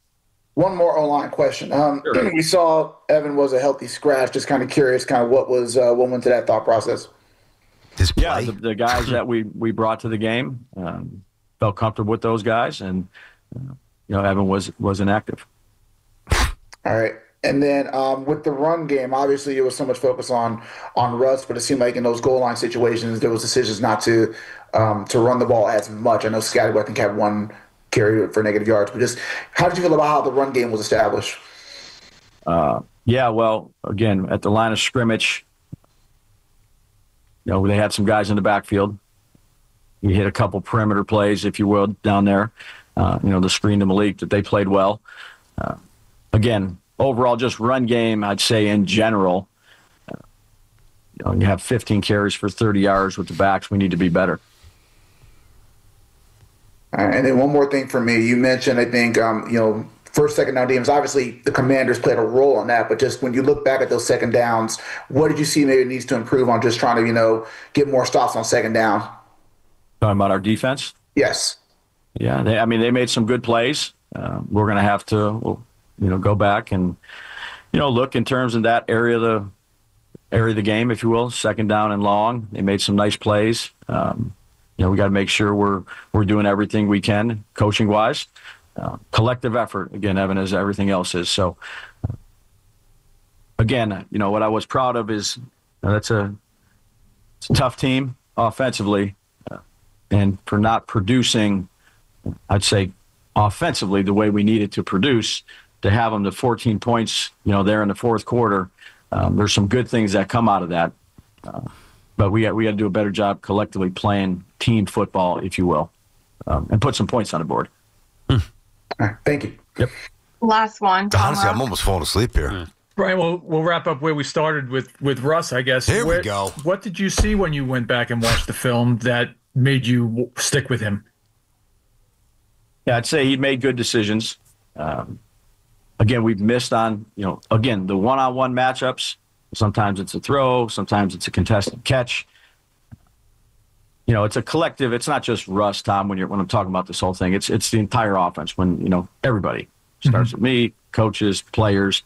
One more O-line question. Sure. We saw Evan was a healthy scratch. Just kind of curious, what went into that thought process? Yeah, the guys that we brought to the game, felt comfortable with those guys, and Evan was inactive. All right. And then with the run game, obviously it was so much focus on Russ, but it seemed like in those goal line situations there was decisions not to run the ball as much. I know Scotty, I think, had one carry for negative yards, but just how did you feel about how the run game was established? Yeah, well, again, at the line of scrimmage, they had some guys in the backfield. We hit a couple perimeter plays, if you will, down there. The screen to Malik that they played well. Again, overall, just run game, I'd say in general, you have 15 carries for 30 yards with the backs. We need to be better. All right, and then one more thing for me. You mentioned, I think, first, second down games. Obviously, the Commanders played a role in that, but just when you look back at those second downs, what did you see maybe needs to improve on just trying to, get more stops on second down? Talking about our defense? Yes. Yeah, they made some good plays. We're going to have to, go back and, look in terms of that area of the game, if you will, second down and long. They made some nice plays. We got to make sure we're doing everything we can, coaching wise. Collective effort, again, Evan, as everything else is. So, again, what I was proud of is it's a tough team offensively. and for not producing, I'd say, offensively the way we needed to produce to have them to 14 points, there in the fourth quarter. There's some good things that come out of that. But we got to do a better job collectively playing team football, if you will, and put some points on the board. All right, thank you. Yep. Last one. Honestly, I'm almost falling asleep here. Brian, we'll wrap up where we started with Russ, I guess. Here we go. What did you see when you went back and watched the film that made you stick with him? Yeah, I'd say he made good decisions. Again, we've missed on, the one-on-one matchups. Sometimes it's a throw. Sometimes it's a contested catch. It's a collective. It's not just Russ, Tom, when I'm talking about this whole thing. It's the entire offense when, everybody starts with me, coaches, players.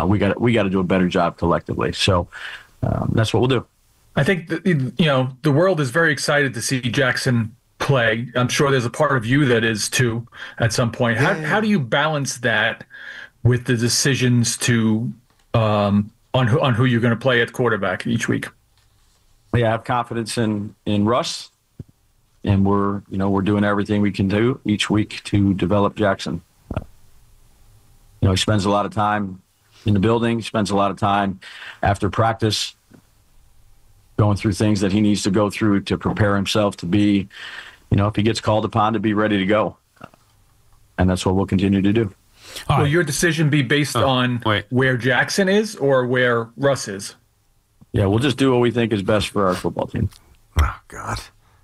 We got to do a better job collectively. So that's what we'll do. I think the world is very excited to see Jackson play. I'm sure there's a part of you that is too at some point. How do you balance that with the decisions to on who you're going to play at quarterback each week? Yeah, I have confidence in Russ, and we're doing everything we can do each week to develop Jackson. He spends a lot of time in the building. He spends a lot of time after practice going through things that he needs to go through to prepare himself to be, if he gets called upon, to be ready to go. And that's what we'll continue to do. Will your decision be based on where Jackson is or where Russ is? Yeah, we'll just do what we think is best for our football team. Oh, God.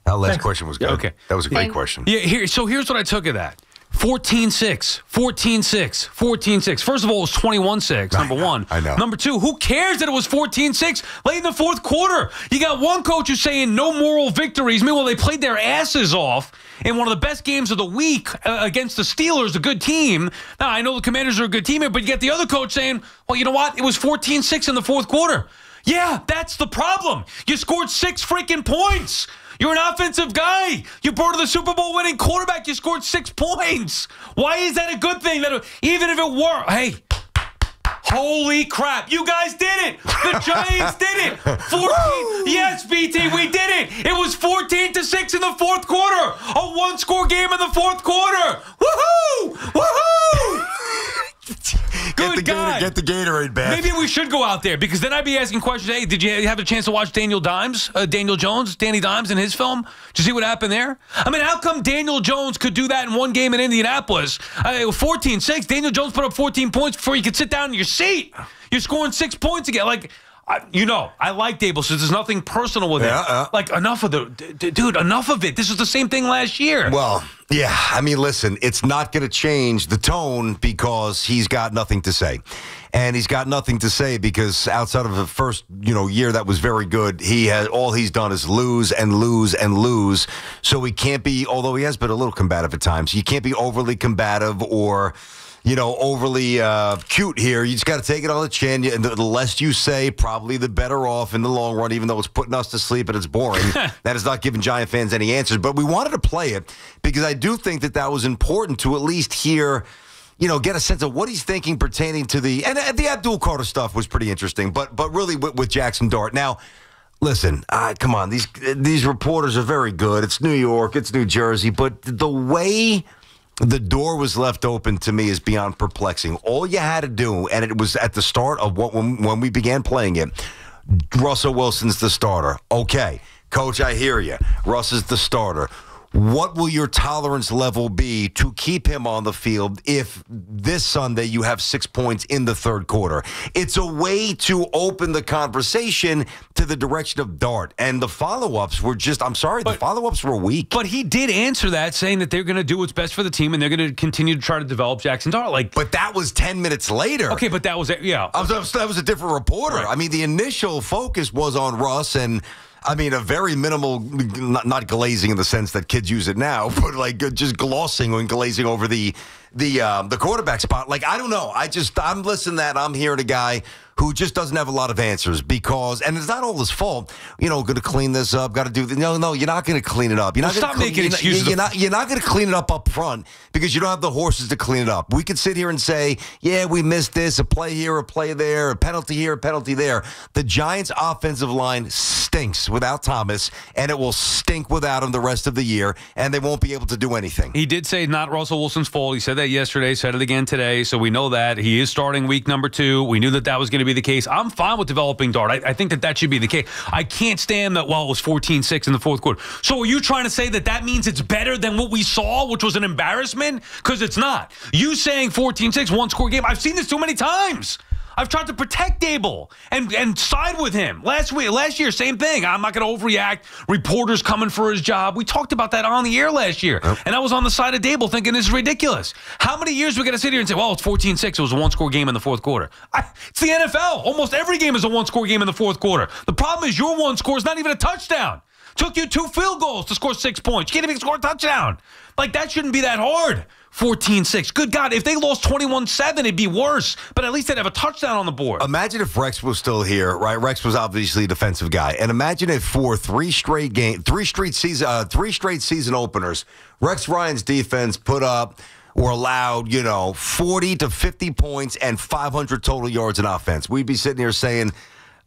That last question was good. Okay. That was a great question. Yeah, here's what I took of that. 14-6, 14-6, 14-6. First of all, it was 21-6, number one. I know. Number two, who cares that it was 14-6 late in the fourth quarter? You got one coach who's saying no moral victories. Meanwhile, they played their asses off in one of the best games of the week against the Steelers, a good team. Now, I know the Commanders are a good team, but you get the other coach saying, well, you know what? It was 14-6 in the fourth quarter. Yeah, that's the problem. You scored 6 freaking points. You're an offensive guy. You brought to the Super Bowl winning quarterback. You scored 6 points. Why is that a good thing? That even if it were, hey, holy crap, you guys did it. The Giants did it. 14. Yes, BT, we did it. It was 14-6 in the fourth quarter. A one-score game in the fourth quarter. Woohoo! Woohoo! Good God. Get the Gatorade back. Maybe we should go out there because then I'd be asking questions. Hey, did you have a chance to watch Danny Dimes in his film? Did you see what happened there? I mean, how come Daniel Jones could do that in one game in Indianapolis? 14-6. Daniel Jones put up 14 points before you could sit down in your seat. You're scoring 6 points again. I like Dable, so there's nothing personal with it. Enough of enough of it. This was the same thing last year. Well, yeah. I mean, listen, it's not going to change the tone because he's got nothing to say. And he's got nothing to say because outside of the first, year that was very good, all he's done is lose and lose and lose. So he can't be, although he has been a little combative at times, you can't be overly combative or overly cute here. You just got to take it on the chin. And the less you say, probably the better off in the long run, even though it's putting us to sleep and it's boring. That is not giving Giant fans any answers. But we wanted to play it because I do think that was important to at least hear, get a sense of what he's thinking pertaining to the Abdul Carter stuff was pretty interesting. But really with Jackson Dart. Now, listen, come on. These reporters are very good. It's New York. It's New Jersey. But the way the door was left open to me is beyond perplexing. All you had to do, and it was at the start of when we began playing it, Russell Wilson's the starter. Okay, Coach, I hear you. Russ is the starter. What will your tolerance level be to keep him on the field if this Sunday you have 6 points in the third quarter? It's a way to open the conversation to the direction of Dart. And the follow-ups were the follow-ups were weak. But he did answer that, saying that they're going to do what's best for the team and they're going to continue to try to develop Jackson Dart. But that was 10 minutes later. Okay, but that was it. Yeah. That was a different reporter. Right. I mean, the initial focus was on Russ and a very minimal, not glazing in the sense that kids use it now, but just glossing and glazing over the the quarterback spot. Like, I don't know. I'm listening to that. I'm hearing a guy who just doesn't have a lot of answers because, and it's not all his fault, going to clean this up, got to do this. No, you're not going to clean it up. You're not stop making excuses. You're not going to clean it up front because you don't have the horses to clean it up. We could sit here and say, yeah, we missed this, a play here, a play there, a penalty here, a penalty there. The Giants' offensive line stinks without Thomas, and it will stink without him the rest of the year, and they won't be able to do anything. He did say not Russell Wilson's fault. He said that yesterday, said it again today, so we know that. He is starting week number 2. We knew that was going to be the case. I'm fine with developing Dart. I think that should be the case. I can't stand that, it was 14-6 in the fourth quarter. So are you trying to say that means it's better than what we saw, which was an embarrassment? Because it's not. You saying 14-6, one-score game, I've seen this too many times. I've tried to protect Dable and side with him. Last year, same thing. I'm not going to overreact. Reporters coming for his job. We talked about that on the air last year. Yep. And I was on the side of Dable thinking this is ridiculous. How many years are we going to sit here and say, well, it's 14-6. It was a one-score game in the fourth quarter. It's the NFL. Almost every game is a one-score game in the fourth quarter. The problem is your one score is not even a touchdown. Took you 2 field goals to score 6 points. You can't even score a touchdown. Like, that shouldn't be that hard. 14-6. Good God, if they lost 21-7, it'd be worse. But at least they'd have a touchdown on the board. Imagine if Rex was still here, right? Rex was obviously a defensive guy. And imagine if for 3 straight season openers, Rex Ryan's defense put up or allowed, 40 to 50 points and 500 total yards in offense. We'd be sitting here saying,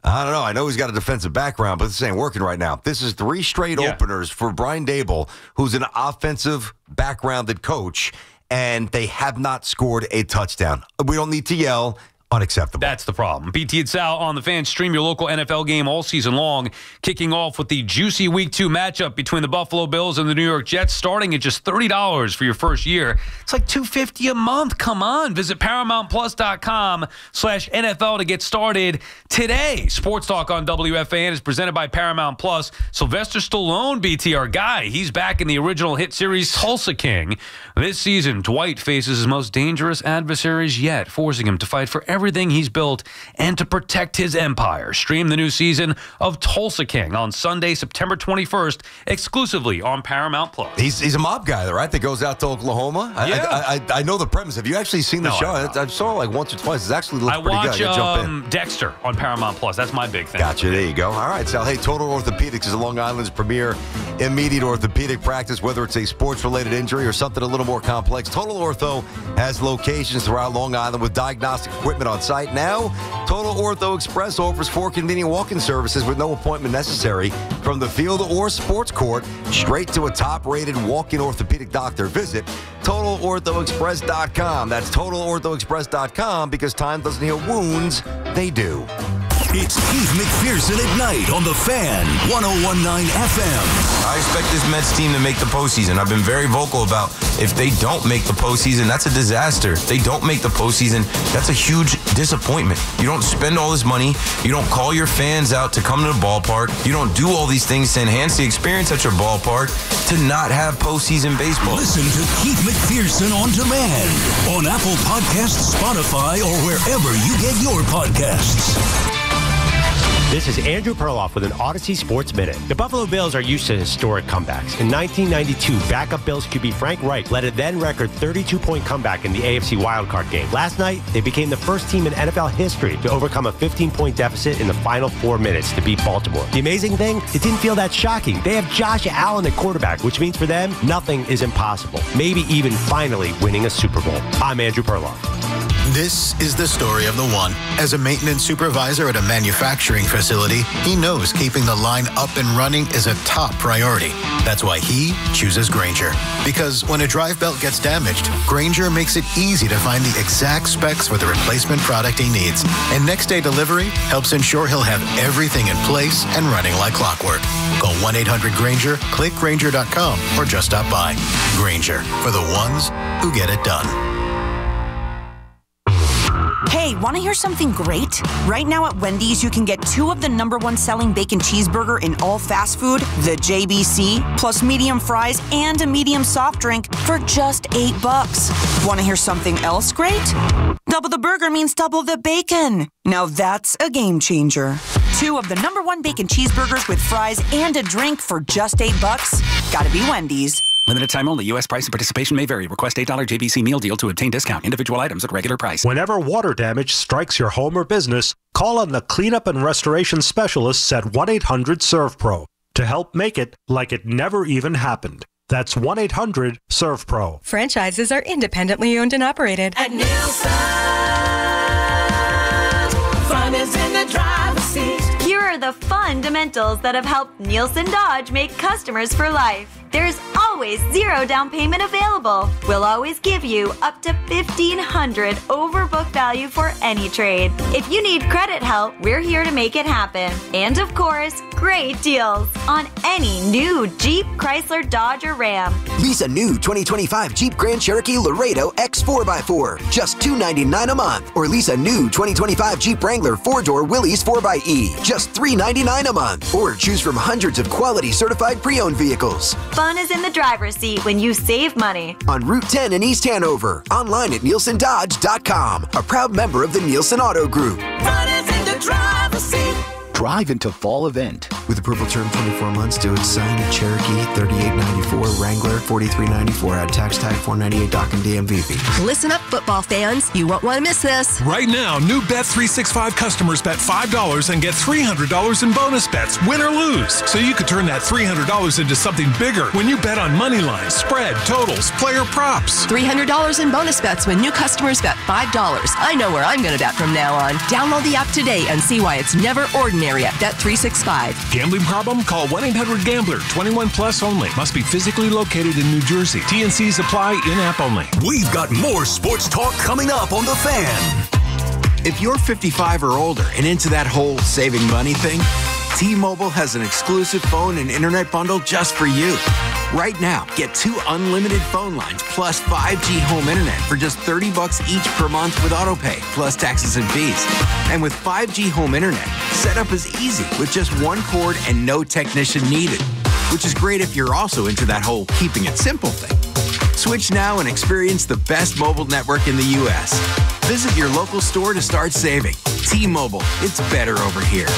I don't know. I know he's got a defensive background, but this ain't working right now. This is 3 straight openers for Brian Dable, who's an offensive backgrounded coach, and they have not scored a touchdown. We don't need to yell. Unacceptable. That's the problem. BT and Sal on the Fan. Stream your local NFL game all season long, kicking off with the juicy Week 2 matchup between the Buffalo Bills and the New York Jets, starting at just $30 for your first year. It's like $250 a month. Come on. Visit ParamountPlus.com/NFL to get started today. Sports Talk on WFAN is presented by Paramount Plus. Sylvester Stallone, BT, our guy. He's back in the original hit series Tulsa King. This season, Dwight faces his most dangerous adversaries yet, forcing him to fight for everything he's built and to protect his empire. Stream the new season of Tulsa King on Sunday, September 21st, exclusively on Paramount Plus. He's a mob guy, right? That goes out to Oklahoma. Yeah. I know the premise. Have you actually seen the show? I saw it like once or twice. It actually looks pretty good. I jump in. Dexter on Paramount Plus. That's my big thing. Gotcha. There you go. All right, Sal. Hey, Total Orthopedics is Long Island's premier immediate orthopedic practice, whether it's a sports-related injury or something a little more complex. Total Ortho has locations throughout Long Island with diagnostic equipment on site. Now, Total Ortho Express offers 4 convenient walk-in services with no appointment necessary from the field or sports court straight to a top-rated walk-in orthopedic doctor. Visit TotalOrthoExpress.com. That's TotalOrthoExpress.com because time doesn't heal wounds. They do. It's Keith McPherson at night on the Fan, 101.9 FM. I expect this Mets team to make the postseason. I've been very vocal about if they don't make the postseason, that's a disaster. If they don't make the postseason, that's a huge disappointment. You don't spend all this money. You don't call your fans out to come to the ballpark. You don't do all these things to enhance the experience at your ballpark to not have postseason baseball. Listen to Keith McPherson on demand on Apple Podcasts, Spotify, or wherever you get your podcasts. This is Andrew Perloff with an Odyssey Sports Minute. The Buffalo Bills are used to historic comebacks. In 1992, backup Bills QB Frank Reich led a then-record 32-point comeback in the AFC wildcard game. Last night, they became the first team in NFL history to overcome a 15-point deficit in the final 4 minutes to beat Baltimore. The amazing thing, it didn't feel that shocking. They have Josh Allen at quarterback, which means for them, nothing is impossible. Maybe even finally winning a Super Bowl. I'm Andrew Perloff. This is the story of the one. As a maintenance supervisor at a manufacturing facility, he knows keeping the line up and running is a top priority. That's why he chooses Grainger. Because when a drive belt gets damaged, Grainger makes it easy to find the exact specs for the replacement product he needs. And next day delivery helps ensure he'll have everything in place and running like clockwork. Call 1-800-GRAINGER, click Grainger.com, or just stop by. Grainger, for the ones who get it done. Hey, want to hear something great? Right now at Wendy's, you can get 2 of the #1 selling bacon cheeseburger in all fast food, the JBC, plus medium fries and a medium soft drink for just $8. Want to hear something else great? Double the burger means double the bacon. Now that's a game changer. 2 of the #1 bacon cheeseburgers with fries and a drink for just $8. Gotta be Wendy's. Limited time only. U.S. price and participation may vary. Request $8 JBC meal deal to obtain discount. Individual items at regular price. Whenever water damage strikes your home or business, call on the cleanup and restoration specialists at 1-800-SERVPRO to help make it like it never even happened. That's 1-800-SERVPRO. Franchises are independently owned and operated. At Nielsen, fun is in the driver's seat. Here are the fundamentals that have helped Nielsen Dodge make customers for life. There's always zero down payment available. We'll always give you up to $1,500 over book value for any trade. If you need credit help, we're here to make it happen. And of course, great deals on any new Jeep, Chrysler, Dodge, or Ram. Lease a new 2025 Jeep Grand Cherokee Laredo X 4x4, just $299 a month. Or lease a new 2025 Jeep Wrangler 4-door Willys 4xe, just $399 a month. Or choose from hundreds of quality certified pre-owned vehicles. Fun is in the driver's seat when you save money. On Route 10 in East Hanover. Online at NielsenDodge.com. A proud member of the Nielsen Auto Group. Fun is in the driver's seat. Drive into fall event. With approval term 24 months, do it sign Cherokee, $38.94, Wrangler, $43.94, add tax tag $498 dock and DMV fee. Listen up, football fans. You won't want to miss this. Right now, new Bet365 customers bet $5 and get $300 in bonus bets, win or lose. So you could turn that $300 into something bigger when you bet on money lines, spread, totals, player props. $300 in bonus bets when new customers bet $5. I know where I'm going to bet from now on. Download the app today and see why it's never ordinary at Bet365. Gambling problem? Call 1-800-GAMBLER. 21 plus only. Must be physically located in New Jersey. T&Cs apply. In-app only. We've got more sports talk coming up on The Fan. If you're 55 or older and into that whole saving money thing, T-Mobile has an exclusive phone and internet bundle just for you. Right now, get 2 unlimited phone lines plus 5G home internet for just $30 each per month with autopay, plus taxes and fees. And with 5G home internet, setup is easy with just one cord and no technician needed, which is great if you're also into that whole keeping it simple thing. Switch now and experience the best mobile network in the U.S. Visit your local store to start saving. T-Mobile, it's better over here.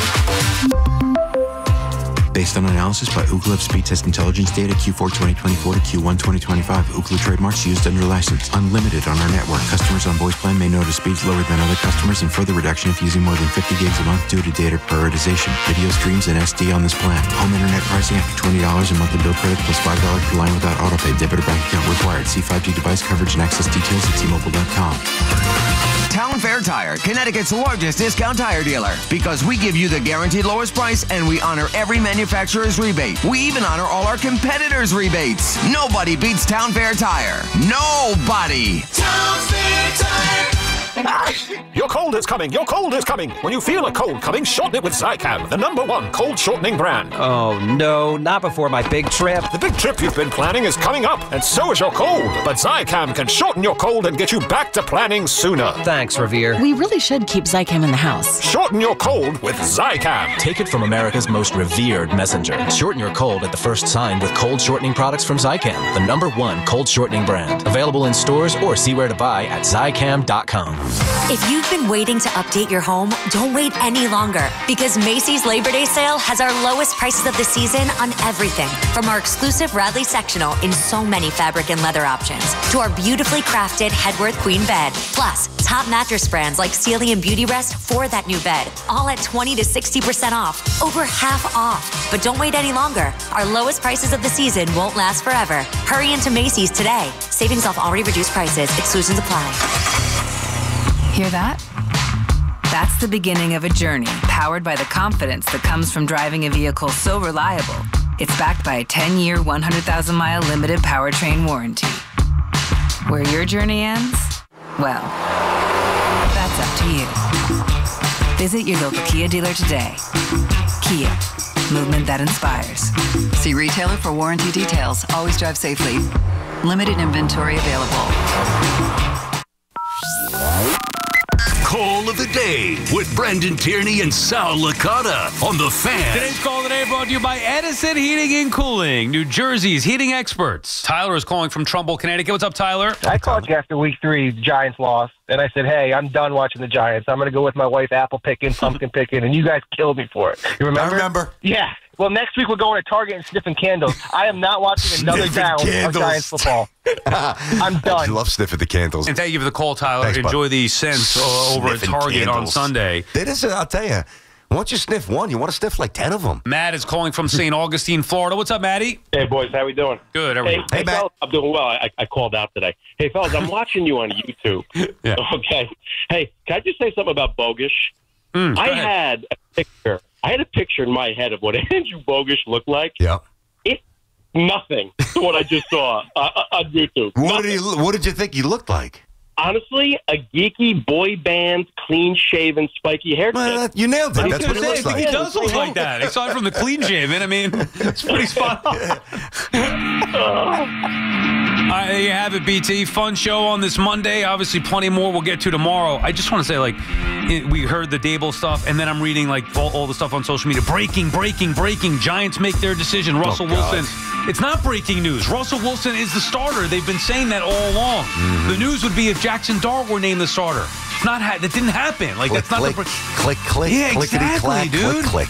Based on analysis by Ookla of speed test intelligence data Q4 2024 to Q1 2025. Ookla trademarks used under license. Unlimited on our network. Customers on voice plan may notice speeds lower than other customers and further reduction if using more than 50 gigs a month due to data prioritization. Video streams and SD on this plan. Home internet pricing after $20 a monthly bill credit plus $5 per line without autopay. Debit or bank account required. See 5G device coverage and access details at T-Mobile.com. Town Fair Tire, Connecticut's largest discount tire dealer. Because we give you the guaranteed lowest price and we honor every manufacturer's rebate. We even honor all our competitors' rebates. Nobody beats Town Fair Tire. Nobody. Town Fair Tire. Your cold is coming. Your cold is coming. When you feel a cold coming, shorten it with Zicam, the #1 cold shortening brand. Oh, no, not before my big trip. The big trip you've been planning is coming up, and so is your cold. But Zicam can shorten your cold and get you back to planning sooner. Thanks, Revere. We really should keep Zicam in the house. Shorten your cold with Zicam. Take it from America's most revered messenger. Shorten your cold at the first sign with cold shortening products from Zicam, the #1 cold shortening brand. Available in stores or see where to buy at Zicam.com. If you've been waiting to update your home, don't wait any longer because Macy's Labor Day sale has our lowest prices of the season on everything. From our exclusive Radley sectional in so many fabric and leather options to our beautifully crafted Headworth Queen bed, plus top mattress brands like Sealy and Beauty Rest for that new bed, all at 20 to 60% off, over half off. But don't wait any longer. Our lowest prices of the season won't last forever. Hurry into Macy's today. Savings off already reduced prices. Exclusions apply. Hear that? That's the beginning of a journey powered by the confidence that comes from driving a vehicle so reliable. It's backed by a 10-year, 100,000-mile limited powertrain warranty. Where your journey ends? Well, that's up to you. Visit your local Kia dealer today. Kia, movement that inspires. See retailer for warranty details. Always drive safely. Limited inventory available. Call of the day with Brendan Tierney and Sal Licata on The Fan. Today's call of the day brought to you by Edison Heating and Cooling, New Jersey's heating experts. Tyler is calling from Trumbull, Connecticut. What's up, Tyler? I called you after week 3, the Giants lost, and I said, hey, I'm done watching the Giants. I'm going to go with my wife apple picking, pumpkin picking, and you guys killed me for it. You remember? I remember. Yeah. Well, next week we're going to Target and sniffing candles. I am not watching another down of Giants football. I'm done. I love sniffing the candles. And thank you for the call, Tyler. Thanks, Enjoy bud. the scents over at Target on Sunday. It is, I'll tell you. Once you sniff one, you want to sniff like 10 of them. Matt is calling from St. Augustine, Florida. What's up, Matty? Hey, boys. How we doing? Good. How are you? Hey, Matt. Fellas, I'm doing well. I called out today. Hey, fellas, I'm watching you on YouTube. Yeah. Okay. Hey, can I just say something about Bogusch? Go I ahead. had a picture in my head of what Andrew Bogusch looked like. Yeah. It's nothing to what I just saw on YouTube. What did you think he looked like? Honestly, a geeky boy band, clean-shaven, spiky haircut. Well, you nailed it. I was That's what gonna it say, looks I like. think he does look like that. Aside from the clean shaven, I mean, it's pretty spot on. All right, there you have it, BT. Fun show on this Monday. Obviously, plenty more we'll get to tomorrow. I just want to say, like, we heard the Dable stuff, and then I'm reading, like, all the stuff on social media. Breaking. Giants make their decision. Russell Wilson. It's not breaking news. Russell Wilson is the starter. They've been saying that all along. Mm-hmm. The news would be if Jackson Dart were named the starter. That didn't happen. Like, Click, that's not click, the... click, Yeah, clickety exactly, clack, dude. click.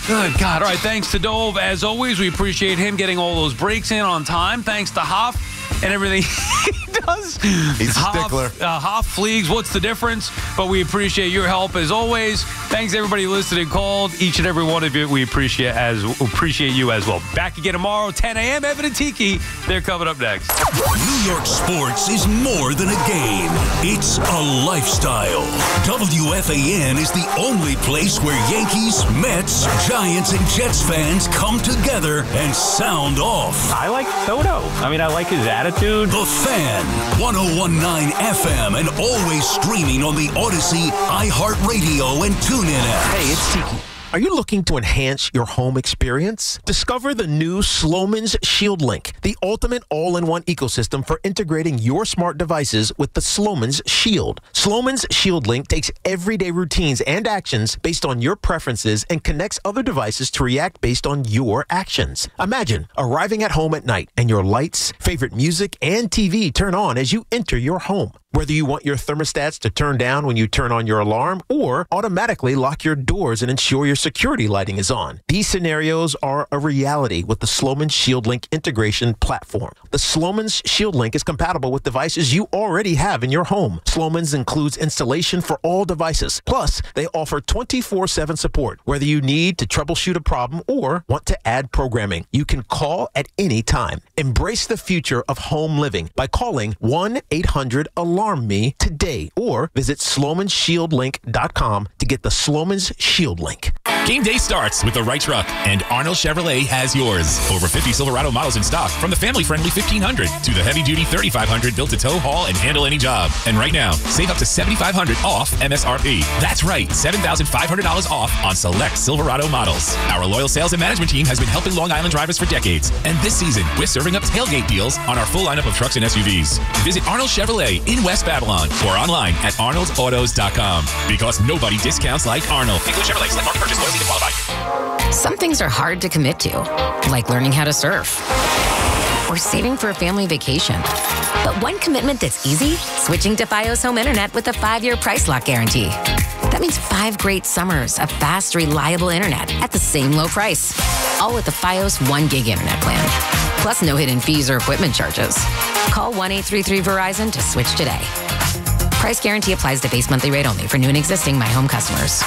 Good God. All right, thanks to Dove. As always, we appreciate him getting all those breaks in on time. Thanks to Hoff and everything he does. He's a stickler. Hoff Fleegs, what's the difference? But we appreciate your help as always. Thanks everybody who listened and called. Each and every one of you, we appreciate you as well. Back again tomorrow, 10 a.m. Evan and Tiki, they're coming up next. New York sports is more than a game. It's a lifestyle. WFAN is the only place where Yankees, Mets, Giants, and Jets fans come together and sound off. I like Soto. I mean, I like his attitude. The Fan, 101.9 FM, and always streaming on the Odyssey, iHeartRadio, and TuneIn apps. Hey, it's Tiki. Are you looking to enhance your home experience? Discover the new Sloman's Shield Link, the ultimate all-in-one ecosystem for integrating your smart devices with the Sloman's Shield. Sloman's Shield Link takes everyday routines and actions based on your preferences and connects other devices to react based on your actions. Imagine arriving at home at night and your lights, favorite music, and TV turn on as you enter your home. Whether you want your thermostats to turn down when you turn on your alarm or automatically lock your doors and ensure your security lighting is on. These scenarios are a reality with the Sloman's Shield Link integration platform. The Sloman's Shield Link is compatible with devices you already have in your home. Sloman's includes installation for all devices. Plus, they offer 24/7 support. Whether you need to troubleshoot a problem or want to add programming, you can call at any time. Embrace the future of home living by calling 1-800-ALARM-ME today or visit SlomanShieldLink.com to get the Sloman's Shield Link. Game day starts with the right truck, and Arnold Chevrolet has yours. Over 50 Silverado models in stock, from the family-friendly 1500 to the heavy-duty 3500 built to tow, haul, and handle any job. And right now, save up to $7,500 off MSRP. That's right, $7,500 off on select Silverado models. Our loyal sales and management team has been helping Long Island drivers for decades, and this season, we're serving up tailgate deals on our full lineup of trucks and SUVs. Visit Arnold Chevrolet in West Babylon or online at arnoldsautos.com, because nobody discounts like Arnold. Include Chevrolet, select market purchase, loyalty to qualify. Some things are hard to commit to, like learning how to surf or saving for a family vacation. But one commitment that's easy, switching to Fios Home Internet with a 5-year price lock guarantee. That means 5 great summers of fast, reliable internet at the same low price. All with the Fios 1 gig internet plan. Plus no hidden fees or equipment charges. Call 1-833-VERIZON to switch today. Price guarantee applies to base monthly rate only for new and existing My Home customers.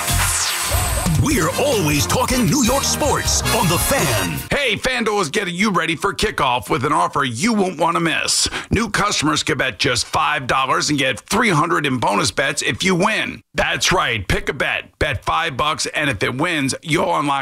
We're always talking New York sports on The Fan. Hey, FanDuel is getting you ready for kickoff with an offer you won't want to miss. New customers can bet just $5 and get $300 in bonus bets if you win. That's right. Pick a bet. Bet $5, and if it wins, you'll unlock